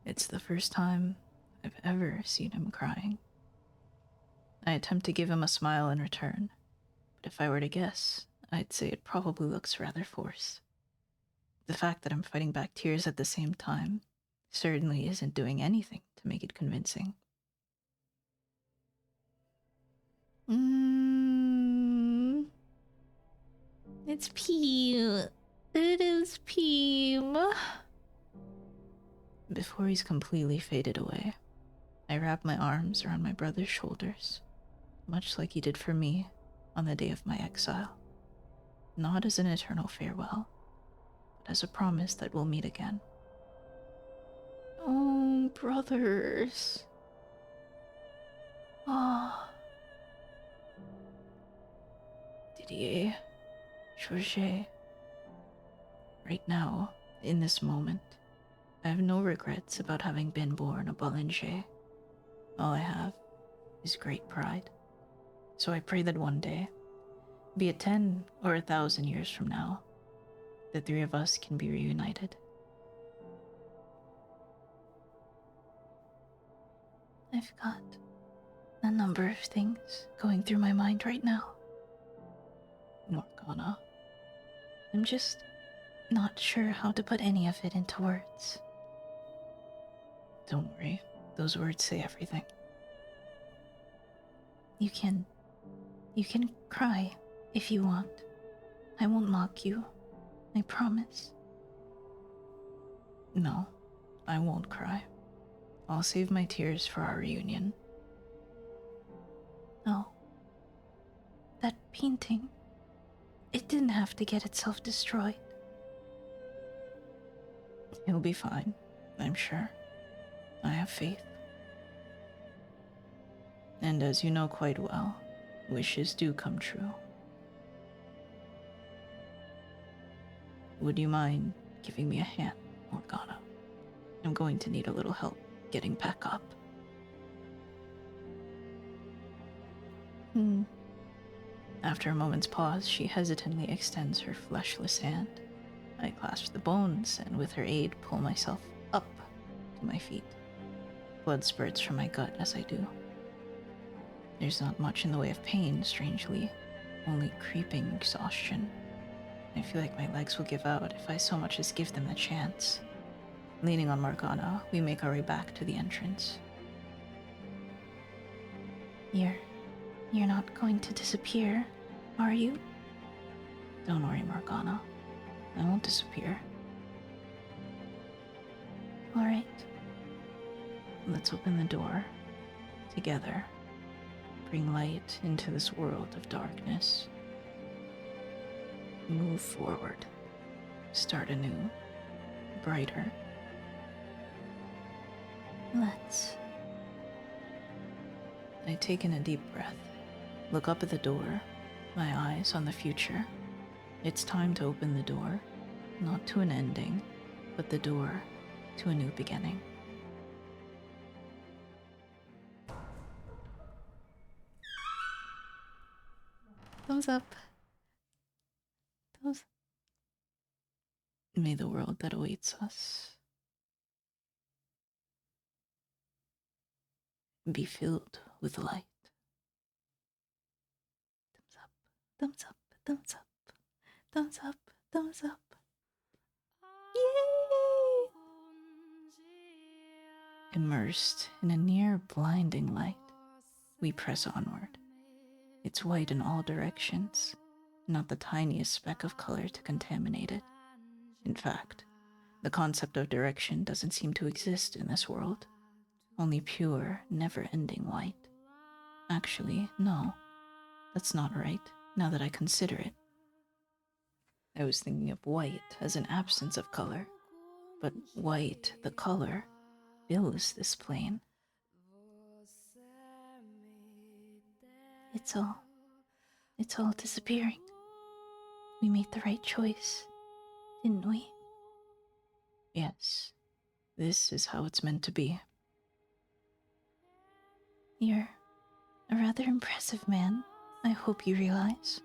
It's the first time I've ever seen him crying. I attempt to give him a smile in return, but if I were to guess, I'd say it probably looks rather forced. The fact that I'm fighting back tears at the same time certainly isn't doing anything to make it convincing. It's Peem. It is Peem. Before he's completely faded away, I wrap my arms around my brother's shoulders, much like he did for me on the day of my exile. Not as an eternal farewell, but as a promise that we'll meet again. Oh, brothers. Ah. Didier, Georges. Right now, in this moment, I have no regrets about having been born a Bollinger. All I have is great pride. So I pray that one day, be it 10 or 1,000 years from now, the three of us can be reunited. I've got a number of things going through my mind right now. Morgana, I'm just not sure how to put any of it into words. don't worry. Those words say everything. You can cry if you want. I won't mock you. I promise. No, I won't cry. I'll save my tears for our reunion. No. That painting, it didn't have to get itself destroyed. It'll be fine, I'm sure. I have faith. And as you know quite well, wishes do come true. Would you mind giving me a hand, Morgana? I'm going to need a little help getting back up. After a moment's pause, she hesitantly extends her fleshless hand. I clasp the bones and with her aid pull myself up to my feet. Blood spurts from my gut as I do. There's not much in the way of pain, strangely, only creeping exhaustion. I feel like my legs will give out if I so much as give them a chance. Leaning on Morgana, we make our way back to the entrance. You're not going to disappear, are you? Don't worry, Morgana. I won't disappear. All right. Let's open the door. Together. Bring light into this world of darkness. Move forward. Start anew. Brighter. Let's. I take in a deep breath. Look up at the door. My eyes on the future. It's time to open the door. Not to an ending, but the door to a new beginning. Thumbs up. Thumbs. May the world that awaits us be filled with light. Thumbs up. Thumbs up. Thumbs up. Thumbs up. Yay! Immersed in a near blinding light, we press onward. It's white in all directions, not the tiniest speck of color to contaminate it. In fact, the concept of direction doesn't seem to exist in this world. Only pure, never-ending white. Actually, no, that's not right, now that I consider it. I was thinking of white as an absence of color, but white, the color, fills this plane. It's all disappearing. We made the right choice, didn't we? Yes, this is how it's meant to be. You're a rather impressive man, I hope you realize.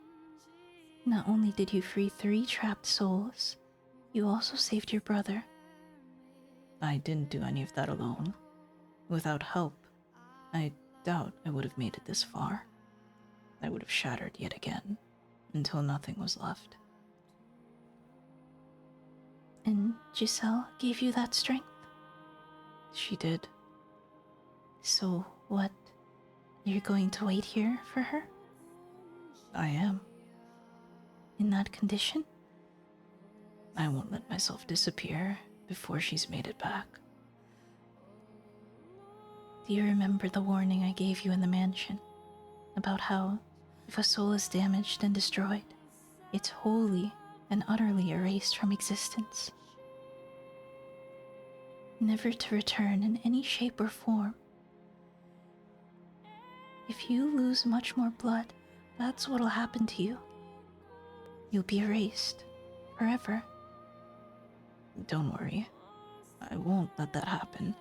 Not only did you free 3 trapped souls, you also saved your brother. I didn't do any of that alone. Without help, I'd doubt I would have made it this far. I would have shattered yet again, until nothing was left. And Giselle gave you that strength? She did. So what? You're going to wait here for her? I am. In that condition? I won't let myself disappear before she's made it back. Do you remember the warning I gave you in the mansion? About how, if a soul is damaged and destroyed, it's wholly and utterly erased from existence. Never to return in any shape or form. If you lose much more blood, that's what'll happen to you. You'll be erased forever. Don't worry. I won't let that happen.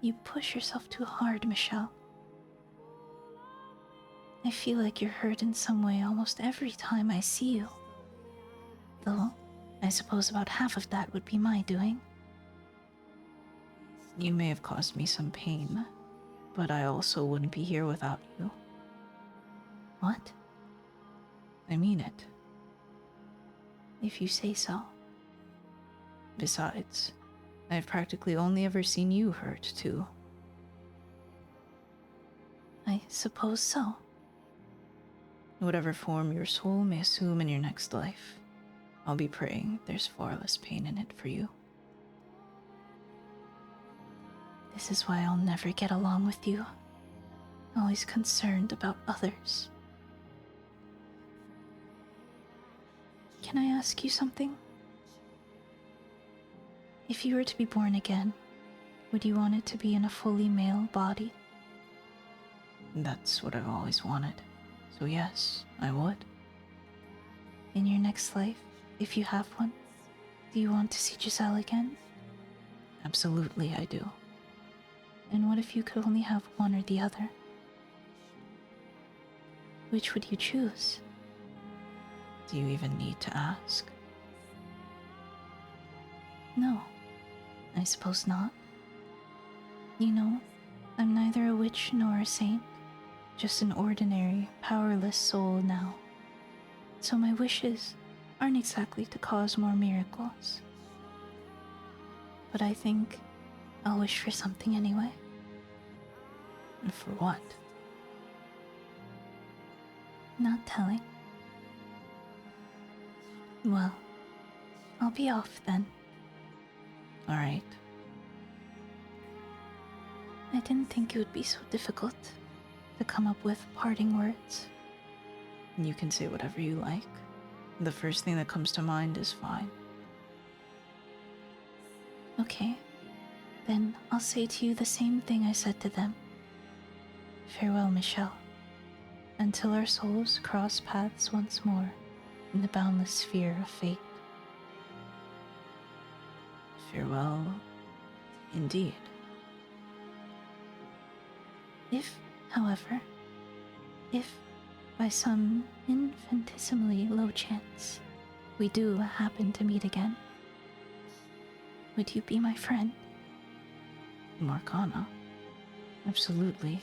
You push yourself too hard, Michelle. I feel like you're hurt in some way almost every time I see you. Though, I suppose about half of that would be my doing. You may have caused me some pain, but I also wouldn't be here without you. What? I mean it. If you say so. Besides, I've practically only ever seen you hurt, too. I suppose so. Whatever form your soul may assume in your next life, I'll be praying there's far less pain in it for you. This is why I'll never get along with you. Always concerned about others. Can I ask you something? If you were to be born again, would you want it to be in a fully male body? That's what I've always wanted. So yes, I would. In your next life, if you have one, do you want to see Giselle again? Absolutely, I do. And what if you could only have one or the other? Which would you choose? Do you even need to ask? No, I suppose not. You know, I'm neither a witch nor a saint, just an ordinary, powerless soul now. So my wishes aren't exactly to cause more miracles. But I think I'll wish for something anyway. And for what? Not telling. Well, I'll be off then. All right. I didn't think it would be so difficult to come up with parting words. You can say whatever you like. The first thing that comes to mind is fine. Okay, then I'll say to you the same thing I said to them. Farewell, Michelle. Until our souls cross paths once more in the boundless sphere of fate. Farewell, indeed. If, however, if by some infinitesimally low chance we do happen to meet again, would you be my friend? Morgana? Absolutely.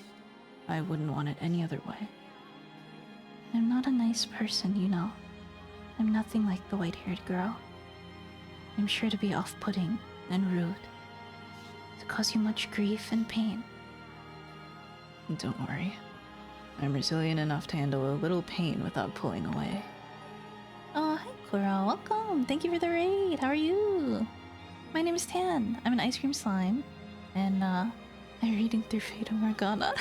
I wouldn't want it any other way. I'm not a nice person, you know. I'm nothing like the white-haired girl. I'm sure to be off-putting and rude, to cause you much grief and pain. Don't worry. I'm resilient enough to handle a little pain without pulling away. Oh, hi, Cora. Welcome. Thank you for the raid. How are you? My name is Tan. I'm an ice cream slime, and I'm reading through Fata Morgana.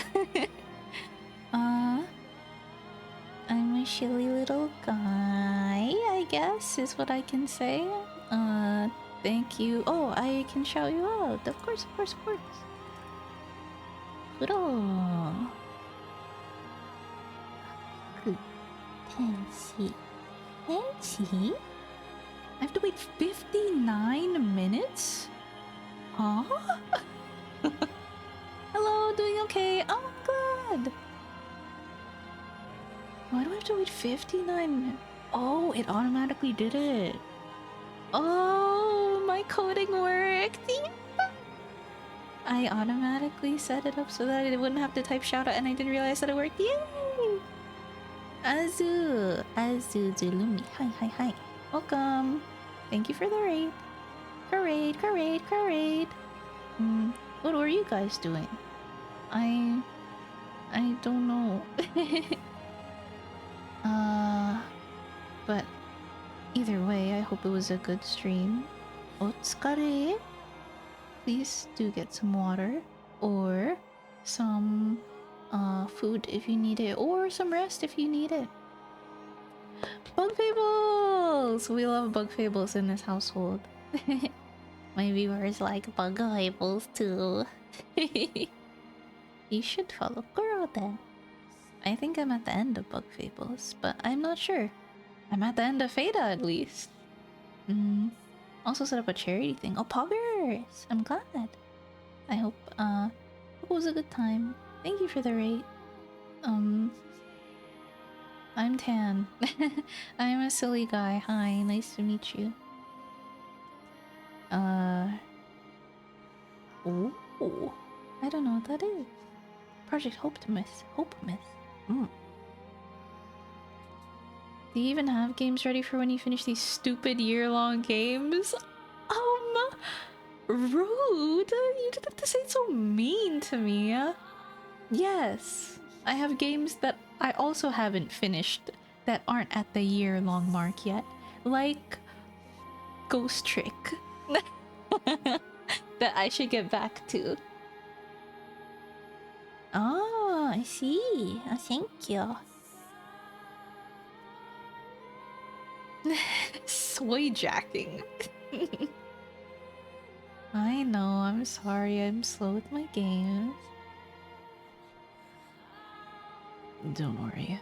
I'm a silly little guy, I guess, is what I can say. Thank you. Oh, I can shout you out. Of course, of course, of course. Kuro. Fancy. Fancy? I have to wait 59 minutes? Huh? Hello, doing okay? Oh, I'm glad. Why do I have to wait 59 minutes? Oh, it automatically did it. Oh, my coding worked. I automatically set it up so that it wouldn't have to type shout out, and I didn't realize that it worked. Yay! Azu Zulumi. Hi. Welcome. Thank you for the raid. Parade. What were you guys doing? I don't know. But either way, I hope it was a good stream. Otsukare. Please do get some water or some food if you need it, or some rest if you need it. Bug fables! We love bug fables in this household. My viewers like bug fables too. You should follow Goro then. I think I'm at the end of bug fables, but I'm not sure. I'm at the end of Fata at least. Also set up a charity thing. Oh, poggers! I'm glad. I hope it was a good time. Thank you for the rate. I'm Tan. I'm a silly guy. Hi, nice to meet you. Oh, I don't know what that is. Project Hopetimist. Do you even have games ready for when you finish these stupid year-long games? Rude. You didn't have to say it so mean to me. Yes, I have games that I also haven't finished that aren't at the year-long mark yet, like Ghost Trick. That I should get back to. Oh, I see. Thank you. Soy jacking. I know, I'm sorry, I'm slow with my games. Don't worry.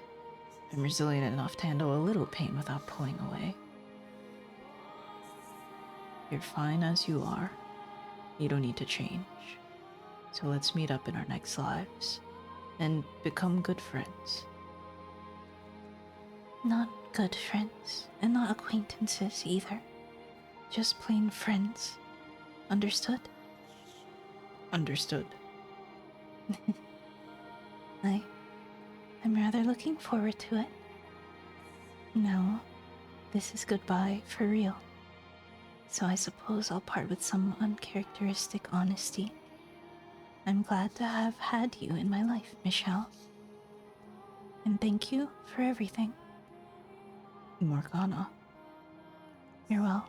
I'm resilient enough to handle a little pain without pulling away. You're fine as you are. You don't need to change. So let's meet up in our next lives and become good friends. Not good friends, and not acquaintances either. Just plain friends. Understood? Understood. I'm rather looking forward to it. Now, this is goodbye for real. So I suppose I'll part with some uncharacteristic honesty. I'm glad to have had you in my life, Michelle. And thank you for everything. Morgana. Farewell.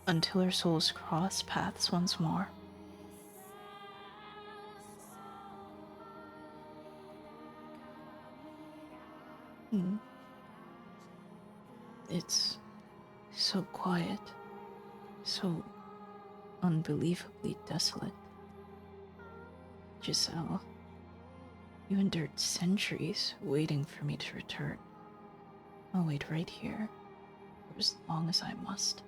Until our souls cross paths once more. It's so quiet, so unbelievably desolate. Giselle, you endured centuries waiting for me to return. I'll wait right here for as long as I must.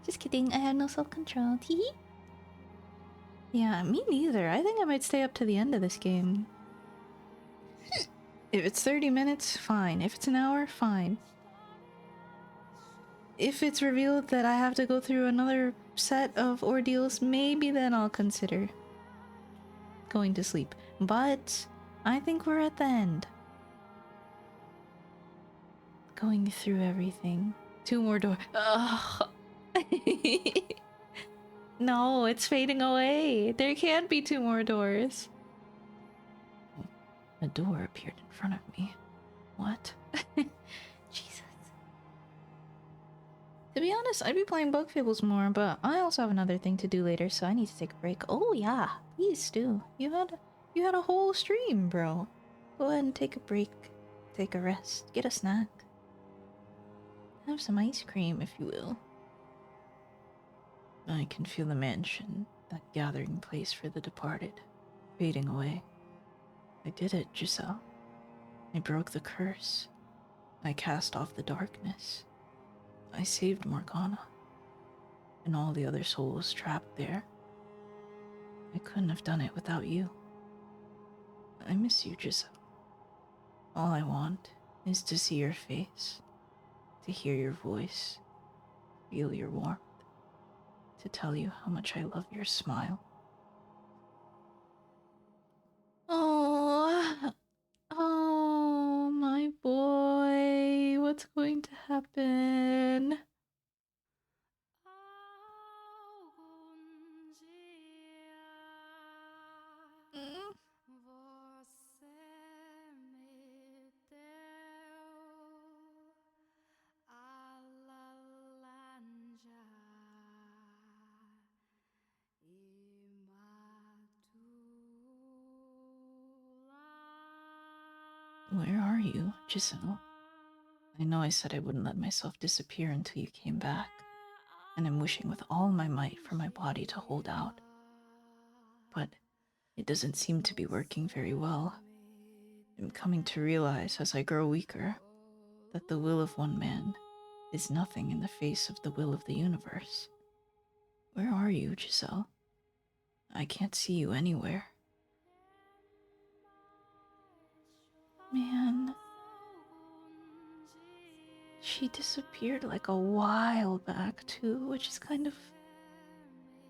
Just kidding, I have no self-control. Tee. Yeah, me neither. I think I might stay up to the end of this game. If it's 30 minutes, fine. If it's an hour, fine. If it's revealed that I have to go through another set of ordeals, maybe then I'll consider going to sleep. But I think we're at the end. Going through everything. 2 more doors. Ugh. No, it's fading away. There can't be 2 more doors. A door appeared in front of me. What? Jesus. To be honest, I'd be playing Bug Fables more, but I also have another thing to do later, so I need to take a break. Oh yeah, please do. You had a whole stream, bro. Go ahead and take a break. Take a rest. Get a snack. Have some ice cream, if you will. I can feel the mansion, that gathering place for the departed, fading away. I did it, Giselle. I broke the curse. I cast off the darkness. I saved Morgana. And all the other souls trapped there. I couldn't have done it without you. I miss you, Giselle. All I want is to see your face, to hear your voice, feel your warmth, to tell you how much I love your smile. Oh, oh, my boy, what's going to happen? Mm. Where are you, Giselle? I know I said I wouldn't let myself disappear until you came back, and I'm wishing with all my might for my body to hold out. But it doesn't seem to be working very well. I'm coming to realize as I grow weaker that the will of one man is nothing in the face of the will of the universe. Where are you, Giselle? I can't see you anywhere. Man, she disappeared like a while back too, which is kind of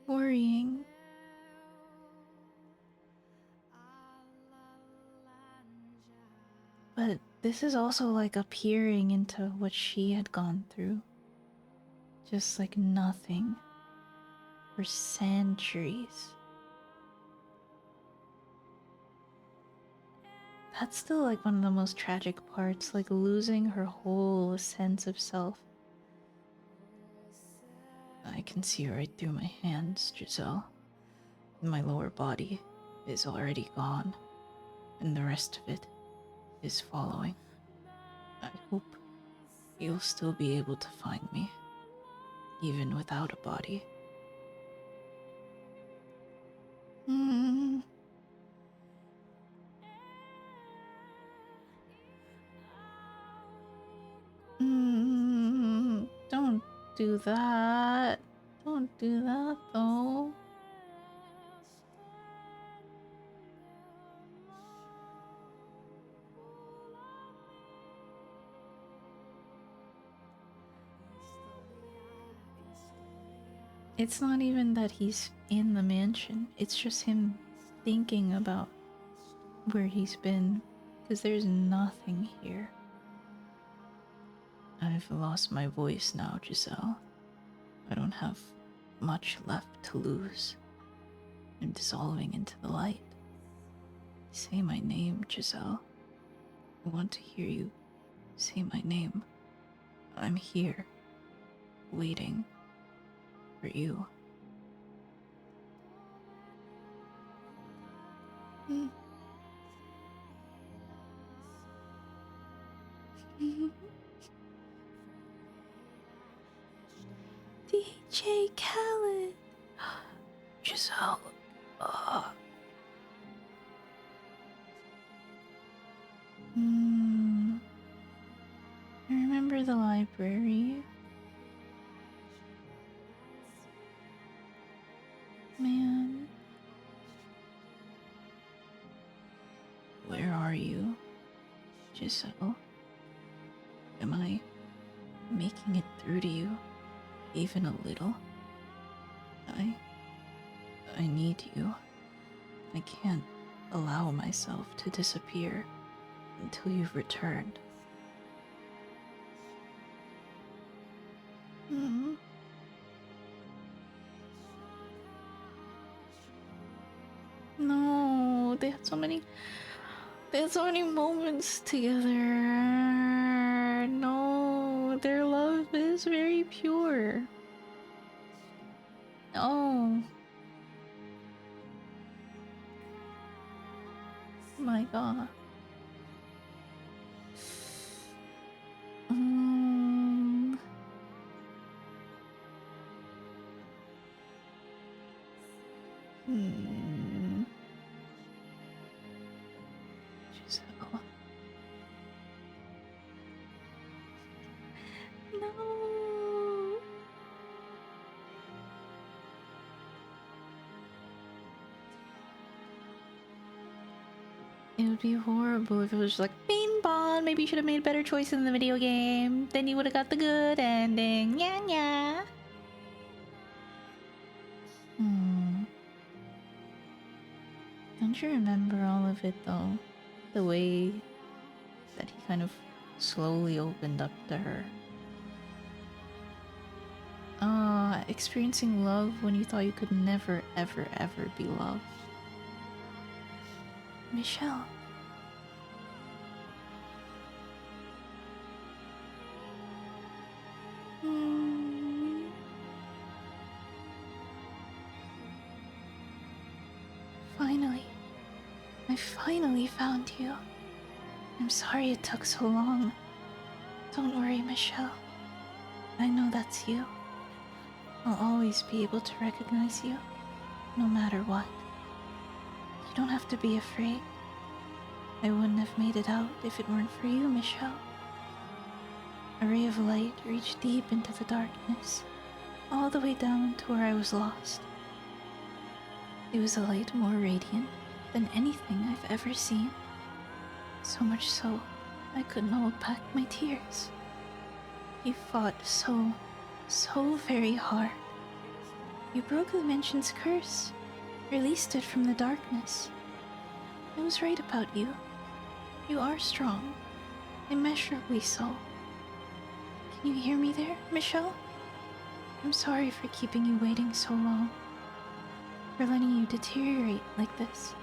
worrying. But this is also like a peering into what she had gone through. Just like nothing. For centuries. That's still like one of the most tragic parts, like losing her whole sense of self. I can see right through my hands, Giselle. My lower body is already gone, and the rest of it is following. I hope you'll still be able to find me, even without a body. Mm. Don't do that. Don't do that, though. It's not even that he's in the mansion. It's just him thinking about where he's been, because there's nothing here. I've lost my voice now, Giselle. I don't have much left to lose. I'm dissolving into the light. Say my name, Giselle. I want to hear you say my name. I'm here, waiting for you. DJ Khaled! Giselle. I remember the library. Man. Where are you, Giselle? Am I making it through to you, even a little? I need you. I can't allow myself to disappear until you've returned. No, they had so many moments together. No, their love is very pure. Oh my god. Giselle. No. It would be horrible if it was just like bean bong. on, maybe you should have made a better choice in the video game. Then you would have got the good ending. Yeah, yeah. Don't you remember all of it though? The way that he kind of slowly opened up to her. Experiencing love when you thought you could never, ever, ever be loved. Michelle. Finally. I finally found you. I'm sorry it took so long. Don't worry, Michelle. I know that's you. I'll always be able to recognize you, no matter what. You don't have to be afraid. I wouldn't have made it out if it weren't for you, Michelle. A ray of light reached deep into the darkness, all the way down to where I was lost. It was a light more radiant than anything I've ever seen. So much so, I couldn't hold back my tears. You fought so very hard. You broke the Dimension's curse, released it from the darkness. I was right about you. You are strong, immeasurably so. Can you hear me there, Michelle? I'm sorry for keeping you waiting so long, for letting you deteriorate like this.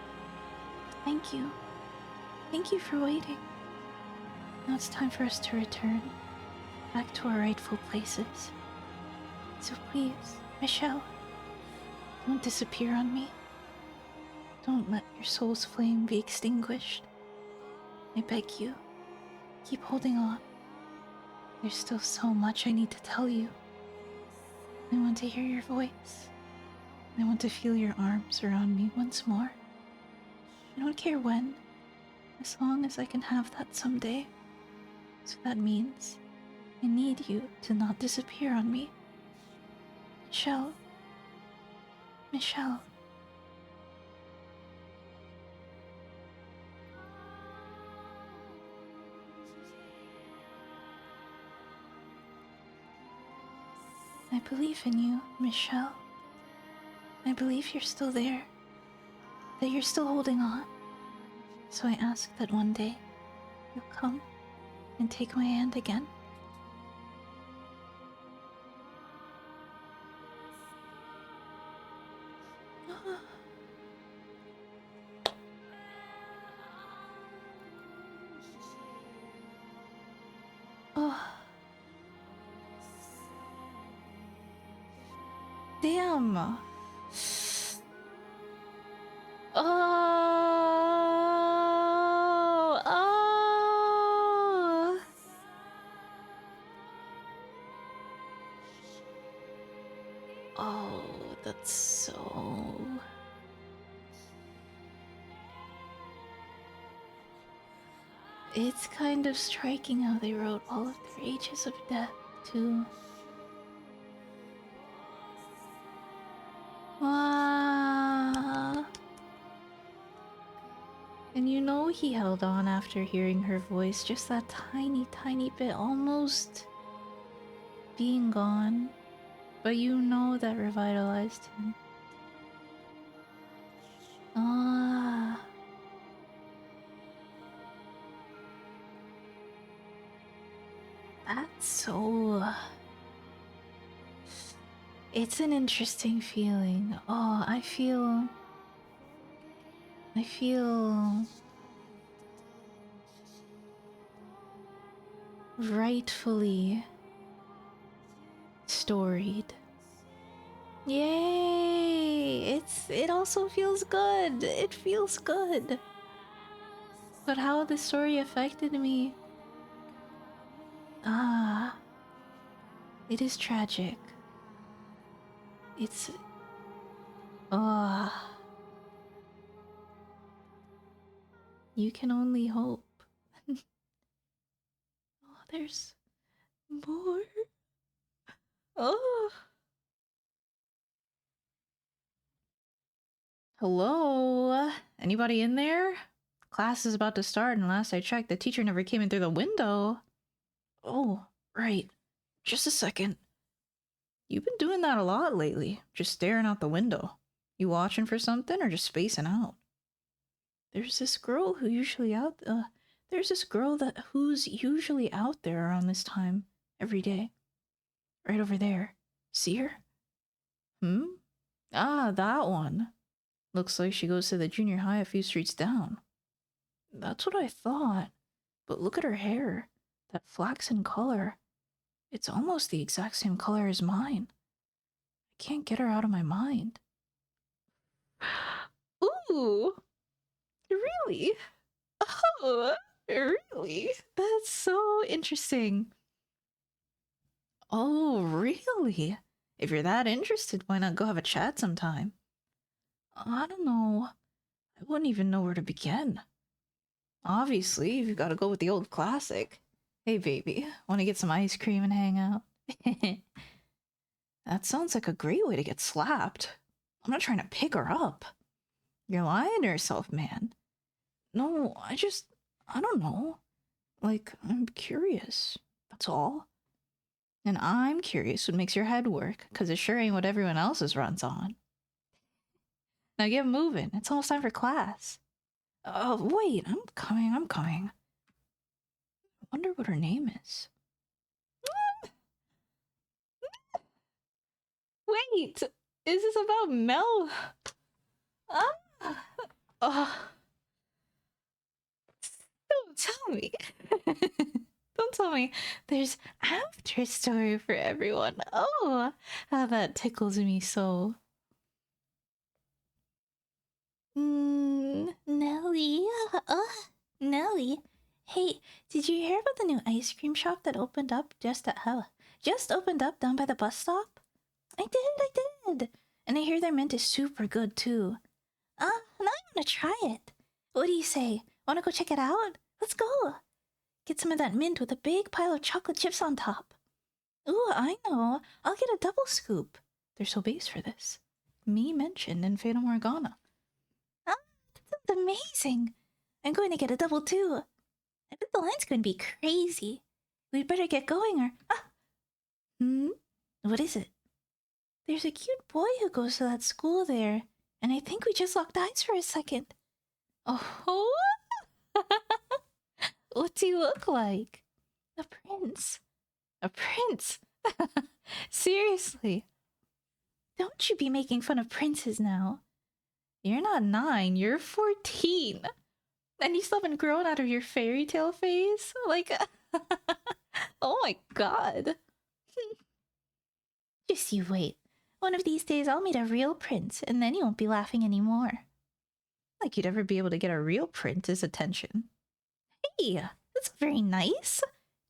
But thank you. Thank you for waiting. Now it's time for us to return back to our rightful places. So please, Michelle, don't disappear on me. Don't let your soul's flame be extinguished. I beg you, keep holding on. There's still so much I need to tell you. I want to hear your voice. I want to feel your arms around me once more. I don't care when, as long as I can have that someday. So that means I need you to not disappear on me. Michelle. Michelle. I believe in you, Michelle. I believe you're still there, that you're still holding on. So I ask that one day you'll come and take my hand again. Oh. Damn. Oh. Oh, that's so... It's kind of striking how they wrote all of their ages of death, too. Ah. And you know he held on after hearing her voice, just that tiny bit, almost being gone. But you know that revitalized him. Ah. That's so... It's an interesting feeling. Oh, I feel rightfully storied. Yay! It also feels good. It feels good. But how the story affected me. Ah. It is tragic. It's... Ah. You can only hope. Oh, there's more. Oh. Hello? Anybody in there? Class is about to start, and last I checked, the teacher never came in through the window. Oh, right. Just a second. You've been doing that a lot lately, just staring out the window. You watching for something or just spacing out? There's this girl who's usually out there around this time every day. Right over there. See her? Hmm? Ah, that one. Looks like she goes to the junior high a few streets down. That's what I thought. But look at her hair. That flaxen color. It's almost the exact same color as mine. I can't get her out of my mind. Ooh! Really? Oh, really? That's so interesting. Oh, really? If you're that interested, why not go have a chat sometime? I don't know. I wouldn't even know where to begin. Obviously, you've got to go with the old classic. Hey, baby, want to get some ice cream and hang out? That sounds like a great way to get slapped. I'm not trying to pick her up. You're lying to yourself, man. No, I don't know. Like, I'm curious. That's all. And I'm curious what makes your head work, because it sure ain't what everyone else's runs on. Now get moving. It's almost time for class. Wait, I'm coming. I wonder what her name is. Wait! Is this about Mel? Don't tell me. Don't tell me there's after story for everyone. Oh, how that tickles me so. Nelly. Nelly. Hey, did you hear about the new ice cream shop that opened up just opened up down by the bus stop? I did. And I hear their mint is super good too. Now I wanna try it. What do you say? Wanna go check it out? Let's go. Get some of that mint with a big pile of chocolate chips on top. Ooh, I know. I'll get a double scoop. They're so base for this. Me mentioned in Fata Morgana. That's amazing. I'm going to get a double too. I bet the line's going to be crazy. We'd better get going or... What is it? There's a cute boy who goes to that school there, and I think we just locked eyes for a second. Oh? What's he look like? A prince. A prince? Seriously? Don't you be making fun of princes now. You're not 9, you're 14. And you still haven't grown out of your fairy tale phase? Like, oh my god. Just you wait. One of these days I'll meet a real prince, and then you won't be laughing anymore. Like you'd ever be able to get a real prince's attention. Hey, that's very nice.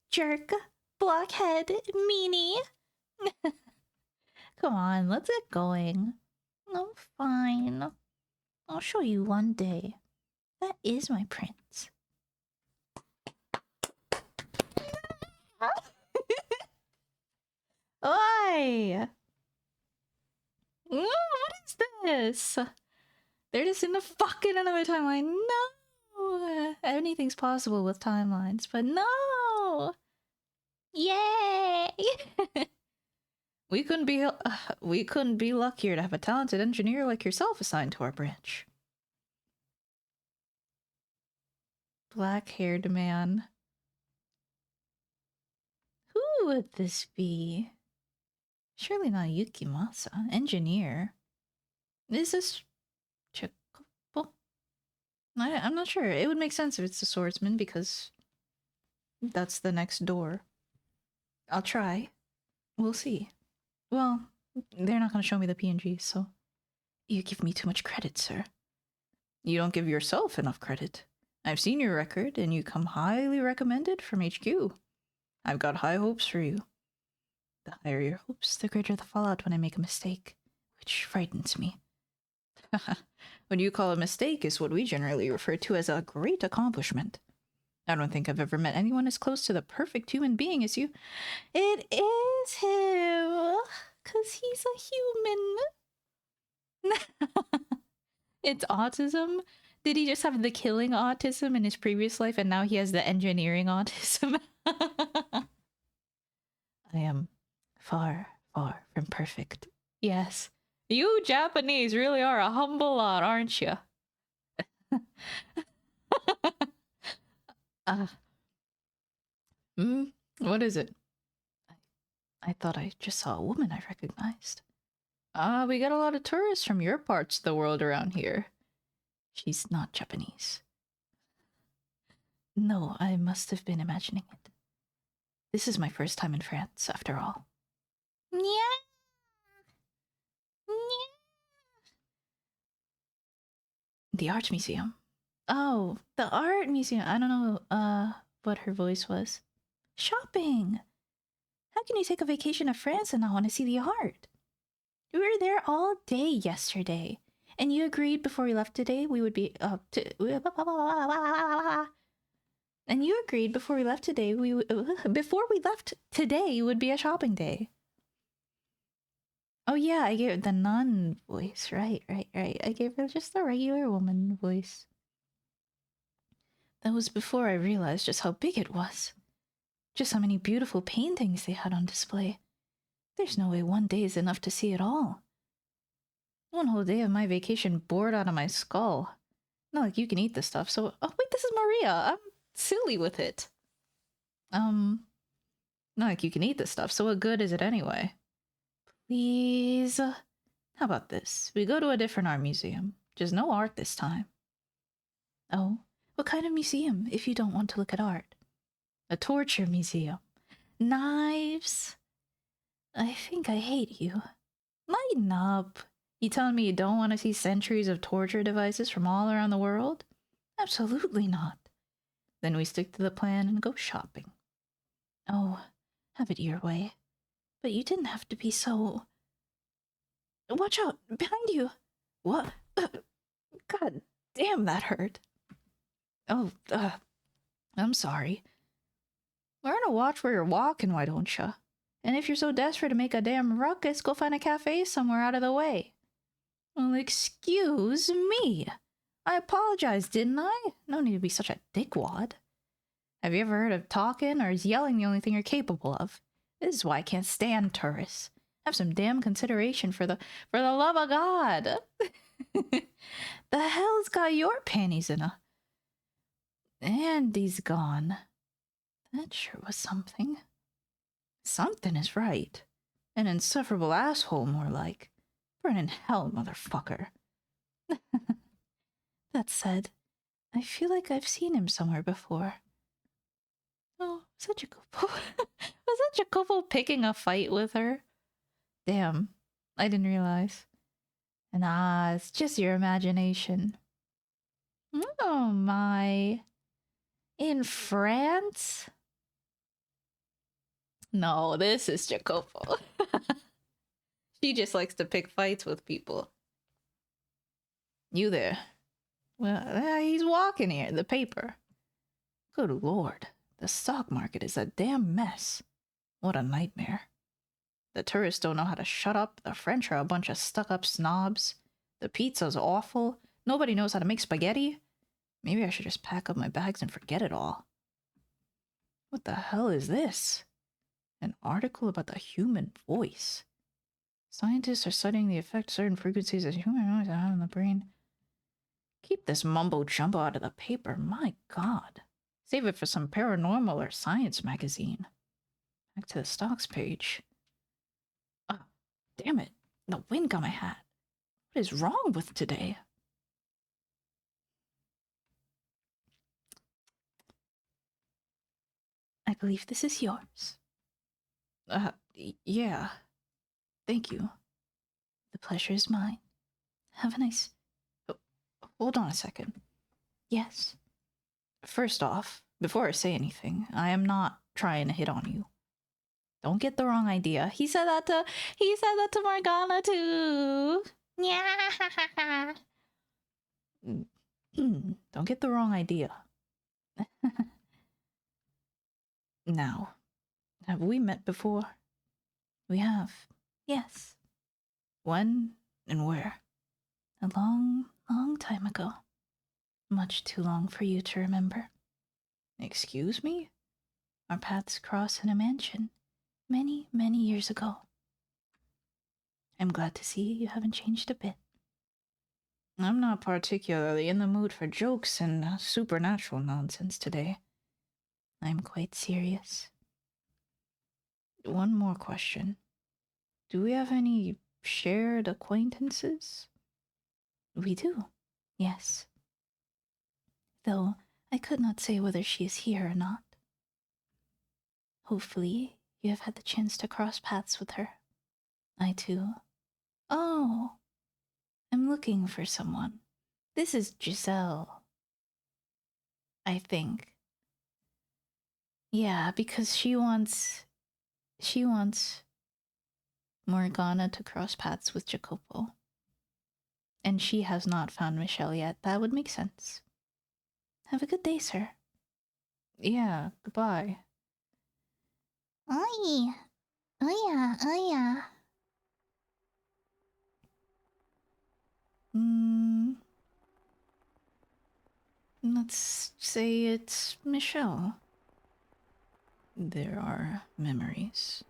Jerk, blockhead, meanie. Come on, let's get going. Oh, fine. I'll show you one day. That is my prince. Oi! What is this? They're just in the fucking another timeline. No! Anything's possible with timelines, but no! Yay! We couldn't be luckier to have a talented engineer like yourself assigned to our branch. Black-haired man. Who would this be? Surely not Yukimasa, engineer. Is this Chikopo? I'm not sure. It would make sense if it's a swordsman because that's the next door. I'll try. We'll see. Well, they're not going to show me the PNGs, so... You give me too much credit, sir. You don't give yourself enough credit. I've seen your record, and you come highly recommended from HQ. I've got high hopes for you. The higher your hopes, the greater the fallout when I make a mistake, which frightens me. What you call a mistake is what we generally refer to as a great accomplishment. I don't think I've ever met anyone as close to the perfect human being as you. It is him, 'cause he's a human. It's autism Did he just have the killing autism in his previous life and now he has the engineering autism? I am far, far from perfect. Yes. You Japanese really are a humble lot, aren't you? What is it? I thought I just saw a woman I recognized. We get a lot of tourists from your parts of the world around here. She's not Japanese. No, I must have been imagining it. This is my first time in France, after all. Yeah. Yeah. The art museum. Oh, the art museum. I don't know what her voice was. Shopping. How can you take a vacation to France and not want to see the art? We were there all day yesterday, and you agreed before we left today we would be and you agreed before we left today before we left today would be a shopping day. Oh yeah, I gave the nun voice. Right. I gave her just the regular woman voice. That was before I realized just how big it was. Just how many beautiful paintings they had on display. There's no way one day is enough to see it all. One whole day of my vacation bored out of my skull. Not like you can eat this stuff, so... Oh, wait, this is Maria. I'm silly with it. Not like you can eat this stuff, so what good is it anyway? Please? How about this? We go to a different art museum. Just no art this time. Oh, what kind of museum, if you don't want to look at art? A torture museum. Knives. I think I hate you. Lighten up. You telling me you don't want to see centuries of torture devices from all around the world? Absolutely not. Then we stick to the plan and go shopping. Oh, have it your way. But you didn't have to be so... Watch out! Behind you! What? God damn, that hurt. Oh, I'm sorry. Learn to watch where you're walking, why don't ya? And if you're so desperate to make a damn ruckus, go find a cafe somewhere out of the way. Well, excuse me. I apologized, didn't I? No need to be such a dickwad. Have you ever heard of talking, or is yelling the only thing you're capable of? This is why I can't stand tourists. Have some damn consideration for the love of God. The hell's got your panties in a... And he's gone. That sure was something. Something is right. An insufferable asshole, more like. Burn in hell, motherfucker. That said, I feel like I've seen him somewhere before. Oh, such a couple. Was such a couple picking a fight with her? Damn, I didn't realize. And it's just your imagination. Oh my. In France? No, this is Jacopo. She just likes to pick fights with people. You there? Well, he's walking here, the paper. Good lord, the stock market is a damn mess. What a nightmare. The tourists don't know how to shut up, the French are a bunch of stuck-up snobs, the pizza's awful, nobody knows how to make spaghetti. Maybe I should just pack up my bags and forget it all. What the hell is this? An article about the human voice. Scientists are studying the effect certain frequencies of human noise have on the brain. Keep this mumbo-jumbo out of the paper, my god. Save it for some paranormal or science magazine. Back to the stocks page. Oh, damn it. The wind got my hat. What is wrong with today? I believe this is yours. Yeah. Thank you. The pleasure is mine. Have a nice... Oh, hold on a second. Yes. First off, before I say anything, I am not trying to hit on you. Don't get the wrong idea. He said that to Morgana too. Yeah. Don't get the wrong idea. Now, have we met before? We have. Yes. When and where? A long, long time ago. Much too long for you to remember. Excuse me? Our paths cross in a mansion many, many years ago. I'm glad to see you haven't changed a bit. I'm not particularly in the mood for jokes and supernatural nonsense today. I'm quite serious. One more question. Do we have any shared acquaintances? We do, yes. Though I could not say whether she is here or not. Hopefully, you have had the chance to cross paths with her. I too. Oh, I'm looking for someone. This is Giselle. I think. Yeah, because she wants Morgana to cross paths with Jacopo. And she has not found Michelle yet. That would make sense. Have a good day, sir. Yeah, goodbye. Oi! Oya, oya. Let's say it's Michelle. There are memories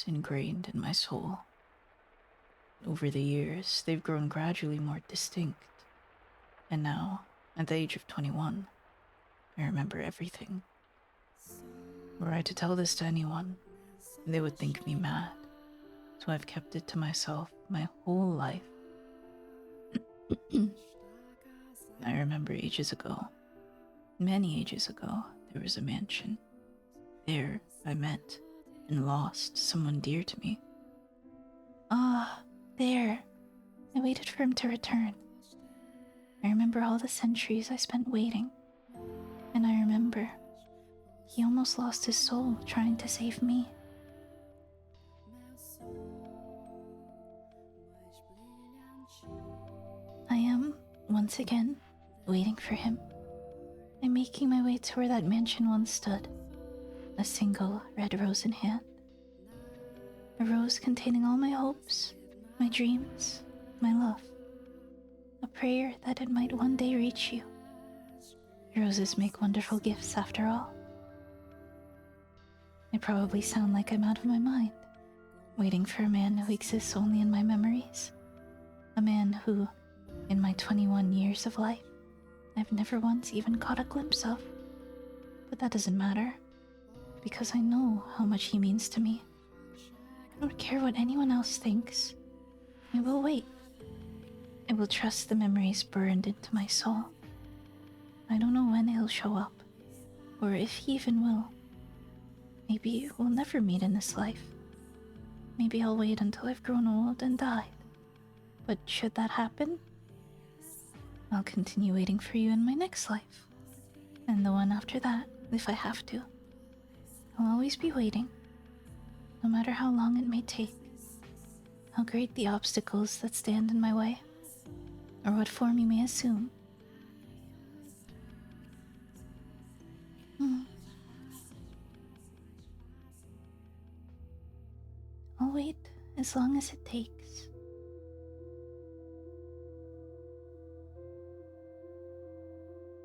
ingrained in my soul. Over the years, they've grown gradually more distinct. And now, at the age of 21, I remember everything. Were I to tell this to anyone, they would think me mad. So I've kept it to myself my whole life. I remember ages ago, many ages ago, there was a mansion. There, I met and lost someone dear to me. Ah, there. I waited for him to return. I remember all the centuries I spent waiting. And I remember he almost lost his soul trying to save me. I am, once again, waiting for him. I'm making my way to where that mansion once stood, a single red rose in hand. A rose containing all my hopes, my dreams, my love. A prayer that it might one day reach you. Roses make wonderful gifts after all. I probably sound like I'm out of my mind, waiting for a man who exists only in my memories. A man who, in my 21 years of life, I've never once even caught a glimpse of. But that doesn't matter, because I know how much he means to me. I don't care what anyone else thinks. I will wait. I will trust the memories burned into my soul. I don't know when he'll show up, or if he even will. Maybe we'll never meet in this life. Maybe I'll wait until I've grown old and died. But should that happen, I'll continue waiting for you in my next life. And the one after that, if I have to. I'll always be waiting, no matter how long it may take, how great the obstacles that stand in my way, or what form you may assume. I'll wait as long as it takes.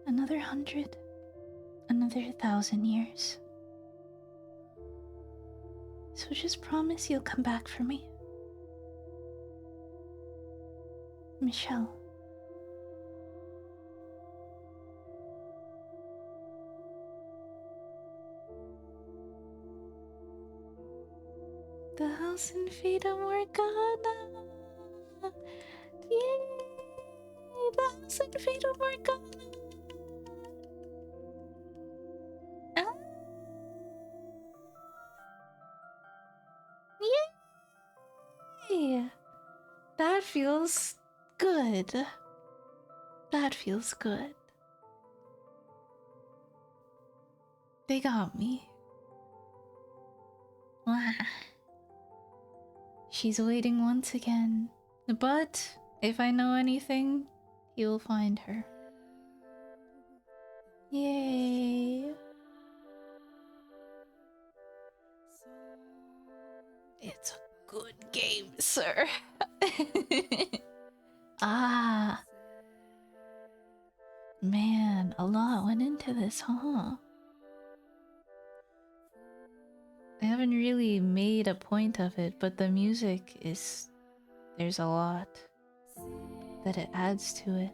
Another 100, another 1,000 years. So just promise you'll come back for me. Michelle. The house in Fata Morgana. Yay! The house in Fata Morgana. Ah. Yay! That feels good. That feels good. They got me. Wow. She's waiting once again. But if I know anything, you'll find her. Yay. It's a good game, sir. Ah. Man, a lot went into this, huh? I haven't really made a point of it, but the music is... There's a lot that it adds to it.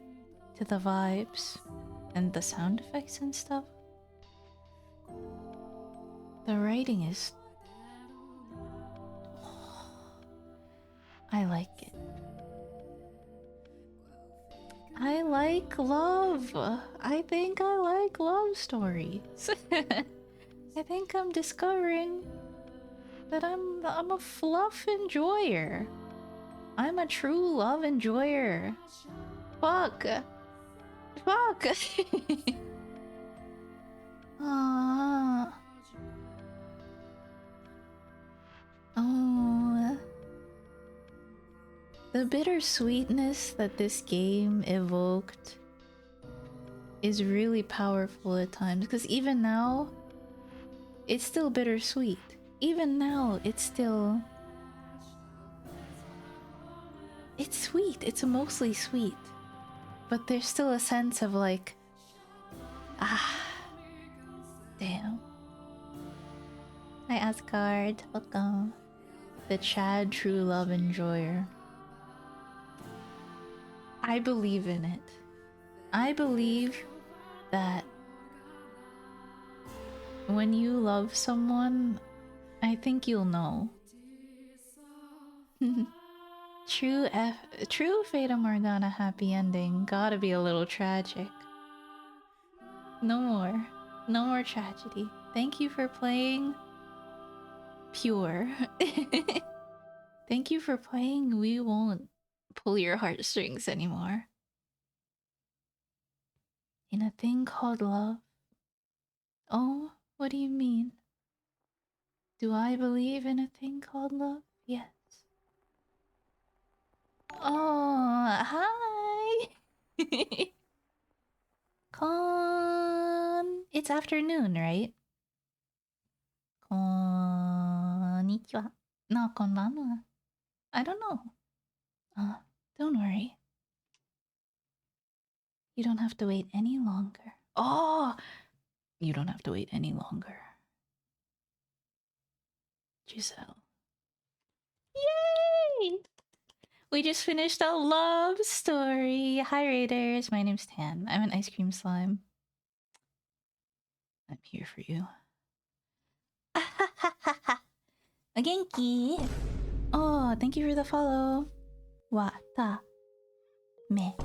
To the vibes. And the sound effects and stuff. The writing is... I like it. I like love. I think I like love stories. I think I'm discovering that I'm a fluff enjoyer. I'm a true love enjoyer. Fuck. Fuck. Ah. Oh. The bittersweetness that this game evoked is really powerful at times, because even now, it's still bittersweet. Even now, it's still... It's sweet. It's mostly sweet. But there's still a sense of like... Ah... Damn. Hi Asgard, welcome. The Chad True Love Enjoyer. I believe in it. I believe that when you love someone, I think you'll know. True Fata Morgana happy ending. Gotta be a little tragic. No more. No more tragedy. Thank you for playing Pure. Thank you for playing We Won't Pull Your Heartstrings Anymore. In a thing called love? Oh, what do you mean? Do I believe in a thing called love? Yes. Oh, hi! It's afternoon, right? Konnichiwa. No, konbanwa. I don't know. Don't worry. You don't have to wait any longer. Oh! You don't have to wait any longer. Giselle. Yay! We just finished a love story. Hi, Raiders. My name's Tan. I'm an ice cream slime. I'm here for you. A genki. Oh, thank you for the follow. Wata me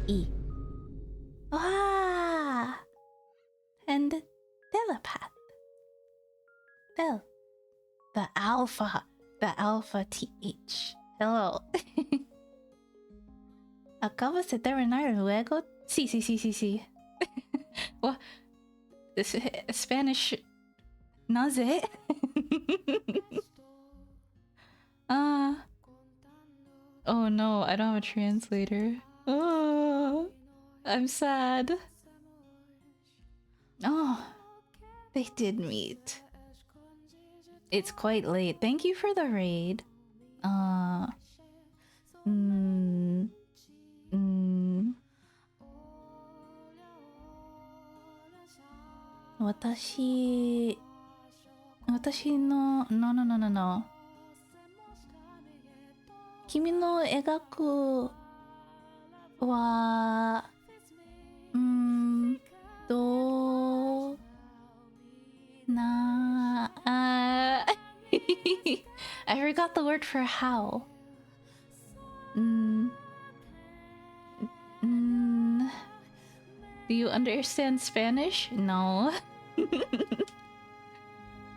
I. Ah! And telepath. The alpha. The alpha TH. Hello. Acabo de terminar luego. Sí, sí, sí, sí, sí. What? This Spanish. Naze? Oh no, I don't have a translator. Oh, I'm sad. Oh, they did meet. It's quite late. Thank you for the raid. Watashi no. 君の描くは、どうな、I forgot the word for how. Do you understand Spanish? No.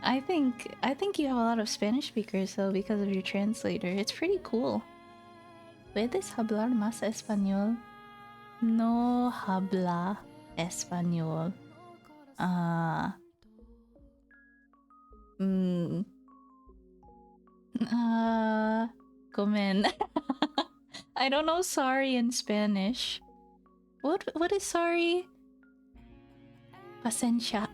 I think you have a lot of Spanish speakers though because of your translator. It's pretty cool. ¿Puedes hablar más español? No habla español. Gomen. I don't know sorry in Spanish. What is sorry? Pasensya.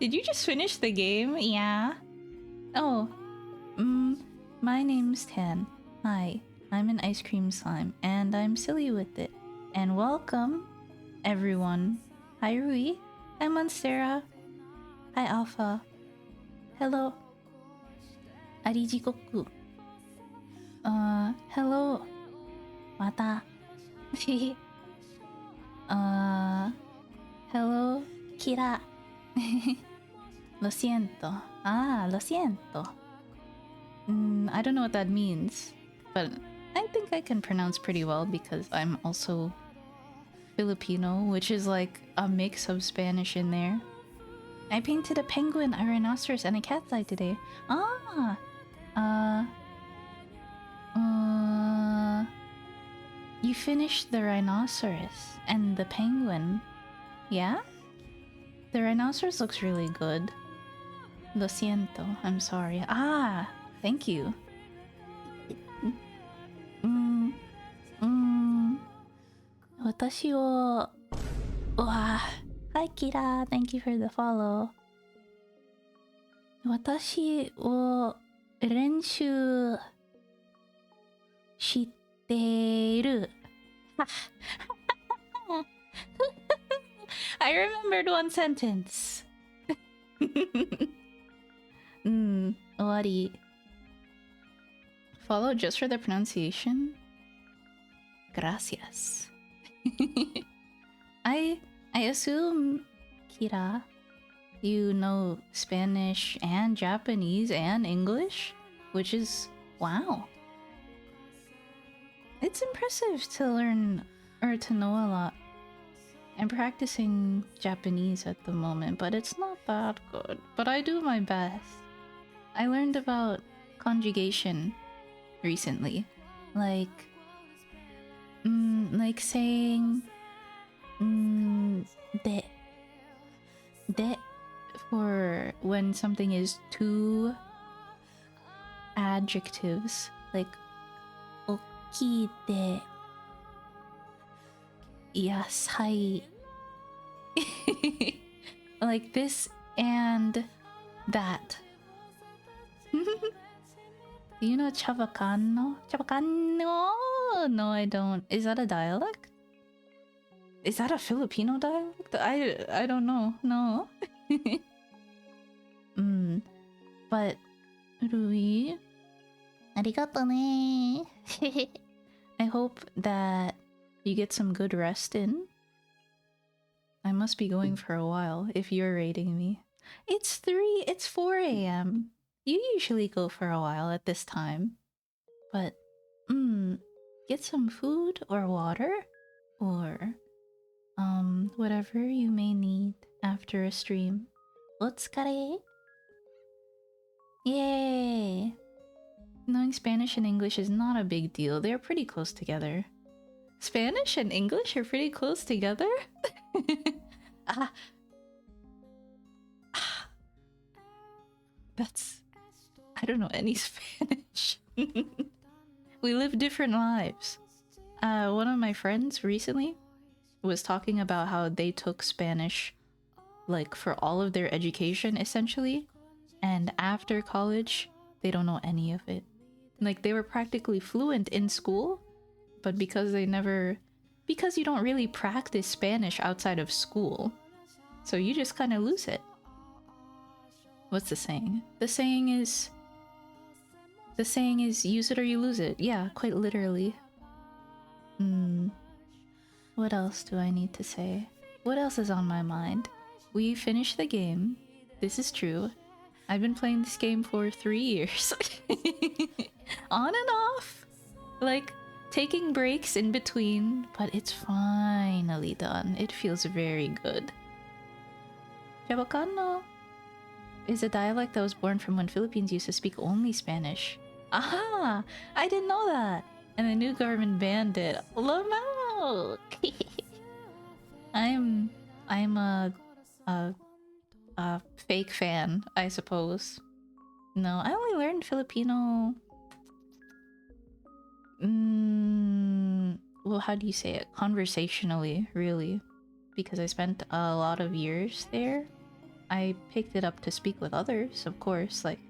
Did you just finish the game? Yeah. Oh. My name's Tan. Hi. I'm an ice cream slime, and I'm silly with it. And welcome, everyone. Hi, Rui. Hi, Monstera. Hi, Alpha. Hello. Arijikoku. Hello. Mata. Hello, Kira. Lo siento. Ah, lo siento. I don't know what that means, but I think I can pronounce pretty well because I'm also Filipino, which is like a mix of Spanish in there. I painted a penguin, a rhinoceros, and a cat's eye today. Ah! You finished the rhinoceros and the penguin. Yeah? The rhinoceros looks really good. Lo siento. I'm sorry. Ah! Thank you. Watashi wo... Wow. Hi, Kira. Thank you for the follow. Watashi wo... 練習... してる. I remembered one sentence. 終わり. Follow just for the pronunciation? Gracias. I assume, Kira, you know Spanish and Japanese and English, which is wow. It's impressive to learn or to know a lot. I'm practicing Japanese at the moment, but it's not that good. But I do my best. I learned about conjugation recently. Like saying de for when something is two adjectives, like oki de yasai. Like this and that. Do you know Chavacano? Chavacano? No, I don't. Is that a dialect? Is that a Filipino dialect? I don't know. No. But Rui, arigato ne. I hope that you get some good rest in. I must be going for a while if you're rating me. It's 4 a.m. You usually go for a while at this time. But, get some food or water or, whatever you may need after a stream. Otsukare. Yay! Knowing Spanish and English is not a big deal. They're pretty close together. Spanish and English are pretty close together? That's... I don't know any Spanish. We live different lives. One of my friends recently was talking about how they took Spanish like for all of their education essentially, and after college they don't know any of it. Like they were practically fluent in school, but because you don't really practice Spanish outside of school, so you just kind of lose it. What's the saying? The saying is use it or you lose it. Yeah, quite literally. What else do I need to say? What else is on my mind? We finished the game. This is true. I've been playing this game for 3 years. On and off. Like, taking breaks in between, but it's finally done. It feels very good. Chabacano is a dialect that was born from when Philippines used to speak only Spanish. Aha! I didn't know that! And the new government banned it. Lamau! I'm a fake fan, I suppose. No, I only learned Filipino... well, how do you say it? Conversationally, really. Because I spent a lot of years there. I picked it up to speak with others, of course. Like,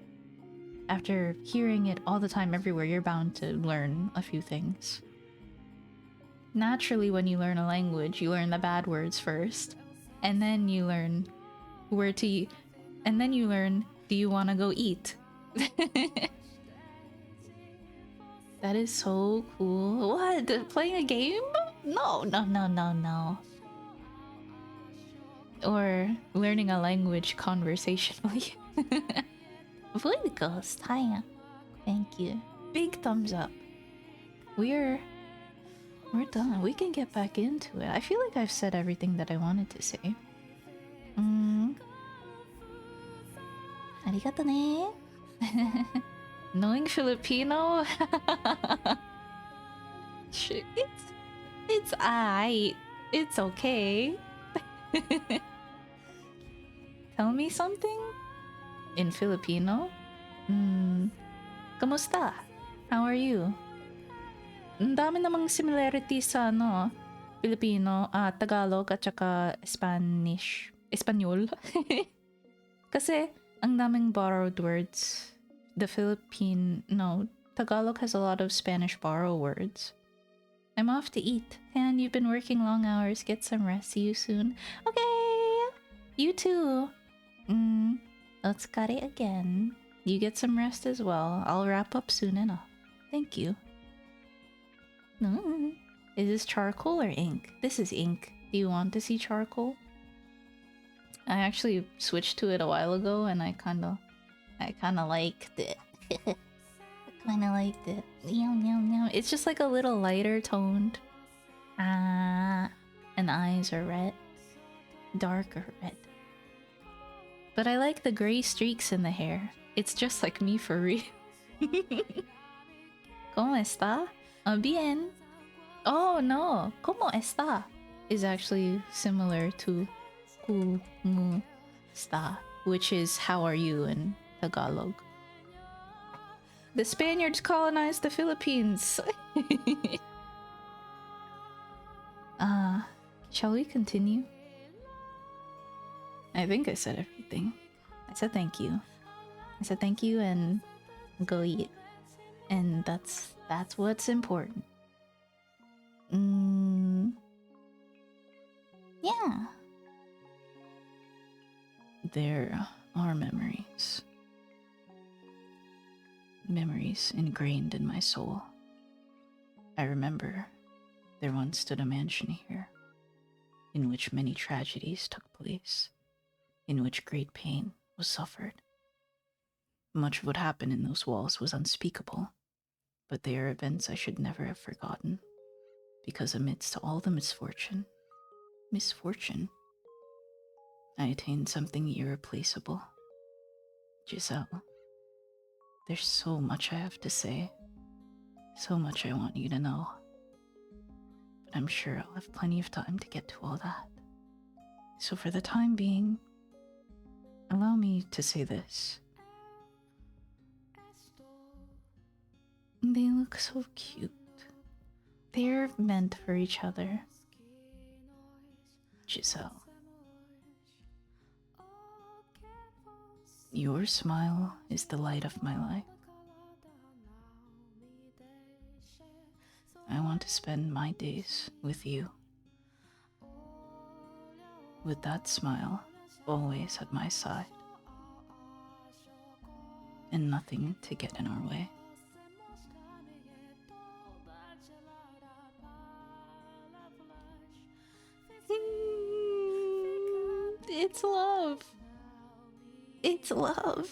after hearing it all the time everywhere, you're bound to learn a few things. naturally when you learn a language, you learn the bad words first, and then you learn where to and then you learn, do you want to go eat? That is so cool. What? Playing a game? No, no, no, no, no. Or learning a language conversationally. Void Ghost, hiya. Thank you. Big thumbs up. We're done. We can get back into it. I feel like I've said everything that I wanted to say. Arigato ne. Knowing Filipino, it's aight. It's okay. Tell me something in Filipino. Kamusta? How are you? Ang dami namang similarities sa Filipino, Tagalog at saka Spanish. Espanyol. Kasi ang daming borrowed words. Tagalog has a lot of Spanish borrow words. I'm off to eat. And you've been working long hours. Get some rest. See you soon. Okay. You too. Let's cut it again. You get some rest as well. I'll wrap up soon enough. Thank you. Is this charcoal or ink? This is ink. Do you want to see charcoal? I actually switched to it a while ago and I kinda liked it. I kinda liked it. It's just like a little lighter toned. And eyes are red. Darker red. But I like the gray streaks in the hair. It's just like me for real. ¿Cómo está? Bien. Oh no. ¿Cómo está? Is actually similar to ¿Cómo está? Which is how are you in Tagalog. The Spaniards colonized the Philippines. Shall we continue? I think I said everything. I said thank you. I said thank you and go eat. And that's what's important. Yeah. There are memories. Memories ingrained in my soul. I remember there once stood a mansion here, in which many tragedies took place, in which great pain was suffered. Much of what happened in those walls was unspeakable, but they are events I should never have forgotten, because amidst all the misfortune, I attained something irreplaceable. Giselle, there's so much I have to say, so much I want you to know, but I'm sure I'll have plenty of time to get to all that. So for the time being, allow me to say this. They look so cute. They're meant for each other. Giselle, your smile is the light of my life. I want to spend my days with you, with that smile always at my side, and nothing to get in our way. It's love. It's love.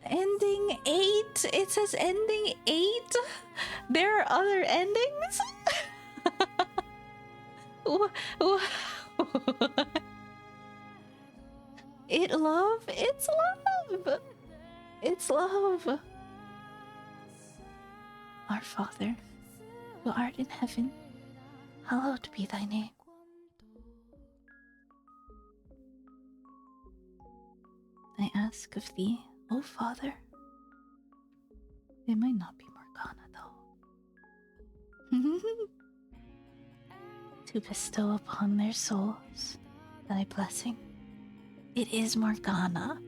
Ending 8. It says ending 8. There are other endings. It's love. It's love. Our Father, who art in heaven, hallowed be thy name. I ask of thee, O Father. It might not be Morgana, though. To bestow upon their souls thy blessing. It is Morgana.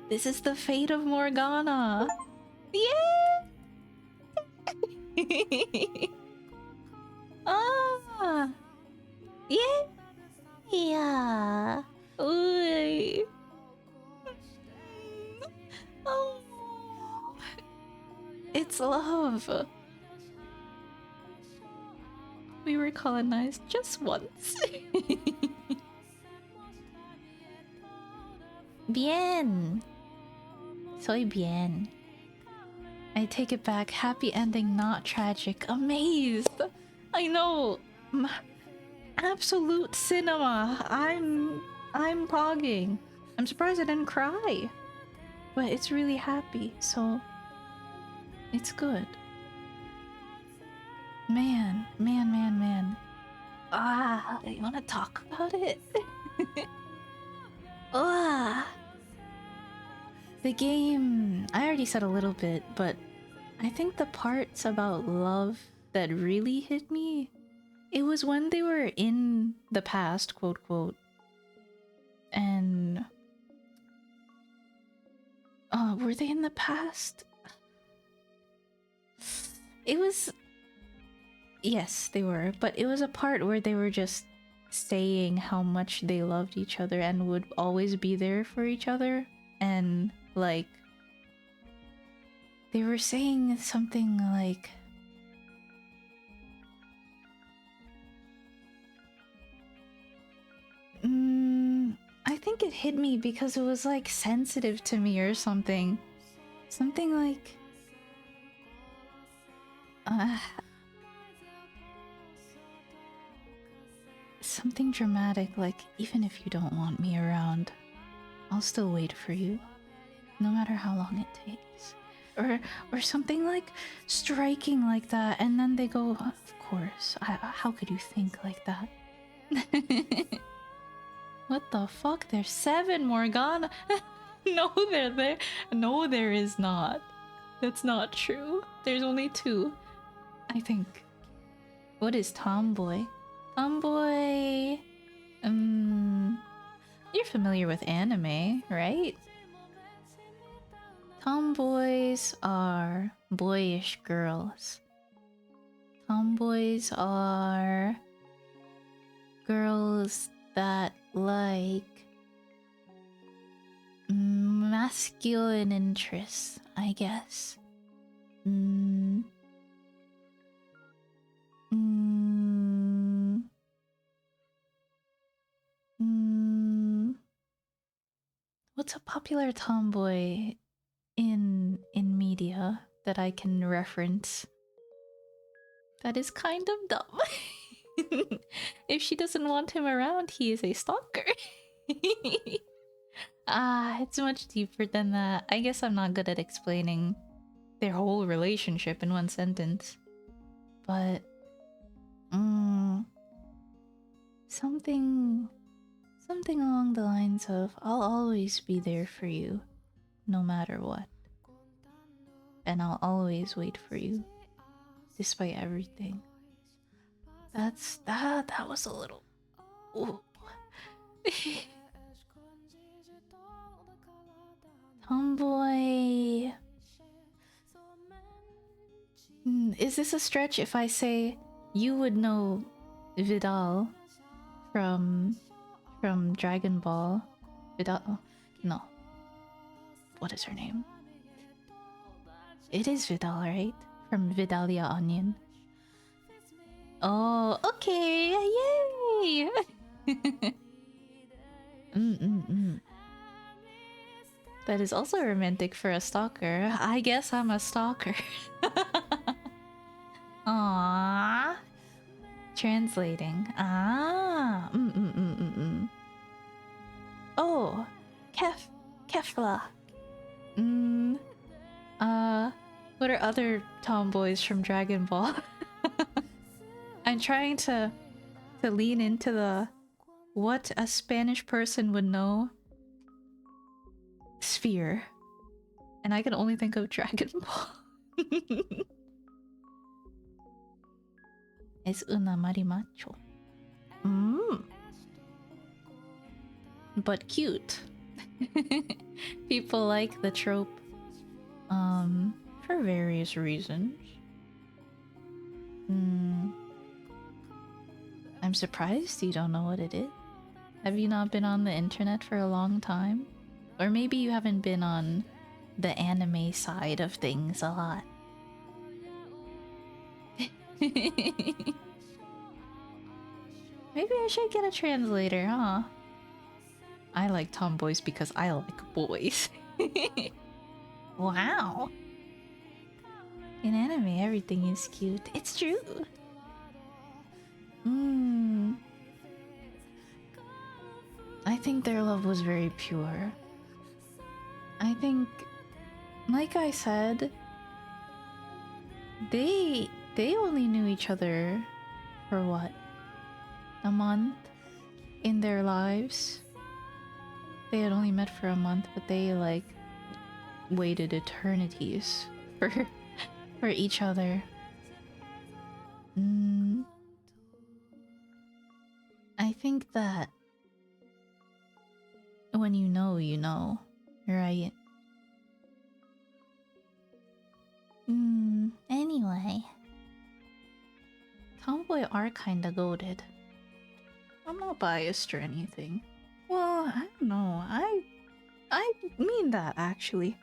This is the fate of Morgana. Yeah! Ah, Yeah. Yeah. Uy. Oh, it's love. We were colonized just once. Bien. Soy bien. I take it back. Happy ending, not tragic. Amazed. I know. Absolute cinema. I'm pogging. I'm surprised I didn't cry. But it's really happy, so it's good. Man. Ah, you wanna talk about it? Ah. The game, I already said a little bit, but I think the parts about love that really hit me, it was when they were in the past, quote quote, and were they in the past? It was, yes, they were, but it was a part where they were just saying how much they loved each other and would always be there for each other, and like they were saying something like, I think it hit me because it was like sensitive to me or something. Something like, something dramatic, like, even if you don't want me around, I'll still wait for you, no matter how long it takes. Or something like striking like that, and then they go, of course, how could you think like that? What the fuck? There's 7 Morgana. No, they're there. No, there is not. That's not true. There's only 2, I think. What is tomboy? Tomboy. You're familiar with anime, right? Tomboys are boyish girls. Tomboys are girls that like masculine interests, I guess. What's a popular tomboy in media that I can reference? That is kind of dumb. If she doesn't want him around, he is a stalker. It's much deeper than that. I guess I'm not good at explaining their whole relationship in one sentence. But something along the lines of, I'll always be there for you, no matter what. And I'll always wait for you, despite everything. That was a little... Ooh. Tomboy... Is this a stretch if I say you would know Vidal from Dragon Ball? Vidal? No. What is her name? It is Vidal, right? From Vidalia Onion. Oh, okay! Yay! That is also romantic for a stalker. I guess I'm a stalker. Aww. Translating. Oh, Kefla. What are other tomboys from Dragon Ball? I'm trying to lean into the what a Spanish person would know sphere. And I can only think of Dragon Ball. Es una marimacho. But cute. People like the trope. For various reasons. Hmm. I'm surprised you don't know what it is. Have you not been on the internet for a long time? Or maybe you haven't been on the anime side of things a lot. Maybe I should get a translator, huh? I like tomboys because I like boys. Wow. In anime, everything is cute. It's true. I think their love was very pure. I think, like I said, they only knew each other for what? A month in their lives? They had only met for a month, but they like waited eternities for each other. I think that when you know, right? Anyway. Tomboy are kinda goated. I'm not biased or anything. Well, I don't know. I mean that actually.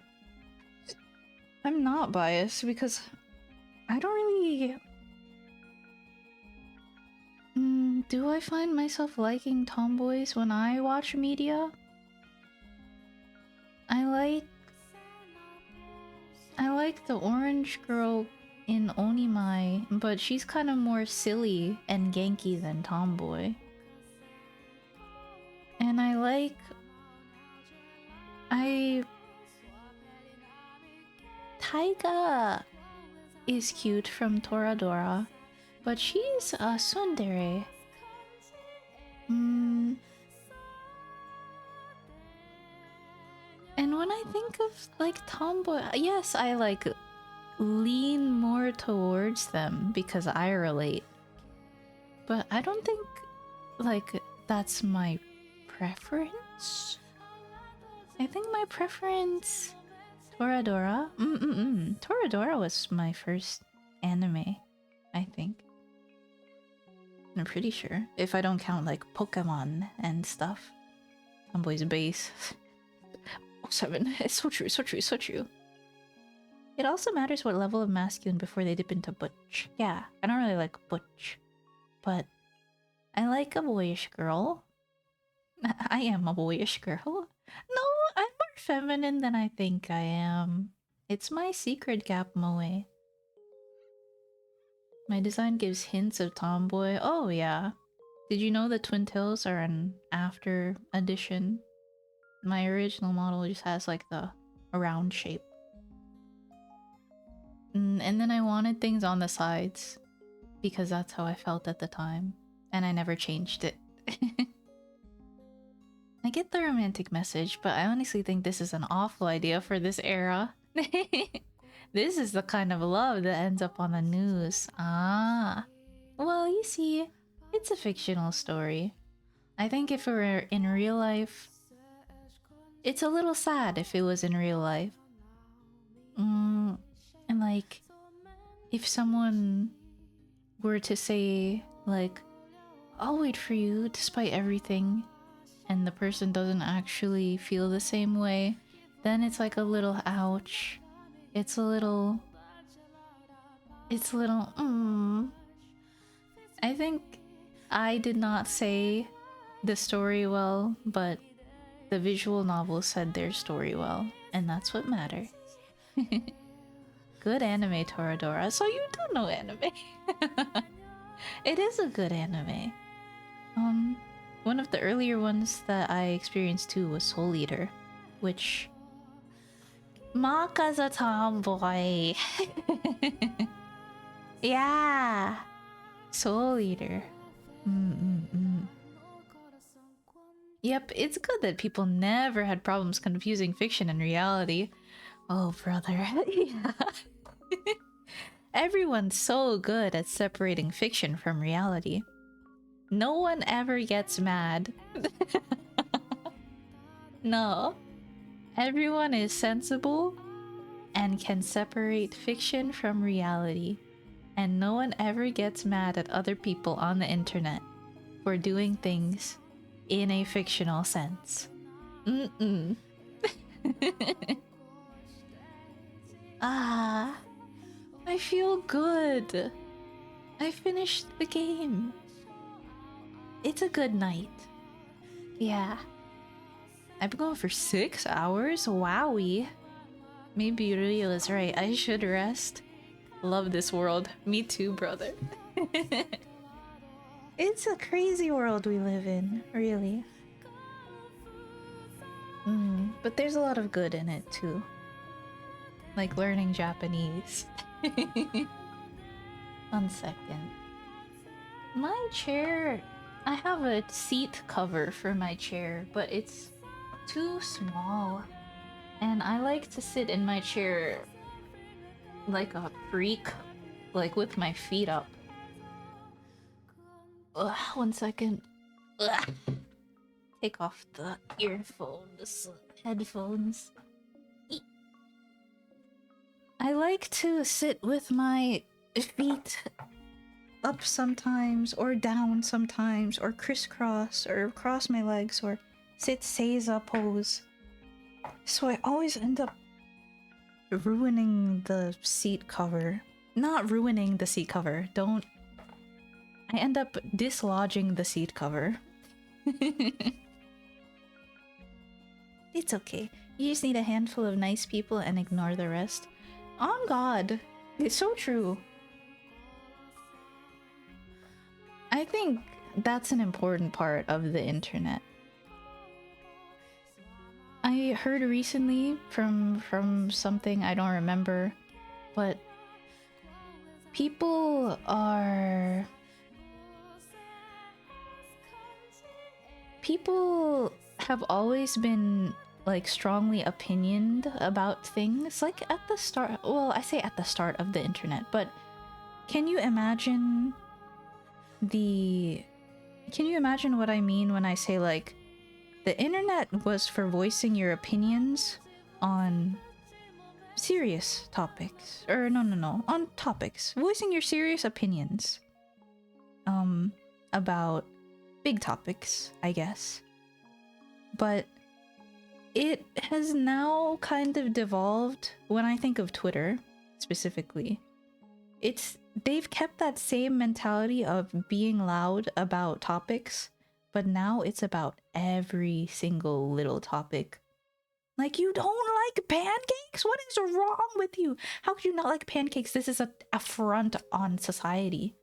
I'm not biased because I don't really. Do I find myself liking tomboys when I watch media? I like the orange girl in Onimai, but she's kind of more silly and ganky than tomboy. And Taiga is cute from Toradora, but she's a tsundere. And when I think of like tomboy, yes, I like lean more towards them because I relate. But I don't think like that's my preference. I think my preference Toradora. Toradora was my first anime, I think. I'm pretty sure. If I don't count like Pokemon and stuff. Tomboy's base. 7. It's so true, so true, so true. It also matters what level of masculine before they dip into butch. Yeah, I don't really like butch. But I like a boyish girl. I am a boyish girl. No, I'm more feminine than I think I am. It's my secret gap moe. My design gives hints of tomboy. Oh yeah. Did you know the Twin Tails are an after addition? My original model just has like the round shape. And then I wanted things on the sides because that's how I felt at the time. And I never changed it. I get the romantic message, but I honestly think this is an awful idea for this era. This is the kind of love that ends up on the news. Ah. Well, you see, it's a fictional story. I think if it were in real life, it's a little sad if it was in real life. And like, if someone were to say, like, I'll wait for you despite everything, and the person doesn't actually feel the same way, then it's like a little ouch. It's a little, I think I did not say the story well, but the visual novel said their story well, and that's what matters. Good anime, Toradora. So you do know anime. It is a good anime. One of the earlier ones that I experienced too was Soul Eater, which Maka's a tomboy. Yeah, Soul Eater. Yep, it's good that people never had problems confusing fiction and reality. Oh, brother. Yeah. Everyone's so good at separating fiction from reality. No one ever gets mad. No. Everyone is sensible and can separate fiction from reality. and no one ever gets mad at other people on the internet for doing things in a fictional sense. Mm-mm. Ah, I feel good. I finished the game. It's a good night. Yeah. I've been going for 6 hours? Wowie. Maybe Rio is right. I should rest. Love this world. Me too, brother. It's a crazy world we live in, really. But there's a lot of good in it too. Like learning Japanese. 1 second. My chair... I have a seat cover for my chair, but it's too small. And I like to sit in my chair like a freak, like with my feet up. Ugh, 1 second. Ugh. Take off the headphones. I like to sit with my feet up sometimes, or down sometimes, or crisscross, or cross my legs, or sit seiza pose. So I always end up ruining the seat cover. Not ruining the seat cover, don't... I end up dislodging the seat cover. It's okay. You just need a handful of nice people and ignore the rest. On God. It's so true. I think that's an important part of the internet. I heard recently from something I don't remember, but people have always been like strongly opinioned about things, like at the start. Well, I say at the start of the internet, but can you imagine what I mean when I say like the internet was for voicing your opinions on serious topics, or no, on topics, voicing your serious opinions about big topics, I guess. But it has now kind of devolved. When I think of Twitter specifically, they've kept that same mentality of being loud about topics, but now it's about every single little topic. Like, you don't like pancakes? What is wrong with you? How could you not like pancakes? This is an affront on society.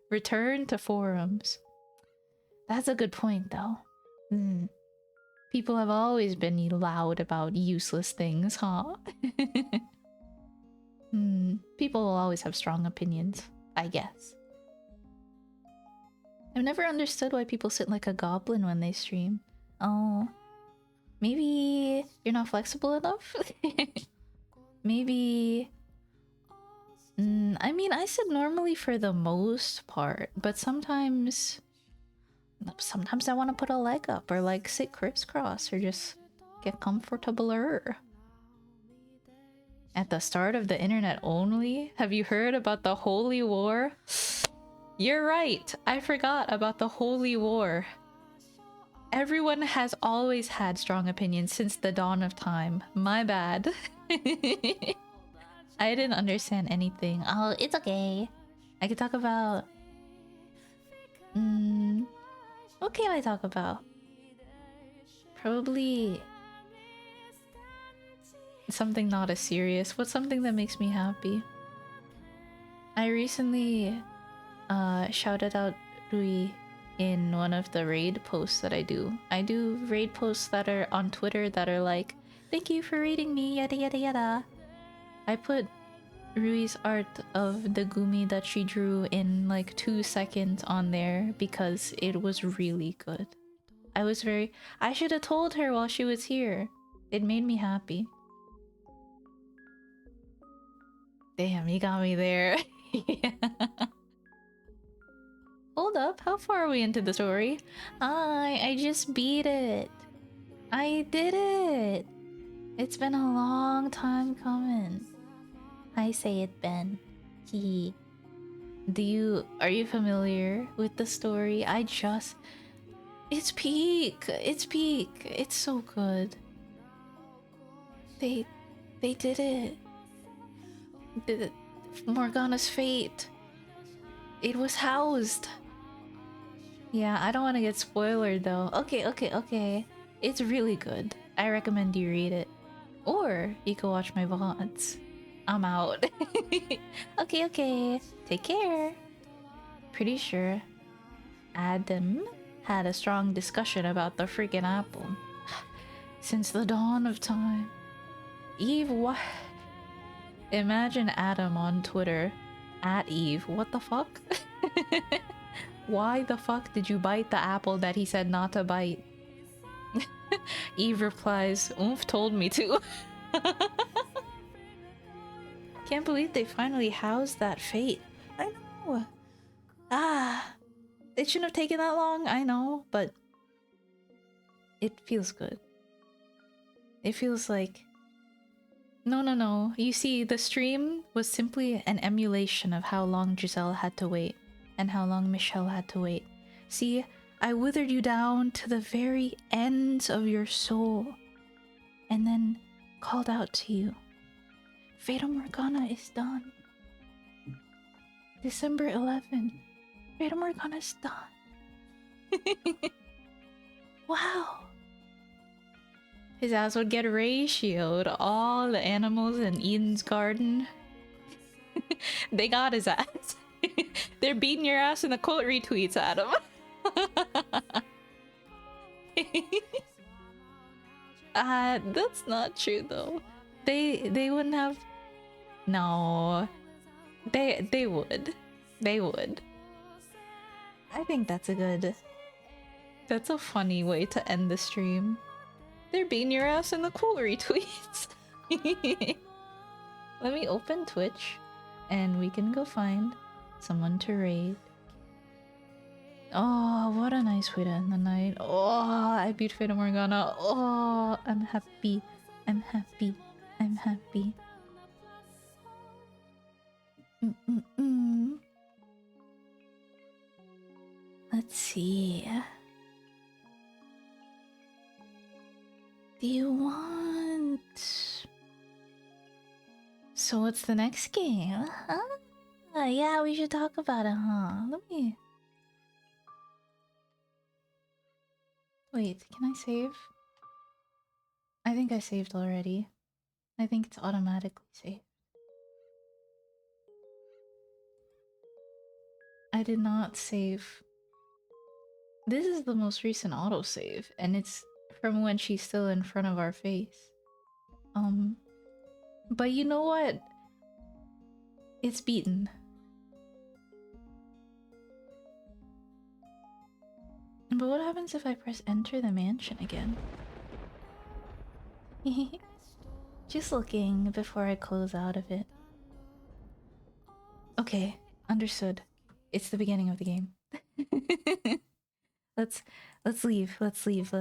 Return to forums. That's a good point, though. People have always been loud about useless things, huh? People will always have strong opinions, I guess. I've never understood why people sit like a goblin when they stream. Oh, maybe you're not flexible enough? Maybe... I mean, I sit normally for the most part, but sometimes I want to put a leg up, or like sit crisscross, or just get comfortabler. At the start of the internet only? Have you heard about the Holy War? You're right, I forgot about the Holy War. Everyone has always had strong opinions since the dawn of time. My bad. I didn't understand anything. Oh, it's okay. I could talk about... what can I talk about? Probably... something not as serious. What's something that makes me happy? I recently shouted out Rui in one of the raid posts that I do. I do raid posts that are on Twitter that are like, thank you for raiding me, yada yada yada. I put Rui's art of the gumi that she drew in like 2 seconds on there because it was really good. I should have told her while she was here. It made me happy. Damn, you got me there. Yeah. Hold up, how far are we into the story? I just beat it. I did it. It's been a long time coming. I say it, Ben. He. Are you familiar with the story? It's peak. It's peak. It's so good. They did it. Morgana's fate. It was housed. Yeah, I don't want to get spoiler though. Okay. It's really good. I recommend you read it. Or you can watch my VODs. I'm out. Okay. Take care. Pretty sure Adam had a strong discussion about the freaking apple. Since the dawn of time. Eve, what? Imagine Adam on Twitter at Eve. What the fuck? Why the fuck did you bite the apple that he said not to bite? Eve replies, Oomph told me to. Can't believe they finally housed that fate. I know. It shouldn't have taken that long, I know, but it feels good. It feels like... No. You see, the stream was simply an emulation of how long Giselle had to wait and how long Michelle had to wait. See, I withered you down to the very ends of your soul and then called out to you. Fata Morgana is done. December 11th. Fata Morgana's done. Wow. His ass would get ratioed. All the animals in Eden's garden. They got his ass. They're beating your ass in the quote retweets, Adam. That's not true though. They wouldn't have. No, they would. They would. I think that's a good. That's a funny way to end the stream. They're beating your ass in the quote retweets. Let me open Twitch, and we can go find someone to raid. Oh, what a nice way to end the night. Oh, I beat Fata Morgana. Oh, I'm happy. I'm happy. I'm happy. Let's see. Do you want... So what's the next game? Huh? Yeah, we should talk about it, huh? Let me... Wait, can I save? I think I saved already. I think it's automatically saved. I did not save. This is the most recent autosave, and it's from when she's still in front of our face. But you know what? It's beaten. But what happens if I press enter the mansion again? Just looking before I close out of it. Okay, understood. It's the beginning of the game. Let's leave. Let's leave.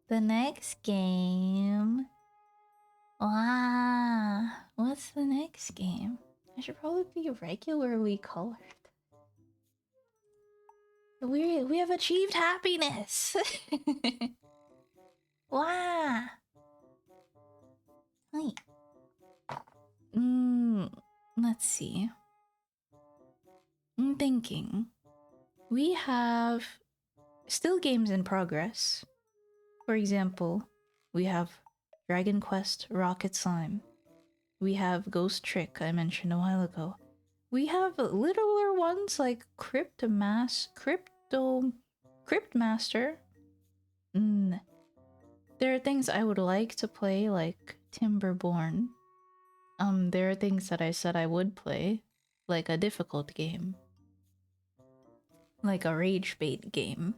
The next game. Wow. What's the next game? I should probably be regularly colored. We have achieved happiness. Wow. Wait. Let's see. I'm thinking. We have still games in progress. For example, we have Dragon Quest Rocket Slime. We have Ghost Trick, I mentioned a while ago. We have littler ones like Crypt Master. There are things I would like to play, like Timberborn. There are things that I said I would play, like a difficult game. Like a rage bait game.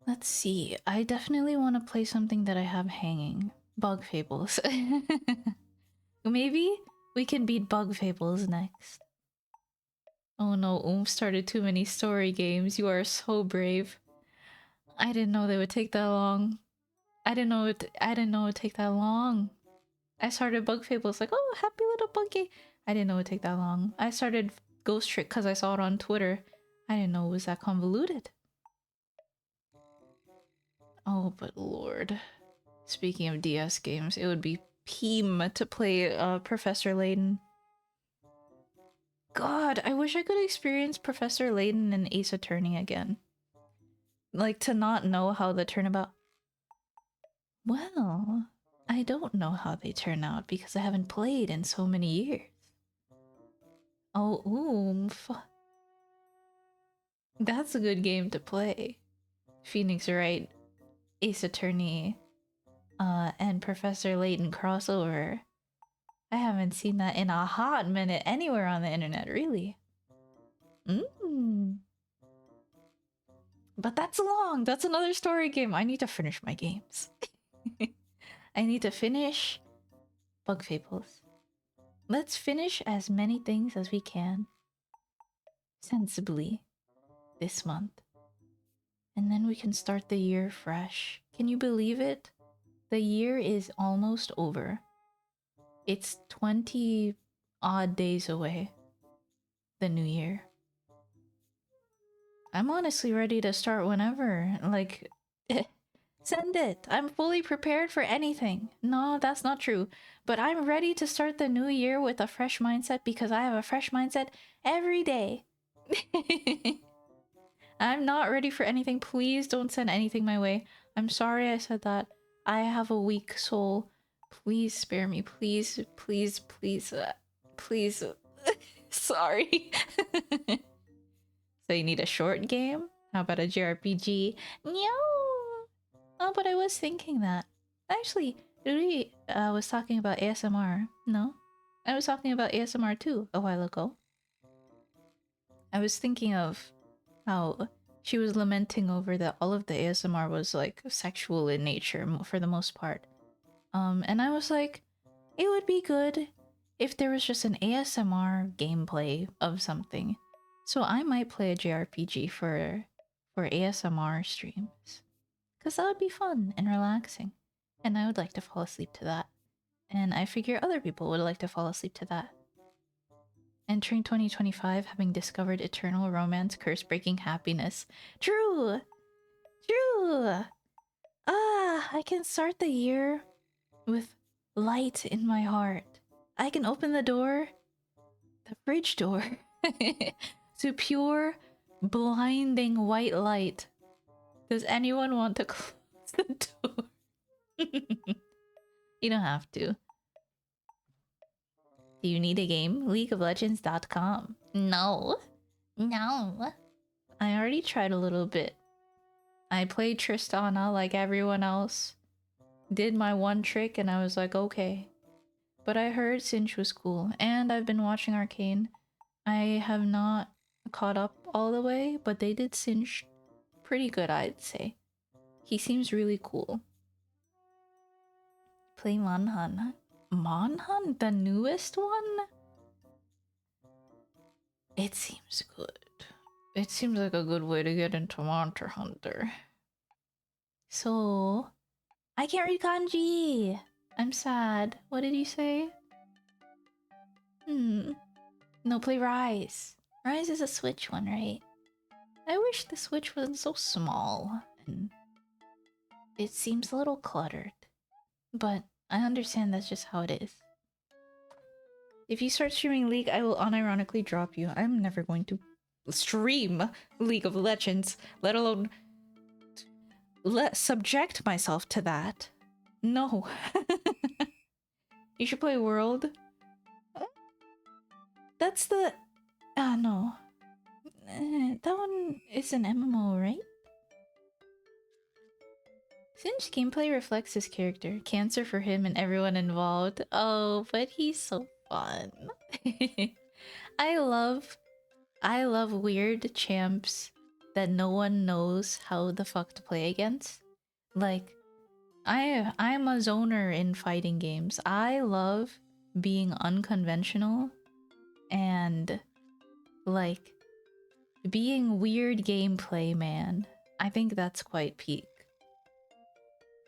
Let's see. I definitely want to play something that I have hanging. Bug Fables. Maybe we can beat Bug Fables next. Oh no, Oomph started too many story games. You are so brave. I didn't know they would take that long. I didn't know it would take that long. I started Bug Fables like, oh, happy little buggy. I didn't know it would take that long. I started Ghost Trick because I saw it on Twitter. I didn't know it was that convoluted. Oh, but lord. Speaking of DS games, it would be peem to play Professor Layton. God, I wish I could experience Professor Layton and Ace Attorney again. Like, to not know how the turnabout... Well, I don't know how they turn out because I haven't played in so many years. Oh, oomph. That's a good game to play. Phoenix Wright, Ace Attorney, and Professor Layton crossover. I haven't seen that in a hot minute anywhere on the internet, really. But that's long. That's another story game. I need to finish my games. I need to finish Bug Fables. Let's finish as many things as we can sensibly this month. And then we can start the year fresh. Can you believe it? The year is almost over. It's 20 odd days away. The new year. I'm honestly ready to start whenever. Like, send it. I'm fully prepared for anything. No, that's not true. But I'm ready to start the new year with a fresh mindset because I have a fresh mindset every day. I'm not ready for anything. Please don't send anything my way. I'm sorry I said that. I have a weak soul. Please spare me. Please, please, please, please. Sorry. So you need a short game? How about a JRPG? No. Oh, but I was thinking that. Actually, Rui was talking about ASMR. No? I was talking about ASMR too a while ago. I was thinking of how she was lamenting over that all of the ASMR was like sexual in nature for the most part. And I was like, it would be good if there was just an ASMR gameplay of something. So I might play a JRPG for ASMR streams. Because that would be fun and relaxing. And I would like to fall asleep to that. And I figure other people would like to fall asleep to that. Entering 2025 having discovered eternal romance, curse-breaking happiness. True! True! I can start the year with light in my heart. I can open the door, the fridge door, to pure, blinding white light. Does anyone want to close the door? You don't have to. Do you need a game? LeagueofLegends.com. No. No. I already tried a little bit. I played Tristana like everyone else. Did my one trick and I was like, okay. But I heard Sinch was cool, and I've been watching Arcane. I have not caught up all the way, but they did Sinch pretty good, I'd say. He seems really cool. Play Manhunt. Manhunt? The newest one? It seems good. It seems like a good way to get into Monster Hunter. So... I can't read kanji! I'm sad. What did you say? No, play Rise. Rise is a Switch one, right? I wish the Switch wasn't so small. And it seems a little cluttered. But I understand that's just how it is. If you start streaming League, I will unironically drop you. I'm never going to stream League of Legends, let alone subject myself to that. No. You should play World. That's the... no. That one is an MMO, right? Sinch gameplay reflects his character. Cancer for him and everyone involved. Oh, but he's so fun. I love weird champs that no one knows how the fuck to play against. Like, I'm a zoner in fighting games. I love being unconventional and like being weird gameplay, man. I think that's quite peak.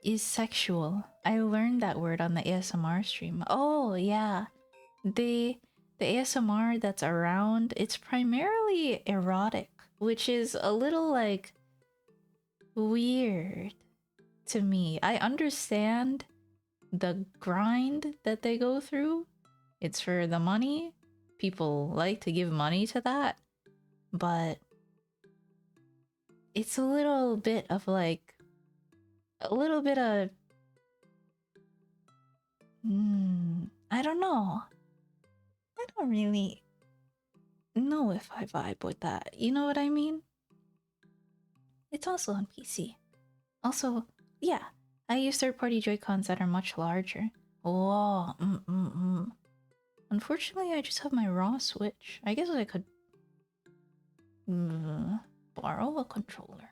Is sexual. I learned that word on the ASMR stream. Oh yeah. The ASMR that's around, it's primarily erotic, which is a little like weird to me. I understand the grind that they go through. It's for the money. People like to give money to that. But it's a little bit of like a little bit of I don't know. I don't really know if I vibe with that. You know what I mean? It's also on PC. Also, yeah, I use third-party Joy-Cons that are much larger. Whoa, Unfortunately, I just have my raw Switch. I guess I could borrow a controller.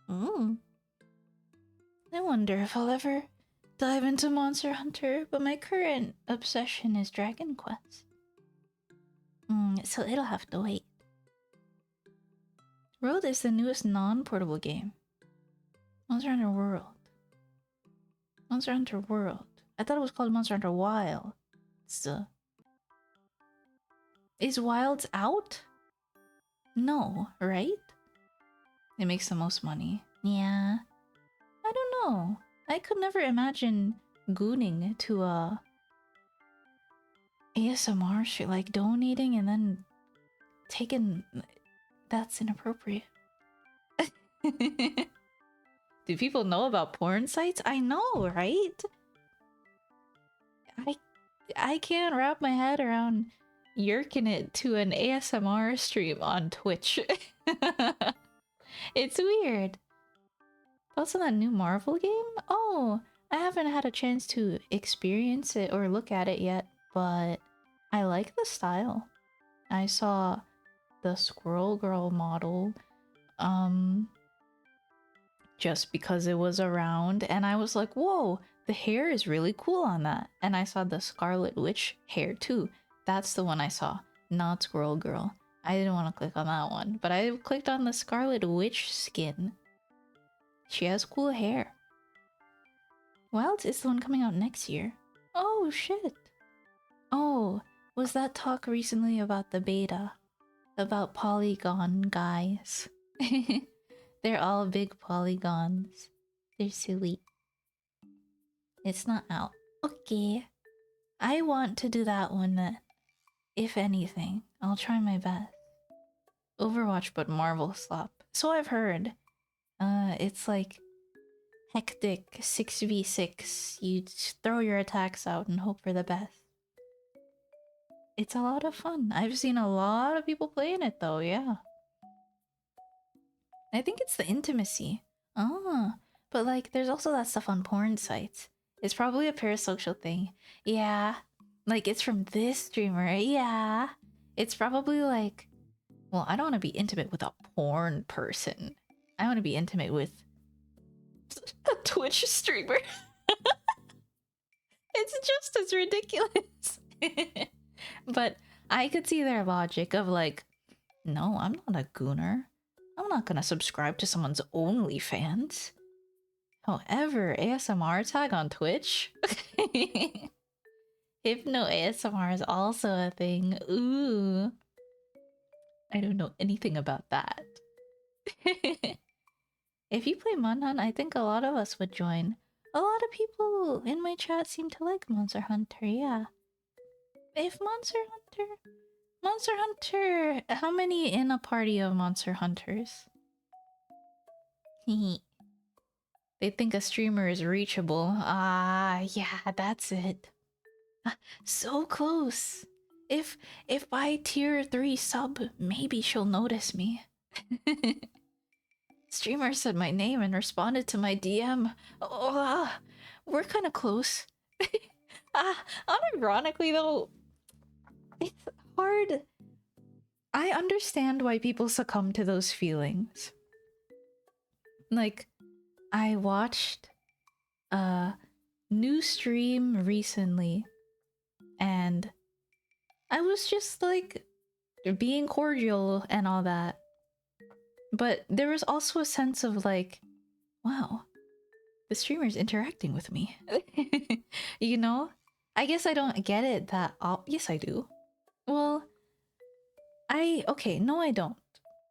I wonder if I'll ever dive into Monster Hunter, but my current obsession is Dragon Quest. So it'll have to wait. World is the newest non-portable game. Monster Hunter World. Monster Hunter World. I thought it was called Monster Hunter Wild. Is Wilds out? No, right? It makes the most money. Yeah. I don't know. I could never imagine gooning to a ASMR shit, like donating and then taking. That's inappropriate. Do people know about porn sites? I know, right? I can't wrap my head around yerking it to an ASMR stream on Twitch. It's weird. Also, that new Marvel game? Oh, I haven't had a chance to experience it or look at it yet, but I like the style. I saw the Squirrel Girl model, just because it was around, and I was like, whoa, the hair is really cool on that. And I saw the Scarlet Witch hair too. That's the one I saw, not Squirrel Girl. I didn't want to click on that one, but I clicked on the Scarlet Witch skin. She has cool hair. Wilds is the one coming out next year. Oh, shit. Oh, was that talk recently about the beta? About polygon guys. They're all big polygons. They're silly. It's not out. Okay. I want to do that one then. If anything, I'll try my best. Overwatch but Marvel slop. So I've heard. It's like hectic 6v6. You throw your attacks out and hope for the best. It's a lot of fun. I've seen a lot of people playing it though, yeah. I think it's the intimacy. But like there's also that stuff on porn sites. It's probably a parasocial thing. Yeah. Like it's from this streamer. Yeah. It's probably like, well, I don't want to be intimate with a porn person. I want to be intimate with a Twitch streamer. It's just as ridiculous. But I could see their logic of like, no, I'm not a gooner. I'm not gonna subscribe to someone's OnlyFans. However, ASMR tag on Twitch? Hypno ASMR is also a thing. Ooh. I don't know anything about that. If you play Monhunt, I think a lot of us would join. A lot of people in my chat seem to like Monster Hunter, yeah. If Monster Hunter, how many in a party of Monster Hunters? They think a streamer is reachable. Ah, yeah, that's it. So close. If by tier 3 sub, maybe she'll notice me. Streamer said my name and responded to my DM. Oh, we're kind of close. Unironically though, it's hard. I understand why people succumb to those feelings. Like, I watched a new stream recently, and I was just like being cordial and all that. But there was also a sense of like, wow, the streamer's interacting with me. You know? I guess I don't get it that yes I do. Well, okay, no I don't.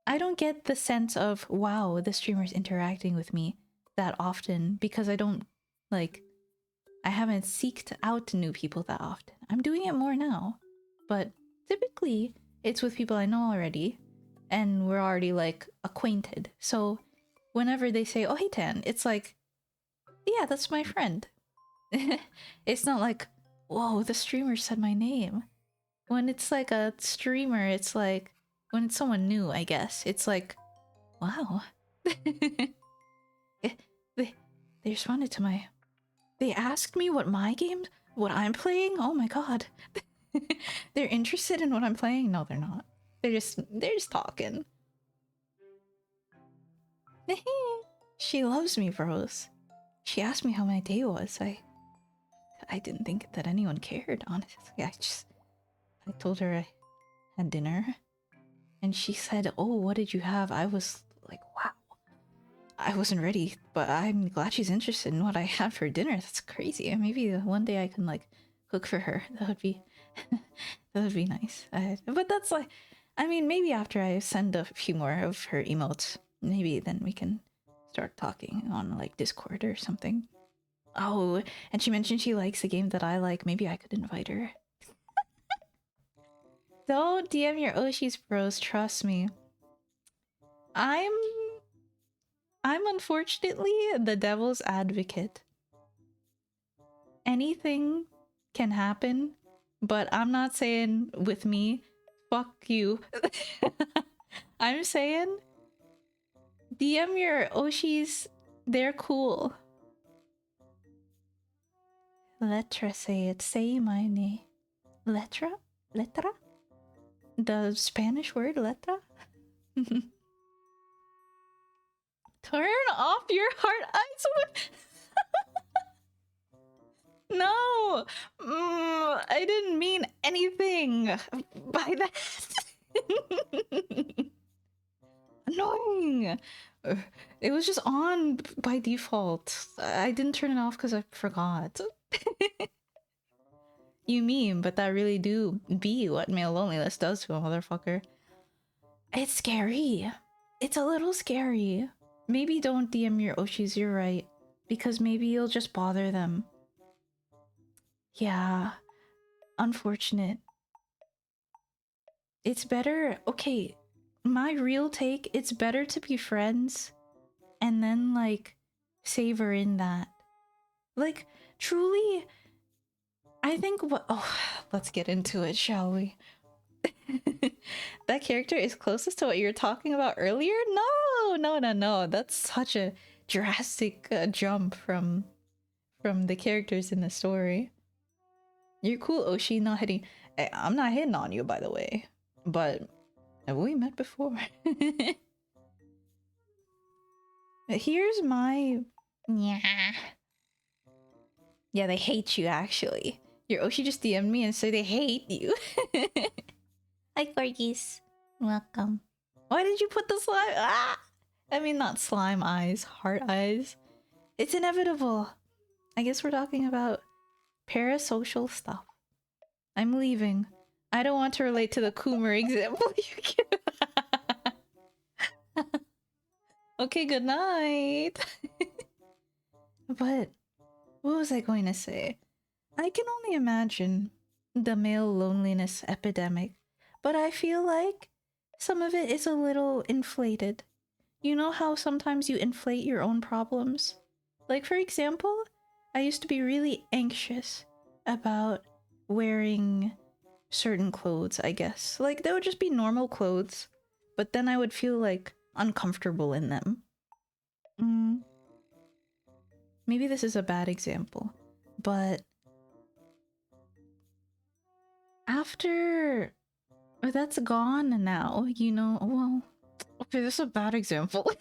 I don't get the sense of wow, the streamer's interacting with me that often because I don't like I haven't seeked out new people that often. I'm doing it more now. But typically it's with people I know already and we're already like acquainted. So whenever they say, "Oh, hey Tan," it's like, "Yeah, that's my friend." It's not like, "Whoa, the streamer said my name." When it's like a streamer, it's like when it's someone new, I guess. It's like, "Wow." Eh, they responded to my they asked me what I'm playing. Oh my god. They're interested in what I'm playing? No, they're not. They're just talking. She loves me, bros. She asked me how my day was. I didn't think that anyone cared, honestly. I told her I had dinner. And she said, "Oh, what did you have?" I was like, wow. I wasn't ready, but I'm glad she's interested in what I had for dinner. That's crazy. Maybe one day I can like cook for her. That would be that would be nice. But that's like, I mean, maybe after I send a few more of her emotes, maybe then we can start talking on like Discord or something. Oh, and she mentioned she likes a game that I like. Maybe I could invite her. Don't DM your Oshis, bros. Trust me. I'm unfortunately the devil's advocate. Anything can happen, but I'm not saying with me, fuck you. I'm saying DM your Oshis, they're cool. Letra say it. Say my name. Letra? Letra? The Spanish word letra? Turn off your heart eyes. No! I didn't mean anything by that. Annoying! It was just on by default. I didn't turn it off because I forgot. You mean, but that really do be what male loneliness does to a motherfucker. It's scary. It's a little scary. Maybe don't DM your Oshis, you're right. Because maybe you'll just bother them. Yeah. Unfortunate. It's better. Okay. My real take, it's better to be friends and then, like, savor in that. Like, truly, I think what. Oh, let's get into it, shall we? That character is closest to what you were talking about earlier? No. That's such a drastic jump from the characters in the story. You're cool, Oshi. Not hitting. I'm not hitting on you, by the way. But have we met before? Here's my. Yeah. Yeah, they hate you, actually. Your Oshi just DM'd me and said they hate you. Hi, corgis. Welcome. Why did you put the slime? Ah! I mean, not slime eyes, heart eyes. It's inevitable. I guess we're talking about parasocial stuff. I'm leaving. I don't want to relate to the Coomer example you give. Okay, good night. But what was I going to say? I can only imagine the male loneliness epidemic, but I feel like some of it is a little inflated. You know how sometimes you inflate your own problems? Like, for example, I used to be really anxious about wearing certain clothes, I guess. Like, they would just be normal clothes, but then I would feel, like, uncomfortable in them. Maybe this is a bad example, but after that's gone now, you know, well, okay, this is a bad example.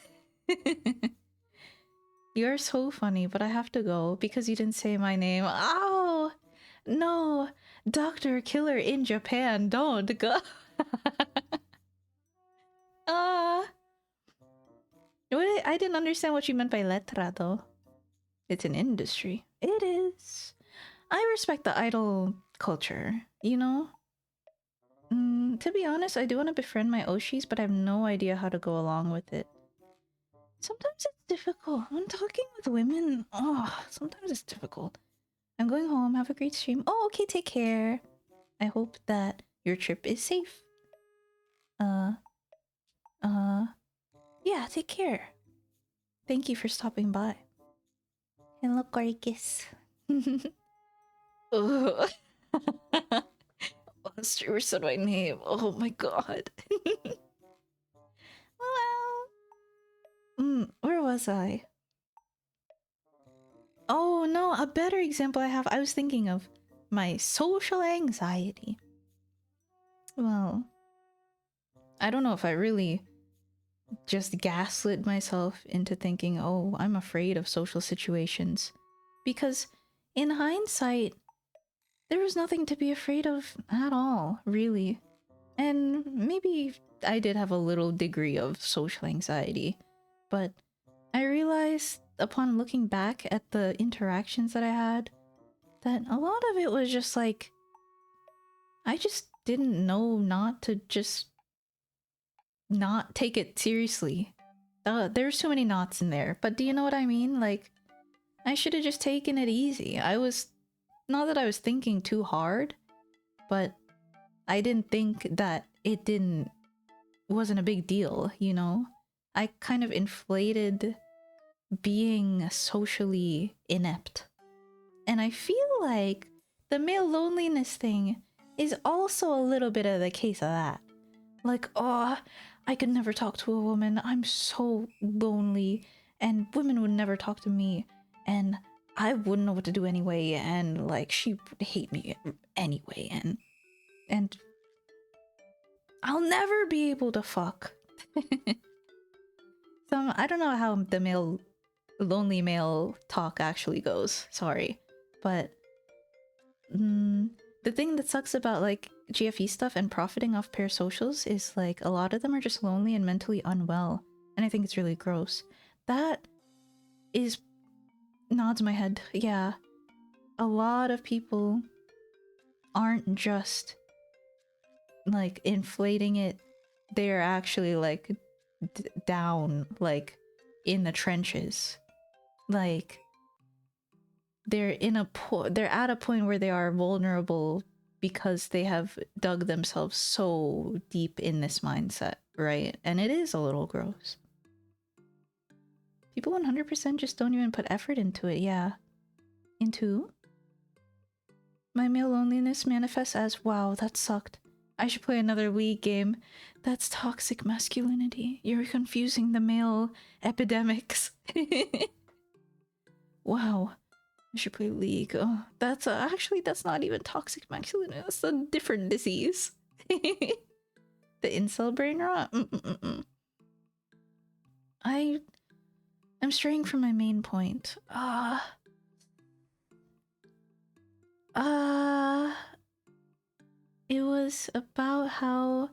You're so funny, but I have to go because you didn't say my name. Oh, no, Dr. Killer in Japan, don't go. I didn't understand what you meant by letra though. It's an industry. It is. I respect the idol culture, you know? To be honest, I do want to befriend my Oshis, but I have no idea how to go along with it. Sometimes it's difficult. When talking with women, sometimes it's difficult. I'm going home. Have a great stream. Oh, okay, take care. I hope that your trip is safe. Yeah, take care. Thank you for stopping by. Hello, Gorgeous. Ugh. Streamer said my name. Oh my god. Where was I? Oh no, a better example I was thinking of my social anxiety. Well, I don't know if I really just gaslit myself into thinking, oh, I'm afraid of social situations. Because in hindsight, there was nothing to be afraid of at all, really. And maybe I did have a little degree of social anxiety, but I realized upon looking back at the interactions that I had that a lot of it was just like, I just didn't know not to just not take it seriously. There's too many knots in there, but do you know what I mean? Like, I should have just taken it easy. Not that I was thinking too hard, but I didn't think that wasn't a big deal, you know? I kind of inflated being socially inept. And I feel like the male loneliness thing is also a little bit of the case of that. Like, oh, I could never talk to a woman. I'm so lonely, and women would never talk to me, and I wouldn't know what to do anyway, and like she would hate me anyway, and I'll never be able to fuck. I don't know how the lonely male talk actually goes. Sorry, but the thing that sucks about like GFE stuff and profiting off pair socials is like a lot of them are just lonely and mentally unwell, and I think it's really gross. That is nods my head. Yeah, a lot of people aren't just like inflating it, they're actually like down, like in the trenches. Like they're at a point where they are vulnerable because they have dug themselves so deep in this mindset, right? And it is a little gross. People 100% just don't even put effort into it. Yeah. Into my male loneliness manifests as, wow, that sucked. I should play another League game. That's toxic masculinity. You're confusing the male epidemics. Wow. I should play League. Oh, that's not even toxic masculinity. That's a different disease. The incel brain rot. I'm straying from my main point. It was about how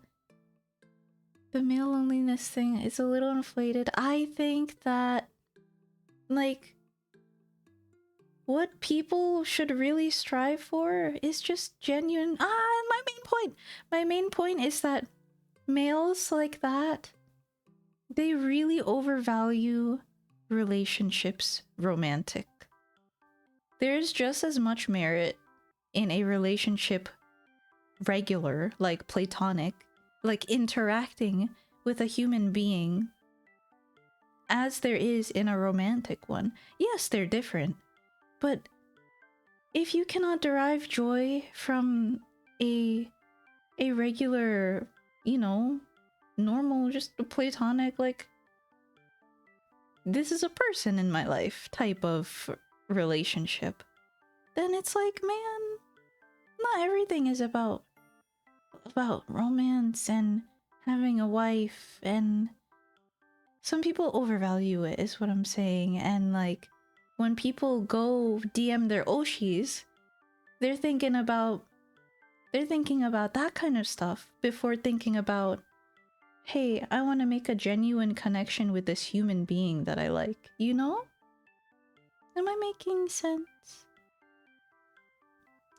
the male loneliness thing is a little inflated. I think that, like, what people should really strive for is just genuine. My main point is that males like that, they really overvalue relationships romantic. There's just as much merit in a relationship regular, like platonic, like interacting with a human being, as there is in a romantic one. Yes, they're different, but if you cannot derive joy from a regular, you know, normal, just a platonic, like, this is a person in my life type of relationship, then it's like, man, not everything is about romance and having a wife, and some people overvalue it is what I'm saying. And like, when people go DM their Oshis, they're thinking about that kind of stuff before thinking about hey, I want to make a genuine connection with this human being that I like, you know? Am I making sense?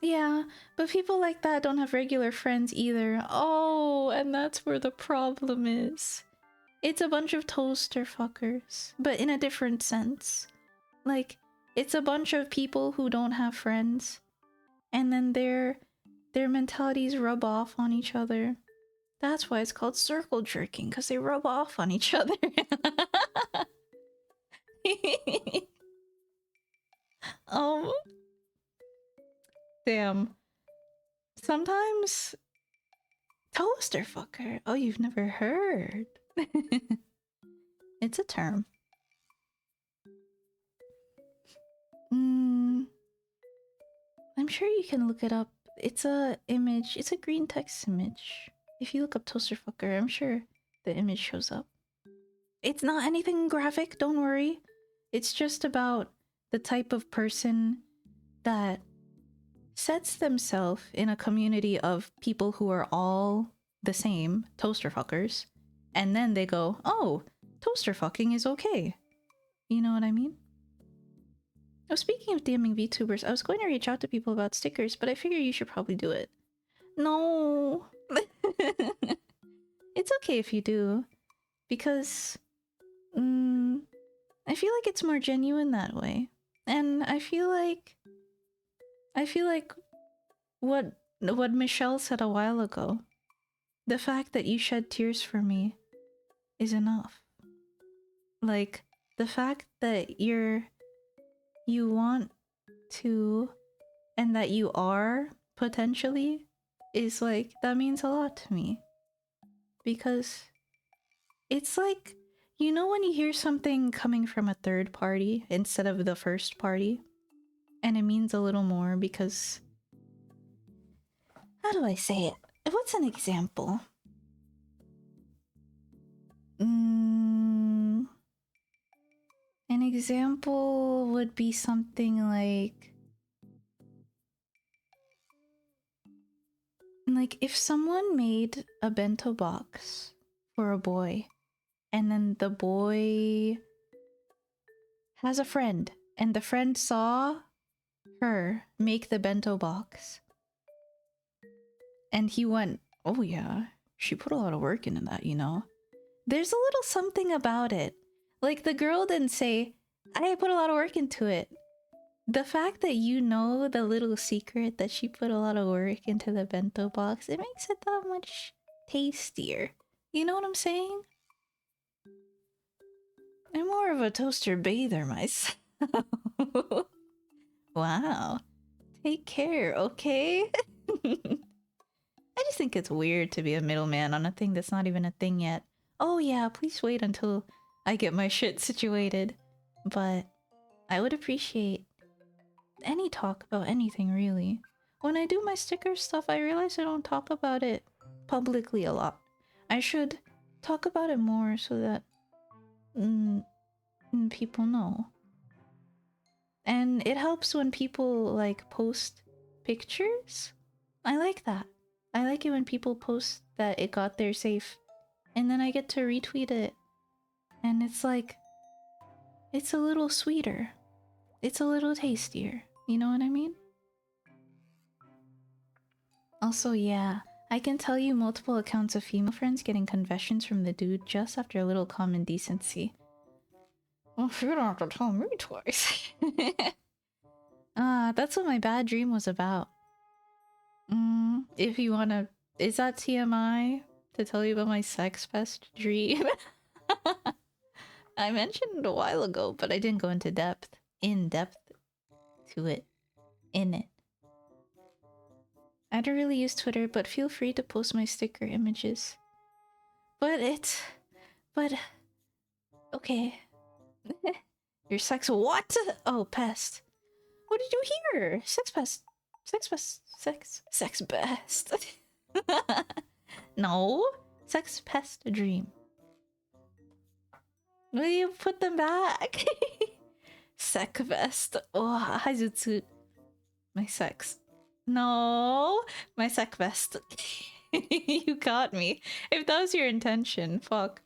Yeah, but people like that don't have regular friends either. Oh, and that's where the problem is. It's a bunch of toaster fuckers, but in a different sense. Like, it's a bunch of people who don't have friends, and then their mentalities rub off on each other. That's why it's called circle jerking, because they rub off on each other. um, damn. Sometimes toaster fucker. Oh, you've never heard. It's a term. I'm sure you can look it up. It's a image. It's a green text image. If you look up toaster fucker, I'm sure the image shows up. It's not anything graphic, don't worry. It's just about the type of person that sets themselves in a community of people who are all the same, toaster fuckers, and then they go, oh, toaster fucking is okay. You know what I mean? Oh, speaking of DMing VTubers, I was going to reach out to people about stickers, but I figure you should probably do it. No. It's okay if you do, because I feel like it's more genuine that way. And I feel like what Michelle said a while ago, the fact that you shed tears for me is enough. Like, the fact that you want to, and that you are potentially, is like, that means a lot to me. Because it's like, you know when you hear something coming from a third party instead of the first party? And it means a little more because... How do I say it? What's an example? An example would be something like if someone made a bento box for a boy, and then the boy has a friend, and the friend saw her make the bento box, and he went, oh yeah, she put a lot of work into that, you know? There's a little something about it. Like, the girl didn't say, I put a lot of work into it. The fact that you know the little secret that she put a lot of work into the bento box, it makes it that much tastier. You know what I'm saying? I'm more of a toaster bather myself. Wow. Take care, okay? I just think it's weird to be a middleman on a thing that's not even a thing yet. Oh yeah, please wait until I get my shit situated. But I would appreciate any talk about anything, really. When I do my sticker stuff, I realize I don't talk about it publicly a lot. I should talk about it more so that people know. And it helps when people, like, post pictures. I like that. I like it when people post that it got there safe. And then I get to retweet it. And it's like... it's a little sweeter. It's a little tastier. You know what I mean? Also, yeah, I can tell you multiple accounts of female friends getting confessions from the dude just after a little common decency. Well, you don't have to tell me twice. That's what my bad dream was about. If you wanna... Is that TMI? To tell you about my sex fest dream? I mentioned it a while ago, but I didn't go into depth. In depth to it. In it. I don't really use Twitter, but feel free to post my sticker images. But it's... But... Okay. Your sex what? Oh, pest. What did you hear? Sex pest. Sex pest. Sex best. No. Sex pest dream. Will you put them back? Sex vest. Oh, Hajutsu. My sex. No. My sex vest. You got me. If that was your intention, fuck.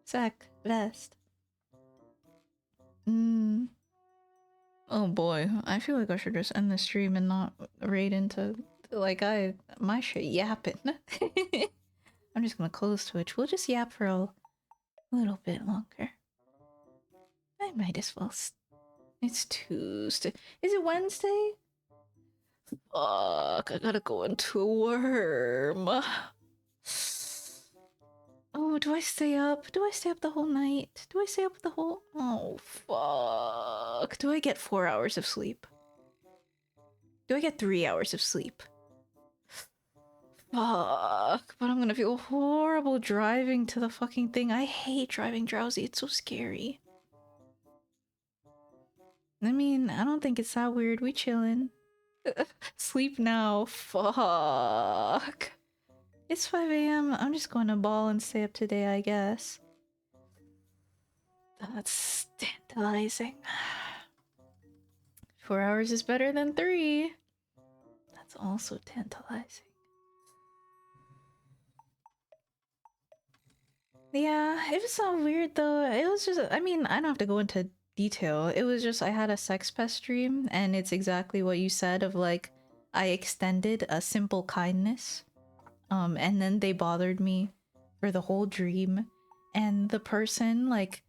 Zach, best. Oh boy, I feel like I should just end the stream and not raid into like my shit yapping. I'm just gonna close Twitch. We'll just yap for a little bit longer. I might as well. It's Tuesday. Is it Wednesday? Fuck, I gotta go into a worm. Oh, do I stay up? Do I stay up the whole night? Do I stay up the whole... Oh, fuck. Do I get 4 hours of sleep? Do I get 3 hours of sleep? Fuck. But I'm gonna feel horrible driving to the fucking thing. I hate driving drowsy. It's so scary. I mean, I don't think it's that weird. We chillin'. Sleep now. Fuck. It's 5 a.m. I'm just going to ball and stay up today, I guess. That's tantalizing. 4 hours is better than 3. That's also tantalizing. Yeah, it was not weird though. It was just, I mean, I don't have to go into detail. It was just, I had a sex pest dream, and it's exactly what you said of like, I extended a simple kindness. And then they bothered me for the whole dream, and the person like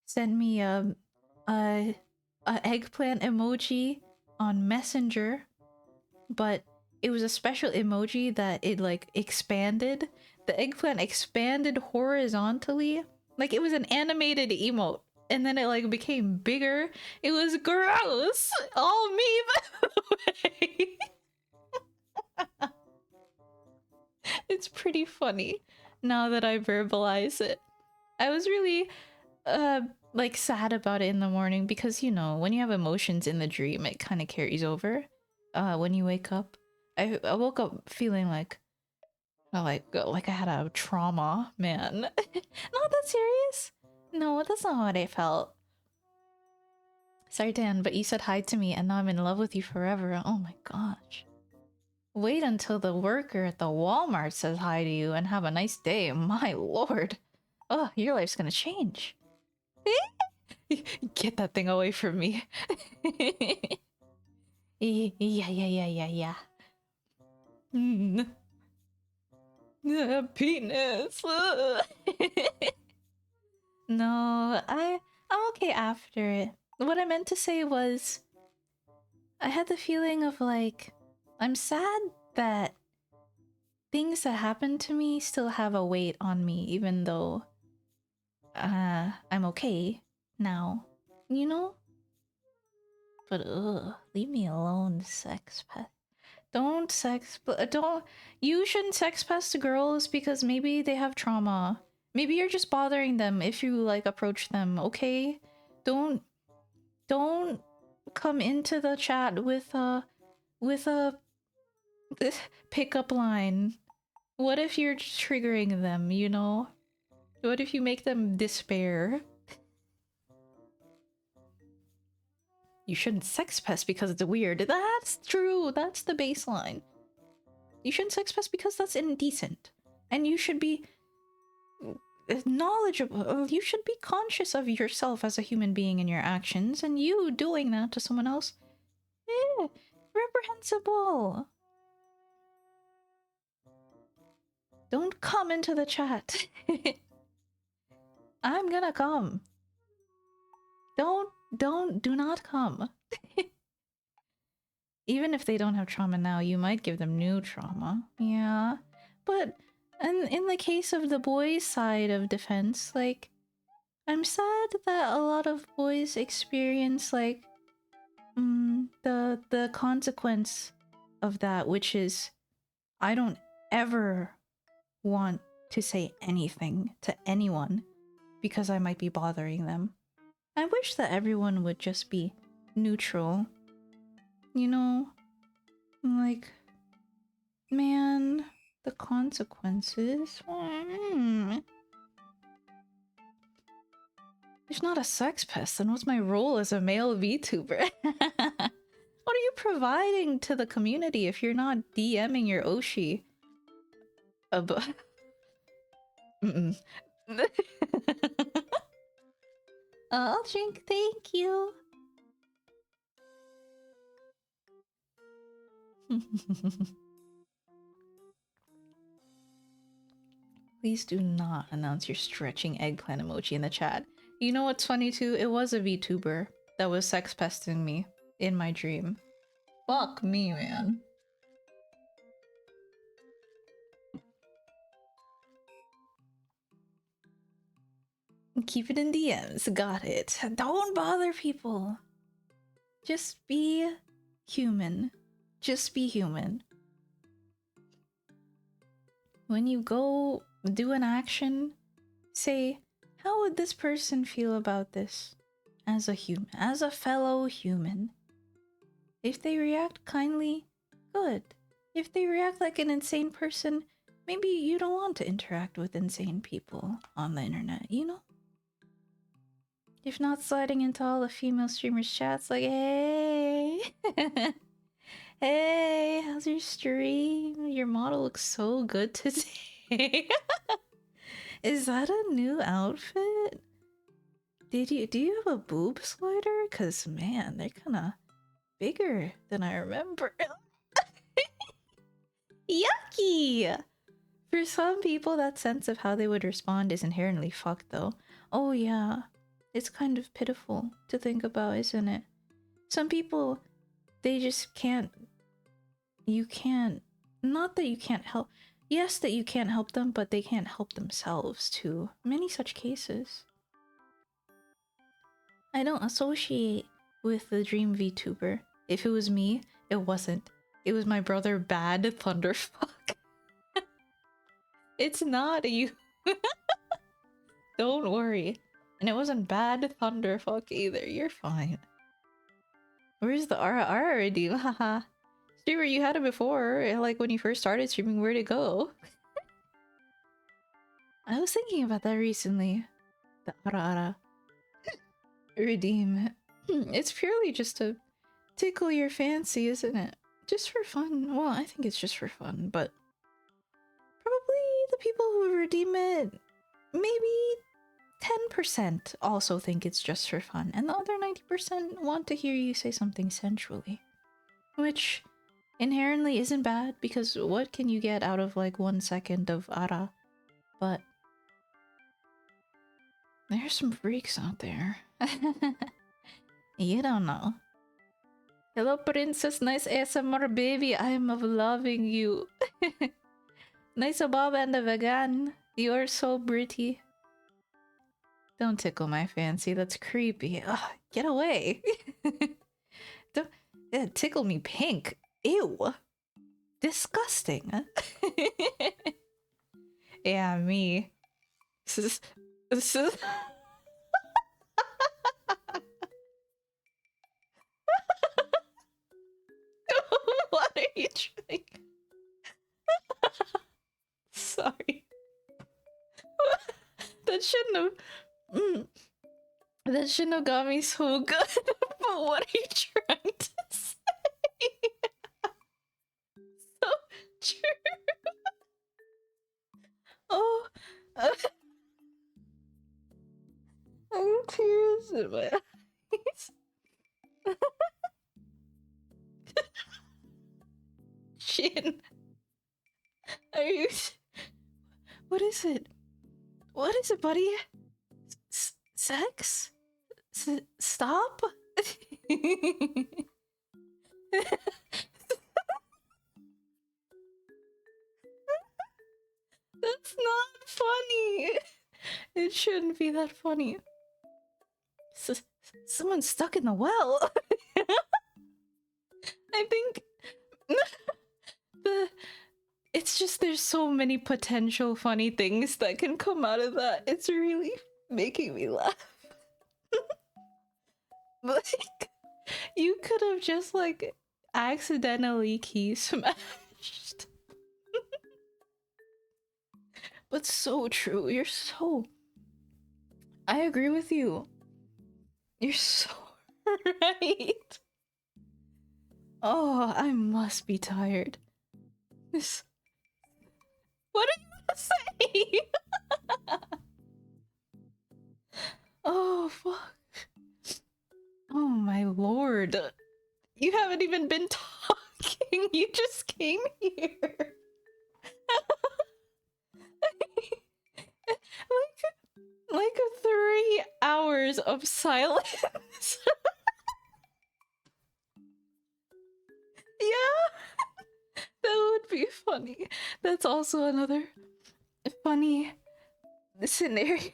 sent me a eggplant emoji on Messenger, but it was a special emoji that it like expanded. The eggplant expanded horizontally, like it was an animated emote, and then it like became bigger. It was gross. All me, by the way. It's pretty funny now that I verbalize it. I was really like sad about it in the morning because, you know, when you have emotions in the dream, it kind of carries over when you wake up. I woke up feeling like I had a trauma, man. Not that serious. No, that's not what I felt. Sorry, Dan, but you said hi to me and now I'm in love with you forever. Oh my gosh. Wait until the worker at the Walmart says hi to you and have a nice day. My lord. Oh, your life's gonna change. Get that thing away from me. Yeah. Penis. No, I'm okay after it. What I meant to say was, I had the feeling of like, I'm sad that things that happened to me still have a weight on me, even though I'm okay now, you know? But leave me alone, sex pest. Don't you shouldn't sex pest girls because maybe they have trauma. Maybe you're just bothering them if you like approach them, okay? Don't come into the chat with a pickup line. What if you're triggering them, you know? What if you make them despair? You shouldn't sex pest because it's weird. That's true. That's the baseline. You shouldn't sex pest because that's indecent. And you should be knowledgeable. You should be conscious of yourself as a human being and your actions. And you doing that to someone else, reprehensible. Don't come into the chat. I'm gonna come. Do not come. Even if they don't have trauma now, you might give them new trauma. Yeah. But in the case of the boys' side of defense, like, I'm sad that a lot of boys experience, like, the consequence of that, which is, I don't ever want to say anything to anyone because I might be bothering them. I wish that everyone would just be neutral. You know? Like, man, the consequences. If not a sex pest, then what's my role as a male VTuber? What are you providing to the community if you're not DMing your Oshi? Mm-mm. I'll drink, thank you. Please do not announce your stretching eggplant emoji in the chat. You know what's funny too? It was a VTuber that was sex pesting me in my dream. Fuck me, man. Keep it in DMs. Got it. Don't bother people. Just be human. Just be human. When you go do an action, say, how would this person feel about this? As a human, as a fellow human. If they react kindly, good. If they react like an insane person, maybe you don't want to interact with insane people on the internet, you know? If not sliding into all the female streamers' chats like, hey, hey, how's your stream? Your model looks so good today. Is that a new outfit? Do you have a boob slider? Cause man, they're kinda bigger than I remember. Yucky! For some people, that sense of how they would respond is inherently fucked though. Oh yeah. It's kind of pitiful to think about, isn't it? Some people, they just can't... You can't... Not that you can't help... Yes, that you can't help them, but they can't help themselves too. Many such cases. I don't associate with the Dream VTuber. If it was me, it wasn't. It was my brother Bad Thunderfuck. It's not you. Don't worry. And it wasn't Bad Thunderfuck either. You're fine. Where's the Ara redeem? Haha. Streamer, you had it before. Like when you first started streaming, where'd it go? I was thinking about that recently. The Ara redeem. It's purely just to tickle your fancy, isn't it? Just for fun. Well, I think it's just for fun, but probably the people who redeem it, maybe 10% also think it's just for fun, and the other 90% want to hear you say something sensually. Which inherently isn't bad, because what can you get out of like 1 second of ara? But there's some freaks out there. You don't know. Hello, princess. Nice ASMR, baby. I am loving you. Nice Bob and the vegan. You are so pretty. Don't tickle my fancy. That's creepy. Ugh, get away. Don't tickle me pink. Ew. Disgusting. Yeah, me. What are you trying? Sorry. That shouldn't have. That shouldn't have got me so good. But what are you trying to say? So true. Oh, I have tears in my eyes. Shin, are you? What is it? What is it, buddy? Sex? Stop? That's not funny. It shouldn't be that funny. Someone's stuck in the well. I think it's just there's so many potential funny things that can come out of that. It's really making me laugh. Like, you could have just like accidentally key smashed. But so true. You're so... I agree with you. You're so right. Oh, I must be tired. This. What are you gonna say? Oh, fuck. Oh, my lord. You haven't even been talking. You just came here. like 3 hours of silence. Yeah, that would be funny. That's also another funny scenario.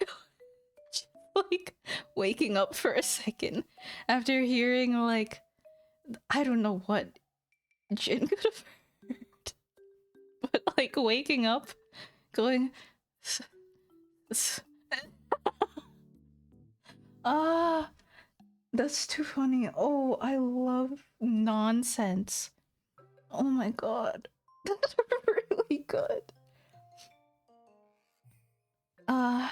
Just, like waking up for a second after hearing like I don't know what Jin could have heard, but like waking up, going, ah, that's too funny. Oh, I love nonsense. Oh my god, that's really good. Ugh,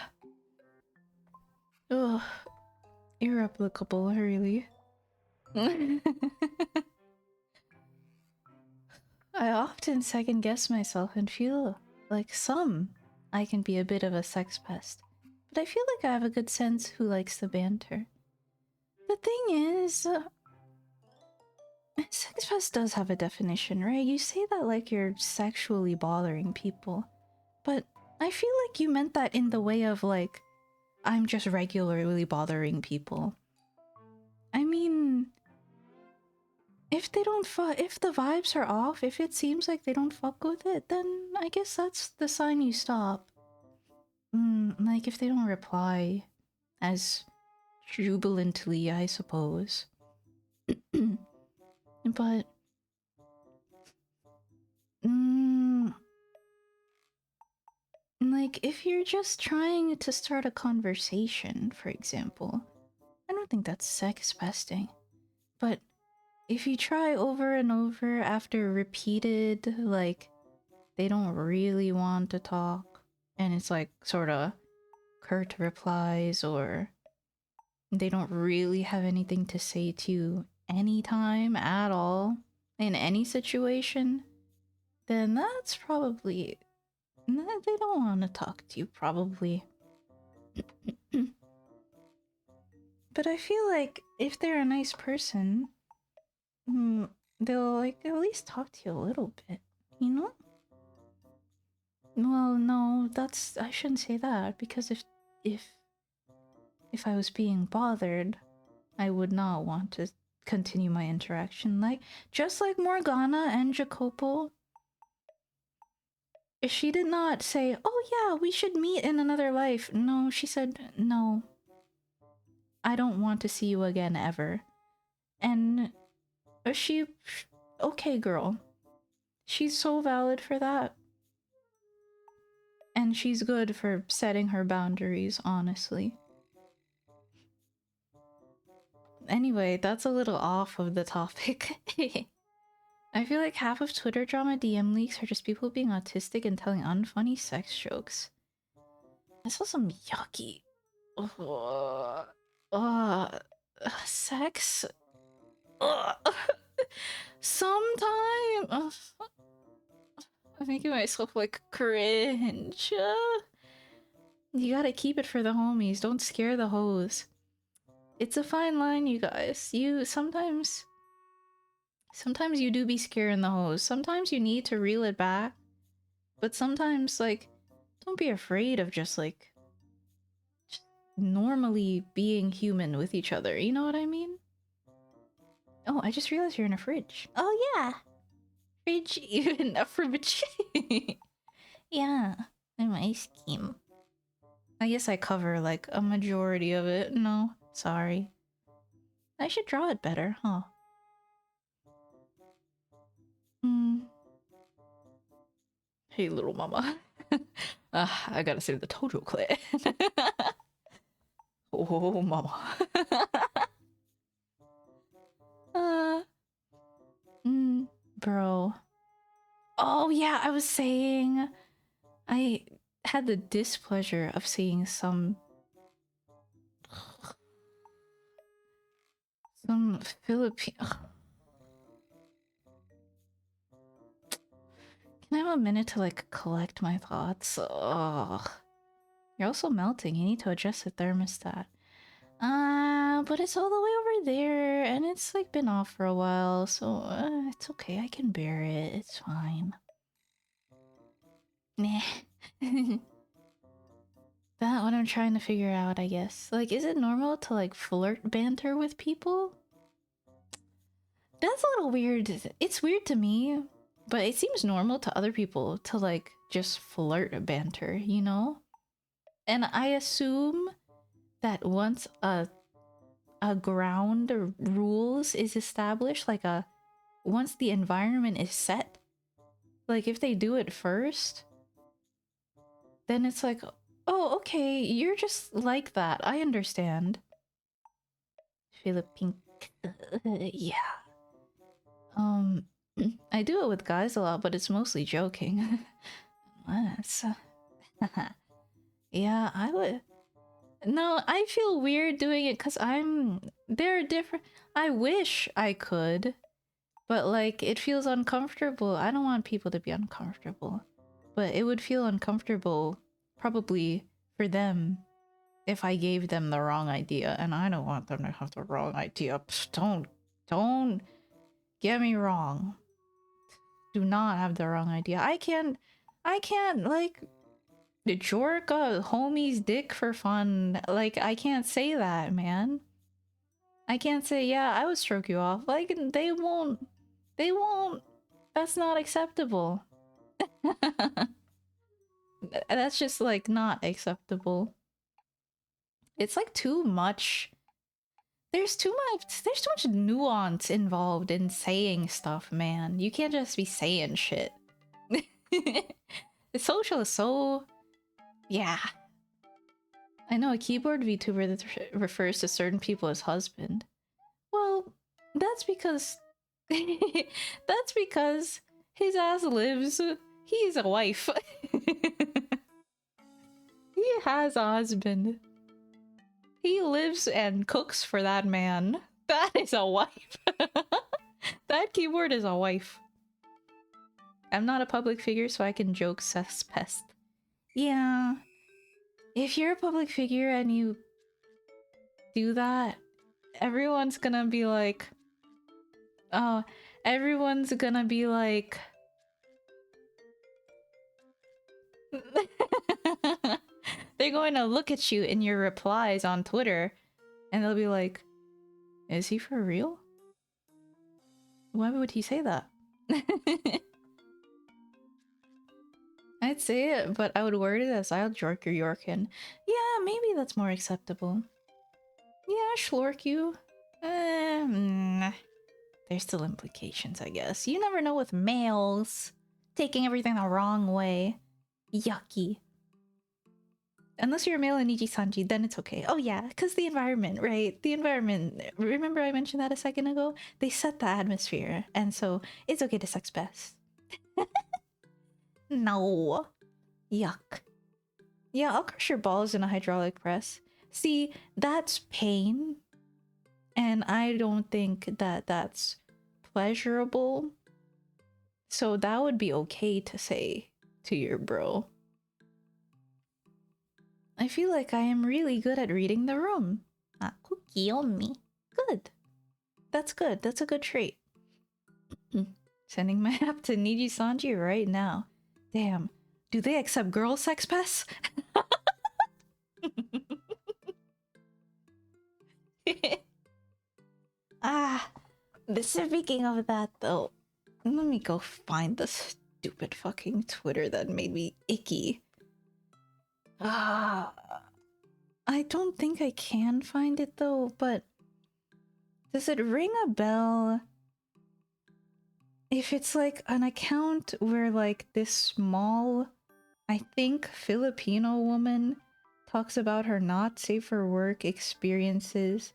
irreplicable, really. I often second guess myself and feel like I can be a bit of a sex pest, but I feel like I have a good sense who likes the banter. The thing is, sex pest does have a definition, right? You say that like you're sexually bothering people, but I feel like you meant that in the way of like, I'm just regularly bothering people. I mean, if they don't if the vibes are off, if it seems like they don't fuck with it, then I guess that's the sign you stop. Like if they don't reply as jubilantly, I suppose. But like if you're just trying to start a conversation, for example, I don't think that's sex pesting. But if you try over and over after repeated, like they don't really want to talk, and it's like sort of curt replies, or they don't really have anything to say to you anytime at all in any situation, then that's probably they don't want to talk to you, probably. But I feel like if they're a nice person, they'll like at least talk to you a little bit, you know? Well, no, that's I shouldn't say that, because if I was being bothered, I would not want to continue my interaction. Like just like Morgana and Jacopo, she did not say, "Oh yeah, we should meet in another life." No, she said, "No, I don't want to see you again ever." And she, okay, girl, she's so valid for that. And she's good for setting her boundaries, honestly. Anyway, that's a little off of the topic. I feel like half of Twitter drama DM leaks are just people being autistic and telling unfunny sex jokes. I saw some yucky... sex? Sometime... I'm making myself like cringe. You gotta keep it for the homies. Don't scare the hoes. It's a fine line, you guys. You sometimes you do be scaring the hoes. Sometimes you need to reel it back. But sometimes, like, don't be afraid of just like normally being human with each other. You know what I mean? Oh, I just realized you're in a fridge. Oh yeah. Fridge, even a fridge. Yeah. I'm ice cream. I guess I cover like a majority of it. No, sorry. I should draw it better, huh? Hey, little mama. I gotta save the Tojo clan. Oh, mama. Bro. Oh, yeah, I was saying... I had the displeasure of seeing some Philippine... Can I have a minute to like collect my thoughts? Ugh. You're also melting. You need to adjust the thermostat. But it's all the way over there, and it's like been off for a while, so it's okay. I can bear it. It's fine. Nah. That what I'm trying to figure out, I guess. Like, is it normal to like flirt banter with people? That's a little weird. It's weird to me, but it seems normal to other people to like just flirt banter, you know? And I assume that once a ground rules is established, like once the environment is set, like if they do it first, then it's like, oh, okay, you're just like that. I understand. Philippine, yeah. I do it with guys a lot, but it's mostly joking. That's, yeah, I would. No, I feel weird doing it because they're different. I wish I could, but like it feels uncomfortable. I don't want people to be uncomfortable, but it would feel uncomfortable probably for them if I gave them the wrong idea, and I don't want them to have the wrong idea. Psst, don't get me wrong. Do not have the wrong idea. I can't like jork a homie's dick for fun. Like I can't say that, man. I can't say, yeah, I would stroke you off. Like they won't. That's not acceptable. That's just like not acceptable. It's like too much. There's too much nuance involved in saying stuff, man. You can't just be saying shit. The social is so... yeah. I know a keyboard VTuber that refers to certain people as husband. Well, that's because... that's because his ass lives... he's a wife. He has a husband. He lives and cooks for that man. That is a wife. That keyboard is a wife. I'm not a public figure, so I can joke sus pest. Yeah. If you're a public figure and you do that, everyone's gonna be like... oh, everyone's gonna be like... they're going to look at you in your replies on Twitter, and they'll be like, is he for real? Why would he say that? I'd say it, but I would word it as I'll jork your Yorkin. Yeah, maybe that's more acceptable. Yeah, schlork you. There's still implications, I guess. You never know with males. Taking everything the wrong way. Yucky. Unless you're a male in Niji-sanji, then it's okay. Oh yeah, because the environment, right? The environment. Remember I mentioned that a second ago? They set the atmosphere, and so it's okay to sex best. No. Yuck. Yeah, I'll crush your balls in a hydraulic press. See, that's pain. And I don't think that that's pleasurable. So that would be okay to say to your bro. I feel like I am really good at reading the room. Ah, cookie on me. Good. That's good. That's a good trait. Sending my app to Niji-sanji right now. Damn. Do they accept girl sex pests? Speaking of that though, let me go find the stupid fucking Twitter that made me icky. I don't think I can find it though, but does it ring a bell if it's like an account where like this small, I think, Filipino woman talks about her not safe for work experiences?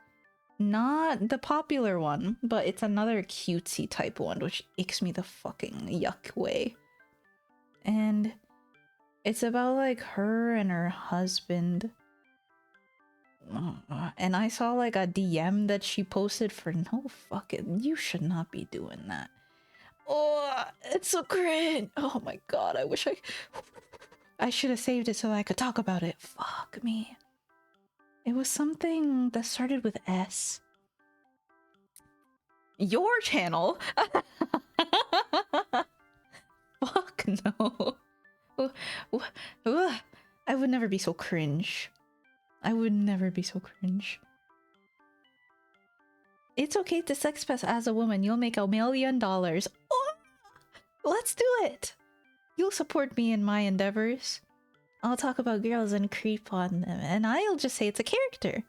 Not the popular one, but it's another cutesy type one, which icks me the fucking yuck way. And it's about like her and her husband. And I saw like a DM that she posted for no fucking... you should not be doing that. Oh, it's so cringe. Oh my god, I wish I should have saved it so I could talk about it. Fuck me. It was something that started with S. Your channel? Fuck no. I would never be so cringe. I would never be so cringe. It's okay to sex pest as a woman. You'll make $1 million. Oh, let's do it. You'll support me in my endeavors. I'll talk about girls and creep on them, and I'll just say it's a character.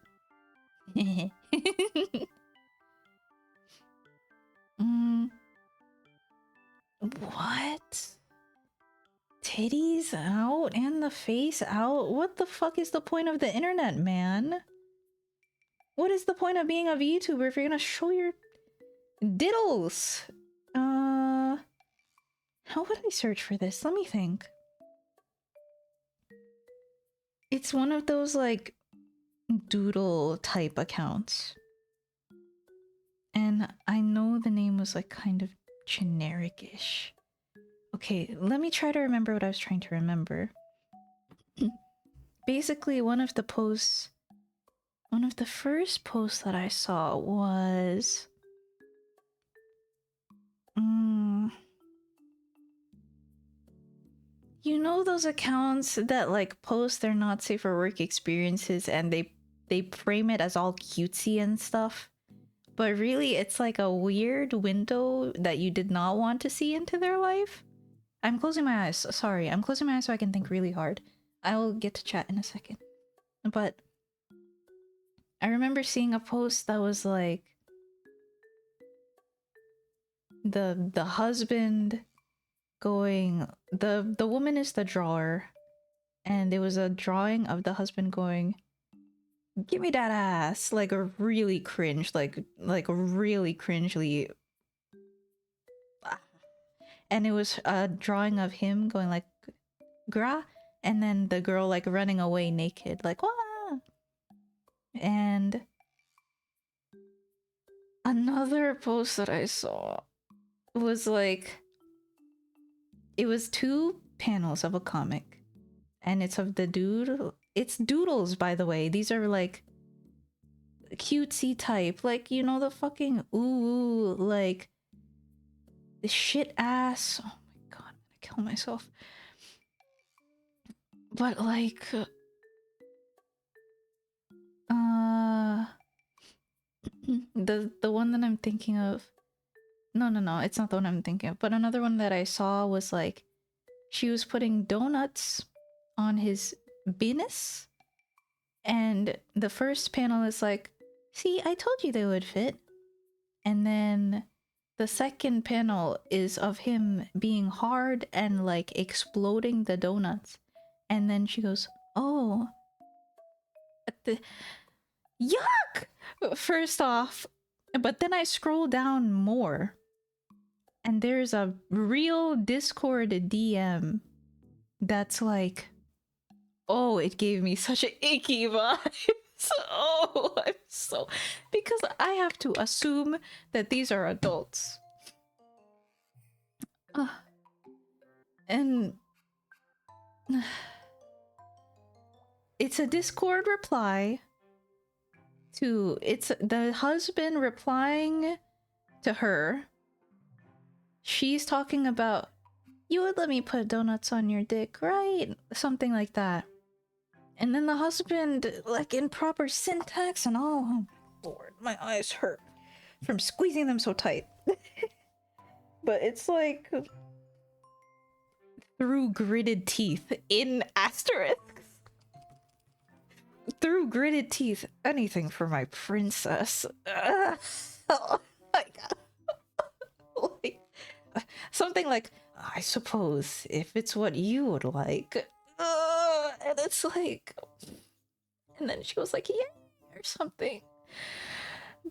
What? Titties out and the face out? What the fuck is the point of the internet, man? What is the point of being a VTuber if you're gonna show your diddles? How would I search for this? Let me think. It's one of those, like, doodle type accounts. And I know the name was, like, kind of generic-ish. Okay, let me try to remember what I was trying to remember. Basically, one of the first posts that I saw was... you know those accounts that, like, post their not safe for work experiences and they frame it as all cutesy and stuff? But really, it's like a weird window that you did not want to see into their life? I'm closing my eyes. Sorry, I'm closing my eyes so I can think really hard. I'll get to chat in a second. But I remember seeing a post that was like the husband going, the woman is the drawer, and it was a drawing of the husband going, "Give me that ass," like a really cringe, like really cringely. And it was a drawing of him going like, "Gra," and then the girl like running away naked, like, "Wah!" And another post that I saw was like, it was 2 panels of a comic, and it's of the dude. It's doodles, by the way. These are like cutesy type, like, you know, the fucking ooh, like the shit ass. Oh my god, I'm gonna kill myself. But like, the one that I'm thinking of. No, it's not the one I'm thinking of. But another one that I saw was like, she was putting donuts on his penis, and the first panel is like, "See, I told you they would fit." And then the second panel is of him being hard and like exploding the donuts. And then she goes, "Oh, yuck!" First off, but then I scroll down more, and there's a real Discord DM that's like, oh, it gave me such an icky vibe. Oh, I'm so... because I have to assume that these are adults. And... it's a Discord reply to... it's the husband replying to her. She's talking about, "You would let me put donuts on your dick, right?" Something like that. And then the husband, like in proper syntax and all. Oh, Lord, my eyes hurt from squeezing them so tight. But it's like, through gritted teeth in asterisks. Through gritted teeth, anything for my princess. Oh my god. Like, something like, "I suppose if it's what you would like." And it's like, and then she goes like, "Yeah," or something.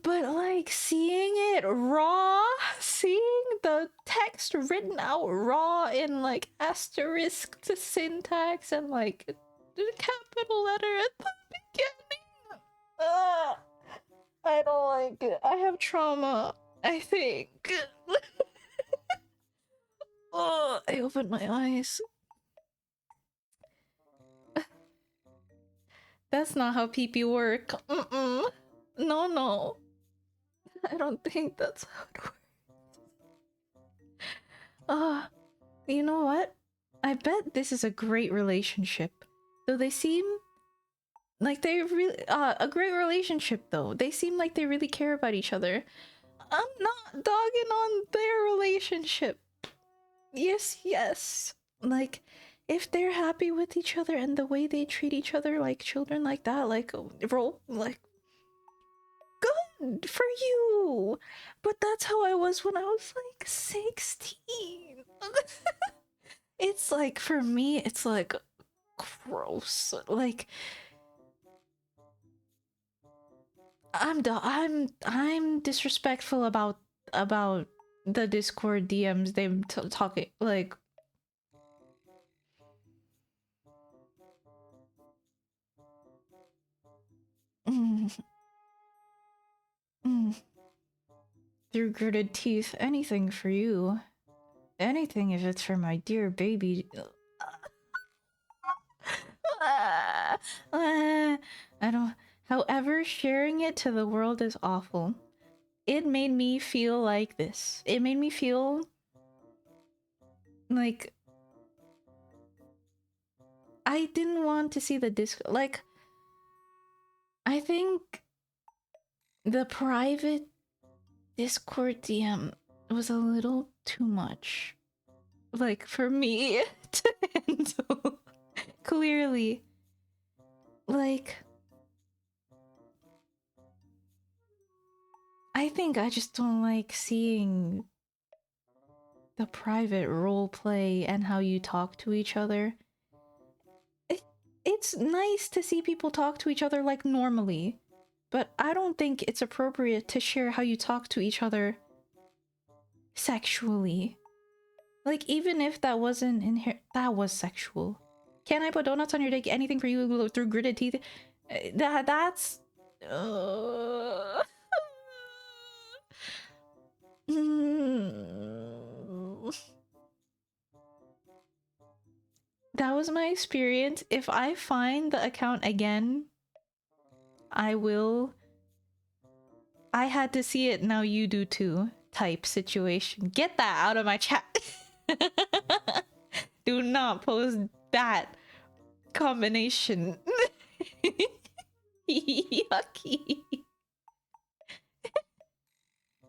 But like, seeing it raw, seeing the text written out raw in like asterisk to syntax and like the capital letter at the beginning. I don't like it. I have trauma, I think. I opened my eyes. That's not how pee-pee work. No, no. I don't think that's how it works. You know what? I bet this is a great relationship. Though they seem like they really a great relationship though. They seem like they really care about each other. I'm not dogging on their relationship. Yes, yes. Like if they're happy with each other and the way they treat each other like children like that, like role like good for you. But that's how I was when I was like 16. It's like for me it's like gross. Like I'm disrespectful about the Discord DMs them talking like mm, mm. Through gritted teeth, anything for you. Anything if it's for my dear baby. I don't. However, sharing it to the world is awful. It made me feel like this. It made me feel like I didn't want to see the disc. Like, I think the private Discord DM was a little too much. Like, for me to handle. Clearly. Like, I think I just don't like seeing the private role play and how you talk to each other. It's nice to see people talk to each other like normally, but I don't think it's appropriate to share how you talk to each other sexually. Like, even if that wasn't that was sexual. Can I put donuts on your dick? Anything for you through gritted teeth? That's... That was my experience. If I find the account again, I will. I had to see it, now you do too type situation. Get that out of my chat. Do not post that combination. Yucky.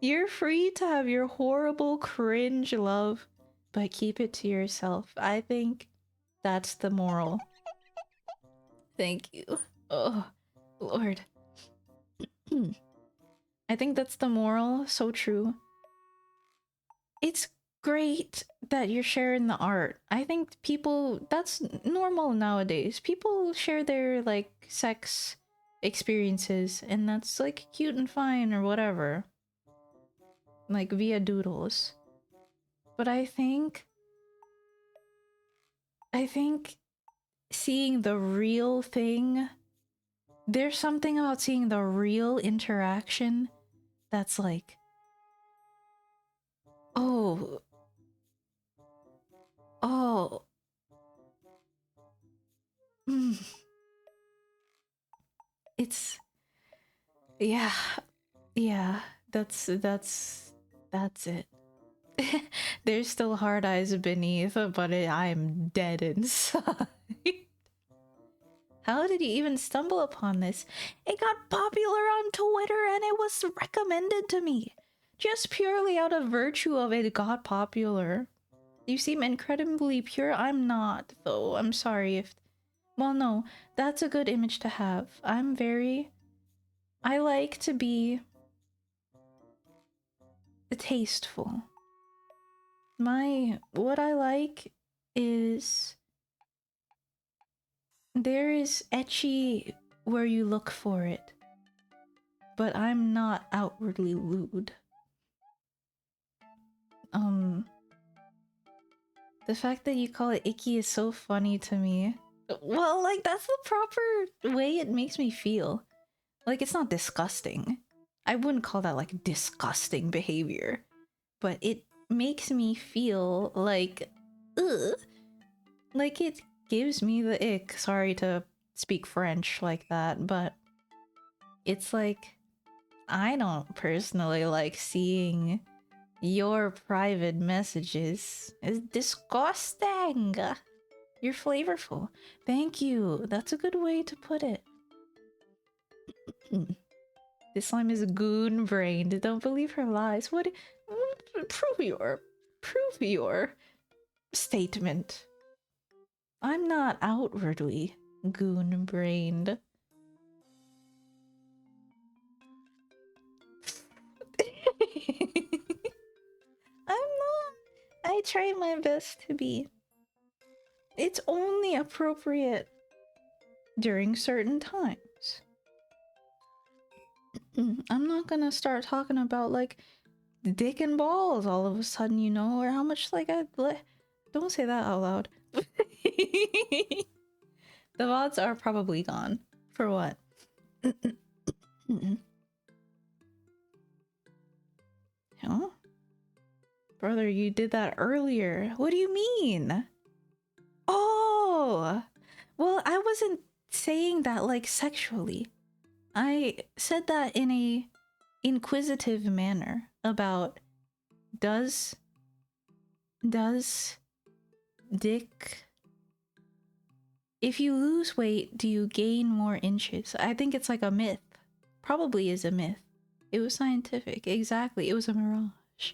You're free to have your horrible cringe love, but keep it to yourself. I think that's the moral. Thank you. Oh, Lord. I think that's the moral. So true. It's great that you're sharing the art. I think people, that's normal nowadays. People share their like sex experiences, and that's like cute and fine or whatever. Like via doodles. But I think seeing the real thing, there's something about seeing the real interaction that's like, oh, mm, it's, yeah, that's it. There's still hard eyes beneath, but I'm dead inside. How did you even stumble upon this? It got popular on Twitter and it was recommended to me. Just purely out of virtue of it got popular. You seem incredibly pure. I'm not, though. I'm sorry if... Well, no. That's a good image to have. I like to be... tasteful. What I like is... there is ecchi where you look for it. But I'm not outwardly lewd. The fact that you call it icky is so funny to me. Well, like, that's the proper way it makes me feel. Like, it's not disgusting. I wouldn't call that, like, disgusting behavior. But it makes me feel like, Ugh. Like, it gives me the ick. Sorry to speak French like that, but it's like, I don't personally like seeing your private messages. It's disgusting. You're flavorful. Thank you. That's a good way to put it. This slime is goon-brained. Don't believe her lies. What? Prove your statement. I'm not outwardly goon-brained. I'm not. I try my best to be. It's only appropriate during certain times. I'm not gonna start talking about like dick and balls all of a sudden, you know, or how much like don't say that out loud. The VODs are probably gone. For what? Huh? Brother, you did that earlier. What do you mean? Oh! Well, I wasn't saying that like sexually. I said that in a inquisitive manner about does dick, if you lose weight, do you gain more inches? I think it's like a myth. Probably is a myth. It was scientific. Exactly. It was a mirage.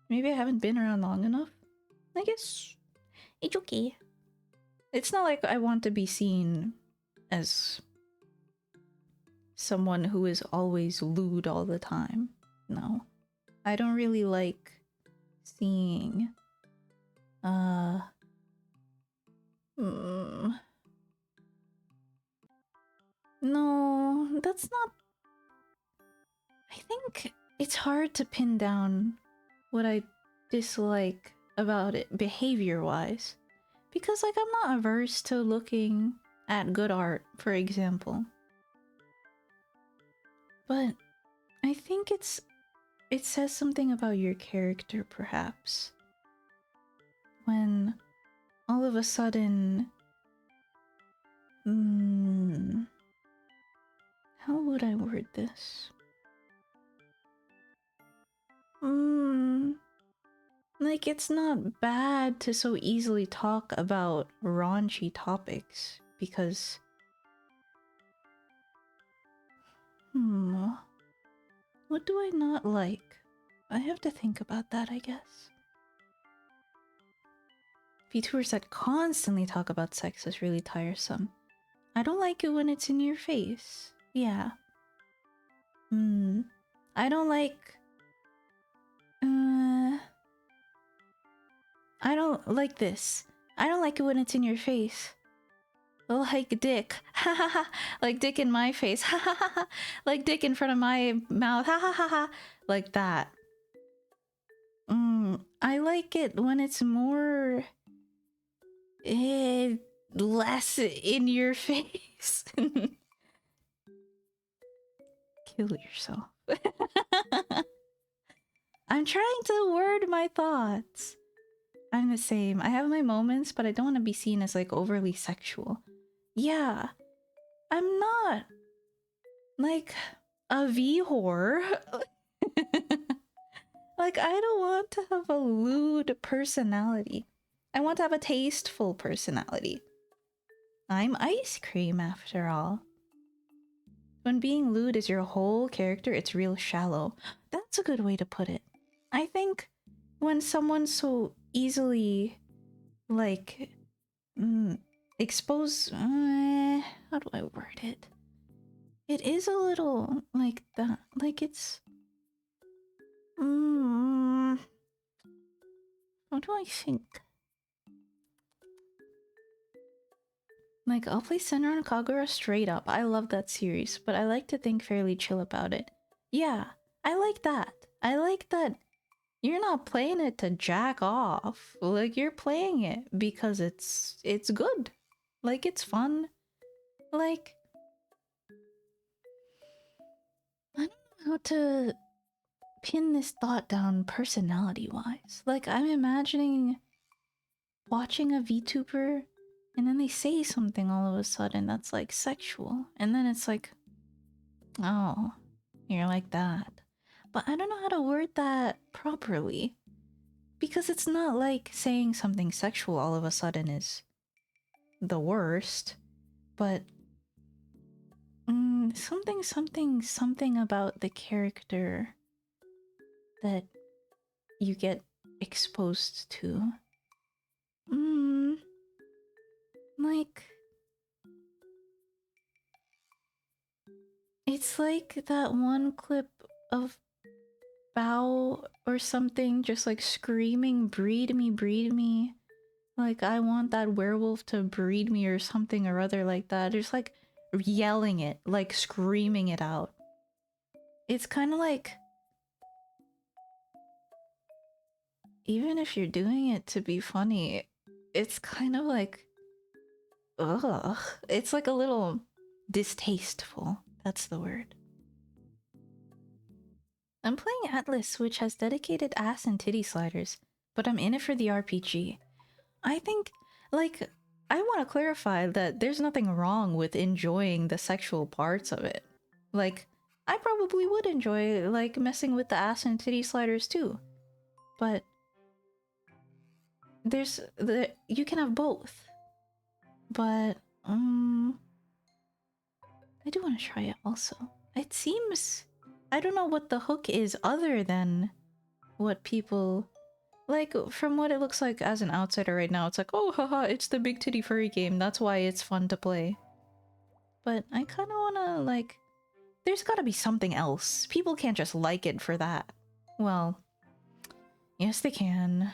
Maybe I haven't been around long enough. I guess it's okay. It's not like I want to be seen as someone who is always lewd all the time. No. I don't really like seeing no, that's not. I think it's hard to pin down what I dislike about it behavior-wise. Because, like, I'm not averse to looking at good art, for example. But I think it says something about your character, perhaps. When all of a sudden... how would I word this? Like, it's not bad to so easily talk about raunchy topics, because... what do I not like? I have to think about that, I guess. VTubers that constantly talk about sex is really tiresome. I don't like it when it's in your face. Yeah. I don't like... I don't like this. I don't like it when it's in your face. Like dick. Ha ha ha. Like dick in my face. Ha ha ha ha. Like dick in front of my mouth. Ha ha ha ha. Like that. I like it when it's more... less in your face. Kill yourself. I'm trying to word my thoughts. I'm the same. I have my moments, but I don't want to be seen as like overly sexual. Yeah. I'm not like a V-whore. Like, I don't want to have a lewd personality. I want to have a tasteful personality. I'm ice cream after all. When being lewd is your whole character, it's real shallow. That's a good way to put it. I think when someone's so easily, like, expose... how do I word it? It is a little like that. Like, it's... what do I think? Like, I'll play Senran Kagura straight up. I love that series, but I like to think fairly chill about it. Yeah, I like that. I like that you're not playing it to jack off. Like, you're playing it because it's good. Like, it's fun. Like, I don't know how to pin this thought down personality-wise. Like, I'm imagining watching a VTuber and then they say something all of a sudden that's like sexual, and then it's like, oh, you're like that. But I don't know how to word that properly, because it's not like saying something sexual all of a sudden is the worst, but something about the character that you get exposed to. Like, it's like that one clip of Bao or something just like screaming, breed me, breed me. Like, I want that werewolf to breed me or something or other like that. Just like yelling it, like screaming it out. It's kind of like, even if you're doing it to be funny, it's kind of like, ugh. It's like a little distasteful. That's the word. I'm playing Atlas, which has dedicated ass and titty sliders, but I'm in it for the RPG. I think, like, I want to clarify that there's nothing wrong with enjoying the sexual parts of it. Like, I probably would enjoy, like, messing with the ass and titty sliders too. But you can have both. But, I do want to try it also. It seems, I don't know what the hook is other than what people, like, from what it looks like as an outsider right now, it's like, oh, haha, it's the big titty furry game, that's why it's fun to play. But I kind of want to, like, there's gotta be something else. People can't just like it for that. Well, yes they can.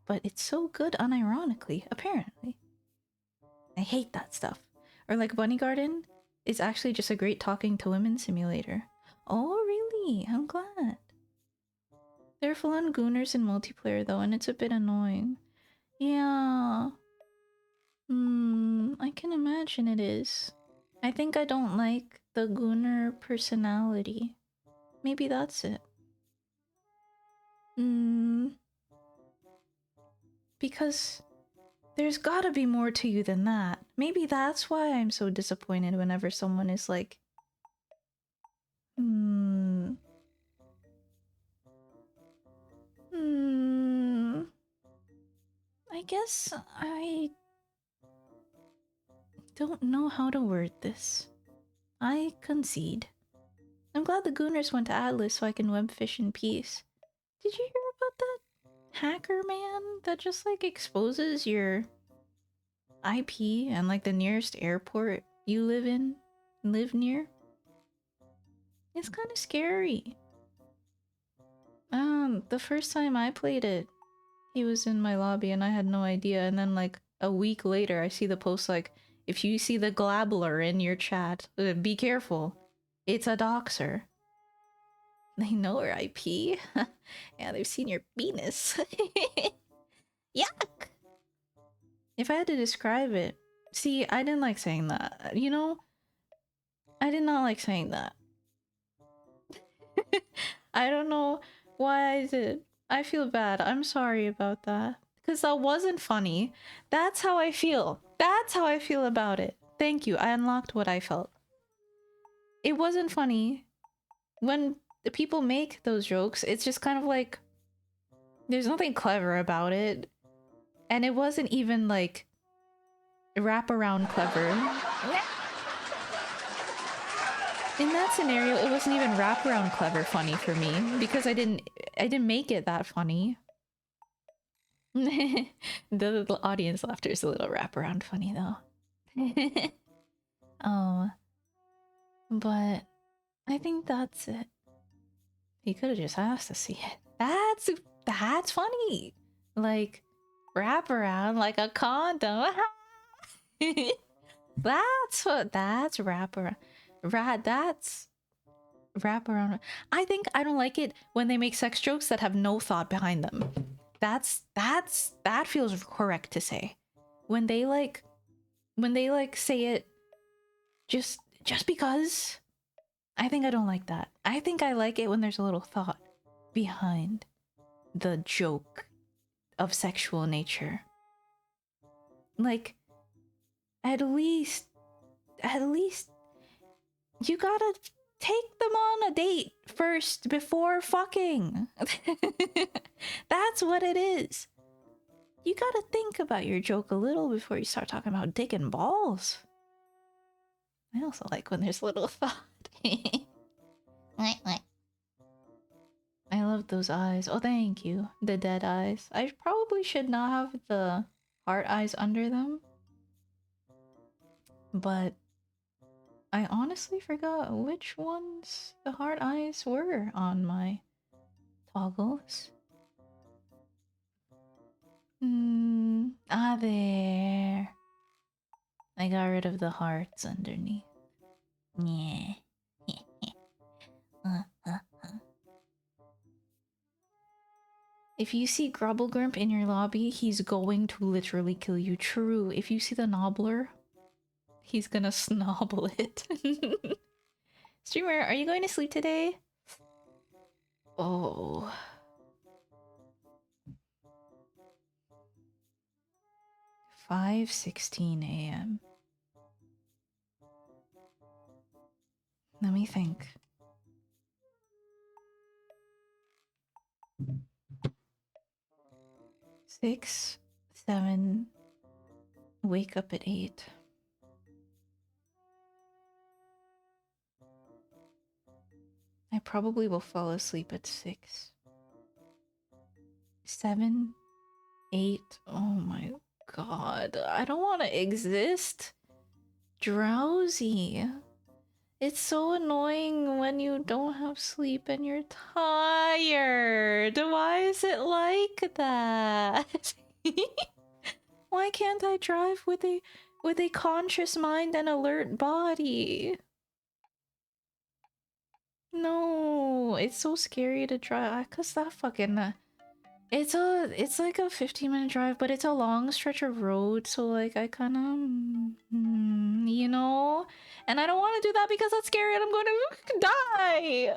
But it's so good unironically, apparently. I hate that stuff. Or like Bunny Garden is actually just a great talking to women simulator. Oh, really? I'm glad. There are full-on gooners in multiplayer though, and it's a bit annoying. Yeah. I can imagine it is. I think I don't like the gooner personality. Maybe that's it. Because there's gotta be more to you than that. Maybe that's why I'm so disappointed whenever someone is like, I guess I don't know how to word this. I concede. I'm glad the Gooners went to Atlas so I can webfish in peace. Did you hear about that hacker man that just like exposes your IP and like the nearest airport you live near? It's kind of scary. The first time I played it, he was in my lobby and I had no idea, and then like a week later I see the post like, if you see the glabler in your chat, be careful. It's a doxer. They know our IP. Yeah, they've seen your penis. Yuck! If I had to describe it... See, I didn't like saying that. You know? I did not like saying that. I don't know why I did. I feel bad. I'm sorry about that. Because that wasn't funny. That's how I feel. That's how I feel about it. Thank you. I unlocked what I felt. It wasn't funny. When the people make those jokes, it's just kind of like... There's nothing clever about it. And it wasn't even like... wraparound clever. In that scenario, it wasn't even wraparound clever funny for me. Because I didn't make it that funny. The audience laughter is a little wraparound funny though. Oh, but I think that's it. He could have just asked to see it. That's funny. Like wraparound, like a condom. That's wraparound. That's wraparound. I think I don't like it when they make sex jokes that have no thought behind them. That feels correct to say. When they like say it just because, I think I don't like that. I think I like it when there's a little thought behind the joke of sexual nature. Like, at least you gotta take them on a date first before fucking. That's what it is. You gotta think about your joke a little before you start talking about dick and balls. I also like when there's little thought. I love those eyes. Oh, thank you. The dead eyes. I probably should not have the heart eyes under them. But I honestly forgot which ones the heart eyes were on my toggles. There. I got rid of the hearts underneath. Yeah. If you see Grubblegrimp in your lobby, he's going to literally kill you. True. If you see the Nobbler, he's gonna snobble it. Streamer, are you going to sleep today? Oh. 5:16 a.m. Let me think. 6, 7, wake up at 8. I probably will fall asleep at 6. 7, 8. Oh my god. I don't want to exist. Drowsy. It's so annoying when you don't have sleep and you're tired. Why is it like that? Why can't I drive with a conscious mind and alert body? No, it's so scary to drive cuz that fucking it's like a 15-minute drive, but it's a long stretch of road, so like I kind of you know, and I don't want to do that because that's scary and I'm going to die.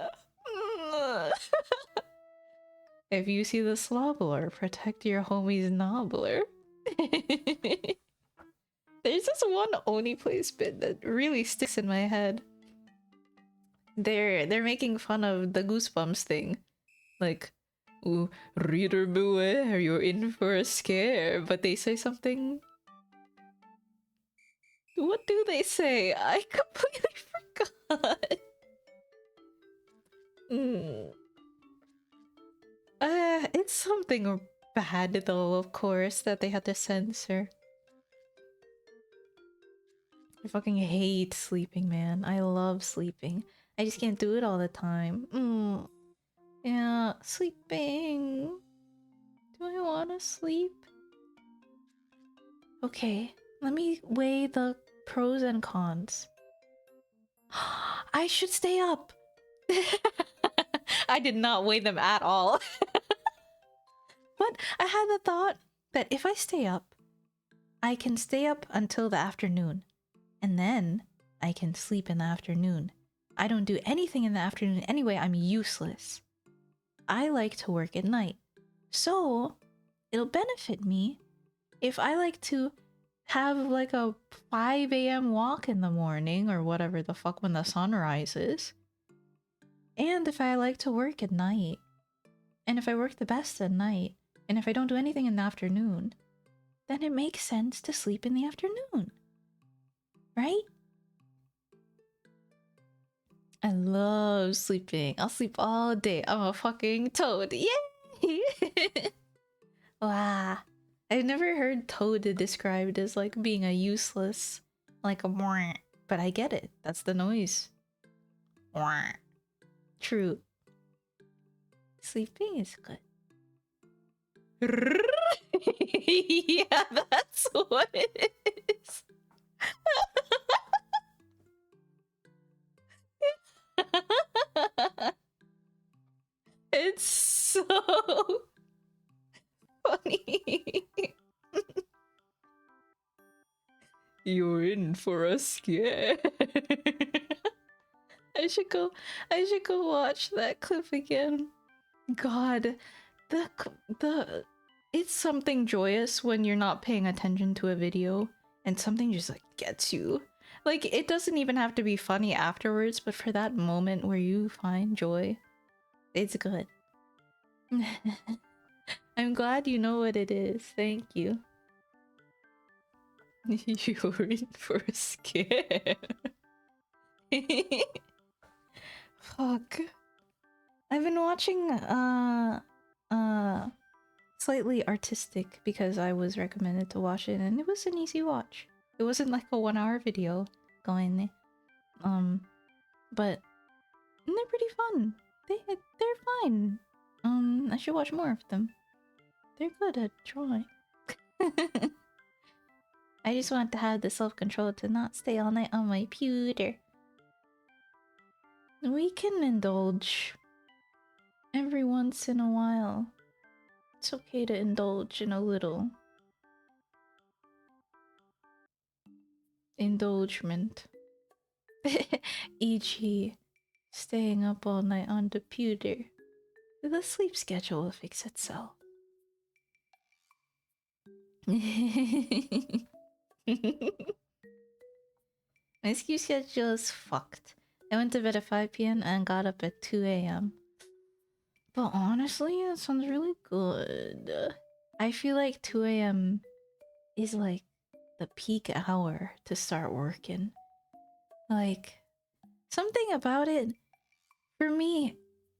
If you see the slobbler, protect your homie's nobbler. There's this one Oni place bit that really sticks in my head. They're making fun of the Goosebumps thing, like, "Ooh, reader beware, you're in for a scare." But they say something. What do they say? I completely forgot. It's something bad though, of course, that they had to censor. I fucking hate sleeping, man. I love sleeping. I just can't do it all the time. Yeah, sleeping. Do I want to sleep? Okay, let me weigh the pros and cons. I should stay up. I did not weigh them at all. But I had the thought that if I stay up, I can stay up until the afternoon. And then I can sleep in the afternoon. I don't do anything in the afternoon anyway, I'm useless. I like to work at night. So, it'll benefit me if I like to have like a 5 a.m. walk in the morning or whatever the fuck when the sun rises. And if I like to work at night. And if I work the best at night. And if I don't do anything in the afternoon. Then it makes sense to sleep in the afternoon. Right? I love sleeping. I'll sleep all day. I'm a fucking toad. Yay! Wow. I've never heard toad described as like being a useless, like a mwah. But I get it. That's the noise. Mwah. True. Sleeping is good. Yeah, that's what it is. It's so funny. You're in for a scare. I should go. I should go watch that clip again. God, the it's something joyous when you're not paying attention to a video and something just like gets you. Like it doesn't even have to be funny afterwards, but for that moment where you find joy, it's good. I'm glad you know what it is. Thank you. You're in for a scare. Fuck. I've been watching slightly artistic because I was recommended to watch it and it was an easy watch. It wasn't like a 1 hour video going but they're pretty fun. They're fine. I should watch more of them. They're good at drawing. I just want to have the self-control to not stay all night on my pewter. We can indulge every once in a while. It's okay to indulge in a little indulgement. E.g., staying up all night on the pewter. The sleep schedule will fix itself. My sleep schedule is fucked. I went to bed at 5 p.m. and got up at 2 a.m. But honestly, that sounds really good. I feel like 2 a.m. is like the peak hour to start working. Like, something about it, for me,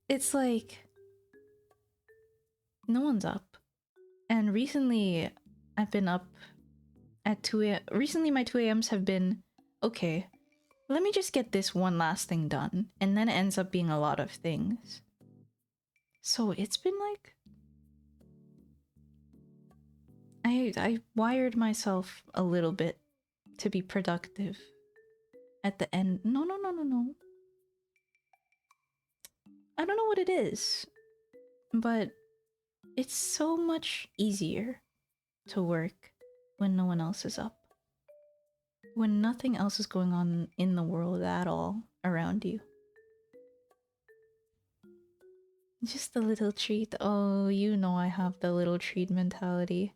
it's like no one's up. And recently, I've been up at 2 a.m. Recently, my 2 a.m.s have been, okay, let me just get this one last thing done. And then it ends up being a lot of things. So it's been like... I wired myself a little bit to be productive at the end. No. I don't know what it is, but it's so much easier to work when no one else is up. When nothing else is going on in the world at all around you. Just a little treat. Oh, you know I have the little treat mentality.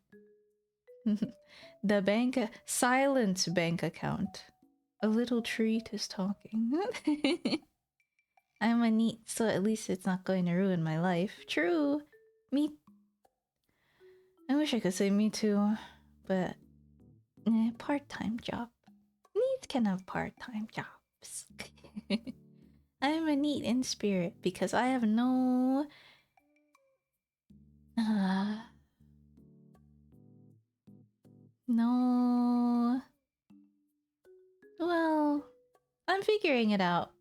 The bank... Silence bank account. A little treat is talking. I'm a neat, so at least it's not going to ruin my life. True. Me... I wish I could say me too, but... part-time job. Neat can have part-time jobs. I am a neat in spirit because I have no... no... Well... I'm figuring it out.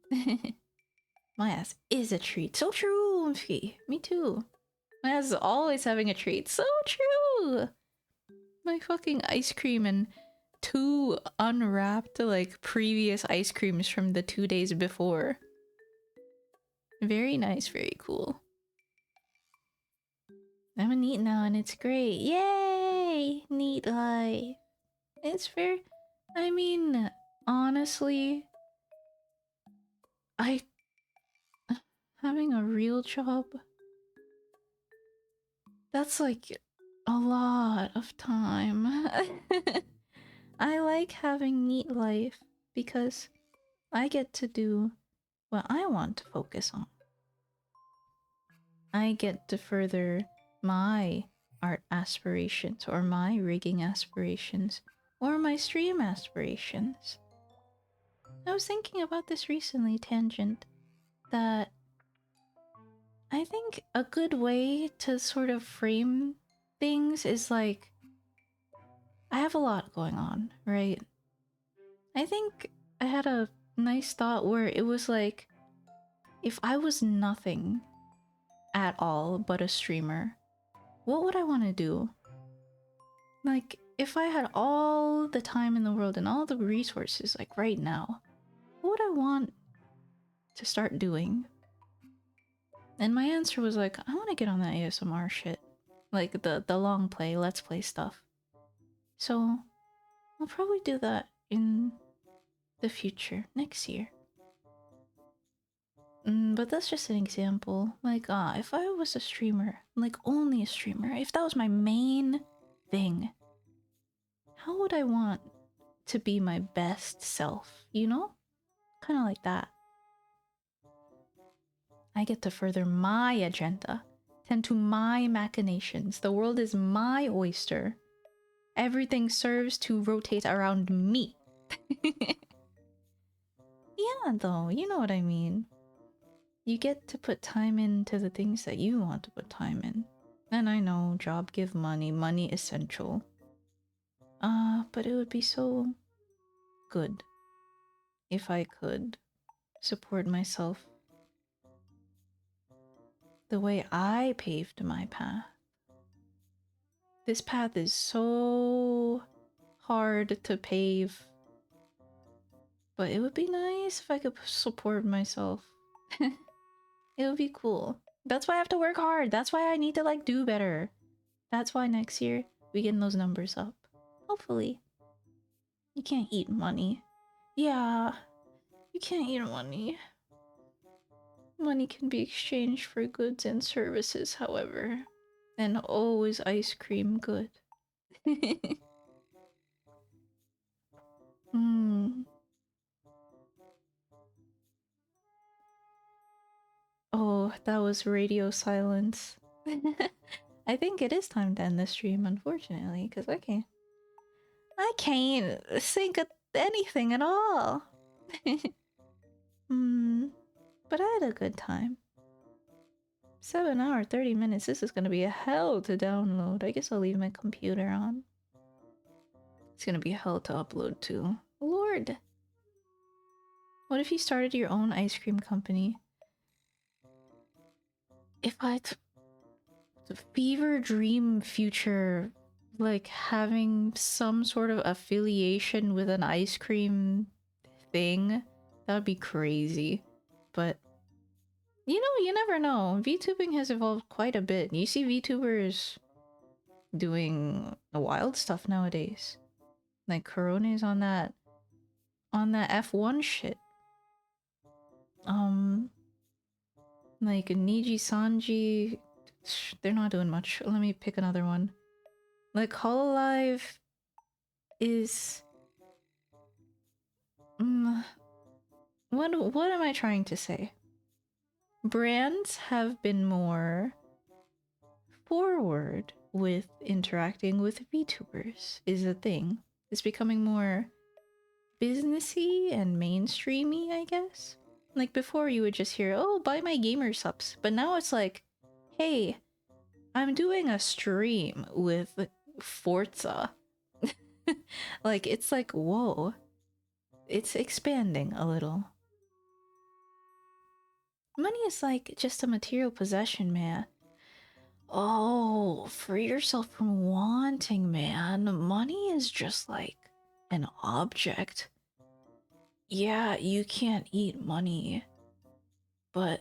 My ass is a treat. So true, Mfee. Me too. My ass is always having a treat. So true! My fucking ice cream and 2 unwrapped, like, previous ice creams from the 2 days before. Very nice, very cool. I'm a neat now and it's great. Yay! Neat life. It's fair. I mean, honestly, having a real job, that's like a lot of time. I like having neat life because I get to do what I want to focus on. I get to further my art aspirations or my rigging aspirations or my stream aspirations. I was thinking about this recently, tangent, that I think a good way to sort of frame things is like, I have a lot going on, right? I think I had a nice thought where it was like, if I was nothing at all but a streamer, what would I want to do? Like, if I had all the time in the world and all the resources, like right now, what would I want to start doing? And my answer was like, I want to get on that ASMR shit. Like the long play, let's play stuff. So I'll probably do that in the future, next year. But that's just an example. Like, if I was a streamer, like only a streamer, if that was my main thing, how would I want to be my best self? You know? Kind of like that. I get to further my agenda, tend to my machinations. The world is my oyster. Everything serves to rotate around me. Yeah, though, you know what I mean. You get to put time into the things that you want to put time in. And I know, job give money, money essential. But it would be so good if I could support myself the way I paved my path. This path is so hard to pave, but it would be nice if I could support myself. It would be cool. That's why I have to work hard. That's why I need to like do better. That's why next year we get those numbers up. Hopefully. You can't eat money. Yeah, you can't eat money. Money can be exchanged for goods and services, however. And always ice cream good. Hmm. Oh, that was radio silence. I think it is time to end the stream, unfortunately, because I can't think of anything at all. But I had a good time. 7 hour, 30 minutes. This is gonna be a hell to download. I guess I'll leave my computer on. It's gonna be hell to upload too. Lord. What if you started your own ice cream company? If I had the fever dream future, like having some sort of affiliation with an ice cream thing, that would be crazy. But you know, you never know. VTubing has evolved quite a bit. You see VTubers doing wild stuff nowadays. Like Corone's on that F1 shit. Like Niji Sanji, they're not doing much. Let me pick another one. Like Hololive is what am I trying to say? Brands have been more forward with interacting with VTubers is a thing. It's becoming more businessy and mainstreamy, I guess. Like before you would just hear, "Oh, buy my gamer subs." But now it's like, "Hey, I'm doing a stream with Forza." Like it's like, "Whoa." It's expanding a little. Money is like just a material possession, man. Oh, free yourself from wanting, man. Money is just like an object. Yeah, you can't eat money, but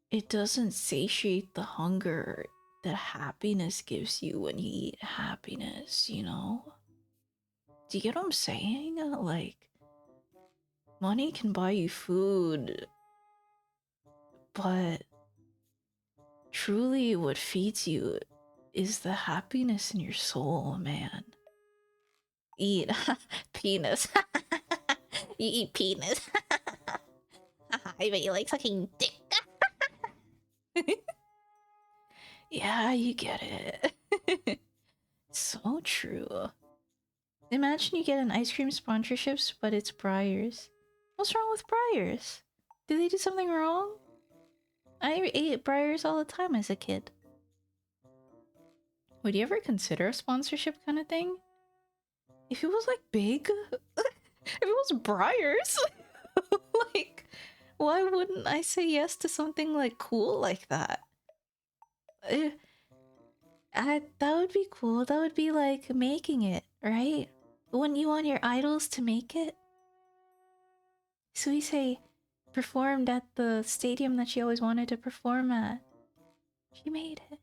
it doesn't satiate the hunger that happiness gives you when you eat happiness, you know? Do you get what I'm saying? Like, money can buy you food, but truly what feeds you is the happiness in your soul, man. Eat penis. You eat penis. I bet you like sucking dick. Yeah, you get it. So true. Imagine you get an ice cream sponsorships, but it's Briars. What's wrong with Briars? Did they do something wrong? I ate Briars all the time as a kid. Would you ever consider a sponsorship kind of thing? If it was like big? If it was Briars? Like, why wouldn't I say yes to something like cool like that? That would be cool. That would be like making it, right? Wouldn't you want your idols to make it? So we say performed at the stadium that she always wanted to perform at. She made it.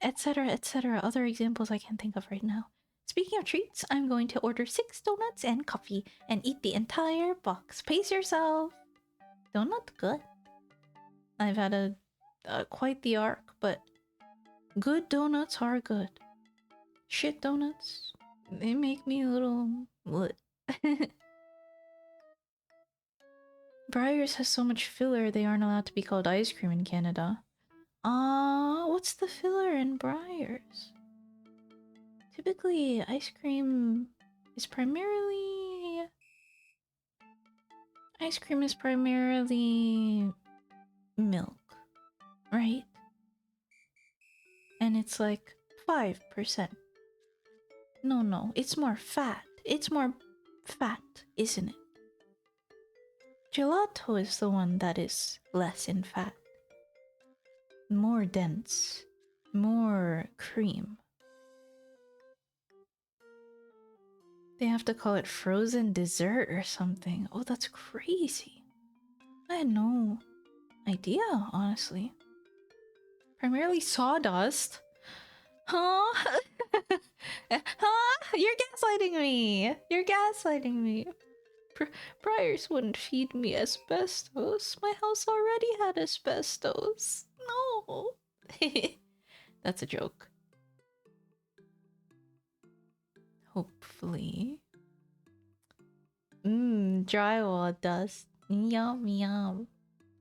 Etc, etc. Other examples I can't think of right now. Speaking of treats, I'm going to order 6 donuts and coffee and eat the entire box. Pace yourself! Donut good. I've had a quite the arc, but good donuts are good. Shit donuts, they make me a little what? Briars has so much filler they aren't allowed to be called ice cream in Canada. What's the filler in Briars? Typically, ice cream is primarily... Ice cream is primarily milk, right? And it's like 5%. No, it's more fat. It's more fat, isn't it? Gelato is the one that is less in fat. More dense. More cream. They have to call it frozen dessert or something. Oh, that's crazy. I had no idea, honestly. Primarily sawdust. Huh? Huh? You're gaslighting me. You're gaslighting me. Briars wouldn't feed me asbestos. My house already had asbestos. No. That's a joke. Hopefully. Drywall dust. Yum yum.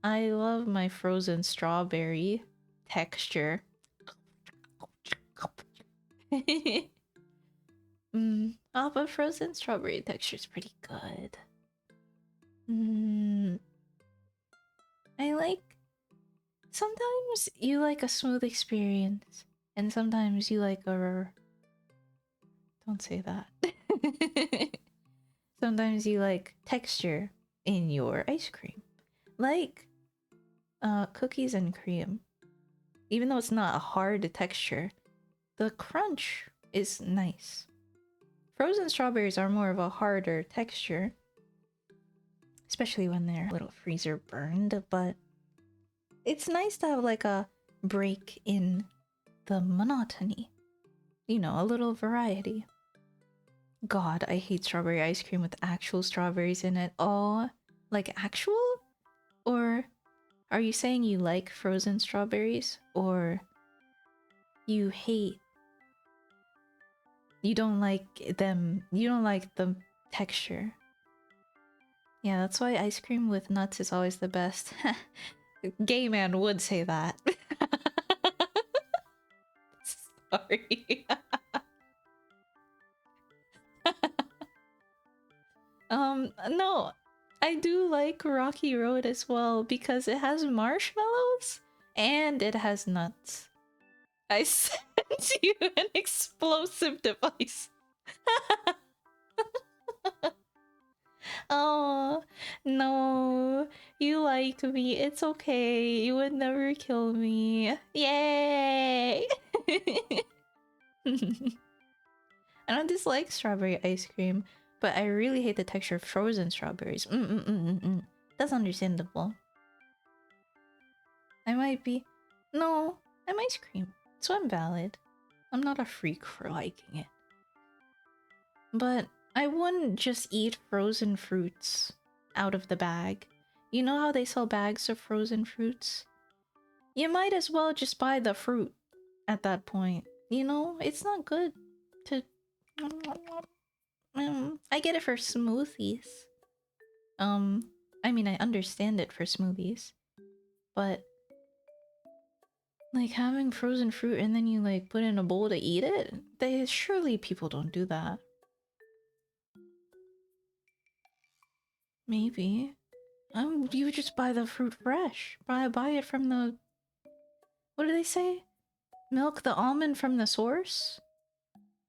I love my frozen strawberry texture. But frozen strawberry texture is pretty good. I like... Sometimes you like a smooth experience, and sometimes you like a... Don't say that. Sometimes you like texture in your ice cream. Like cookies and cream. Even though it's not a hard texture, the crunch is nice. Frozen strawberries are more of a harder texture, especially when they're a little freezer burned, but it's nice to have like a break in the monotony. You know, a little variety. God, I hate strawberry ice cream with actual strawberries in it. Oh, like actual? Or are you saying you like frozen strawberries? Or you hate... You don't like them... You don't like the texture. Yeah, that's why ice cream with nuts is always the best. Gay man would say that. Sorry. No. I do like Rocky Road as well because it has marshmallows and it has nuts. I sent you an explosive device. Oh, no. You liked me. It's okay. You would never kill me. Yay! I don't dislike strawberry ice cream, but I really hate the texture of frozen strawberries. That's understandable. I might be... No, I'm ice cream, so I'm valid. I'm not a freak for liking it. But I wouldn't just eat frozen fruits out of the bag. You know how they sell bags of frozen fruits? You might as well just buy the fruit at that point. You know, it's not good to... I get it for smoothies. I mean, I understand it for smoothies. But... like, having frozen fruit and then you, like, put it in a bowl to eat it? Surely people don't do that. Maybe. You would just buy the fruit fresh. Buy it from the... What do they say? Milk the almond from the source?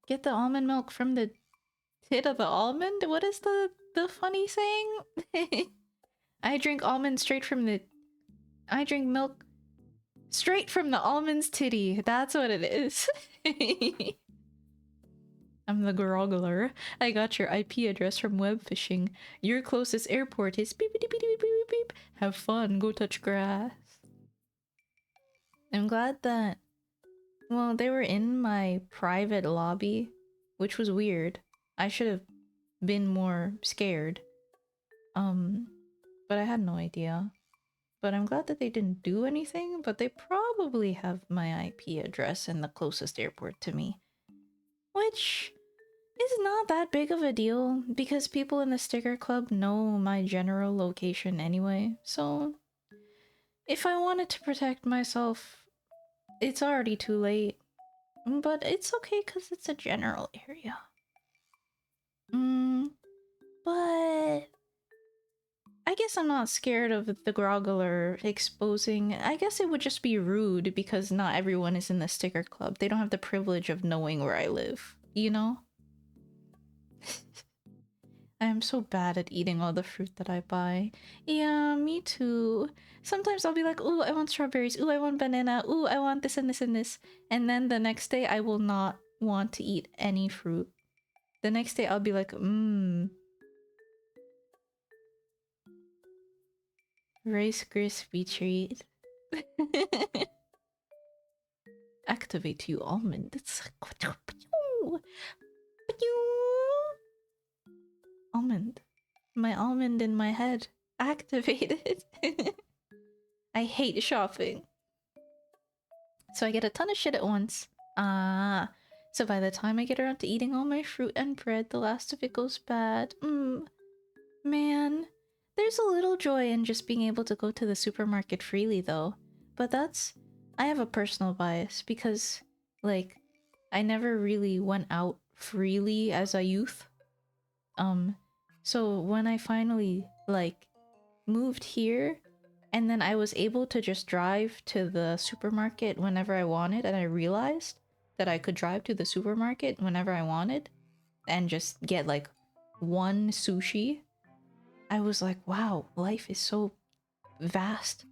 Get the almond milk from the tit of the almond? What is the funny saying? I drink almond straight from the... I drink milk straight from the almond's titty. That's what it is. I'm the groggler. I got your IP address from web phishing. Your closest airport is beep beep beep beep beep beep. Have fun. Go touch grass. I'm glad that... Well, they were in my private lobby, which was weird. I should have been more scared. but I had no idea. But I'm glad that they didn't do anything, but they probably have my IP address and the closest airport to me. Which is not that big of a deal, because people in the sticker club know my general location anyway, so if I wanted to protect myself, it's already too late. But it's okay because it's a general area. But I guess I'm not scared of the Groggler exposing. I guess it would just be rude because not everyone is in the sticker club. They don't have the privilege of knowing where I live, you know? I am so bad at eating all the fruit that I buy. Yeah, me too. Sometimes I'll be like, ooh, I want strawberries. Ooh, I want banana. Ooh, I want this and this and this. And then the next day, I will not want to eat any fruit. The next day, I'll be like, Rice Krispie treat. Activate you almond. It's almond. My almond in my head. Activated. I hate shopping. So I get a ton of shit at once. So by the time I get around to eating all my fruit and bread, the last of it goes bad. Man. There's a little joy in just being able to go to the supermarket freely though. But that's... I have a personal bias because, like, I never really went out freely as a youth. So when I finally, like, moved here, and then I was able to just drive to the supermarket whenever I wanted, and I realized that I could drive to the supermarket whenever I wanted and just get like one sushi. I was like, wow, life is so vast.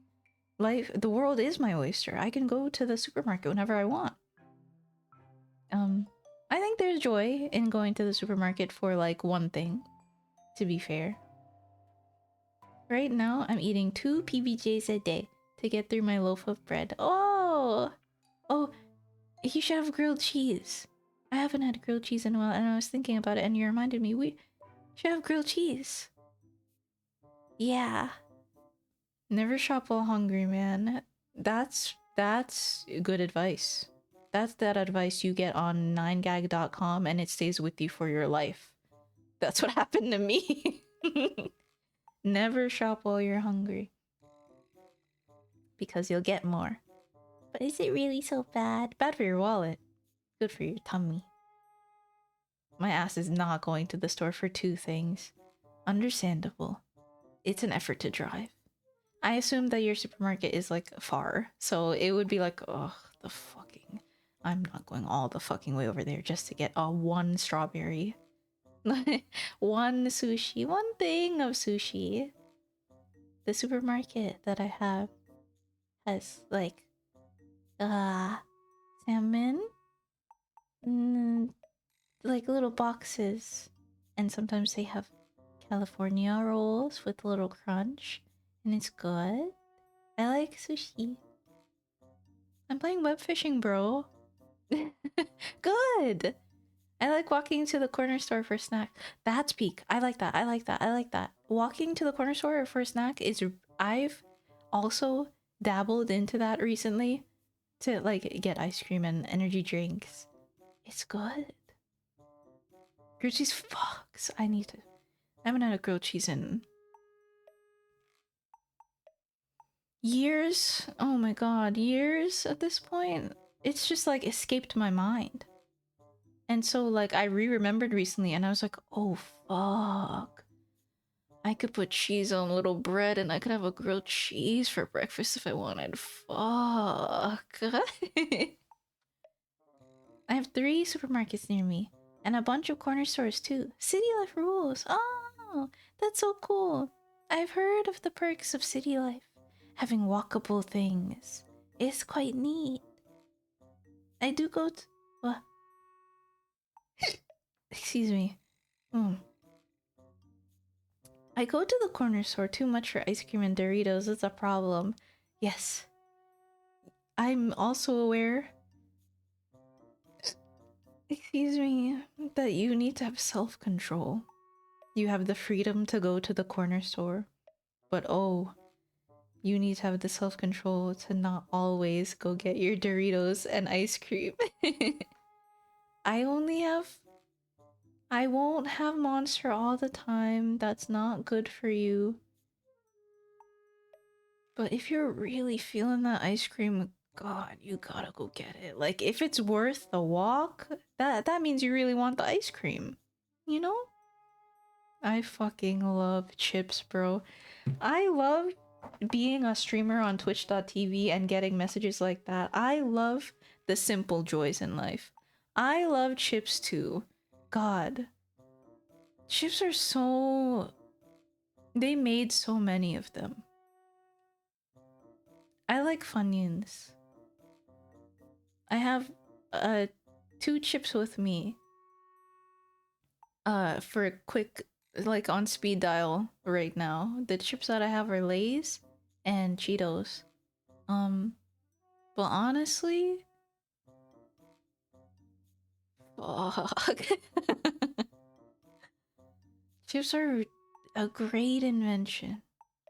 The world is my oyster. I can go to the supermarket whenever I want. I think there's joy in going to the supermarket for like one thing, to be fair. Right now, I'm eating 2 PBJs a day to get through my loaf of bread. Oh, you should have grilled cheese. I haven't had grilled cheese in a while, and I was thinking about it, and you reminded me we should have grilled cheese. Yeah. Never shop while hungry, man. That's good advice. That's that advice you get on 9gag.com, and it stays with you for your life. That's what happened to me. Never shop while you're hungry. Because you'll get more. But is it really so bad? Bad for your wallet. Good for your tummy. My ass is not going to the store for 2 things. Understandable. It's an effort to drive. I assume that your supermarket is like far, so it would be like, ugh, the fucking... I'm not going all the fucking way over there just to get one strawberry. One sushi. One thing of sushi. The supermarket that I have has like salmon, like little boxes, and sometimes they have California rolls with a little crunch, and it's good. I like sushi. I'm playing web fishing, bro. Good. I like walking to the corner store for a snack. That's peak. I like that. I like that. I like that. Walking to the corner store for a snack is... I've also dabbled into that recently to like get ice cream and energy drinks. It's good. Grilled cheese fucks. I haven't had a grilled cheese in years. Oh my god, years at this point. It's just like escaped my mind. And so like I remembered recently and I was like, oh fuck. I could put cheese on little bread and I could have a grilled cheese for breakfast if I wanted. Fuck. I have 3 supermarkets near me and a bunch of corner stores too. City life rules. Oh, that's so cool. I've heard of the perks of city life. Having walkable things is quite neat. I do go to... What? Excuse me. I go to the corner store too much for ice cream and Doritos. It's a problem. Yes. I'm also aware... Excuse me. That you need to have self-control. You have the freedom to go to the corner store But oh, you need to have the self-control to not always go get your Doritos and ice cream. I won't have Monster all the time. That's not good for you. But if you're really feeling that ice cream, God, you gotta go get it. Like, if it's worth the walk, that means you really want the ice cream. You know? I fucking love chips, bro. I love being a streamer on twitch.tv and getting messages like that. I love the simple joys in life. I love chips too. God. Chips are so... They made so many of them. I like Funyuns. I have 2 chips with me. For a quick, like on speed dial right now. The chips that I have are Lay's and Cheetos. But honestly, fuck. Chips are a great invention.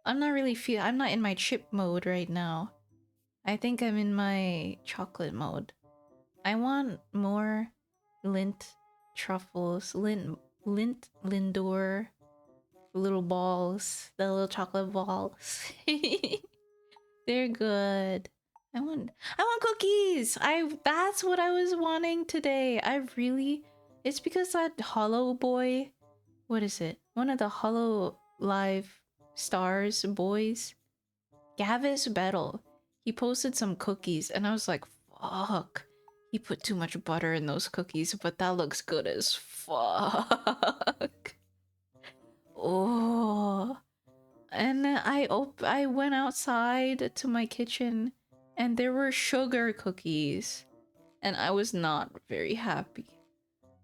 I'm not in my chip mode right now. I think I'm in my chocolate mode. I want more Lindt truffles, Lindor little balls, the little chocolate balls. They're good. I want cookies. That's what I was wanting today. It's because that Hollow Boy, what is it? One of the Hollow Live Stars boys, Gavis Battle. He posted some cookies and I was like, fuck. He put too much butter in those cookies, but that looks good as fuck. Oh. And then I went outside to my kitchen and there were sugar cookies. And I was not very happy.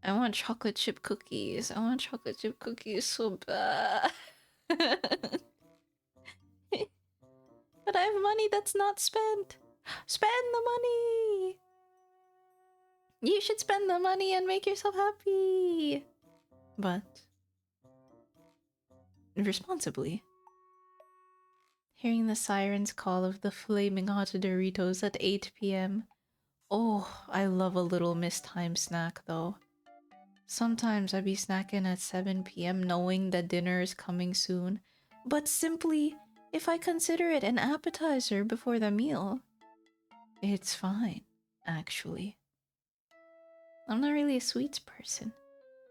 I want chocolate chip cookies. I want chocolate chip cookies so bad. But I have money that's not spent. Spend the money! You should spend the money and make yourself happy. But responsibly. Hearing the siren's call of the flaming hot Doritos at 8 p.m. Oh, I love a little mistime snack though. Sometimes I be snacking at 7 p.m. knowing that dinner is coming soon, but simply if I consider it an appetizer before the meal, it's fine, actually. I'm not really a sweets person.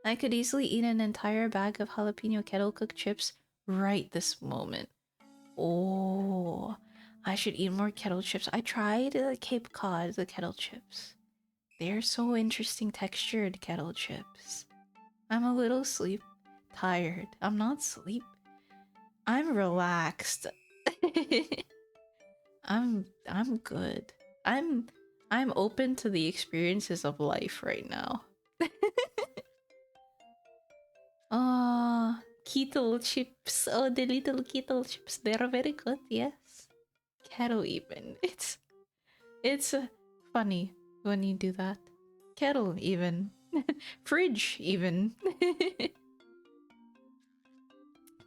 I could easily eat an entire bag of jalapeno kettle cooked chips right this moment. Oh, I should eat more kettle chips. I tried Cape Cod, the kettle chips. They're so interesting textured kettle chips. I'm a little tired. I'm not sleep. I'm relaxed. I'm good. I'm open to the experiences of life right now. Oh, kettle chips. Oh, the little kettle chips. They're very good, yes. Kettle even. It's funny when you do that. Kettle even. Fridge even.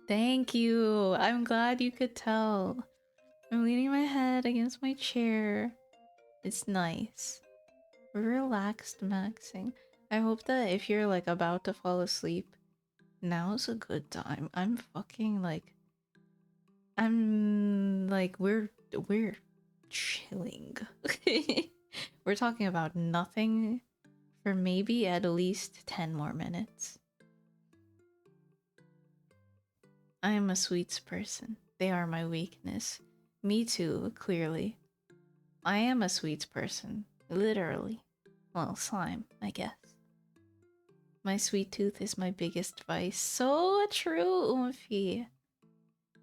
Thank you. I'm glad you could tell. I'm leaning my head against my chair. It's nice. Relaxed maxing. I hope that if you're like about to fall asleep, now's a good time. We're chilling. We're talking about nothing for maybe at least 10 more minutes. I am a sweets person. They are my weakness. Me too, clearly. I am a sweets person. Literally. Well, slime, I guess. My sweet tooth is my biggest vice. So true, Umfi.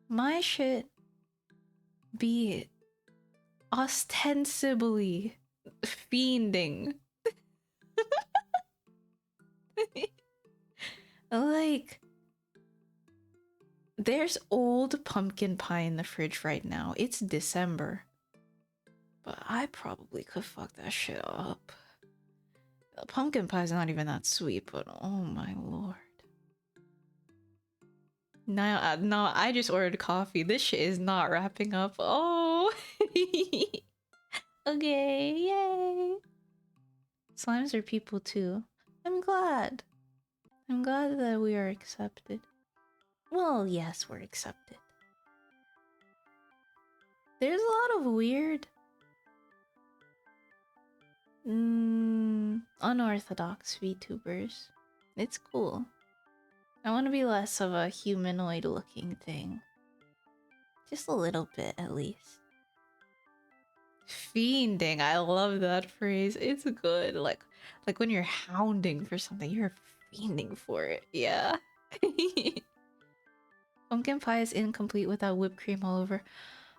My shit be ostensibly fiending. Like, there's old pumpkin pie in the fridge right now. It's December. But I probably could fuck that shit up. The pumpkin pie's not even that sweet, but oh my lord. Now, no, I just ordered coffee. This shit is not wrapping up. Oh. Okay, yay. Slimes are people too. I'm glad. I'm glad that we are accepted. Well, yes, we're accepted. There's a lot of weird, unorthodox VTubers. It's cool. I want to be less of a humanoid-looking thing. Just a little bit, at least. Fiending, I love that phrase. It's good. Like when you're hounding for something, you're fiending for it. Yeah. Pumpkin pie is incomplete without whipped cream all over.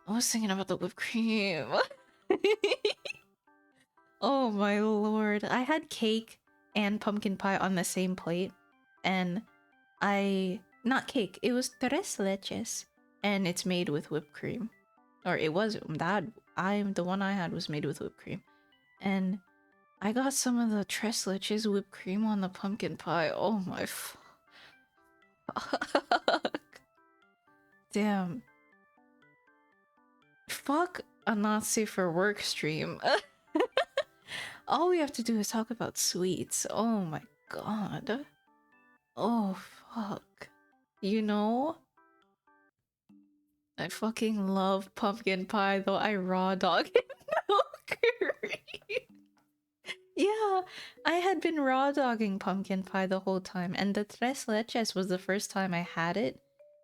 I was thinking about the whipped cream. Oh my lord. I had cake and pumpkin pie on the same plate. And not cake, it was tres leches. And it's made with whipped cream. Or it was, the one I had was made with whipped cream. And I got some of the tres leches whipped cream on the pumpkin pie. Oh my fuck. Damn. Fuck a not safe for work stream. All we have to do is talk about sweets. Oh my god. Oh fuck. You know? I fucking love pumpkin pie, though I raw dog it milk cream. Yeah, I had been raw dogging pumpkin pie the whole time, and the tres leches was the first time I had it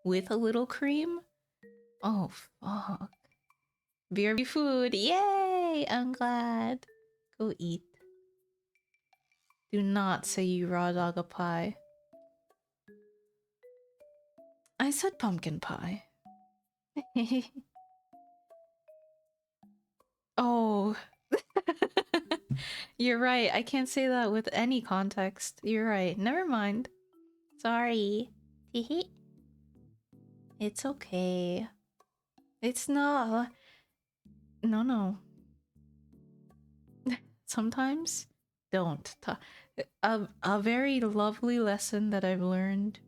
with a little cream. Oh fuck. BRB food, yay! I'm glad. Go eat. Do not say you raw dog a pie. I said pumpkin pie. Oh. You're right. I can't say that with any context. You're right. Never mind. Sorry. Teehee. It's okay. It's not. No. Sometimes don't. A very lovely lesson that I've learned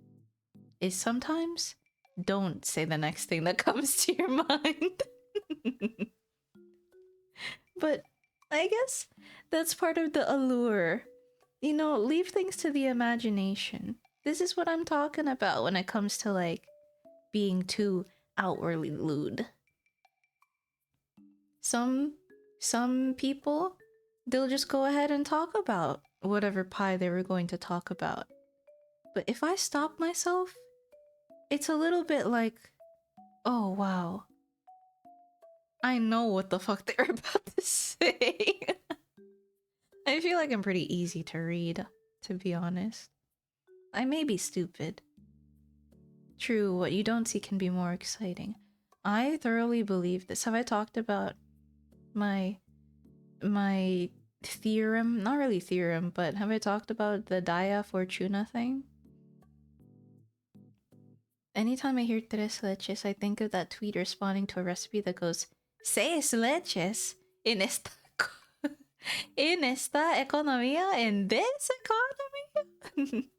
is sometimes don't say the next thing that comes to your mind. But I guess that's part of the allure. You know, leave things to the imagination. This is what I'm talking about when it comes to, like, being too outwardly lewd. Some people, they'll just go ahead and talk about whatever pie they were going to talk about. But if I stop myself, it's a little bit like, oh wow, I know what the fuck they're about to say. I feel like I'm pretty easy to read, to be honest. I may be stupid. True, what you don't see can be more exciting. I thoroughly believe this. Have I talked about my theorem? Not really theorem, but have I talked about the Dia Fortuna thing? Anytime I hear tres leches, I think of that tweet responding to a recipe that goes, seis leches en esta en esta economía, in this economy?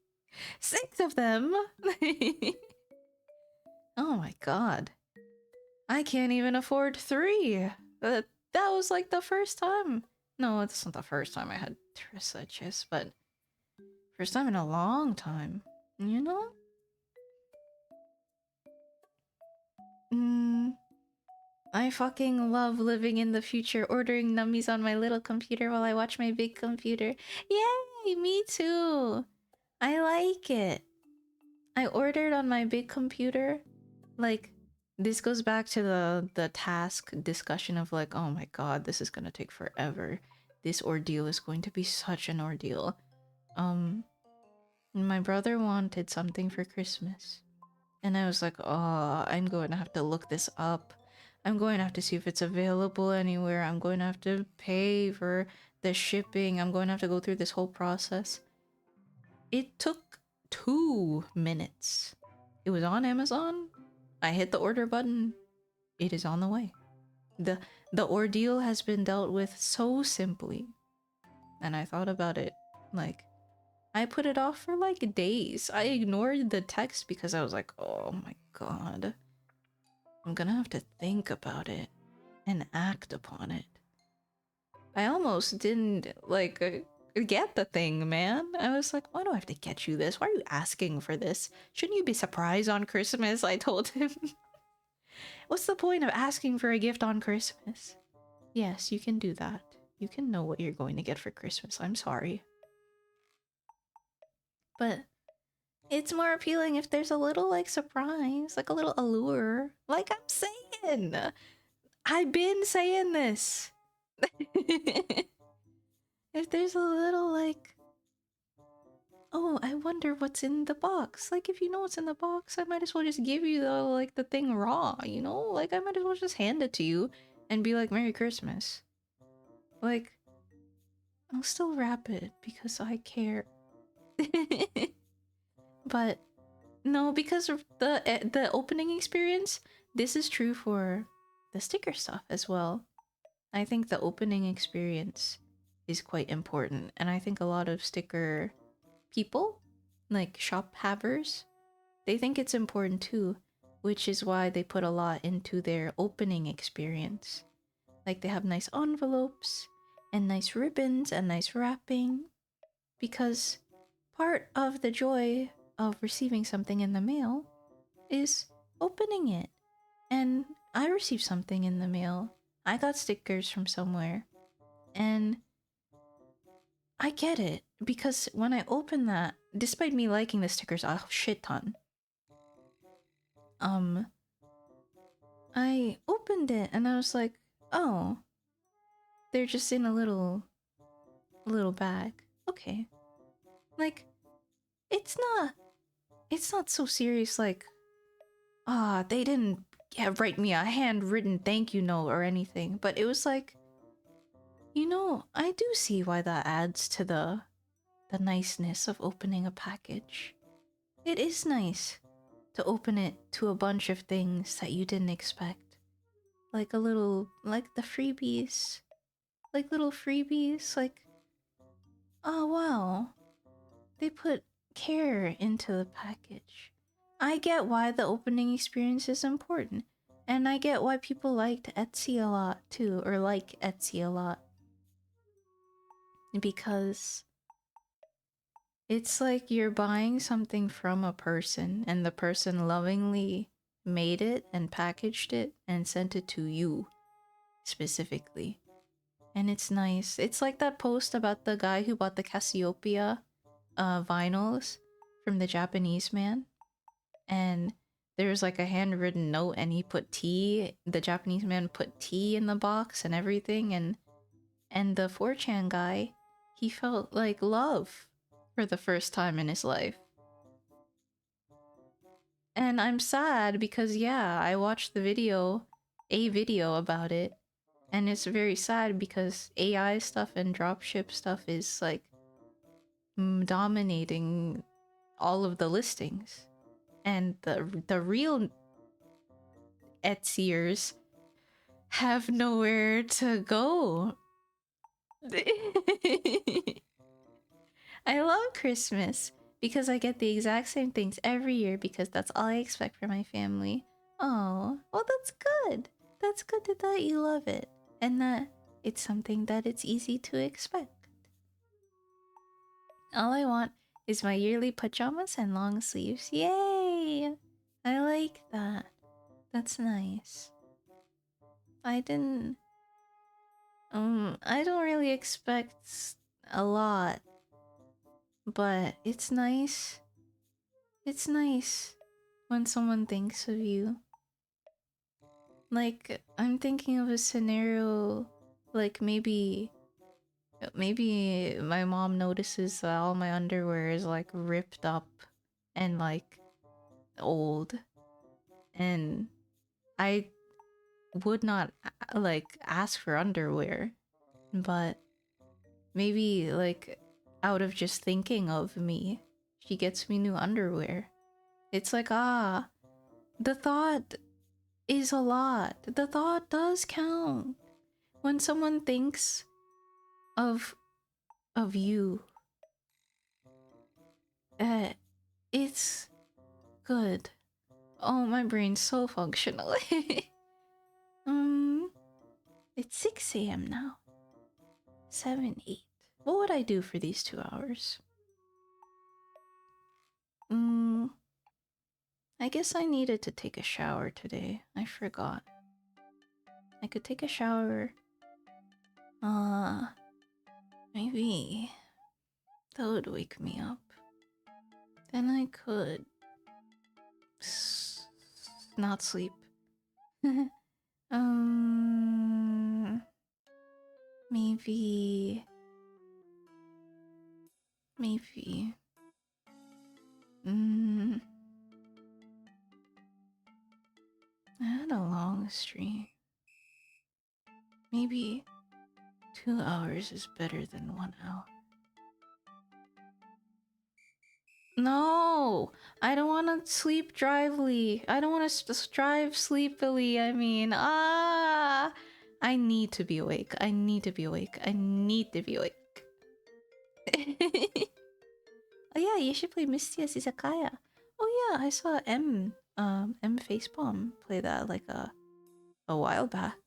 6 of them. Oh my god. I can't even afford 3. That was like the first time. No, it's not the first time I had tres leches, but first time in a long time. You know? I fucking love living in the future, ordering nummies on my little computer while I watch my big computer. Yay, me too. I like it. I ordered on my big computer. Like, this goes back to the task discussion of like, oh my god, this is gonna take forever. This ordeal is going to be such an ordeal. My brother wanted something for Christmas. And I was like, oh, I'm going to have to look this up. I'm going to have to see if it's available anywhere. I'm going to have to pay for the shipping. I'm going to have to go through this whole process. It took 2 minutes. It was on Amazon. I hit the order button. It is on the way. The ordeal has been dealt with so simply. And I thought about it like, I put it off for like days. I ignored the text because I was like, oh my god. I'm gonna have to think about it and act upon it. I almost didn't like get the thing, man. I was like, why do I have to get you this? Why are you asking for this? Shouldn't you be surprised on Christmas? I told him. What's the point of asking for a gift on Christmas? Yes, you can do that. You can know what you're going to get for Christmas. I'm sorry. But it's more appealing if there's a little like surprise, like a little allure. Like I'm saying. I've been saying this. If there's a little like, oh, I wonder what's in the box. Like if you know what's in the box, I might as well just give you the thing raw, you know? Like I might as well just hand it to you and be like, Merry Christmas. Like I'll still wrap it because I care. But no, because of the opening experience, this is true for the sticker stuff as well. I think the opening experience is quite important, and I think a lot of sticker people, like shop havers, they think it's important too, which is why they put a lot into their opening experience. Like they have nice envelopes and nice ribbons and nice wrapping, because part of the joy of receiving something in the mail is opening it. And I received something in the mail. I got stickers from somewhere. And I get it, because when I opened that, despite me liking the stickers a shit ton, I opened it and I was like, oh, they're just in a little bag. Okay. Like, it's not so serious, like, they didn't write me a handwritten thank you note or anything, but it was like, you know, I do see why that adds to the niceness of opening a package. It is nice to open it to a bunch of things that you didn't expect. Like a little, like the freebies. Like little freebies, like, oh wow, they put care into the package. I get why the opening experience is important. And I get why people liked Etsy a lot too, or like Etsy a lot. Because it's like you're buying something from a person, and the person lovingly made it and packaged it and sent it to you specifically. And it's nice. It's like that post about the guy who bought the Cassiopeia vinyls from the Japanese man. And there's like a handwritten note, and he put tea. The Japanese man put tea in the box and everything. And the 4chan guy, he felt like love for the first time in his life. And I'm sad because, yeah, I watched a video about it, and it's very sad because AI stuff and dropship stuff is like dominating all of the listings, and the real Etsyers have nowhere to go. I love Christmas because I get the exact same things every year, because that's all I expect from my family. Oh, well, that's good. That's good that you love it, and that it's something that it's easy to expect. All I want is my yearly pajamas and long sleeves. Yay! I like that. That's nice. I don't really expect a lot, but it's nice. It's nice when someone thinks of you. Like, I'm thinking of a scenario, like maybe my mom notices that all my underwear is like ripped up and like old, and I would not like ask for underwear, but maybe like out of just thinking of me, she gets me new underwear. It's like, the thought is a lot. The thought does count. When someone thinks of you, It's good. Oh, my brain's so functional. It's 6 a.m. now. 7, 8. What would I do for these 2 hours? I guess I needed to take a shower today. I forgot. I could take a shower. Maybe that would wake me up. Then I could not sleep. Maybe. I had a long stream. Maybe 2 hours is better than 1 hour. No! I don't want to sleep drively. I don't want to drive sleepily. I mean, I need to be awake. I need to be awake. I need to be awake. Oh yeah, you should play Misty's Izakaya. Oh yeah, I saw M Facepalm play that like a while back.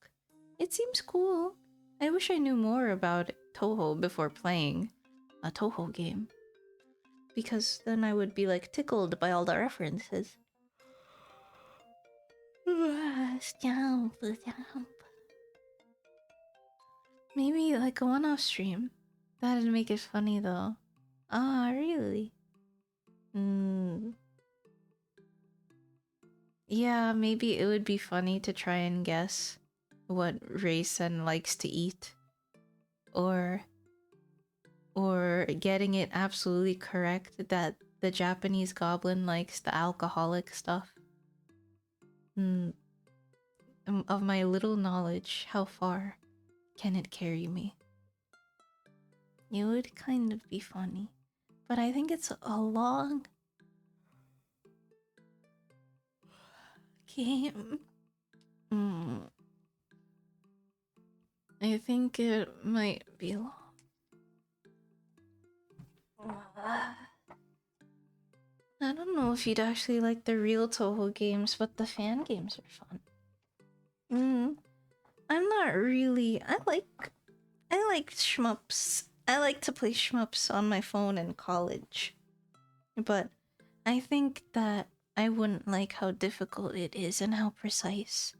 It seems cool. I wish I knew more about Toho before playing a Toho game. Because then I would be like tickled by all the references. Stamp. Maybe like a one-off stream. That'd make it funny though. Ah, really? Yeah, maybe it would be funny to try and guess what Raysen likes to eat. Or getting it absolutely correct that the Japanese goblin likes the alcoholic stuff. Of my little knowledge, how far can it carry me? It would kind of be funny. But I think it's a long game. I think it might be long. I don't know if you'd actually like the real Toho games, but the fan games are fun. I'm not really. I like shmups. I like to play shmups on my phone in college. But I think that I wouldn't like how difficult it is and how precise.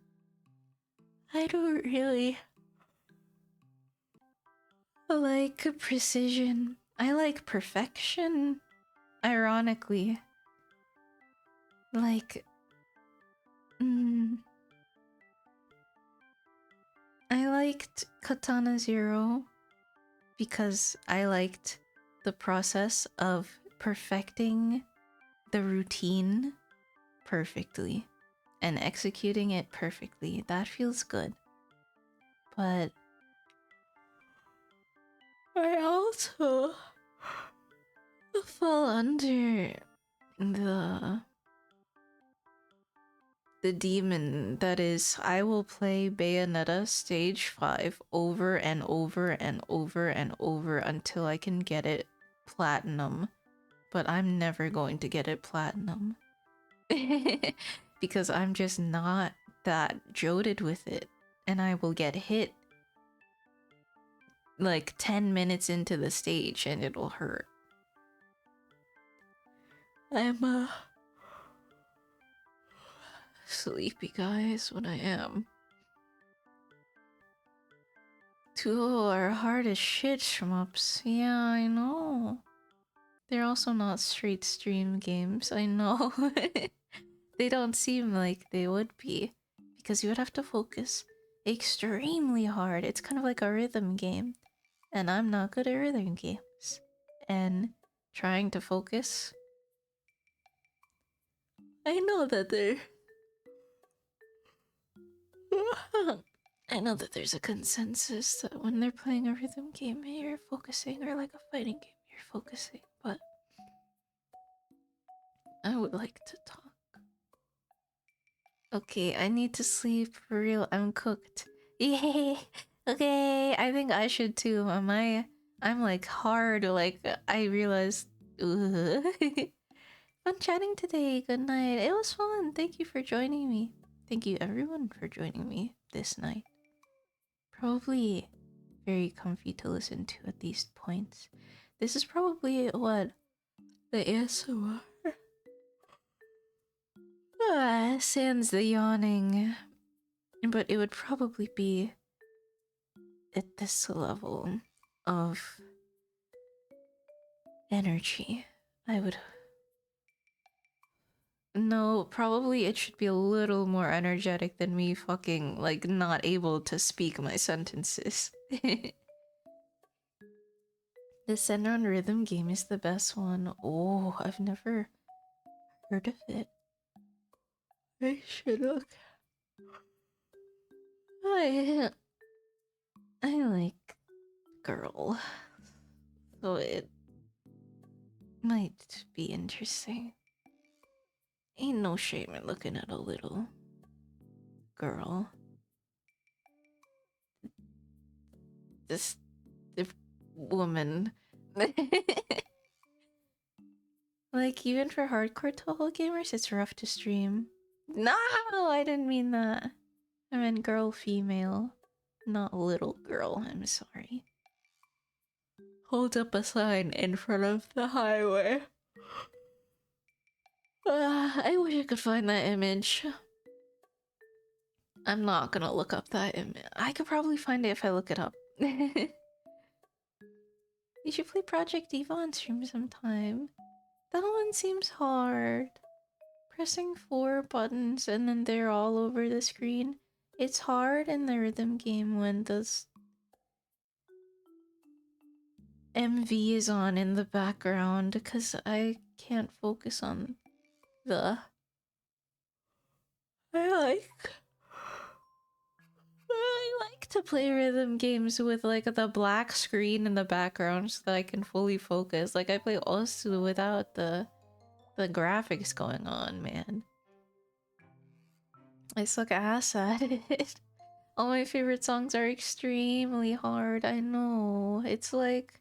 I don't really like precision. I like perfection. Ironically. Like, I liked Katana Zero because I liked the process of perfecting the routine perfectly and executing it perfectly. That feels good. But I also fall under the demon that is I will play Bayonetta stage 5 over and over and over and over until I can get it platinum. But I'm never going to get it platinum. Because I'm just not that jolted with it. And I will get hit like 10 minutes into the stage and it'll hurt. I'm sleepy, guys, what I am. 2 are hard as shit, shmups. Yeah, I know. They're also not straight stream games, I know. They don't seem like they would be. Because you would have to focus extremely hard. It's kind of like a rhythm game. And I'm not good at rhythm games. And trying to focus... I know that I know that there's a consensus that when they're playing a rhythm game, you're focusing, or like a fighting game, you're focusing, but I would like to talk. Okay, I need to sleep for real. I'm cooked. Yay! Okay, I think I should too. I'm like hard, like I realized Fun chatting today. Good night. It was fun. Thank you for joining me. Thank you everyone for joining me this night. Probably very comfy to listen to at these points. This is probably what the ASMR. Sans the yawning. But it would probably be at this level of energy. I would. No, probably it should be a little more energetic than me fucking, like, not able to speak my sentences. The Senron rhythm game is the best one. Oh, I've never heard of it. I should look. I like girl, so it might be interesting. Ain't no shame in looking at a little girl. This woman. Like, even for hardcore Toho gamers, it's rough to stream. No, I didn't mean that. I meant girl, female, not little girl. I'm sorry. Hold up a sign in front of the highway. I wish I could find that image. I'm not gonna look up that image. I could probably find it if I look it up. You should play Project Eva on stream sometime. That one seems hard. Pressing 4 buttons and then they're all over the screen. It's hard in the rhythm game when the MV is on in the background because I can't focus on the... I like to play rhythm games with like the black screen in the background so that I can fully focus. Like I play Osu without the graphics going on, man. I suck ass at it. All my favorite songs are extremely hard. I know. It's like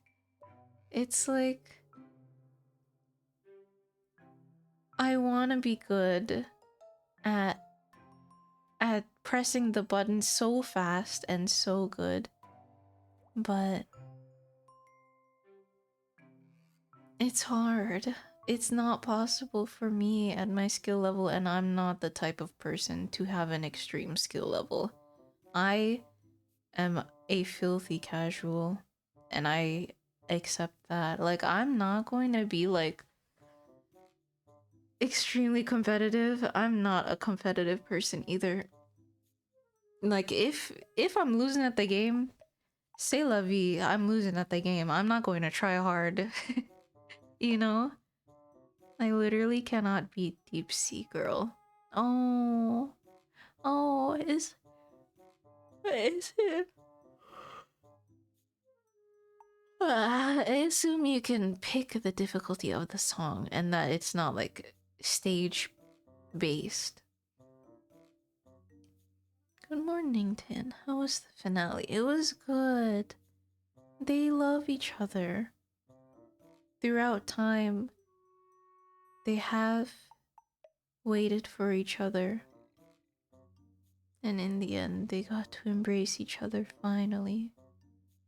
I want to be good at pressing the button so fast and so good. But it's hard. It's not possible for me at my skill level, and I'm not the type of person to have an extreme skill level. I am a filthy casual, and I accept that. Like, I'm not going to be like extremely competitive. I'm not a competitive person either. Like, if I'm losing at the game, c'est la vie. I'm losing at the game. I'm not going to try hard. You know? I literally cannot beat Deep Sea Girl. Oh, is it? I assume you can pick the difficulty of the song and that it's not like stage based. Good morning, Tin. How was the finale? It was good. They love each other. Throughout time, they have waited for each other. And in the end, they got to embrace each other finally.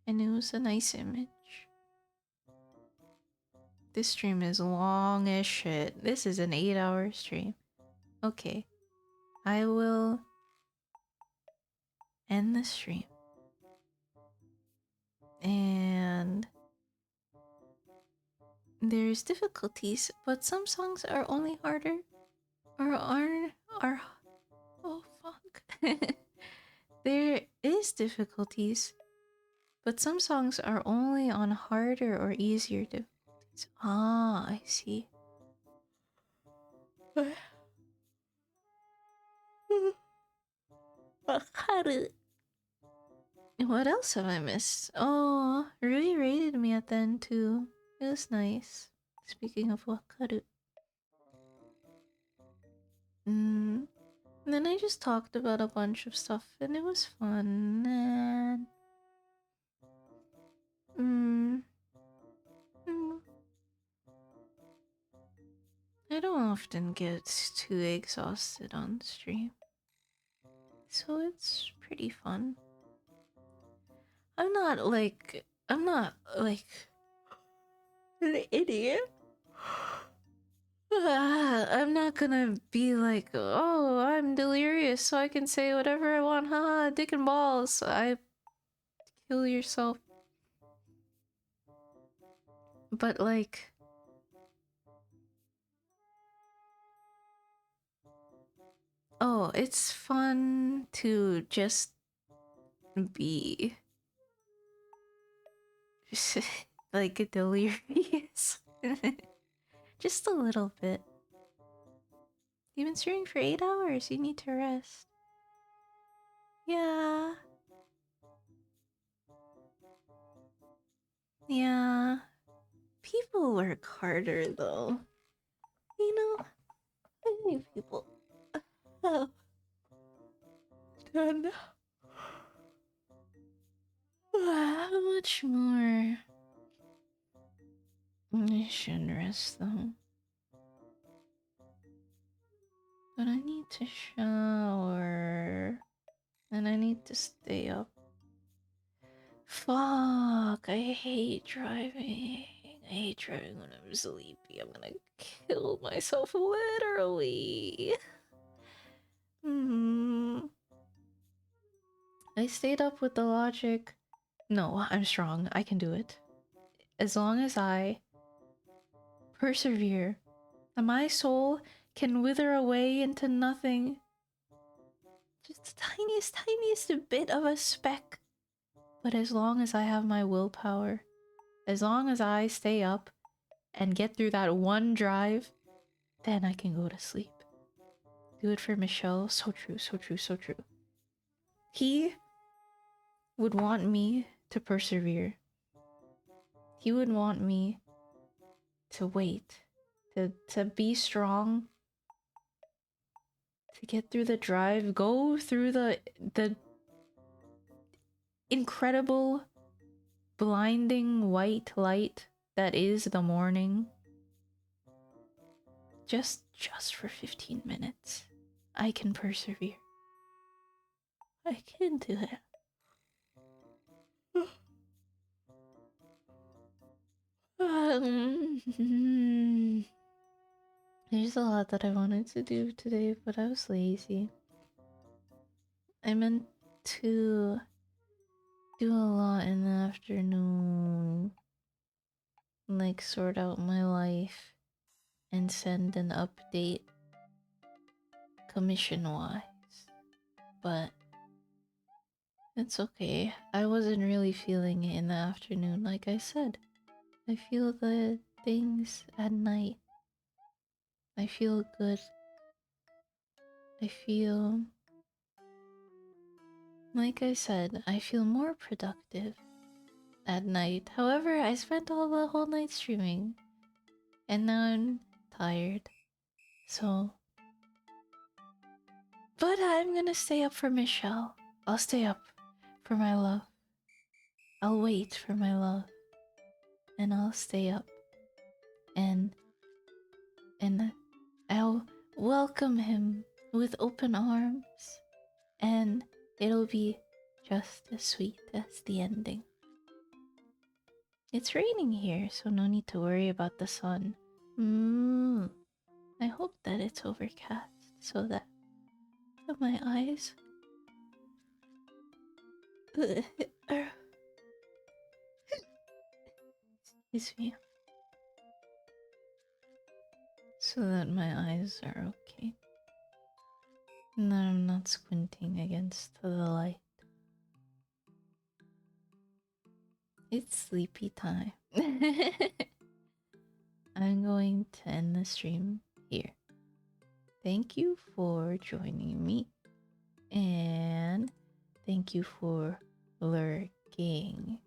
And it was a nice image. This stream is long as shit. This is an 8-hour stream. Okay. I will end the stream. And there's difficulties, but some songs are only harder or are oh fuck. There is difficulties, but some songs are only on harder or easier difficulties. Ah, I see. What else have I missed? Oh, Rui rated me at the end too. It was nice. Speaking of wakaru. And then I just talked about a bunch of stuff and it was fun. And I don't often get too exhausted on stream, so it's pretty fun. I'm not like an idiot. I'm not gonna be like, oh, I'm delirious, so I can say whatever I want. Haha, dick and balls. I kill yourself. But like, oh, it's fun to just be like delirious. Just a little bit. You've been streaming for 8 hours. You need to rest. Yeah. Yeah. People work harder though. You know, I think people have done much more. I should rest though. But I need to shower. And I need to stay up. Fuck, I hate driving. I hate driving when I'm sleepy. I'm gonna kill myself literally. I stayed up with the logic. No, I'm strong. I can do it. As long as I persevere, and my soul can wither away into nothing. Just the tiniest bit of a speck. But as long as I have my willpower, as long as I stay up and get through that one drive, then I can go to sleep. Do it for Michelle. So true, so true, so true. He would want me to persevere. He would want me to wait, to be strong, to get through the drive, go through the incredible, blinding white light that is the morning. Just for 15 minutes. I can persevere. I can do it. There's a lot that I wanted to do today, but I was lazy. I meant to do a lot in the afternoon. Like, sort out my life and send an update commission-wise. But it's okay. I wasn't really feeling it in the afternoon, like I said. I feel the things at night. I feel good. I feel... Like I said, I feel more productive at night. However, I spent all the whole night streaming. And now I'm tired. So... But I'm gonna stay up for Michelle. I'll stay up for my love. I'll wait for my love. And I'll stay up. And I'll welcome him with open arms. And it'll be just as sweet as the ending. It's raining here, so no need to worry about the sun. I hope that it's overcast so that my eyes excuse me. So that my eyes are okay. And that I'm not squinting against the light. It's sleepy time. I'm going to end the stream here. Thank you for joining me. And thank you for lurking.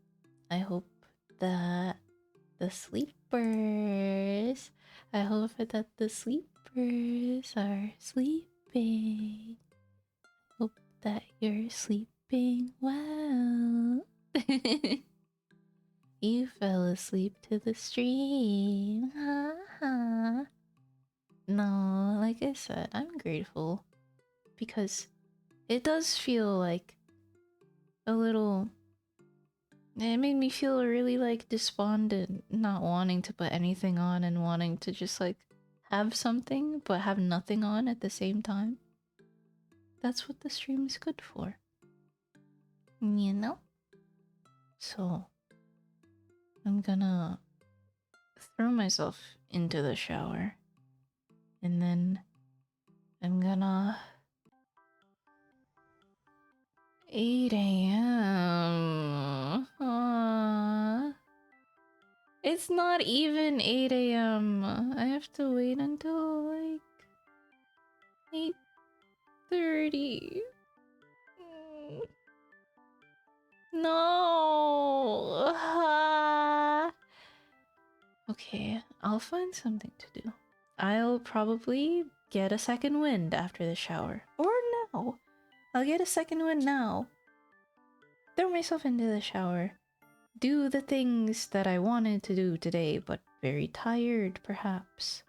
I hope that the sleepers... I hope that the sleepers are sleeping. Hope that you're sleeping well. You fell asleep to the stream. Ha ha. No, like I said, I'm grateful because it does feel like a little. It made me feel really like despondent, not wanting to put anything on and wanting to just like have something but have nothing on at the same time. That's what the stream is good for. You know? So, I'm gonna throw myself into the shower and then I'm gonna 8 a.m. It's not even 8 a.m. I have to wait until like 8:30. No. Okay, I'll find something to do. I'll probably get a second wind after the shower. Or no. I'll get a second wind now. Throw myself into the shower. Do the things that I wanted to do today, but very tired, perhaps.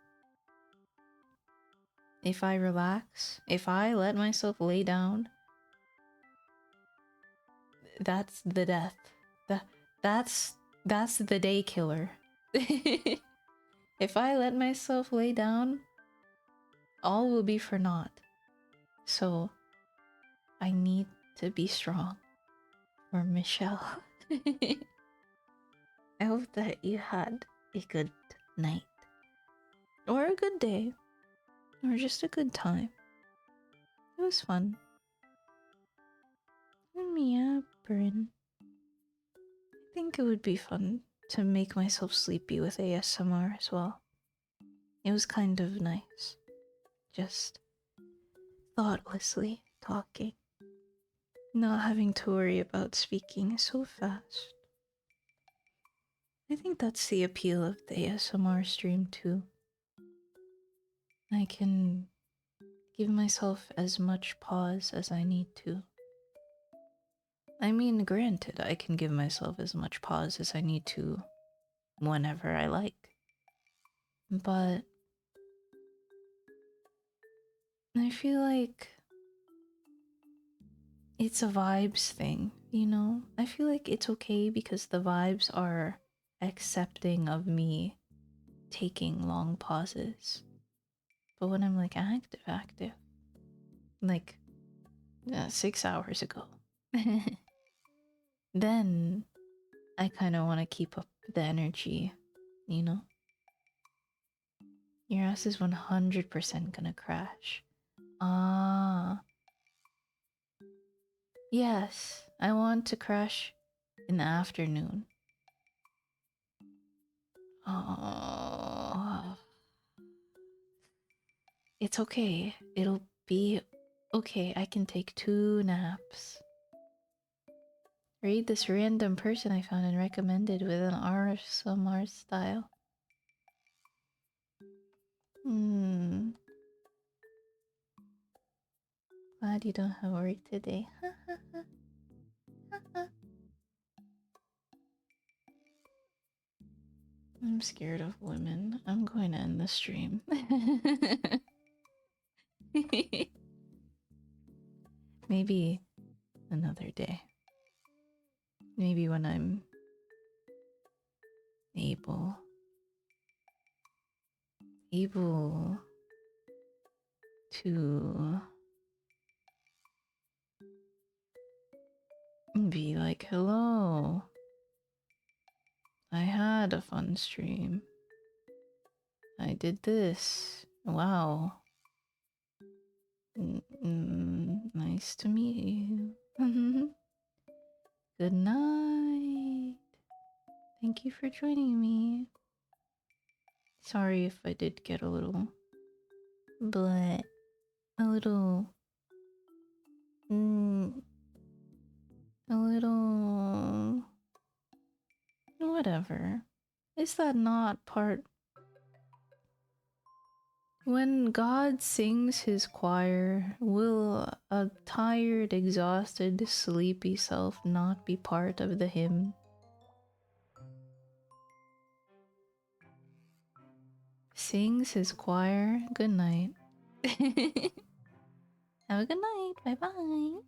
If I relax, if I let myself lay down, that's the death. That's the day killer. If I let myself lay down, all will be for naught. So, I need to be strong for Michelle. I hope that you had a good night. Or a good day. Or just a good time. It was fun. And yeah, Bryn. I think it would be fun to make myself sleepy with ASMR as well. It was kind of nice. Just thoughtlessly talking. Not having to worry about speaking so fast. I think that's the appeal of the ASMR stream too. I can give myself as much pause as I need to. I mean, granted, I can give myself as much pause as I need to whenever I like. But I feel like it's a vibes thing, you know? I feel like it's okay because the vibes are accepting of me taking long pauses. But when I'm like active, like 6 hours ago, then I kind of want to keep up the energy, you know? Your ass is 100% gonna crash. Ah. Yes, I want to crash in the afternoon. Oh. It's okay. It'll be okay. I can take 2 naps. Read this random person I found and recommended with an RSMR style. Glad you don't have work today. I'm scared of women. I'm going to end the stream. Maybe another day. Maybe when I'm able to be like, hello, I had a fun stream. I did this. Wow. Nice to meet you. Good night. Thank you for joining me. Sorry if I did get a little a little a little whatever. Is that not part? When God sings his choir, will a tired, exhausted, sleepy self not be part of the hymn? Sings his choir. Good night. Have a good night. Bye bye.